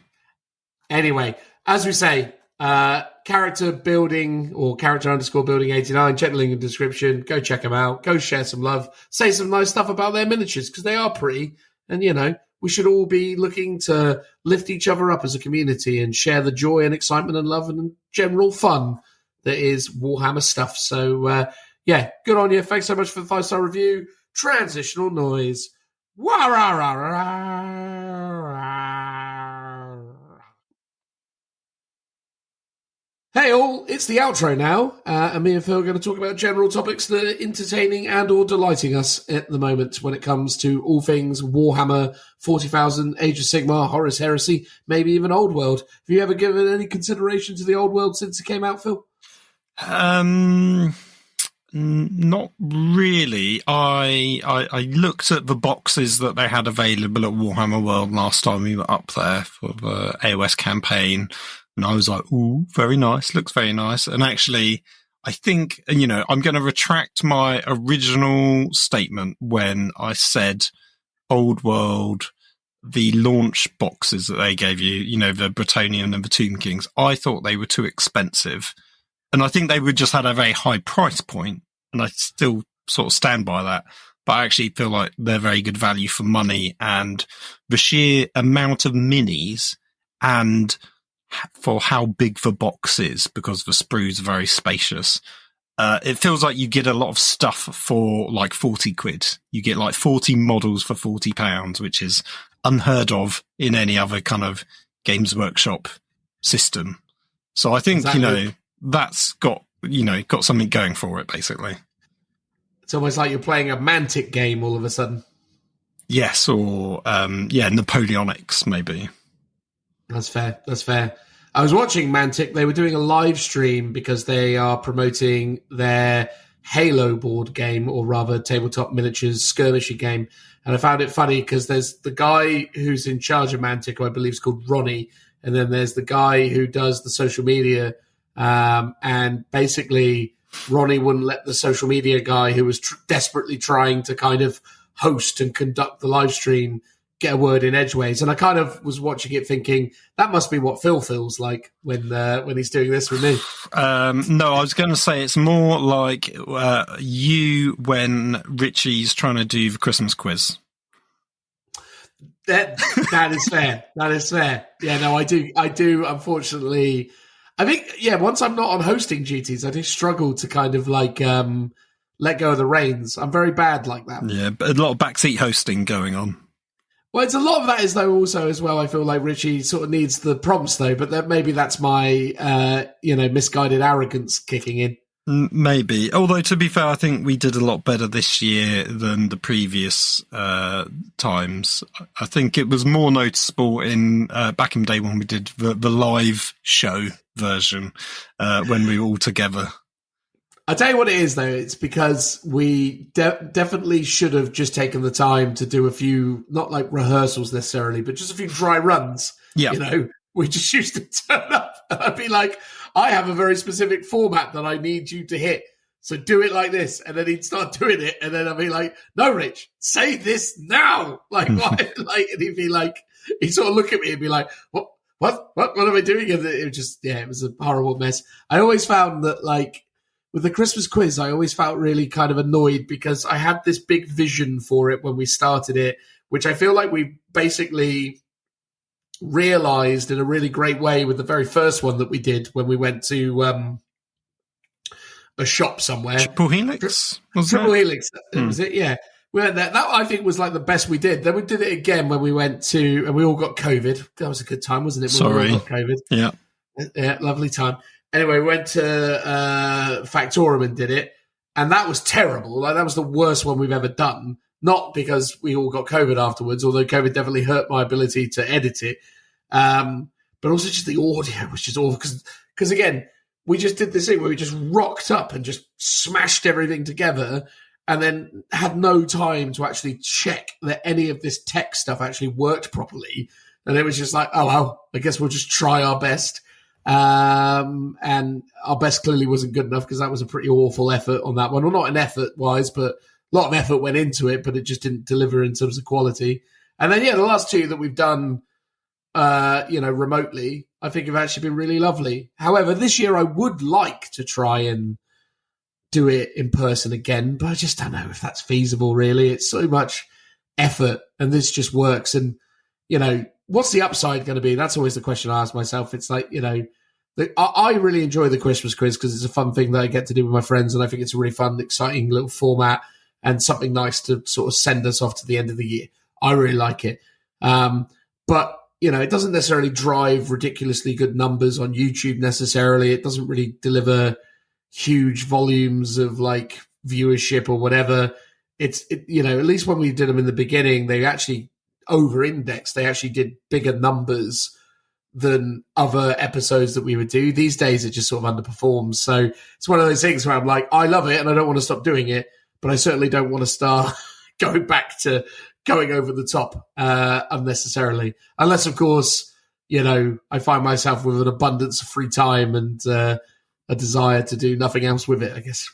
Anyway, as we say, Character building or character underscore building 89. Check the link in the description. Go check them out. Go share some love. Say some nice stuff about their miniatures because they are pretty. And, we should all be looking to lift each other up as a community and share the joy and excitement and love and general fun that is Warhammer stuff. So, good on you. Thanks so much for the 5-star review. Transitional noise. Hey all, it's the outro now, and me and Phil are going to talk about general topics that are entertaining and or delighting us at the moment when it comes to all things Warhammer, 40,000, Age of Sigmar, Horus Heresy, maybe even Old World. Have you ever given any consideration to the Old World since it came out, Phil? Not really. I looked at the boxes that they had available at Warhammer World last time we were up there for the AOS campaign. And I was like, ooh, very nice. Looks very nice. And actually, I think, I'm going to retract my original statement when I said Old World, the launch boxes that they gave you, the Bretonnian and the Tomb Kings. I thought they were too expensive. And I think they would just had a very high price point. And I still sort of stand by that. But I actually feel like they're very good value for money. And the sheer amount of minis and for how big the box is, because the sprues are very spacious. It feels like you get a lot of stuff for like 40 quid. You get like 40 models for £40, which is unheard of in any other kind of Games Workshop system. So I think, that's got something going for it, basically. It's almost like you're playing a Mantic game all of a sudden. Yes, or, Napoleonics, maybe. That's fair. I was watching Mantic. They were doing a live stream because they are promoting their Halo board game, or rather tabletop miniatures skirmishy game. And I found it funny because there's the guy who's in charge of Mantic, who I believe is called Ronnie. And then there's the guy who does the social media. And basically, Ronnie wouldn't let the social media guy who was desperately trying to kind of host and conduct the live stream get a word in edgeways. And I kind of was watching it thinking, that must be what Phil feels like when he's doing this with me. No, I was going to say it's more like you when Richie's trying to do the Christmas quiz. That is fair. That is fair. Yeah, no, I do. Unfortunately, I think, once I'm not on hosting duties, I do struggle to kind of like let go of the reins. I'm very bad like that. Yeah, but a lot of backseat hosting going on. Well, it's a lot of that is though also as well. I feel like Richie sort of needs the prompts though, but maybe that's my misguided arrogance kicking in. Maybe. Although to be fair, I think we did a lot better this year than the previous times. I think it was more noticeable in back in the day when we did the live show version when we were all together. I'll tell you what it is, though. It's because we definitely should have just taken the time to do a few, not like rehearsals necessarily, but just a few dry runs. Yeah. We just used to turn up and I'd be like, I have a very specific format that I need you to hit. So do it like this. And then he'd start doing it. And then I'd be like, no, Rich, say this now. Like, why? And he'd be like, he'd sort of look at me and be like, what am I doing? And it was a horrible mess. I always found that like, with the Christmas quiz, I always felt really kind of annoyed because I had this big vision for it when we started it, which I feel like we basically realized in a really great way with the very first one that we did when we went to a shop somewhere. Triple Helix? Triple Helix. Was it? Yeah. We went there. That I think was like the best we did. Then we did it again when we went to, and we all got COVID. That was a good time, wasn't it? Sorry. We all got COVID. Yeah. Yeah, lovely time. Anyway, we went to Factorum and did it, and that was terrible. Like that was the worst one we've ever done. Not because we all got COVID afterwards, although COVID definitely hurt my ability to edit it. But also just the audio was just awful. Because again, we just did this thing where we just rocked up and just smashed everything together, and then had no time to actually check that any of this tech stuff actually worked properly. And it was just like, oh well, I guess we'll just try our best. And our best clearly wasn't good enough because that was a pretty awful effort on that one. Well, not an effort wise, but a lot of effort went into it, but it just didn't deliver in terms of quality. And then, the last two that we've done remotely, I think have actually been really lovely. However, this year I would like to try and do it in person again, but I just don't know if that's feasible, really. It's so much effort, and this just works. And, what's the upside going to be? That's always the question I ask myself. It's like, I really enjoy the Christmas quiz because it's a fun thing that I get to do with my friends, and I think it's a really fun, exciting little format and something nice to sort of send us off to the end of the year. I really like it. But, it doesn't necessarily drive ridiculously good numbers on YouTube necessarily. It doesn't really deliver huge volumes of like viewership or whatever. At least when we did them in the beginning, they actually over-indexed. They actually did bigger numbers than other episodes that we would do. These days, it just sort of underperforms. So it's one of those things where I'm like, I love it and I don't want to stop doing it, but I certainly don't want to start going back to going over the top unnecessarily. Unless, of course, I find myself with an abundance of free time and a desire to do nothing else with it, I guess.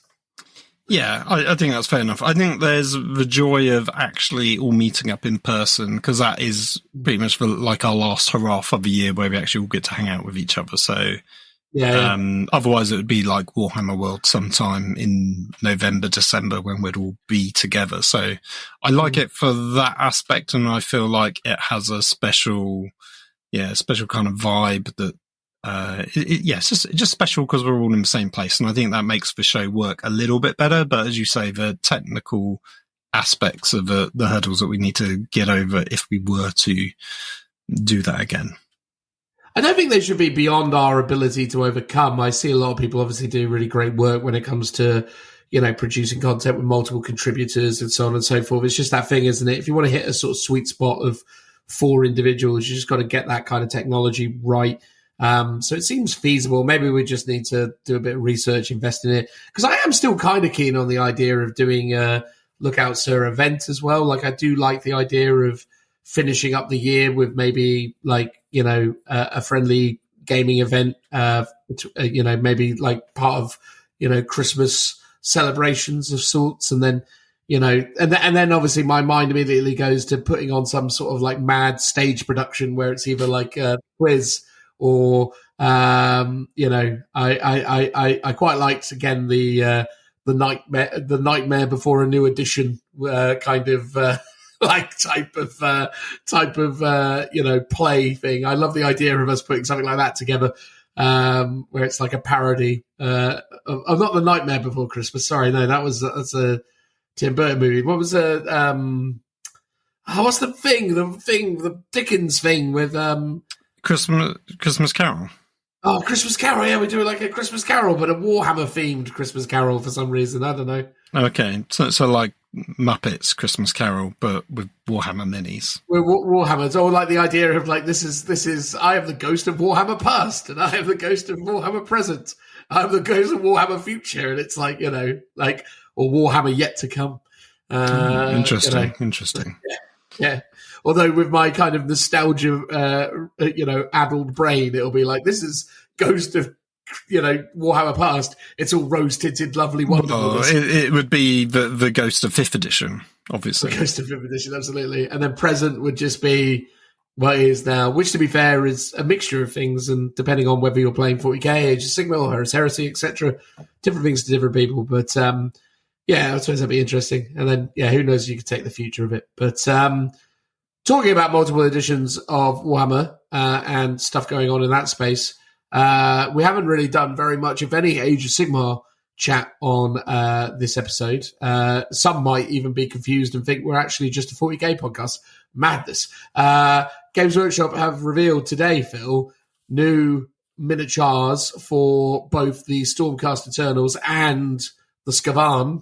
Yeah, I think that's fair enough. I think there's the joy of actually all meeting up in person, because that is pretty much like our last hurrah for the year where we actually all get to hang out with each other. So otherwise it would be like Warhammer World sometime in November, December when we'd all be together. So I like it for that aspect, and I feel like it has a special kind of vibe that it's just special because we're all in the same place, and I think that makes the show work a little bit better. But as you say, the technical aspects of the hurdles that we need to get over if we were to do that again, I don't think they should be beyond our ability to overcome. I see a lot of people obviously do really great work when it comes to producing content with multiple contributors and so on and so forth. It's just that thing, isn't it? If you want to hit a sort of sweet spot of 4 individuals, you just got to get that kind of technology right. So it seems feasible. Maybe we just need to do a bit of research, invest in it. Because I am still kind of keen on the idea of doing a Lookout Sir event as well. Like, I do like the idea of finishing up the year with maybe like, a friendly gaming event, maybe like part of, Christmas celebrations of sorts. And then, and then obviously my mind immediately goes to putting on some sort of like mad stage production where it's either like a quiz or I quite liked again the nightmare before a new edition kind of like type of play thing. I love the idea of us putting something like that together, where it's like a parody of not the Nightmare Before Christmas. Sorry, no, that's a Tim Burton movie. What was what's the thing? The Dickens thing with Christmas Carol. Oh, Christmas Carol. Yeah, we do like a Christmas Carol, but a Warhammer themed Christmas Carol for some reason. I don't know. Okay, so like Muppets Christmas Carol, but with Warhammer minis. We're Warhammer. It's all like the idea of like this is. I am the ghost of Warhammer past, and I am the ghost of Warhammer present. I am the ghost of Warhammer future, and it's like or Warhammer yet to come. Interesting. Yeah. Although with my kind of nostalgia, addled brain, it'll be like, this is Ghost of, Warhammer Past. It's all rose-tinted, lovely, wonderful. It would be the Ghost of 5th edition, obviously. The Ghost of 5th edition, absolutely. And then present would just be what it is now, which, to be fair, is a mixture of things. And depending on whether you're playing 40k, Age of Sigmar, or Heresy, etc., different things to different people. But, I suppose that'd be interesting. And then, who knows, you could take the future of it. But, talking about multiple editions of Warhammer and stuff going on in that space, we haven't really done very much of any Age of Sigmar chat on this episode. Some might even be confused and think we're actually just a 40k podcast. Madness. Games Workshop have revealed today, Phil, new miniatures for both the Stormcast Eternals and the Skavan.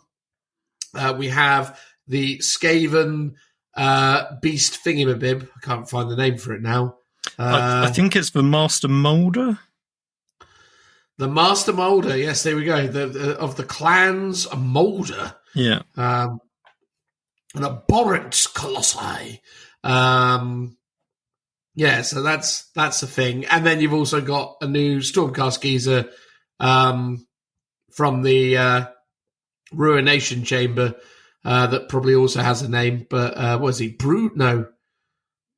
We have the Skaven beast thingamabib. I can't find the name for it now. I think it's the Master Molder. The Master Molder, yes, there we go. Of the clans, a Molder. Yeah. An abhorrent colossi. So that's a thing. And then you've also got a new Stormcast geezer from the Ruination Chamber that probably also has a name. But what is he?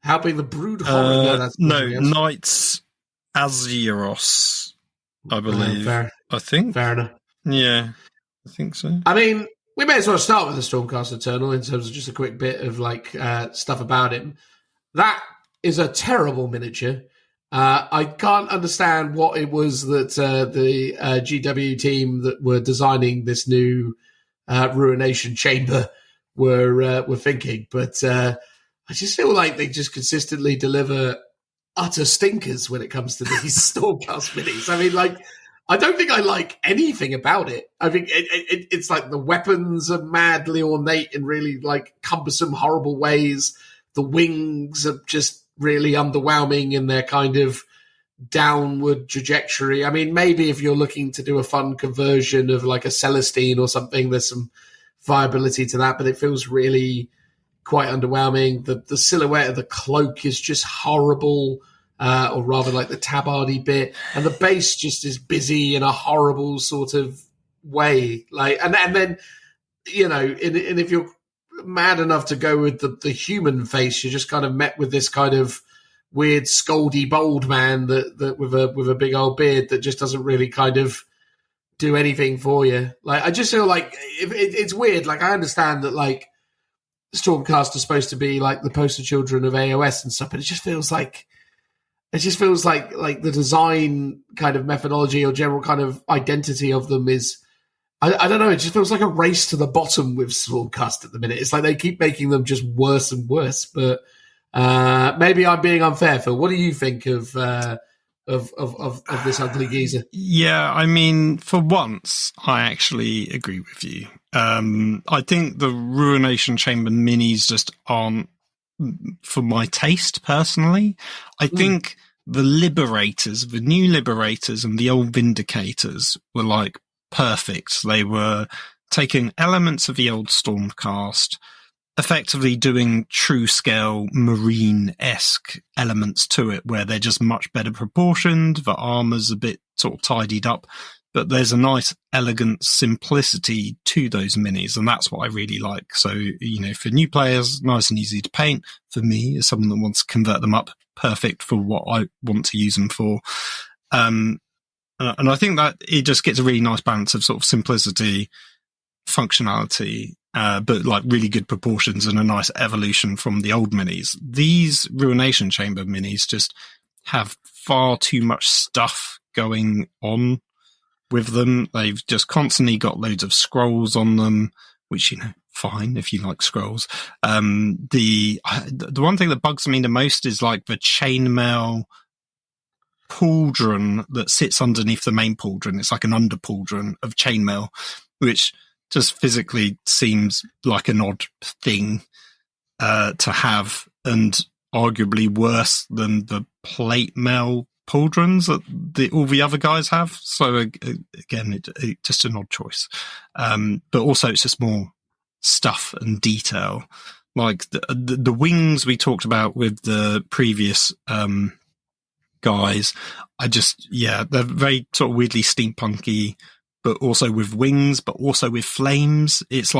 Helping the brood horror. No, that's no, something else. Knights Azeros, I believe. I think. Fair enough. Yeah, I think so. I mean, we may as well start with the Stormcast Eternal in terms of just a quick bit of stuff about him. That is a terrible miniature. I can't understand what it was that the GW team that were designing this new Ruination Chamber were thinking, but I just feel like they just consistently deliver utter stinkers when it comes to these Stormcast minis. I mean, I don't think I like anything about it. I think it's like the weapons are madly ornate in really cumbersome, horrible ways. The wings are just really underwhelming in their kind of downward trajectory. I mean, maybe if you're looking to do a fun conversion of a Celestine or something, there's some viability to that, but it feels really quite underwhelming. The silhouette of the cloak is just horrible, or rather the tabardy bit, and the base just is busy in a horrible sort of way. And then, and if you're mad enough to go with the human face, you're just kind of met with this kind of weird scoldy bold man that with a big old beard that just doesn't really kind of do anything for you. I just feel it's weird. I understand that Stormcast is supposed to be the poster children of AOS and stuff, but it just feels like the design kind of methodology or general kind of identity of them is, I don't know, it just feels like a race to the bottom with Stormcast at the minute. It's like they keep making them just worse and worse, but maybe I'm being unfair, Phil. What do you think of this ugly geezer? Yeah, I mean, for once, I actually agree with you. I think the Ruination Chamber minis just aren't for my taste, personally. I think the Liberators, the new Liberators and the old Vindicators were perfect. They were taking elements of the old Stormcast, effectively doing true scale Marine-esque elements to it, where they're just much better proportioned. The armor's a bit sort of tidied up, but there's a nice, elegant simplicity to those minis, and that's what I really like. So, for new players, nice and easy to paint. For me, as someone that wants to convert them up, perfect for what I want to use them for. And I think that it just gets a really nice balance of sort of simplicity, functionality, but really good proportions and a nice evolution from the old minis. These Ruination Chamber minis just have far too much stuff going on with them. They've just constantly got loads of scrolls on them, which, fine if you like scrolls. The one thing that bugs me the most is the chainmail pauldron that sits underneath the main pauldron. It's like an under pauldron of chainmail, which just physically seems like an odd thing to have, and arguably worse than the plate mail pauldrons that all the other guys have. So again, it just an odd choice. But also it's just more stuff and detail. The wings we talked about with the previous guys, they're very sort of weirdly steampunky, but also with wings, but also with flames. It's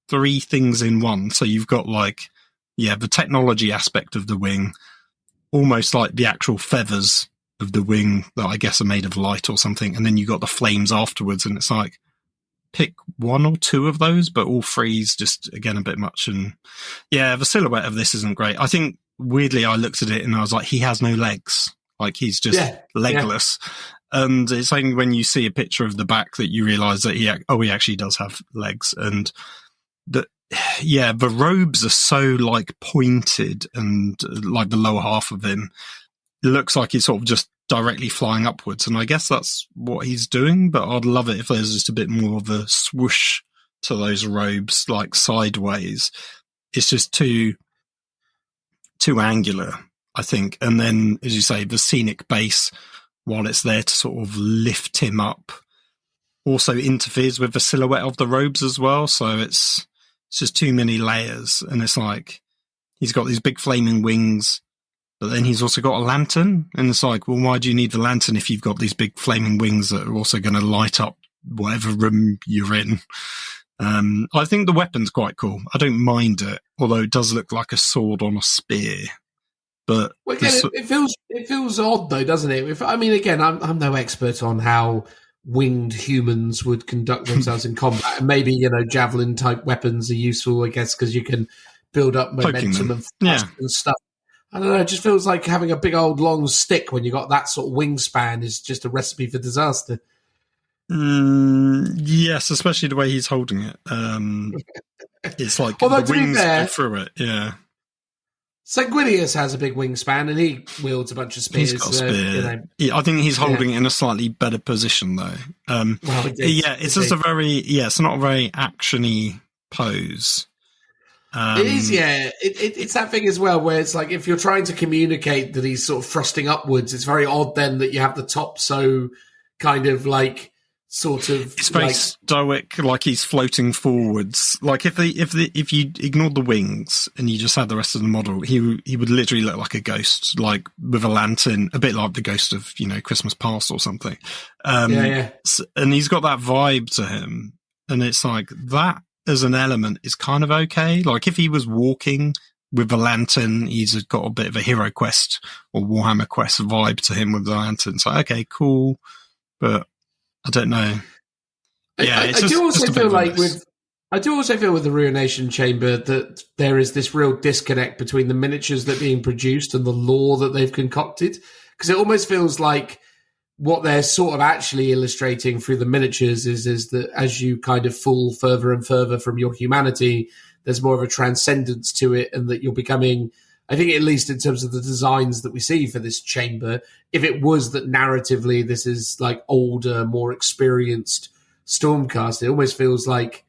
three things in one. So you've got the technology aspect of the wing, almost like the actual feathers of the wing that I guess are made of light or something. And then you got the flames afterwards, and it's pick one or two of those, but all three's just, again, a bit much. And yeah, the silhouette of this isn't great. I think weirdly I looked at it and I was he has no legs. He's just legless. Yeah. And it's only when you see a picture of the back that you realize that he actually does have legs. And the robes are so pointed, and the lower half of him, it looks like he's sort of just directly flying upwards. And I guess that's what he's doing, but I'd love it if there's just a bit more of a swoosh to those robes, sideways. It's just too angular, I think. And then, as you say, the scenic base, while it's there to sort of lift him up, also interferes with the silhouette of the robes as well. So it's just too many layers. And it's he's got these big flaming wings, but then he's also got a lantern. And it's well, why do you need the lantern if you've got these big flaming wings that are also going to light up whatever room you're in? I think the weapon's quite cool. I don't mind it, although it does look like a sword on a spear. But Well, again, it feels odd though, doesn't it? I mean, again, I'm no expert on how winged humans would conduct themselves in combat, and maybe javelin type weapons are useful, I guess, because you can build up momentum and stuff. I don't know. It just feels like having a big old long stick when you got that sort of wingspan is just a recipe for disaster. Yes, especially the way he's holding it. It's like the wings go through it. Yeah. Sanguinius has a big wingspan, and he wields a bunch of spears. He's got a spear. I think he's holding it in a slightly better position, though. It's just it's not a very action-y pose. It is, yeah. It's that thing as well, where it's like if you're trying to communicate that he's sort of thrusting upwards, it's very odd then that you have the top so kind of like sort of. It's very stoic, like he's floating forwards. Like if you ignored the wings and you just had the rest of the model, he would literally look like a ghost, like with a lantern, a bit like the ghost of Christmas Past or something. And he's got that vibe to him, and it's like that as an element is kind of okay. Like if he was walking with a lantern, he's got a bit of a Hero Quest or Warhammer Quest vibe to him with the lantern. So okay, cool, but I don't know. Yeah, I do also feel with the Ruination Chamber that there is this real disconnect between the miniatures that are being produced and the lore that they've concocted, because it almost feels like what they're sort of actually illustrating through the miniatures is that as you kind of fall further and further from your humanity, there's more of a transcendence to it, and that you're becoming, I think, at least in terms of the designs that we see for this chamber, if it was that narratively this is like older, more experienced Stormcast, it almost feels like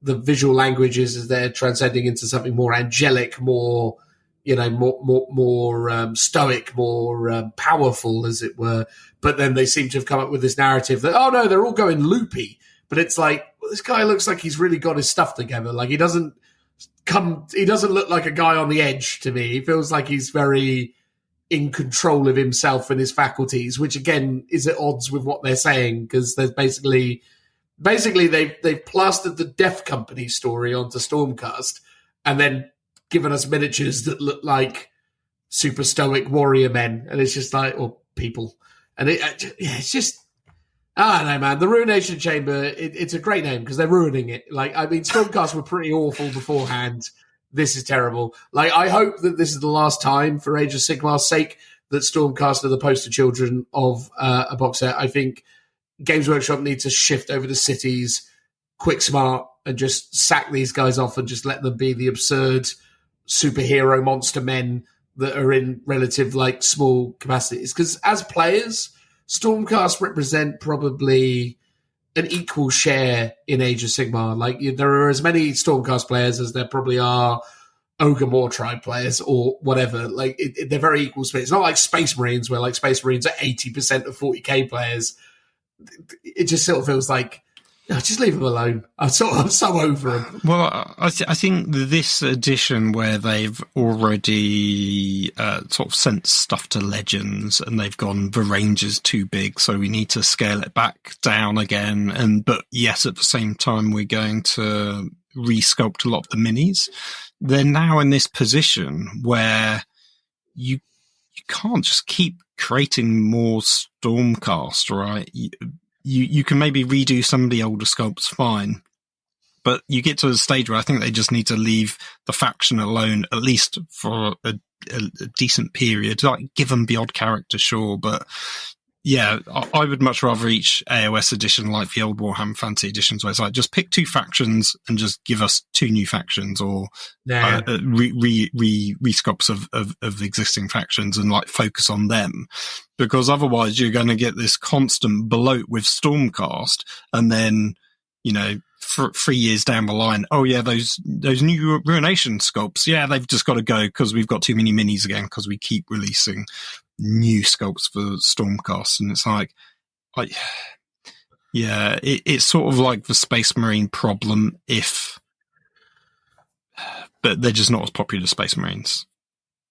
the visual language is they're transcending into something more angelic, more more stoic, more powerful, as it were. But then they seem to have come up with this narrative that, oh no, they're all going loopy. But it's like, well, this guy looks like he's really got his stuff together. Like he doesn't look like a guy on the edge to me. He feels like he's very in control of himself and his faculties, which again is at odds with what they're saying, because there's basically they've plastered the Death Company story onto Stormcast and then given us miniatures that look like super stoic warrior men, and it's just like, or people, and it's just, I don't know, man. The Ruination Chamber, it's a great name because they're ruining it. Like, I mean, Stormcast were pretty awful beforehand. This is terrible. Like, I hope that this is the last time, for Age of Sigmar's sake, that Stormcast are the poster children of a box set. I think Games Workshop needs to shift over to Cities, quick smart, and just sack these guys off and just let them be the absurd superhero monster men that are in relative like small capacities. Because as players, Stormcast represent probably an equal share in Age of Sigmar. Like, there are as many Stormcast players as there probably are Ogre Moor Tribe players or whatever. Like, they're very equal split. It's not like Space Marines, where like Space Marines are 80% of 40k players. It just sort of feels like, no, just leave them alone. I'm so over them. Well, I think this edition, where they've already sort of sent stuff to Legends and they've gone, the range is too big, so we need to scale it back down again. But yes, at the same time, we're going to resculpt a lot of the minis. They're now in this position where you can't just keep creating more Stormcast, right? You can maybe redo some of the older sculpts, fine. But you get to a stage where I think they just need to leave the faction alone, at least for a decent period. Like, give them the odd character, sure. But yeah, I would much rather each AOS edition like the old Warhammer Fantasy editions, where it's like, just pick 2 factions and just give us 2 new factions, or resculpts of existing factions, and like focus on them. Because otherwise you're going to get this constant bloat with Stormcast, and then, 3 years down the line, oh yeah, those new Ruination sculpts, yeah, they've just got to go because we've got too many minis again, because we keep releasing new sculpts for Stormcast. And it's like, yeah, it's sort of like the Space Marine problem, but they're just not as popular as Space Marines.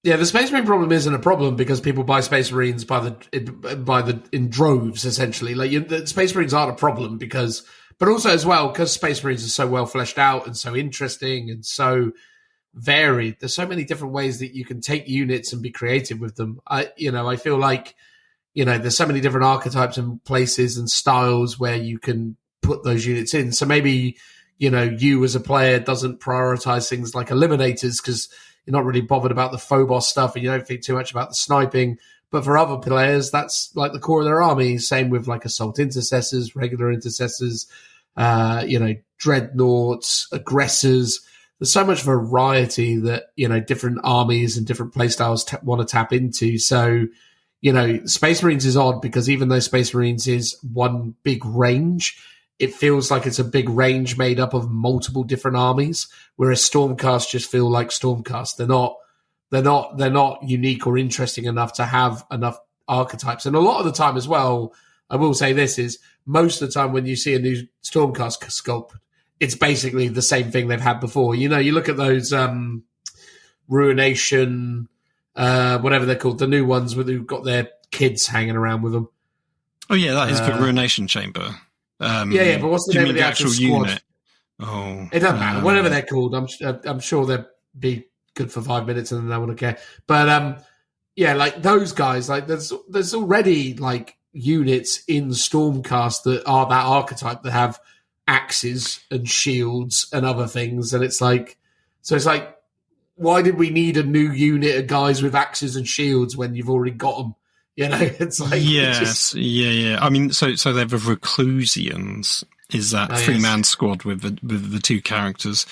Yeah, the Space Marine problem isn't a problem because people buy Space Marines in droves, essentially. Like, the Space Marines aren't a problem but also as well because Space Marines are so well fleshed out and so interesting and so varied. There's so many different ways that you can take units and be creative with them. I feel like, there's so many different archetypes and places and styles where you can put those units in. So maybe, you as a player doesn't prioritize things like eliminators because you're not really bothered about the phobos stuff and you don't think too much about the sniping. But for other players, that's like the core of their army. Same with like assault intercessors, regular intercessors, dreadnoughts, aggressors. There's so much variety that, different armies and different playstyles want to tap into. So, Space Marines is odd because even though Space Marines is one big range, it feels like it's a big range made up of multiple different armies, whereas Stormcast just feel like Stormcast. They're not unique or interesting enough to have enough archetypes. And a lot of the time as well, I will say this is most of the time when you see a new Stormcast sculpt, it's basically the same thing they've had before. You look at those Ruination, whatever they're called, the new ones who've got their kids hanging around with them. Oh yeah, that is the Ruination Chamber. But what's the name of the actual squad? Unit? Oh, it doesn't matter. Whatever they're called, I'm sure they'll be good for 5 minutes and then no one will care. But like those guys, like there's already like units in Stormcast that are that archetype that have axes and shields and other things, and it's like, why did we need a new unit of guys with axes and shields when you've already got them? It's like yeah. I mean, so they're the Reclusians. Is that 3-man squad with the two characters?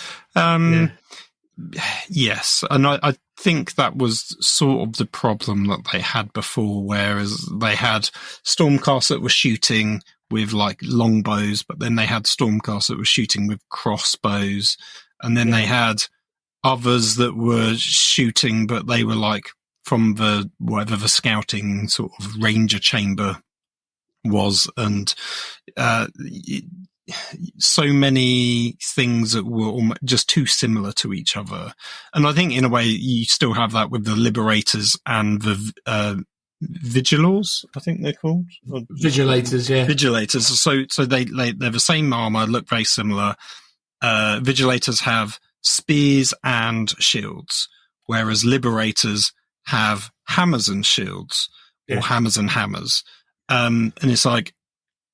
Yes, and I think that was sort of the problem that they had before, whereas they had Stormcast that were shooting with like longbows, but then they had Stormcast that were shooting with crossbows, and then they had others that were shooting, but they were like from whatever the scouting sort of ranger chamber was, and so many things that were just too similar to each other. And I think in a way you still have that with the Liberators and the Vigilors, I think they're called. Vigilators, yeah. Vigilators. So they're the same armor, look very similar. Vigilators have spears and shields, whereas Liberators have hammers and shields, or hammers and hammers. And it's like,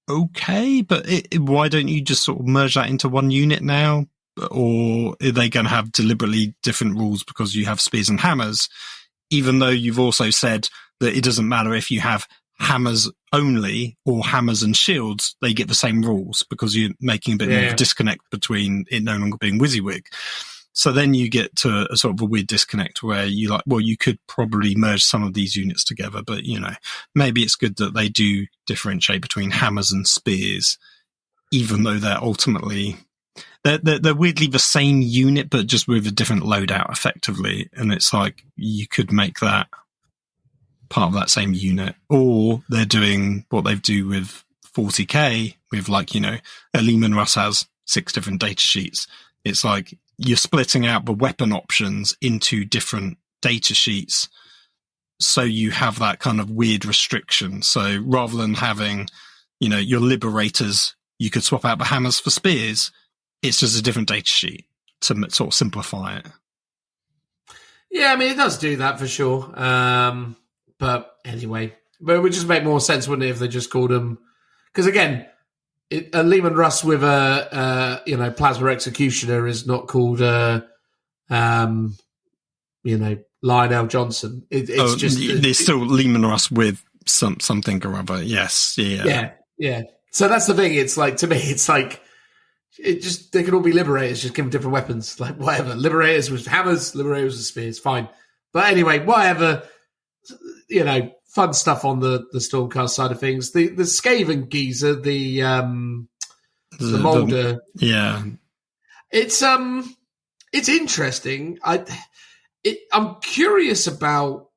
okay, but why don't you just sort of merge that into one unit now? Or are they going to have deliberately different rules because you have spears and hammers, even though you've also said that it doesn't matter if you have hammers only or hammers and shields, they get the same rules because you're making a bit more of a disconnect between it no longer being WYSIWYG. So then you get to a sort of a weird disconnect where you like, well, you could probably merge some of these units together, but maybe it's good that they do differentiate between hammers and spears, even though they're ultimately they're weirdly the same unit, but just with a different loadout effectively. And it's like, you could make that part of that same unit, or they're doing what they do with 40k with like, Lehman Russ has 6 different data sheets. It's like, you're splitting out the weapon options into different data sheets, so you have that kind of weird restriction. So rather than having, your Liberators, you could swap out the hammers for spears. It's just a different data sheet to sort of simplify it. Yeah, I mean, it does do that for sure. But anyway, it would just make more sense, wouldn't it, if they just called them? Because again, a Lehman Russ with a Plasma Executioner is not called Lionel Johnson. It's still Lehman Russ with something or other. Yes, yeah. So that's the thing. It's like, to me, it's like they could all be Liberators. Just give them different weapons, like whatever. Liberators with hammers, Liberators with spears, fine. But anyway, whatever. Fun stuff on the Stormcast side of things. The Skaven geezer, the Molder. It's interesting. I'm curious about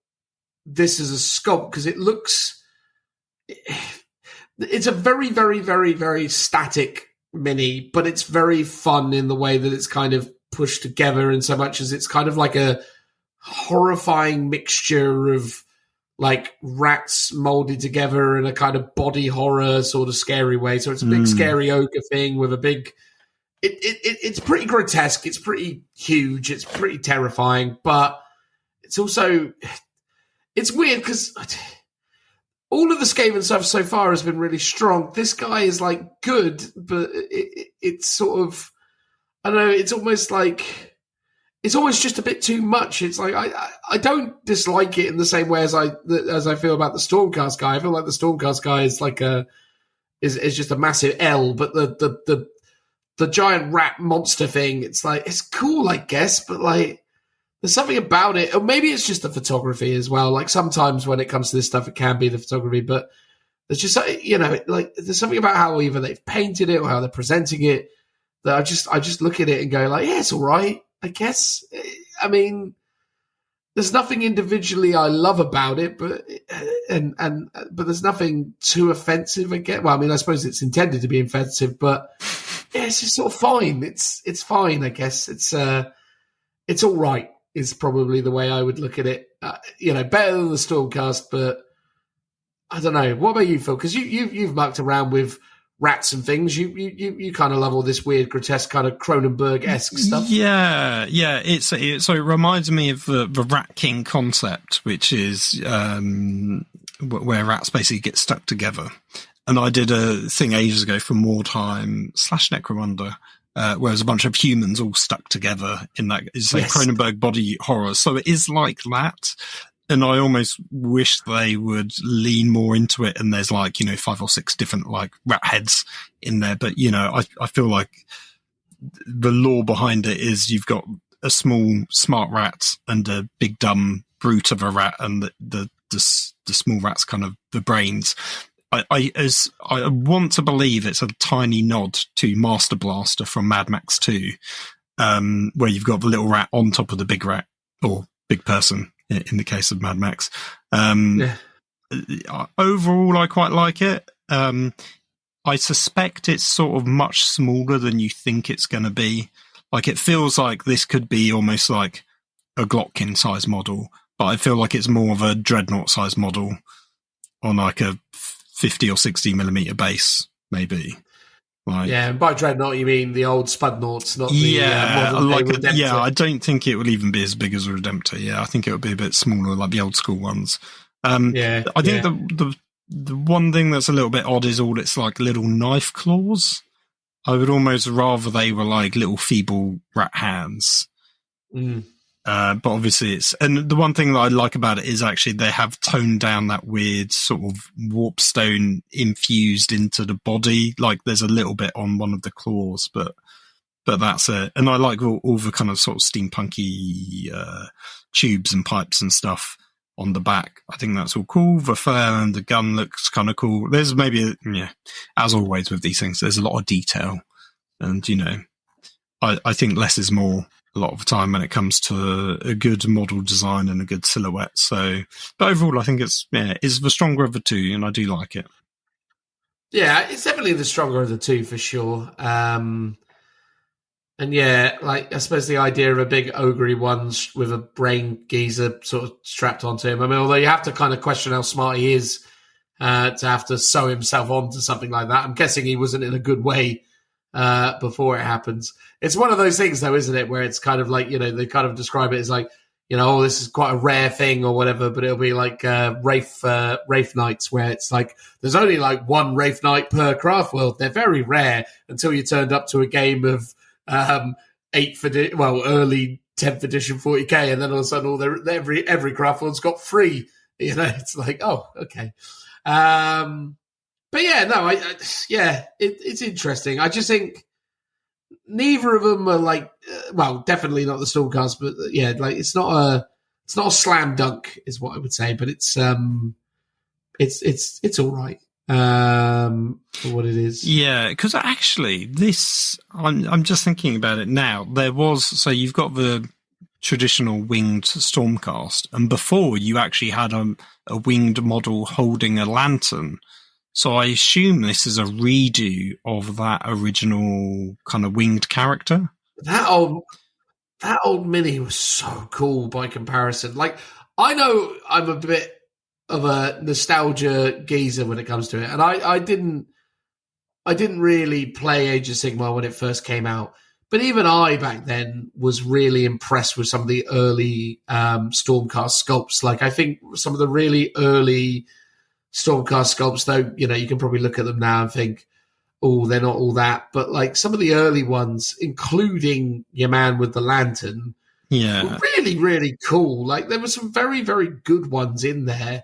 this as a sculpt because it looks. It's a very, very, very, very static mini, but it's very fun in the way that it's kind of pushed together, in so much as it's kind of like a horrifying mixture of like rats molded together in a kind of body horror sort of scary way. So it's a big scary ogre thing with a big it's pretty grotesque. It's pretty huge. It's pretty terrifying, but it's also it's weird because all of the Skaven stuff so far has been really strong. This guy is like good, but it's sort of, I don't know. It's almost like it's always just a bit too much. It's like I don't dislike it in the same way as I feel about the Stormcast guy. I feel like the Stormcast guy is like is just a massive L, but the giant rat monster thing, it's like, it's cool, I guess, but like, there's something about it, or maybe it's just the photography as well. Like sometimes when it comes to this stuff, it can be the photography, but there's just, like there's something about how either they've painted it or how they're presenting it that I just look at it and go like, yeah, it's all right, I guess. I mean, there's nothing individually I love about it, but there's nothing too offensive. I guess. Well, I mean, I suppose it's intended to be offensive, but yeah, it's just sort of fine. It's fine, I guess. It's all right. Is probably the way I would look at it. Better than the Stormcast, but I don't know. What about you, Phil? Because you've mucked around with rats and things. You kind of love all this weird, grotesque kind of Cronenberg-esque stuff. Yeah. So it reminds me of the Rat King concept, which is where rats basically get stuck together. And I did a thing ages ago for Wartime / Necromunda, where there's a bunch of humans all stuck together in that. It's like Cronenberg body horror. So it is like that. And I almost wish they would lean more into it. And there's 5 or 6 different rat heads in there. But, I feel like the lore behind it is you've got a small, smart rat and a big, dumb brute of a rat. And the small rat's kind of the brains. I want to believe it's a tiny nod to Master Blaster from Mad Max 2, where you've got the little rat on top of the big rat, or big person in the case of Mad Max. Overall, I quite like it. I suspect it's sort of much smaller than you think it's going to be. Like, it feels like this could be almost like a Glotkin size model, but I feel like it's more of a Dreadnought size model on like a 50 or 60 millimeter base, maybe. And by Dreadnought you mean the old Spudnaughts, not the modern day Redemptor. I don't think it will even be as big as a Redemptor. Yeah, I think it would be a bit smaller, like the old school ones. I think the one thing that's a little bit odd is all its like little knife claws. I would almost rather they were like little feeble rat hands. But obviously and the one thing that I like about it is actually they have toned down that weird sort of warpstone infused into the body. Like there's a little bit on one of the claws, but that's it. And I like all the kind of sort of steampunky tubes and pipes and stuff on the back. I think that's all cool. The flare and the gun looks kind of cool. There's maybe, as always with these things, there's a lot of detail. And, I think less is more a lot of the time when it comes to a good model design and a good silhouette. So, but overall, I think it's the stronger of the two, and I do like it. Yeah, it's definitely the stronger of the two for sure. And I suppose the idea of a big ogre one with a brain geezer sort of strapped onto him. I mean, although you have to kind of question how smart he is to have to sew himself onto something like that. I'm guessing he wasn't in a good way before it happens. It's one of those things, though, isn't it, where it's kind of like, they kind of describe it as like, this is quite a rare thing or whatever, but it'll be like Wraith Knights, where it's like there's only like one Wraith Knight per craft world. They're very rare until you turned up to a game of early 10th edition 40k, and then all of a sudden every craft world's got free. It's like, oh, okay. But it's interesting. I just think neither of them are like, definitely not the Stormcast, but it's not a slam dunk, is what I would say. But it's all right for what it is. Yeah, because actually, I'm just thinking about it now. So you've got the traditional winged Stormcast, and before you actually had a winged model holding a lantern. So I assume this is a redo of that original kind of winged character. That old mini was so cool by comparison. Like, I know I'm a bit of a nostalgia geezer when it comes to it, and I didn't I didn't really play Age of Sigmar when it first came out, but even I back then was really impressed with some of the early Stormcast sculpts. Like I think some of the really early Stormcast sculpts, though, you can probably look at them now and think, oh, they're not all that. But like some of the early ones, including your man with the lantern, were really, really cool. Like there were some very, very good ones in there.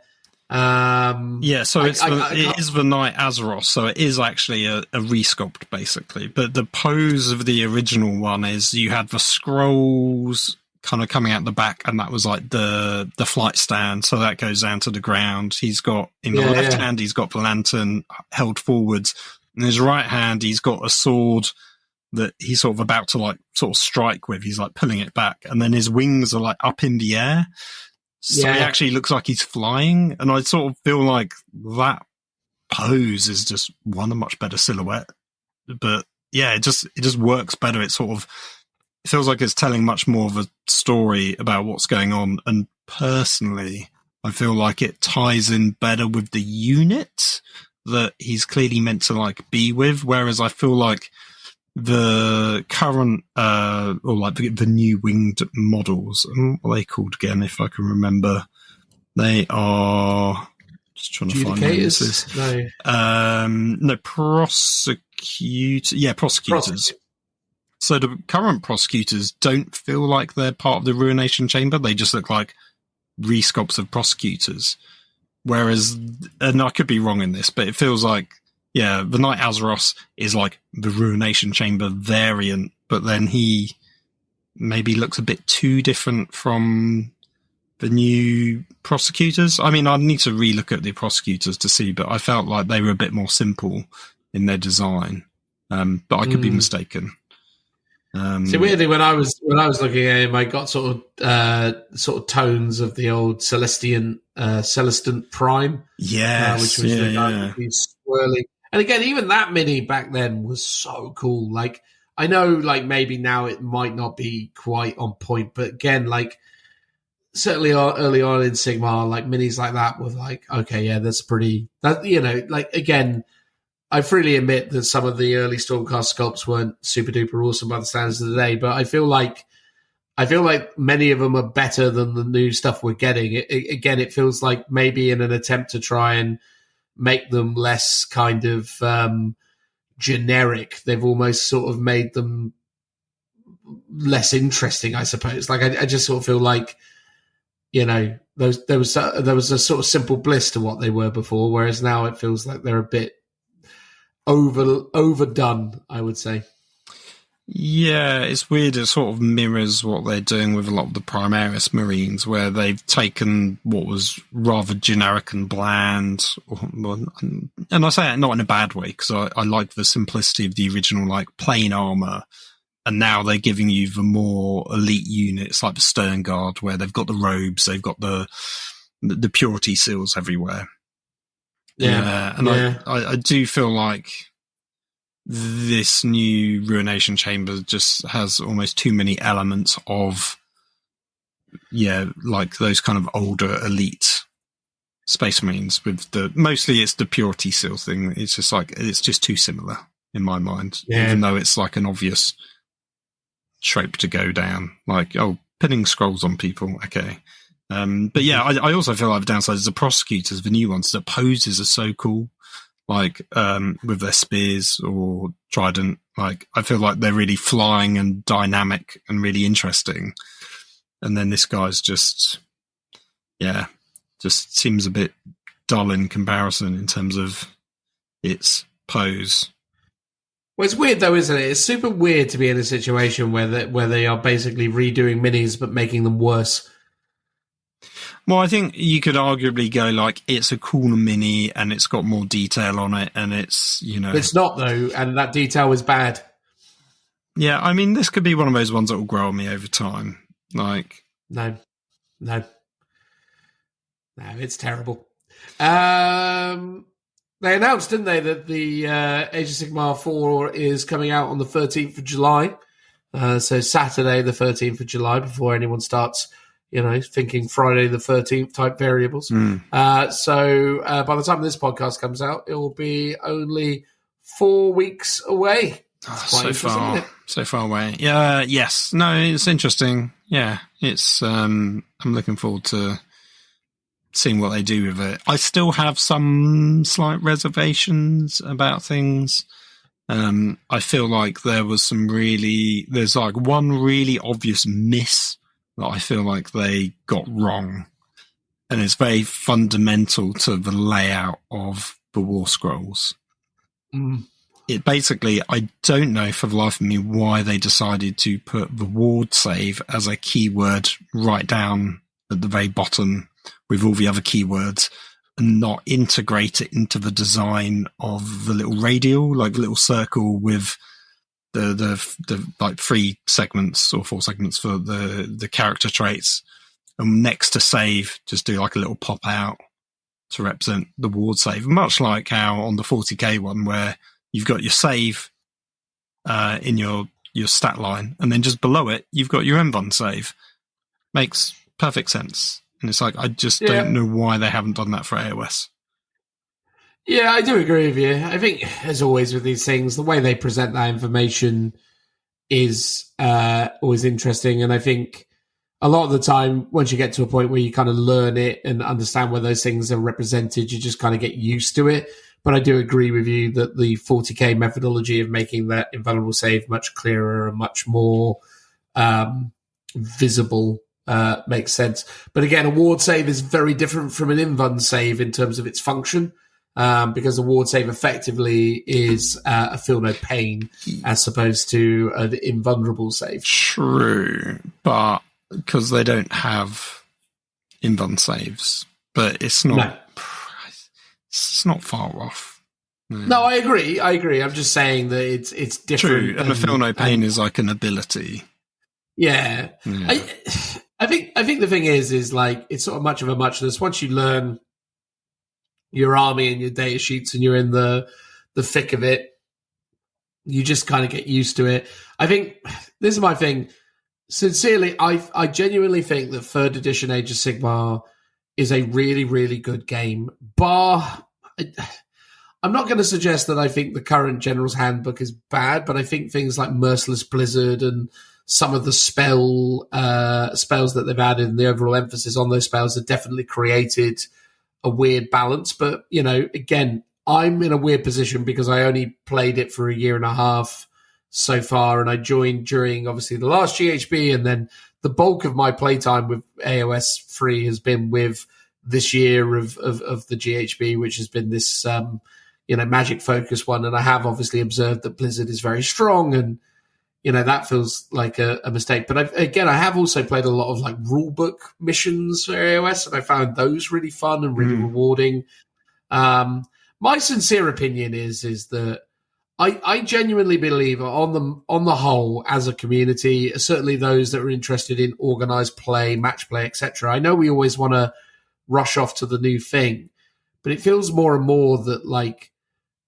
So it is the Knight Azeroth, so it is actually a resculpt basically. But the pose of the original one is you had the scrolls kind of coming out the back, and that was like the flight stand, so that goes down to the ground. He's got in the left hand, he's got the lantern held forwards. In his right hand, he's got a sword that he's sort of about to like sort of strike with. He's like pulling it back, and then his wings are like up in the air. So he actually looks like he's flying, and I sort of feel like that pose is just one a much better silhouette. But yeah, it just works better. It feels like it's telling much more of a story about what's going on. And personally, I feel like it ties in better with the unit that he's clearly meant to like be with. Whereas I feel like the current, or like the new winged models, what are they called again? If I can remember, they are just trying to find this. No, prosecutors. Yeah, prosecutors. So the current prosecutors don't feel like they're part of the Ruination Chamber. They just look like resculpts of prosecutors. Whereas, and I could be wrong in this, but it feels like, the Knight Azeroth is like the Ruination Chamber variant, but then he maybe looks a bit too different from the new prosecutors. I mean, I'd need to relook at the prosecutors to see, but I felt like they were a bit more simple in their design. But I could be mistaken. See, weirdly, when I was looking at him, I got sort of tones of the old Celestant Prime, which was the guy with these swirling. And again, even that mini back then was so cool. Like I know, like maybe now it might not be quite on point, but again, like certainly early on in Sigmar, like minis like that were like, okay, that's pretty. That like again. I freely admit that some of the early Stormcast sculpts weren't super duper awesome by the standards of the day, but I feel like many of them are better than the new stuff we're getting. It feels like maybe in an attempt to try and make them less kind of generic, they've almost sort of made them less interesting, I suppose. Like I just sort of feel like, there was a sort of simple bliss to what they were before, whereas now it feels like they're a bit overdone, I would say. Yeah, it's weird. It sort of mirrors what they're doing with a lot of the Primaris Marines, where they've taken what was rather generic and bland, and I say that not in a bad way, because I like the simplicity of the original, like plain armor, and now they're giving you the more elite units, like the Stern Guard, where they've got the robes, they've got the purity seals everywhere. I do feel like this new Ruination Chamber just has almost too many elements of, like those kind of older elite Space Marines with mostly it's the purity seal thing. It's just like, it's just too similar in my mind, even though it's like an obvious trope to go down, like, pinning scrolls on people. Okay. But yeah, I also feel like the downside is the prosecutors, the new ones, the poses are so cool, like with their spears or trident. Like I feel like they're really flying and dynamic and really interesting. And then this guy's just seems a bit dull in comparison in terms of its pose. Well, it's weird though, isn't it? It's super weird to be in a situation where they are basically redoing minis but making them worse. Well, I think you could arguably go like it's a cooler mini and it's got more detail on it, and it's It's not though, and that detail is bad. Yeah, I mean, this could be one of those ones that will grow on me over time. Like no, it's terrible. They announced, didn't they, that the Age of Sigmar 4 is coming out on the 13th of July. So Saturday, the 13th of July, before anyone starts thinking Friday the 13th type variables. So by the time this podcast comes out, it will be only 4 weeks away. So far away. Yeah. Yes. No, it's interesting. Yeah. It's, I'm looking forward to seeing what they do with it. I still have some slight reservations about things. I feel like there's like one really obvious miss that I feel like they got wrong. And it's very fundamental to the layout of the War Scrolls. It basically, I don't know for the life of me why they decided to put the ward save as a keyword right down at the very bottom with all the other keywords and not integrate it into the design of the little radial, like the little circle with the like 3 segments or 4 segments for the character traits. And next to save, just do like a little pop out to represent the ward save. Much like how on the 40k one where you've got your save in your stat line, and then just below it, you've got your M1 save. Makes perfect sense. And it's like, I just don't know why they haven't done that for AOS. Yeah, I do agree with you. I think, as always with these things, the way they present that information is always interesting. And I think a lot of the time, once you get to a point where you kind of learn it and understand where those things are represented, you just kind of get used to it. But I do agree with you that the 40k methodology of making that invulnerable save much clearer and much more visible makes sense. But again, a ward save is very different from an invuln save in terms of its function, because a ward save effectively is a feel no pain as opposed to an invulnerable save. True, but because they don't have invuln saves, but it's not. No. It's not far off. No, I agree. I'm just saying that it's different. True, and a feel no pain is like an ability. Yeah. I think the thing is like it's sort of much of a muchness. Once you learn your army and your data sheets and you're in the thick of it, you just kind of get used to it. I think this is my thing. Sincerely, I genuinely think that 3rd edition Age of Sigmar is a really, really good game. I'm not going to suggest that I think the current General's Handbook is bad, but I think things like Merciless Blizzard and some of the spells that they've added and the overall emphasis on those spells have definitely created a weird balance. But, you know, again, I'm in a weird position because I only played it for a year and a half so far, and I joined during, obviously, the last GHB, and then the bulk of my playtime with AOS 3 has been with this year of the GHB, which has been this, magic focus one. And I have obviously observed that Blizzard is very strong, and, you know, that feels like a mistake. But I have also played a lot of like rulebook missions for AOS, and I found those really fun and really rewarding. My sincere opinion is that I genuinely believe on the whole, as a community, certainly those that are interested in organized play, match play, etc. I know we always want to rush off to the new thing, but it feels more and more that like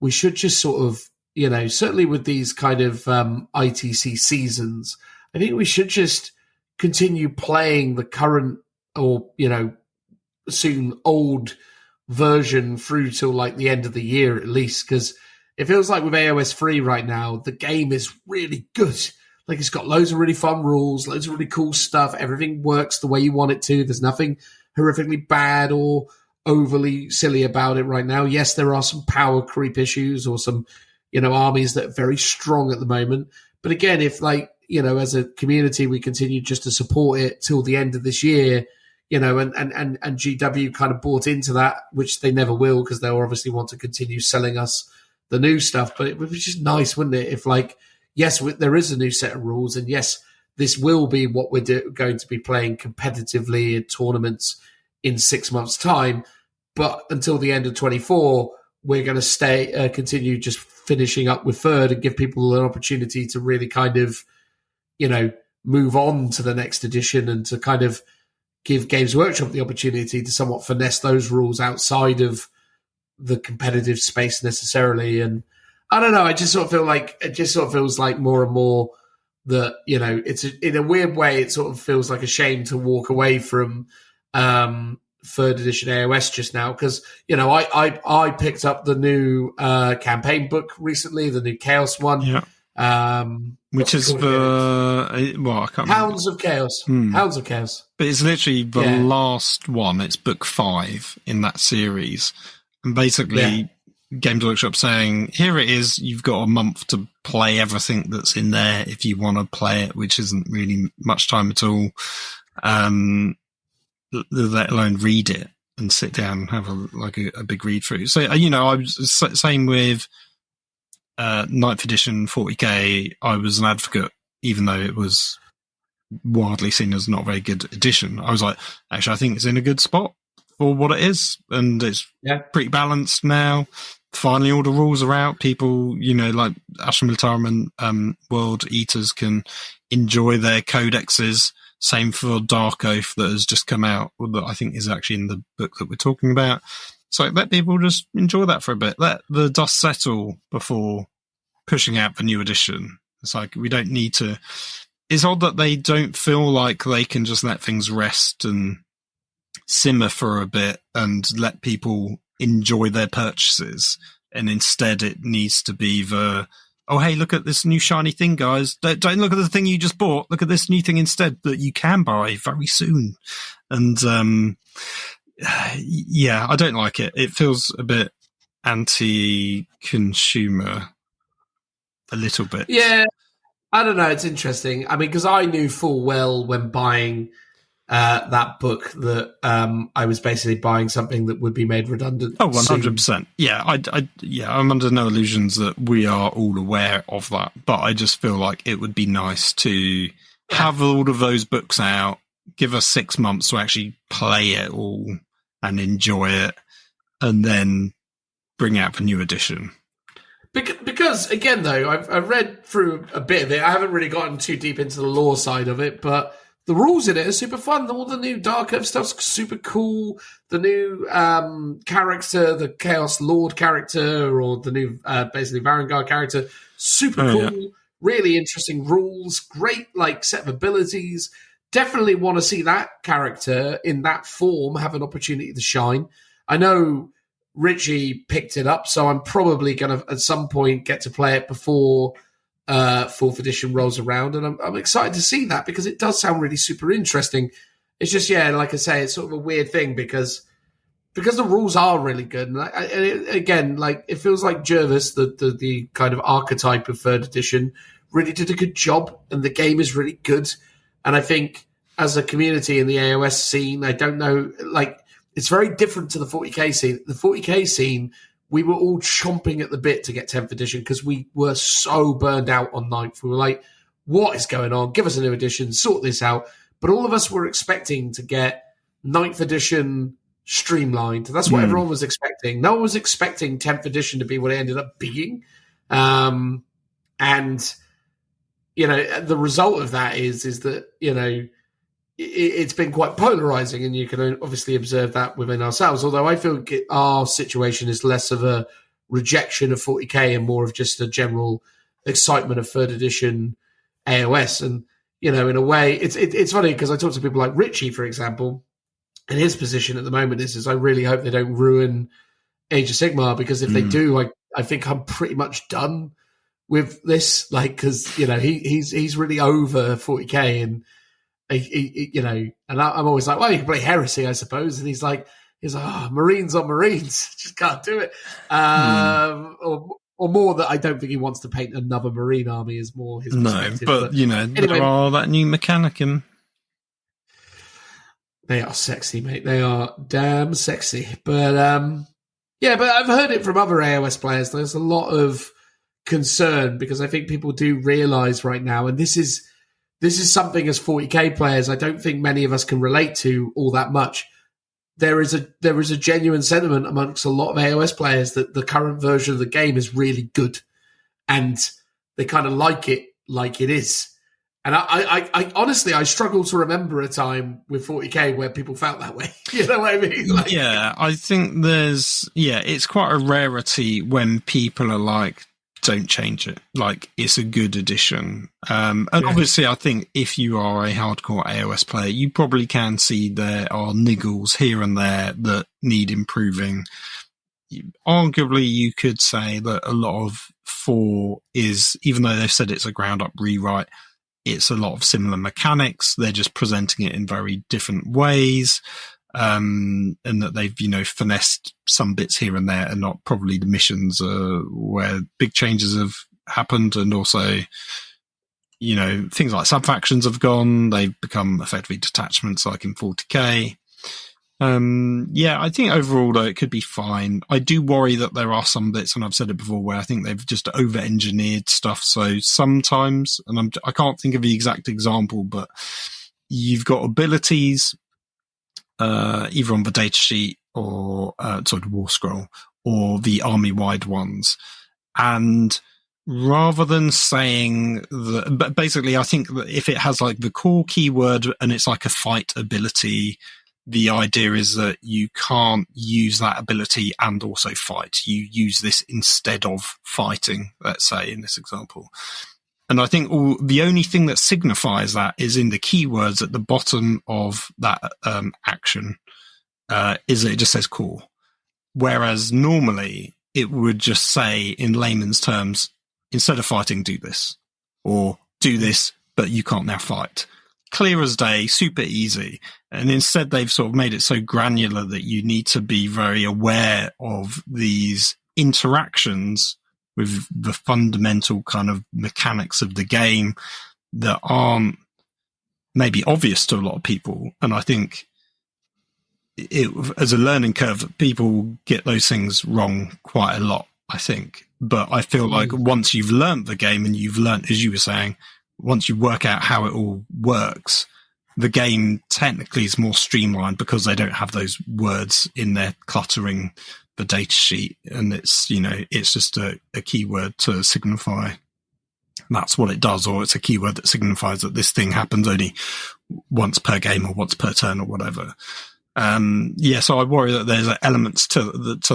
we should just sort of, you know, certainly with these kind of ITC seasons, I think we should just continue playing the current or, you know, soon old version through till like the end of the year at least, because it feels like with AOS 3 right now, the game is really good. Like, it's got loads of really fun rules, loads of really cool stuff. Everything works the way you want it to. There's nothing horrifically bad or overly silly about it right now. Yes, there are some power creep issues or some, you know, armies that are very strong at the moment. But again, if like, you know, as a community, we continue just to support it till the end of this year, you know, and GW kind of bought into that, which they never will, because they'll obviously want to continue selling us the new stuff. But it would be just nice, wouldn't it, if like, yes, there is a new set of rules, and yes, this will be what we're going to be playing competitively in tournaments in 6 months' time. But until the end of 24, we're going to continue just finishing up with third and give people an opportunity to really kind of, you know, move on to the next edition and to kind of give Games Workshop the opportunity to somewhat finesse those rules outside of the competitive space necessarily. And I don't know, I just sort of feel like it just sort of feels like more and more that, you know, it's in a weird way, it sort of feels like a shame to walk away from third edition AOS just now because I picked up the new campaign book recently, the new Chaos one. Yeah. Which is I can't remember. Hounds of Chaos. Hounds of Chaos. But it's literally the last one. It's book 5 in that series. And basically, Games Workshop saying, here it is, you've got a month to play everything that's in there if you want to play it, which isn't really much time at all. Let alone read it and sit down and have a big read through. So, I was same with 9th edition 40k. I was an advocate, even though it was widely seen as not a very good edition. I was like, actually, I think it's in a good spot for what it is, and it's pretty balanced now. Finally, all the rules are out. People, like Astra Militarum and World Eaters can enjoy their codexes. Same for Dark Oath that has just come out, that I think is actually in the book that we're talking about. So let people just enjoy that for a bit. Let the dust settle before pushing out the new edition. It's like, we don't need to... It's odd that they don't feel like they can just let things rest and simmer for a bit and let people enjoy their purchases. And instead it needs to be oh, hey, look at this new shiny thing, guys. Don't look at the thing you just bought. Look at this new thing instead that you can buy very soon. And, I don't like it. It feels a bit anti-consumer, a little bit. Yeah, I don't know. It's interesting. I mean, because I knew full well when buying that book that I was basically buying something that would be made redundant. Oh, 100%. Yeah, I'm under no illusions that we are all aware of that, but I just feel like it would be nice to have all of those books out, give us 6 months to actually play it all and enjoy it, and then bring out the new edition. Because again, though, I've read through a bit of it. I haven't really gotten too deep into the lore side of it, but the rules in it are super fun. All the new Dark Earth stuff's super cool. The new character, the Chaos Lord character, or the new basically Varangar character, super cool. Yeah. Really interesting rules. Great set of abilities. Definitely want to see that character in that form have an opportunity to shine. I know Richie picked it up, so I'm probably going to at some point get to play it before 4th edition rolls around, and I'm excited to see that because it does sound really super interesting. It's just, like I say, it's sort of a weird thing because the rules are really good, and it feels like Jervis, the kind of archetype of 3rd edition, really did a good job, and the game is really good. And I think as a community in the AOS scene, I don't know, it's very different to the 40k scene. The 40k scene, we were all chomping at the bit to get 10th edition because we were so burned out on 9th. We were like, what is going on? Give us a new edition, sort this out. But all of us were expecting to get 9th edition streamlined. That's what everyone was expecting. No one was expecting 10th edition to be what it ended up being. And, the result of that is that, it's been quite polarizing, and you can obviously observe that within ourselves. Although I feel our situation is less of a rejection of 40k and more of just a general excitement of 3rd edition AOS. And, in a way, it's funny because I talk to people like Richie, for example, and his position at the moment is I really hope they don't ruin Age of Sigmar, because if they do, I think I'm pretty much done with this. Because, he's really over 40k, and and I'm always like, well, you can play Heresy, I suppose. And he's like, Marines on Marines, just can't do it. Or more that I don't think he wants to paint another Marine army is more his perspective. But anyway, there are that new Mechanicum. They are sexy, mate. They are damn sexy. But but I've heard it from other AOS players. There's a lot of concern because I think people do realise right now, and this is something as 40k players I don't think many of us can relate to all that much. There is a genuine sentiment amongst a lot of AOS players that the current version of the game is really good, and they kind of like it is. And I honestly, I struggle to remember a time with 40k where people felt that way. You know what I mean? I think it's quite a rarity when people are like, don't change it. Like, it's a good addition. And obviously, I think if you are a hardcore AOS player, you probably can see there are niggles here and there that need improving. Arguably, you could say that a lot of 4 is, even though they've said it's a ground up rewrite, it's a lot of similar mechanics. They're just presenting it in very different ways. And that they've, finessed some bits here and there, and not probably the missions where big changes have happened. And also, things like sub-factions have gone. They've become effectively detachments like in 40k. I think overall, though, it could be fine. I do worry that there are some bits, and I've said it before, where I think they've just over-engineered stuff. So sometimes, and I can't think of the exact example, but you've got abilities either on the data sheet or the war scroll, or the army-wide ones. And rather than saying that, but basically, I think that if it has like the core keyword and it's like a fight ability, the idea is that you can't use that ability and also fight. You use this instead of fighting, let's say, in this example. And I think the only thing that signifies that is in the keywords at the bottom of that action, is that it just says core. Whereas normally it would just say, in layman's terms, instead of fighting, do this. Or do this, but you can't now fight. Clear as day, super easy. And instead they've sort of made it so granular that you need to be very aware of these interactions with the fundamental kind of mechanics of the game that aren't maybe obvious to a lot of people. And I think as a learning curve, people get those things wrong quite a lot, I think. But I feel like once you've learned the game and you've learned, as you were saying, once you work out how it all works, the game technically is more streamlined because they don't have those words in there cluttering the data sheet. And it's, it's just a keyword to signify that's what it does, or it's a keyword that signifies that this thing happens only once per game or once per turn or whatever. So I worry that there's elements to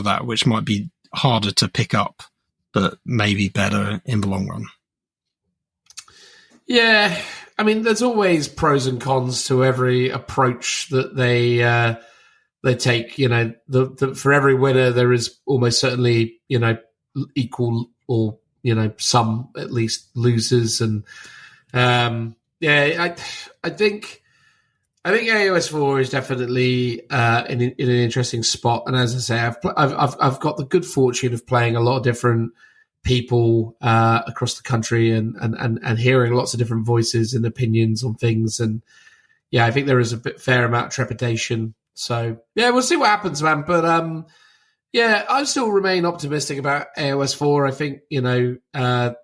that which might be harder to pick up, but maybe better in the long run. Yeah, I mean, there's always pros and cons to every approach that they take. For every winner, there is almost certainly, equal or, some at least losers. And I think AOS 4 is definitely in an interesting spot. And as I say, I've got the good fortune of playing a lot of different people across the country and hearing lots of different voices and opinions on things. And I think there is a fair amount of trepidation. So we'll see what happens, man. But I still remain optimistic about AOS 4. I think, at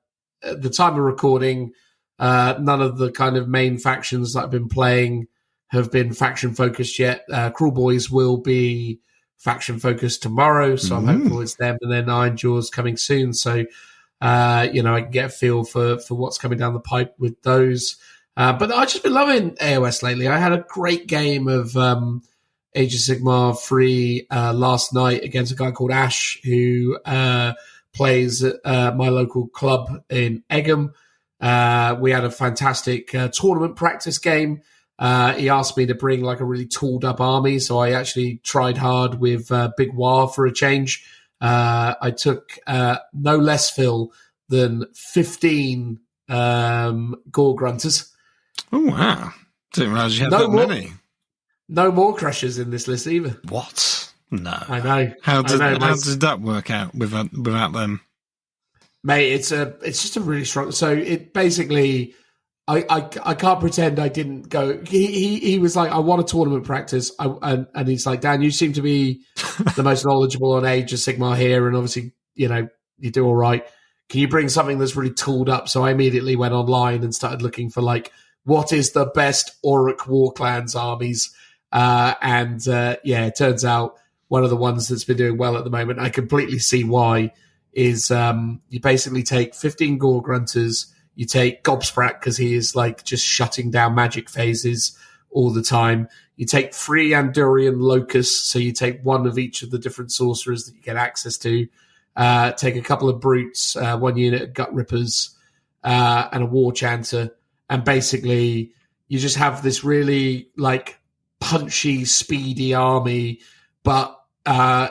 the time of recording, none of the kind of main factions that I've been playing have been faction focused yet. Cruel Boys will be faction focused tomorrow, so I'm hopeful it's them, and then Iron Jaws coming soon. So, I can get a feel for what's coming down the pipe with those. But I've just been loving AOS lately. I had a great game of Age of Sigmar 3 last night against a guy called Ash, who plays at my local club in Egham. We had a fantastic tournament practice game. He asked me to bring like a really tooled up army, so I actually tried hard with Big War for a change. I took no less, Phil, than 15 Gore Grunters. Oh, wow. Didn't realize you had that many. No more Crushers in this list either. What? No. I know. How did that work out without them? Mate, it's just a really strong... So it basically... I can't pretend I didn't go. He was like, I want a tournament practice, and he's like, Dan, you seem to be the most knowledgeable on Age of Sigmar here, and obviously, you do all right. Can you bring something that's really tooled up? So I immediately went online and started looking for like, what is the best Orruk War Clans armies? It turns out one of the ones that's been doing well at the moment, I completely see why, is you basically take 15 Gore Grunters. You take Gobsprat because he is like just shutting down magic phases all the time. You take 3 Andorian Locusts, so you take one of each of the different sorcerers that you get access to. take a couple of brutes, 1 unit of gut rippers, and a war chanter, and basically you just have this really like punchy, speedy army, but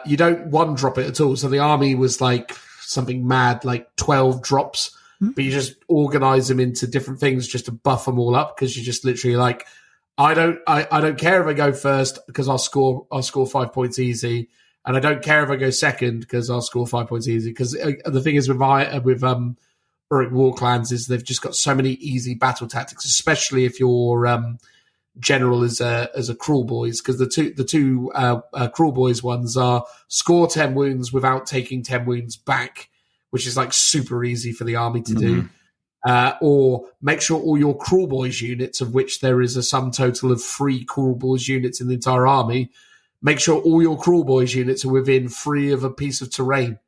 you don't one drop it at all. So the army was like something mad, like 12 drops, but you just organize them into different things just to buff them all up, because you just literally like, I don't care if I go first because I'll score 5 points easy, and I don't care if I go second because I'll score 5 points easy. Because the thing is with Uruk War Clans is they've just got so many easy battle tactics, especially if your general is a Cruel Boys, because the two Cruel Boys ones are score 10 wounds without taking 10 wounds back, which is like super easy for the army to do. Or make sure all your Cruel Boys units, of which there is a sum total of 3 Cruel Boys units in the entire army, make sure all your Cruel Boys units are within 3 of a piece of terrain.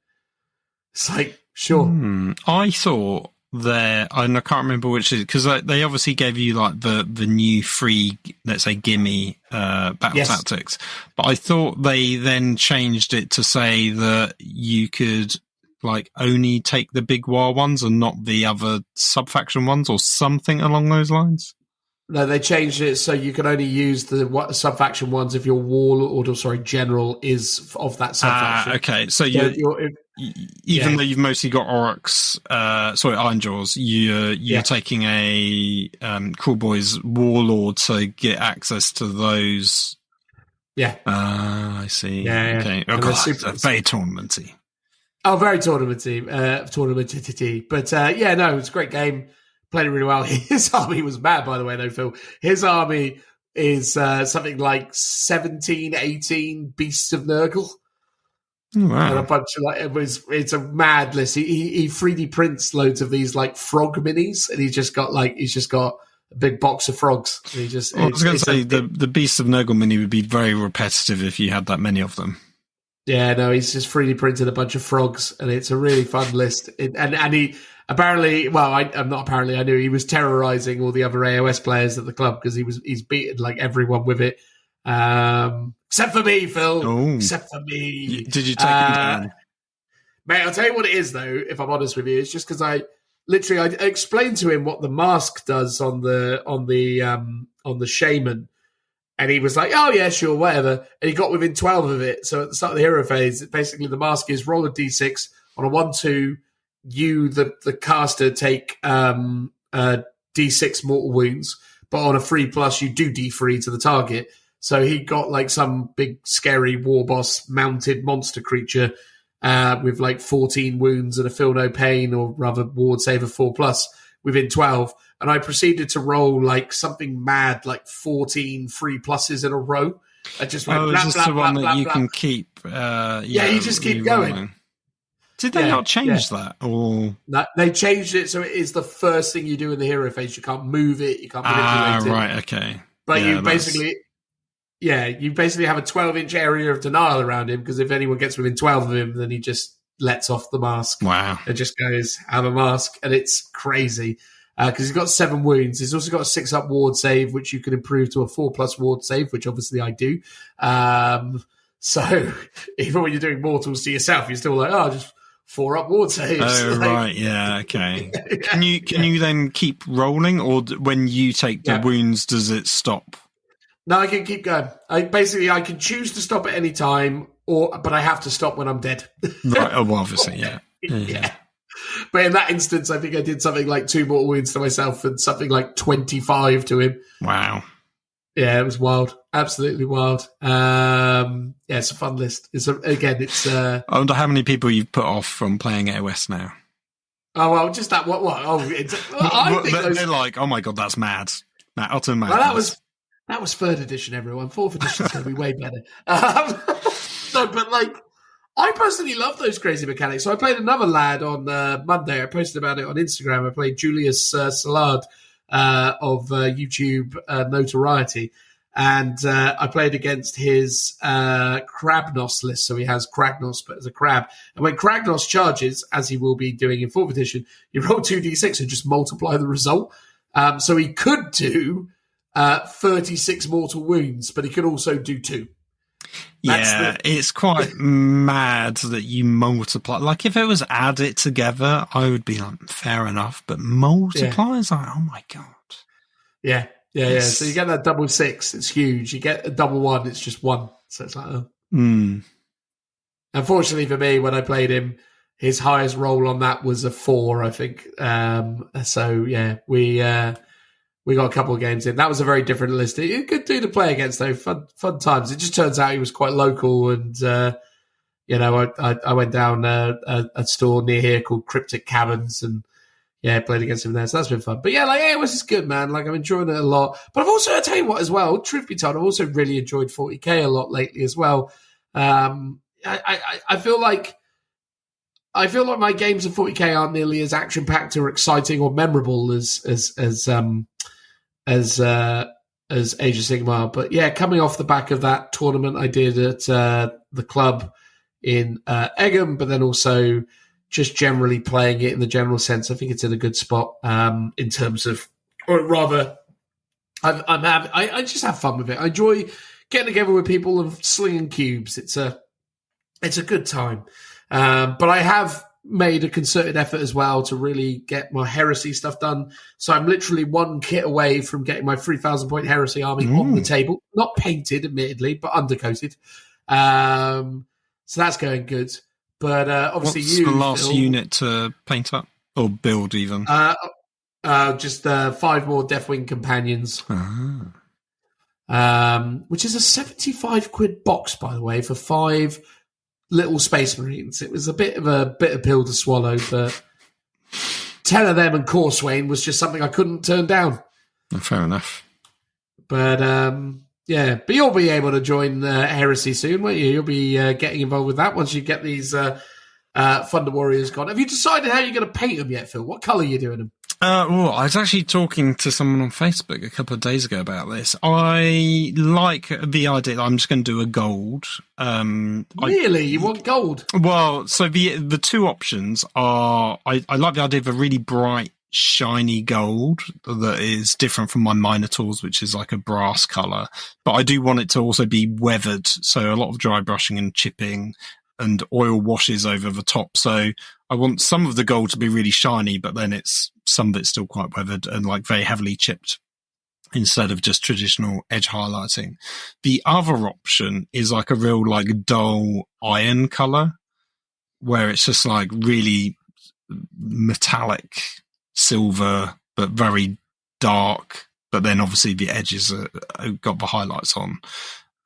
It's like, sure. I thought there, and I can't remember which is, because they obviously gave you like the new free, let's say, gimme battle tactics. But I thought they then changed it to say that you could like only take the big war ones and not the other sub-faction ones, or something along those lines. No, they changed it so you can only use the sub-faction ones if your warlord, or sorry, general is of that sub-faction. Okay, so even though you've mostly got Oryx, Ironjaws, you're taking a Cruel Boys warlord to get access to those. Yeah. I see. Yeah. Okay. Oh, God, that's very tournamenty. Oh, very tournamenty. But no, it's a great game. Played it really well. His army was mad, by the way, though, Phil. His army is something like 17, 18 beasts of Nurgle. Wow. And a bunch of it's a mad list. He 3D prints loads of these like frog minis, and he's just got a big box of frogs. And I was going to say the Beasts of Nurgle mini would be very repetitive if you had that many of them. Yeah, no, he's just 3D printed a bunch of frogs, and it's a really fun list. And he apparently, I knew he was terrorizing all the other AOS players at the club, because he's beaten like everyone with it. Except for me, Phil. Oh. Except for me. Did you take him down? Mate, I'll tell you what it is, though, if I'm honest with you. It's just because I explained to him what the mask does on the shaman. And he was like, oh, yeah, sure, whatever. And he got within 12 of it. So at the start of the hero phase, basically the mask is roll a d6 on a 1-2. You, the caster, take d6 mortal wounds. But on a 3+, you do d3 to the target. So he got like some big, scary war boss mounted monster creature with like 14 wounds and a feel no pain, or rather ward save of 4+ within 12. And I proceeded to roll like something mad, like 14 3+ in a row. I just went, is this the one that you can keep? You just keep going. Did they not change that? Or no, they changed it so it is the first thing you do in the hero phase. You can't move it, you can't manipulate it. Right, okay. But you basically have a 12-inch area of denial around him, because if anyone gets within 12 of him, then he just lets off the mask. Wow. And just goes, have a mask. And it's crazy. Because he's got 7 wounds. He's also got a 6-up ward save, which you can improve to a 4+ ward save, which obviously I do. So even when you're doing mortals to yourself, you're still like, just 4-up ward saves. Oh, right, yeah, okay. Can you then keep rolling, or when you take the wounds, does it stop? No, I can keep going. I can choose to stop at any time, but I have to stop when I'm dead. Right, well, obviously, yeah. Yeah. But in that instance, I think I did something like 2 mortal wounds to myself and something like 25 to him. Wow. Yeah, it was wild. Absolutely wild. It's a fun list. I wonder how many people you've put off from playing AOS now. Oh, well, just that. What? Oh, they're like, oh my God, that's mad. Utter mad. Well, that was 3rd edition, everyone. 4th edition's going to be way better. No, but like, I personally love those crazy mechanics. So I played another lad on Monday. I posted about it on Instagram. I played Julius Salard of YouTube notoriety. And I played against his Kragnos list. So he has Kragnos, but as a crab. And when Kragnos charges, as he will be doing in 4th edition, you roll 2d6 and just multiply the result. So he could do 36 mortal wounds, but he could also do 2. It's quite mad that you multiply. Like, if it was added together, I would be like, fair enough. But multiply is like, oh my God. Yeah. So you get that double 6, it's huge. You get a double 1, it's just 1. So it's like, oh. Unfortunately for me, when I played him, his highest roll on that was a 4, I think. So yeah, we got a couple of games in. That was a very different list. A good dude to play against, though. Fun times. It just turns out he was quite local, and I went down a store near here called Cryptic Caverns, and played against him there. So that's been fun. But it was just good, man. Like, I'm enjoying it a lot. But I've also, I tell you what, as well, truth be told, I've also really enjoyed 40k a lot lately as well. I feel like my games of 40k aren't nearly as action packed or exciting or memorable as Age of Sigmar. But yeah, coming off the back of that tournament I did at the club in Egham, but then also just generally playing it in the general sense, I think it's in a good spot in terms of, or rather, I just have fun with it. I enjoy getting together with people and slinging cubes. It's a good time. But I have made a concerted effort as well to really get my heresy stuff done. So I'm literally one kit away from getting my 3,000 point heresy army on the table. Not painted, admittedly, but undercoated. So that's going good. But obviously, what's the last Phil, unit to paint up or build even? Just 5 more Deathwing companions. Which is a 75 quid box, by the way, for 5 little Space Marines. It was a bit of a bitter pill to swallow, but 10 of them and Corswain was just something I couldn't turn down. Fair enough. But but you'll be able to join Heresy soon, won't you? You'll be getting involved with that once you get these Thunder Warriors gone. Have you decided how you're going to paint them yet, Phil? What colour are you doing them? Well, I was actually talking to someone on Facebook a couple of days ago about this. I like the idea that I'm just going to do a gold. Really? You want gold? Well, so the two options are, I like the idea of a really bright, shiny gold that is different from my Minotaurs, which is like a brass colour. But I do want it to also be weathered, so a lot of dry brushing and chipping and oil washes over the top. So I want some of the gold to be really shiny, but then some of it's still quite weathered and like very heavily chipped instead of just traditional edge highlighting. The other option is like a real like dull iron color where it's just like really metallic silver, but very dark. But then obviously the edges got the highlights on.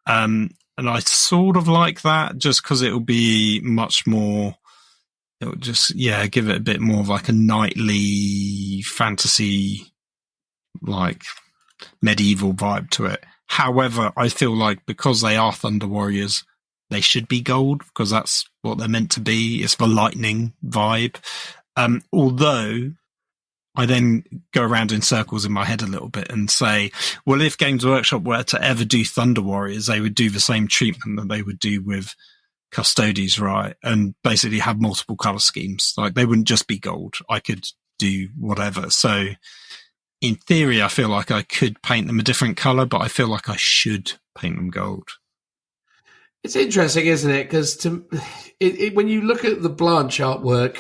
And I sort of like that just because it'll be much more, it'll just, give it a bit more of like a knightly fantasy, like medieval vibe to it. However, I feel like because they are Thunder Warriors, they should be gold because that's what they're meant to be. It's the lightning vibe. Although I then go around in circles in my head a little bit and say, well, if Games Workshop were to ever do Thunder Warriors, they would do the same treatment that they would do with Custodes, right? And basically have multiple color schemes. Like they wouldn't just be gold. I could do whatever. So in theory, I feel like I could paint them a different color, but I feel like I should paint them gold. It's interesting, isn't it? Because when you look at the Blanche artwork,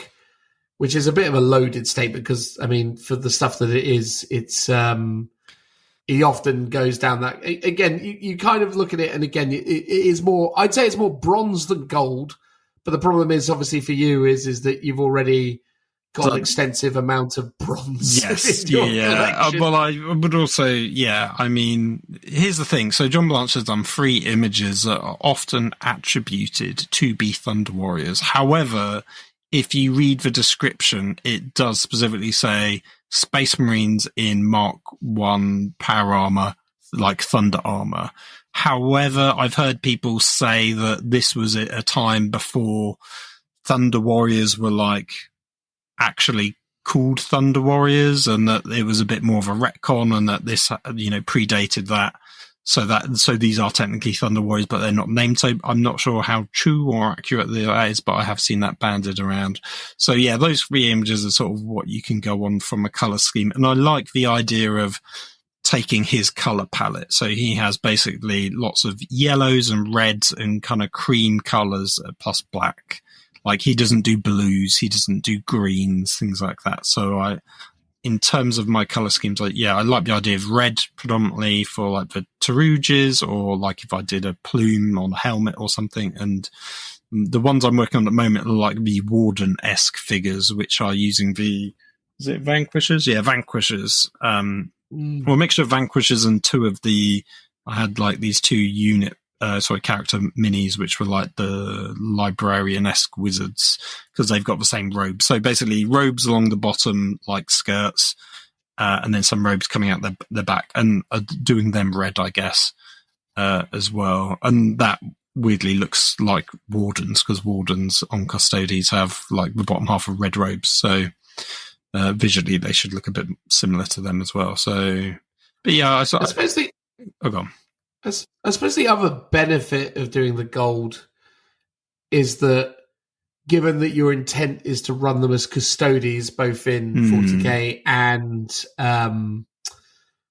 which is a bit of a loaded statement because, I mean, for the stuff that it is, it's he often goes down that. Again, you kind of look at it, and again, it is more, I'd say it's more bronze than gold, but the problem is, obviously, for you is that you've already got an extensive amount of bronze. Yes, well, I would also, I mean, here's the thing. So John Blanche has done 3 images that are often attributed to be Thunder Warriors. However, if you read the description, it does specifically say Space Marines in Mark 1 power armor, like Thunder armor. However, I've heard people say that this was a time before Thunder Warriors were like actually called Thunder Warriors and that it was a bit more of a retcon and that this, predated that. So these are technically Thunder Warriors, but they're not named. So I'm not sure how true or accurate that is, but I have seen that banded around. So yeah, those 3 images are sort of what you can go on from a color scheme. And I like the idea of taking his color palette. So he has basically lots of yellows and reds and kind of cream colors plus black. Like he doesn't do blues, he doesn't do greens, things like that. So in terms of my color schemes, I like the idea of red predominantly for like the Tarouges, or like if I did a plume on a helmet or something. And the ones I'm working on at the moment are like the Warden-esque figures, which are using is it Vanquishers? Yeah, Vanquishers. Well, a mixture of Vanquishers and I had like these 2 character minis, which were like the librarian-esque wizards, because they've got the same robes. So basically robes along the bottom, like skirts, and then some robes coming out the back, and doing them red, I guess, as well. And that weirdly looks like Wardens, because Wardens on Custodes have like the bottom half of red robes. So visually they should look a bit similar to them as well. So, but yeah, I suppose go on. I suppose the other benefit of doing the gold is that, given that your intent is to run them as Custodes, both in 40k and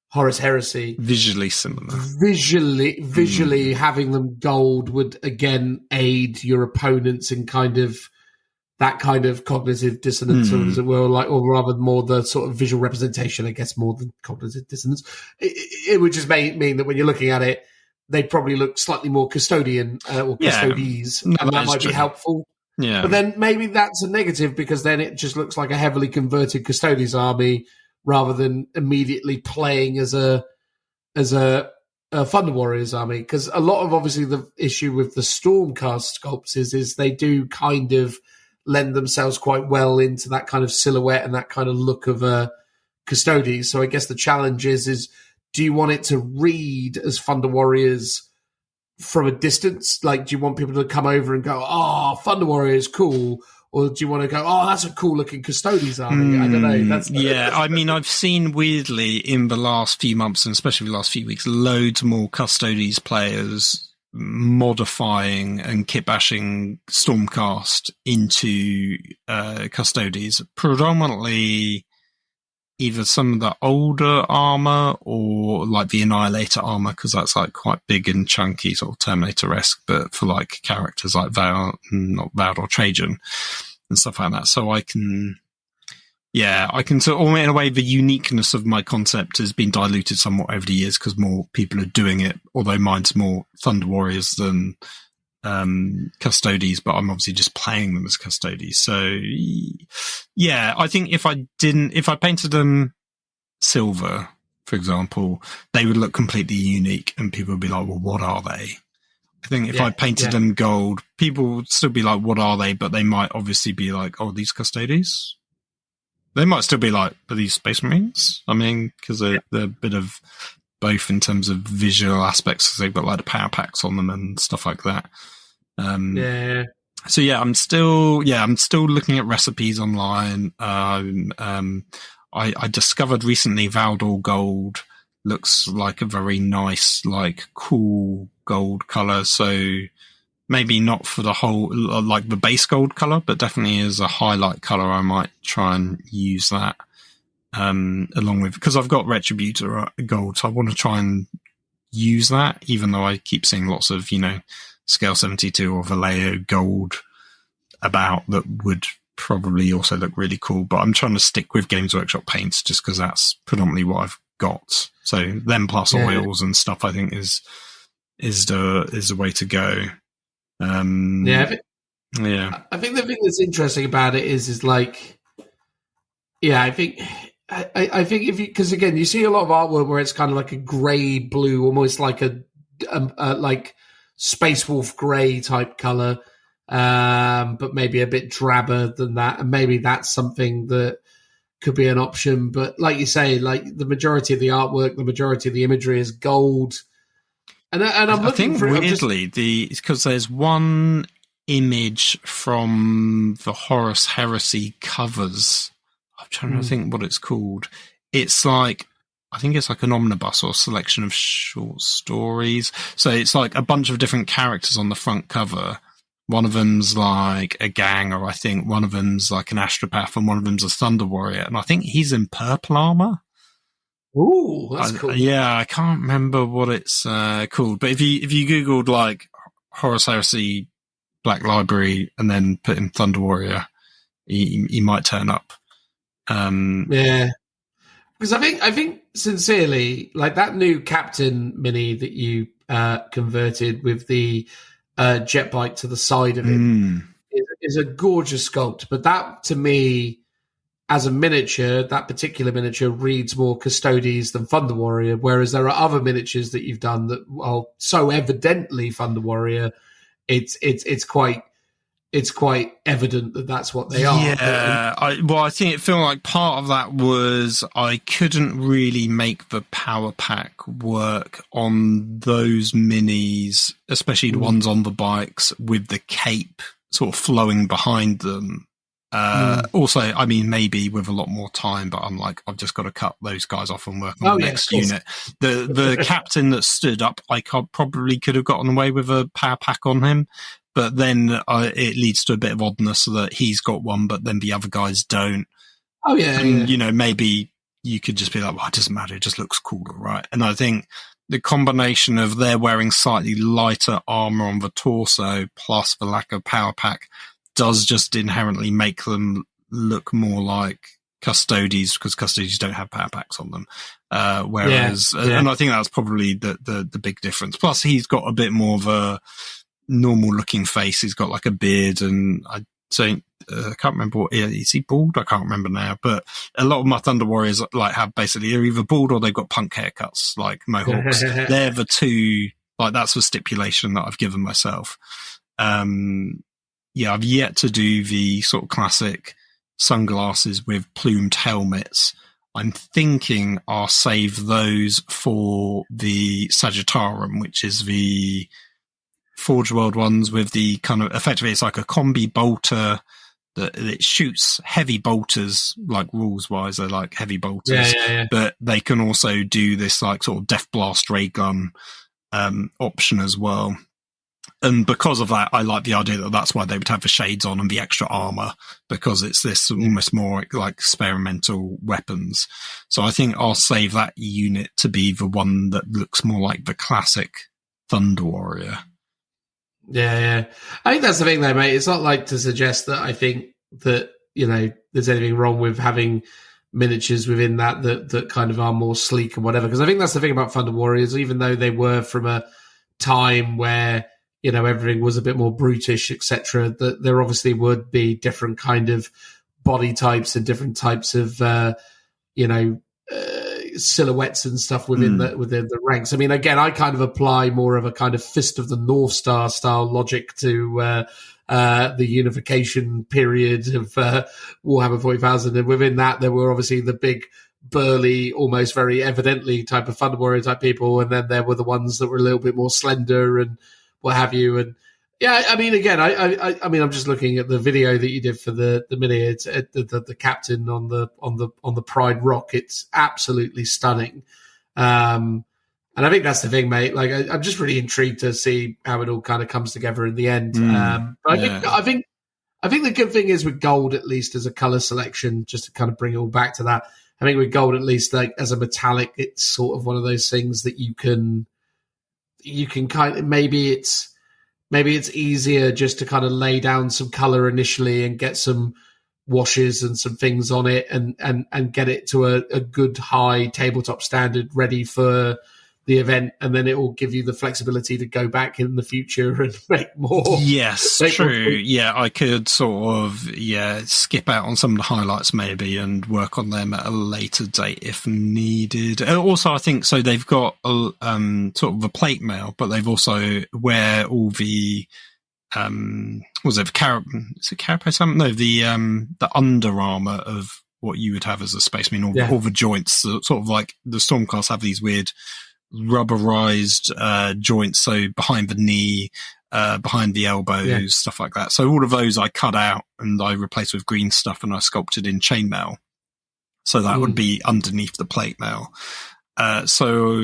Horus Heresy, visually similar. Visually having them gold would again aid your opponents in that kind of cognitive dissonance, or as it were, or rather more the sort of visual representation, I guess, more than cognitive dissonance. It would just mean that when you're looking at it, they probably look slightly more custodian or Custodes, and that might be helpful. Yeah. But then maybe that's a negative, because then it just looks like a heavily converted Custodes army rather than immediately playing as a Thunder Warriors army. Because a lot of, obviously, the issue with the Stormcast sculpts is they do kind of lend themselves quite well into that kind of silhouette and that kind of look of a Custodes. So I guess the challenge is do you want it to read as Thunder Warriors from a distance? Like, do you want people to come over and go, oh, Thunder Warriors, cool? Or do you want to go, oh, that's a cool looking Custodes army? I don't know. I mean, I've seen weirdly in the last few months, and especially the last few weeks, loads more Custodes players modifying and kitbashing Stormcast into Custodes, predominantly either some of the older armor or like the Annihilator armor, because that's like quite big and chunky, sort of Terminator-esque, but for like characters like not Vald or Trajan and stuff like that. So I can sort of, in a way, the uniqueness of my concept has been diluted somewhat over the years because more people are doing it, although mine's more Thunder Warriors than Custodes, but I'm obviously just playing them as Custodes. So yeah, I think if I painted them silver, for example, they would look completely unique and people would be like, well, what are they? I think if I painted them gold, people would still be like, what are they? But they might obviously be like, oh, these Custodes? They might still be like, are these Space Marines? I mean, because they're a bit of both in terms of visual aspects, because they've got like the power packs on them and stuff like that. So yeah, I'm still looking at recipes online. I discovered recently Valdor Gold looks like a very nice, like cool gold color. So maybe not for the whole, like the base gold color, but definitely as a highlight color, I might try and use that, along with, because I've got Retributor gold, so I want to try and use that, even though I keep seeing lots of, Scale 72 or Vallejo gold about that would probably also look really cool, but I'm trying to stick with Games Workshop paints just because that's predominantly what I've got. So them plus oils and stuff, I think is the way to go. I think the thing that's interesting about it is like, I think if you, because again, you see a lot of artwork where it's kind of like a grey blue, almost like a like Space Wolf grey type color, but maybe a bit drabber than that, and maybe that's something that could be an option. But like you say, like the majority of the artwork, the majority of the imagery is gold. And I'm looking for weirdly, because there's one image from the Horus Heresy covers. I'm trying to think what it's called. It's like, I think it's like an omnibus or a selection of short stories. So it's like a bunch of different characters on the front cover. One of them's like a gang, or I think one of them's like an astropath, and one of them's a Thunder Warrior. And I think he's in purple armor. Ooh, that's cool. Yeah, I can't remember what it's called, but if you googled like Horus Heresy Black Library and then put in Thunder Warrior, he might turn up. Yeah, because I think sincerely, like that new Captain mini that you converted with the jet bike to the side of it is a gorgeous sculpt. But that, to me, as a miniature, that particular miniature reads more Custodes than Thunder Warrior, whereas there are other miniatures that you've done that are so evidently Thunder Warrior. It's quite evident that that's what they are. Yeah, I think it felt like part of that was I couldn't really make the power pack work on those minis, especially the ones on the bikes with the cape sort of flowing behind them. Also, I mean, maybe with a lot more time, but I'm like, I've just got to cut those guys off and work on the next unit. The captain that stood up, I probably could have gotten away with a power pack on him, but then it leads to a bit of oddness that he's got one, but then the other guys don't. Oh, yeah. And, you know, maybe you could just be like, well, it doesn't matter. It just looks cooler, right? And I think the combination of they're wearing slightly lighter armor on the torso plus the lack of power pack does just inherently make them look more like Custodes, because Custodes don't have power packs on them. Whereas, and I think that's probably the big difference. Plus, he's got a bit more of a normal looking face. He's got like a beard, and I can't remember what, is he bald? I can't remember now, but a lot of my Thunder Warriors like have basically, they're either bald or they've got punk haircuts, like mohawks. They're the two, like that's the stipulation that I've given myself. Yeah, I've yet to do the sort of classic sunglasses with plumed helmets. I'm thinking I'll save those for the Sagittarium, which is the Forge World ones with the kind of, effectively it's like a combi bolter that it shoots heavy bolters, like rules wise, they're like heavy bolters, but they can also do this like sort of Death Blast ray gun option as well. And because of that, I like the idea that that's why they would have the shades on and the extra armor, because it's this almost more like experimental weapons. So I think I'll save that unit to be the one that looks more like the classic Thunder Warrior. Yeah. I think that's the thing though, mate. It's not like to suggest that I think that, you know, there's anything wrong with having miniatures within that kind of are more sleek and whatever. Because I think that's the thing about Thunder Warriors, even though they were from a time where, you know, everything was a bit more brutish, etc., that there obviously would be different kind of body types and different types of, silhouettes and stuff within the ranks. I mean, again, I kind of apply more of a kind of Fist of the North Star style logic to the unification period of Warhammer 40,000. And within that, there were obviously the big, burly, almost very evidently type of Thunder Warrior type people. And then there were the ones that were a little bit more slender and what have you. And yeah, I mean, again, I mean, I'm just looking at the video that you did for the mini. It's the captain on the Pride Rock. It's absolutely stunning, and I think that's the thing, mate. Like, I'm just really intrigued to see how it all kind of comes together in the end. But I think the good thing is with gold, at least as a color selection, just to kind of bring it all back to that. I think with gold, at least like as a metallic, it's sort of one of those things that you can kind of maybe it's easier just to kind of lay down some color initially and get some washes and some things on it and get it to a good high tabletop standard ready for the event. And then it will give you the flexibility to go back in the future and make more. Yes, true. Yeah, I could sort of, skip out on some of the highlights maybe and work on them at a later date if needed. Also, I think, so they've got sort of the plate mail, but they've also where all the, was it carapace? No, the under armor of what you would have as a Space Marine, all the joints, sort of like the Stormcast have these weird rubberized joints, so behind the knee, behind the elbows, stuff like that. So all of those I cut out and I replaced with green stuff and I sculpted in chainmail. So that would be underneath the plate mail. So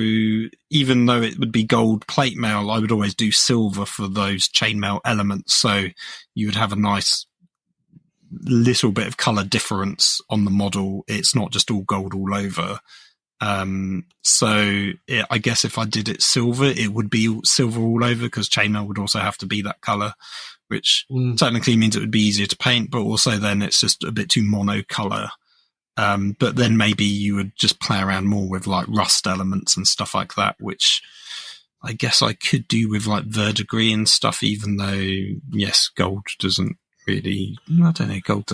even though it would be gold plate mail, I would always do silver for those chainmail elements. So you would have a nice little bit of color difference on the model. It's not just all gold all over. I guess if I did it silver, it would be silver all over, because chainmail would also have to be that color, which technically means it would be easier to paint, but also then it's just a bit too monocolor. But then maybe you would just play around more with like rust elements and stuff like that, which I guess I could do with like verdigris and stuff, even though, yes, gold doesn't really, I don't know, gold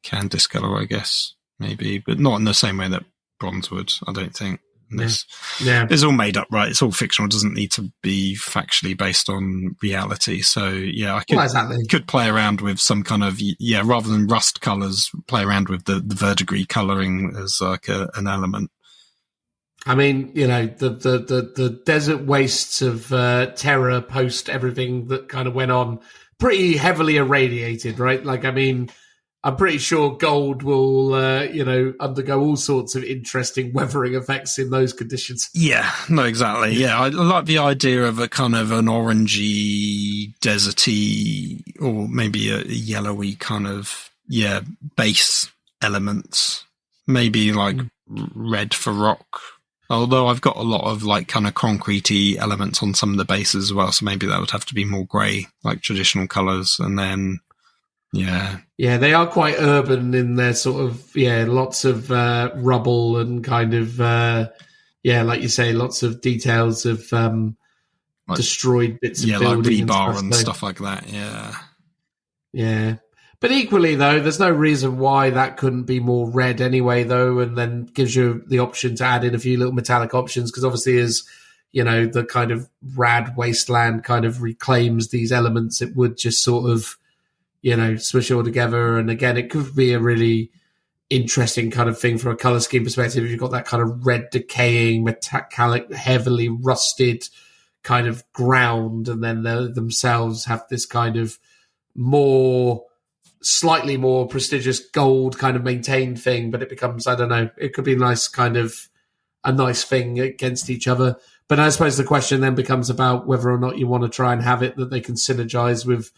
can discolor, I guess, maybe, but not in the same way that bronze would, I don't think. It's all made up, right? It's all fictional. It doesn't need to be factually based on reality. So yeah, I could play around with some kind of, rather than rust colors, play around with the verdigris coloring as like an element. I mean, the desert wastes of Terra post everything that kind of went on, pretty heavily irradiated, right? Like, I mean, I'm pretty sure gold will, undergo all sorts of interesting weathering effects in those conditions. Yeah, no, exactly. Yeah, I like the idea of a kind of an orangey, deserty, or maybe a yellowy kind of, base elements. Maybe like red for rock. Although I've got a lot of like kind of concretey elements on some of the bases as well, so maybe that would have to be more grey, like traditional colours, and then they are quite urban in their sort of lots of rubble and kind of like you say, lots of details of like, destroyed bits of building, like rebar and stuff like that. Yeah. But equally, though, there's no reason why that couldn't be more red anyway, though, and then gives you the option to add in a few little metallic options, because obviously as, the kind of rad wasteland kind of reclaims these elements, it would just sort of, swish all together. And again, it could be a really interesting kind of thing from a color scheme perspective. If you've got that kind of red, decaying, metallic, heavily rusted kind of ground, and then they themselves have this kind of slightly more prestigious gold kind of maintained thing, but it becomes, I don't know, it could be a nice thing against each other. But I suppose the question then becomes about whether or not you want to try and have it that they can synergize with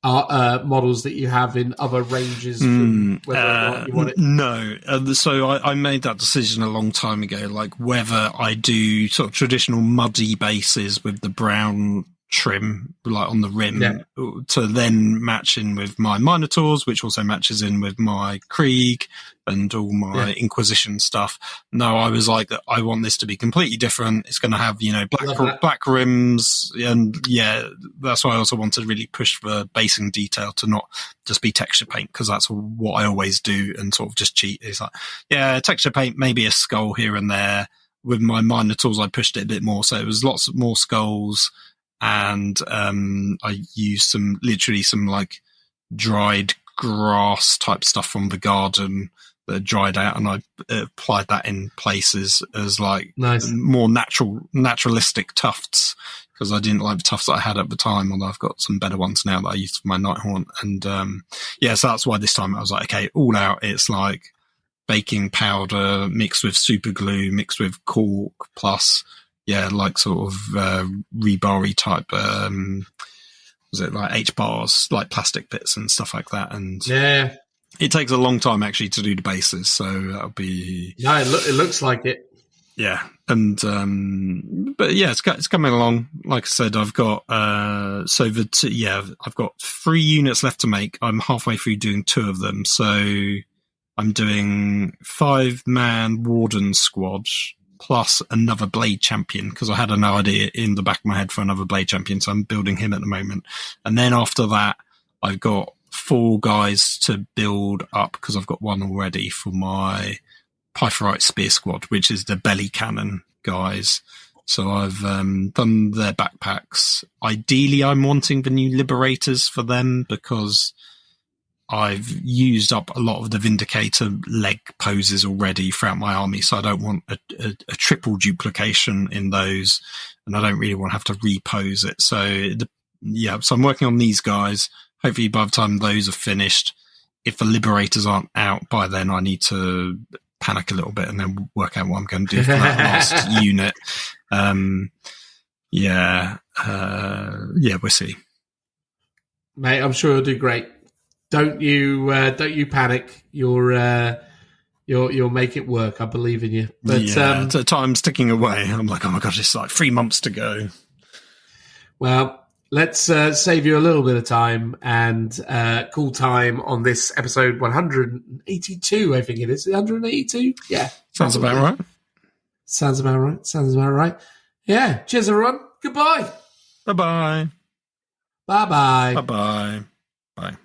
models that you have in other ranges, whether or not you want it. No. So I made that decision a long time ago, like whether I do sort of traditional muddy bases with the brown trim like on the rim to then match in with my Minotaurs, which also matches in with my Krieg and all my Inquisition stuff. No, I was like, I want this to be completely different. It's going to have, black rims, and that's why I also want to really push for basing detail to not just be texture paint, because that's what I always do and sort of just cheat. It's like, texture paint, maybe a skull here and there. With my Minotaurs, I pushed it a bit more, so it was lots more skulls. And I used some like dried grass type stuff from the garden that dried out, and I applied that in places as like more naturalistic tufts, because I didn't like the tufts that I had at the time, although I've got some better ones now that I use for my Nighthaunt. And so that's why this time I was like, okay, all out. It's like baking powder mixed with super glue mixed with cork plus like sort of rebar-y type, was it like H-bars, like plastic bits and stuff like that. And it takes a long time actually to do the bases, so that'll be... No, it looks like it. Yeah, and but it's coming along. Like I said, I've got I've got 3 units left to make. I'm halfway through doing 2 of them, so I'm doing 5-man Warden squad plus another Blade Champion, because I had an idea in the back of my head for another Blade Champion, so I'm building him at the moment. And then after that, I've got 4 guys to build up, because I've got 1 already for my Pythorite Spear Squad, which is the belly cannon guys. So I've done their backpacks. Ideally, I'm wanting the new Liberators for them, because I've used up a lot of the Vindicator leg poses already throughout my army, so I don't want a triple duplication in those, and I don't really want to have to repose it. So so I'm working on these guys. Hopefully by the time those are finished, if the Liberators aren't out by then, I need to panic a little bit and then work out what I'm going to do for that last unit. We'll see. Mate, I'm sure you'll do great. Don't you panic. You're You'll make it work. I believe in you. But time's ticking away. I'm like, oh my gosh, it's like 3 months to go. Well, let's save you a little bit of time and call time on this episode 182. I think it is 182. Yeah, sounds about right. Sounds about right. Yeah. Cheers, everyone. Goodbye. Bye-bye. Bye-bye. Bye-bye. Bye.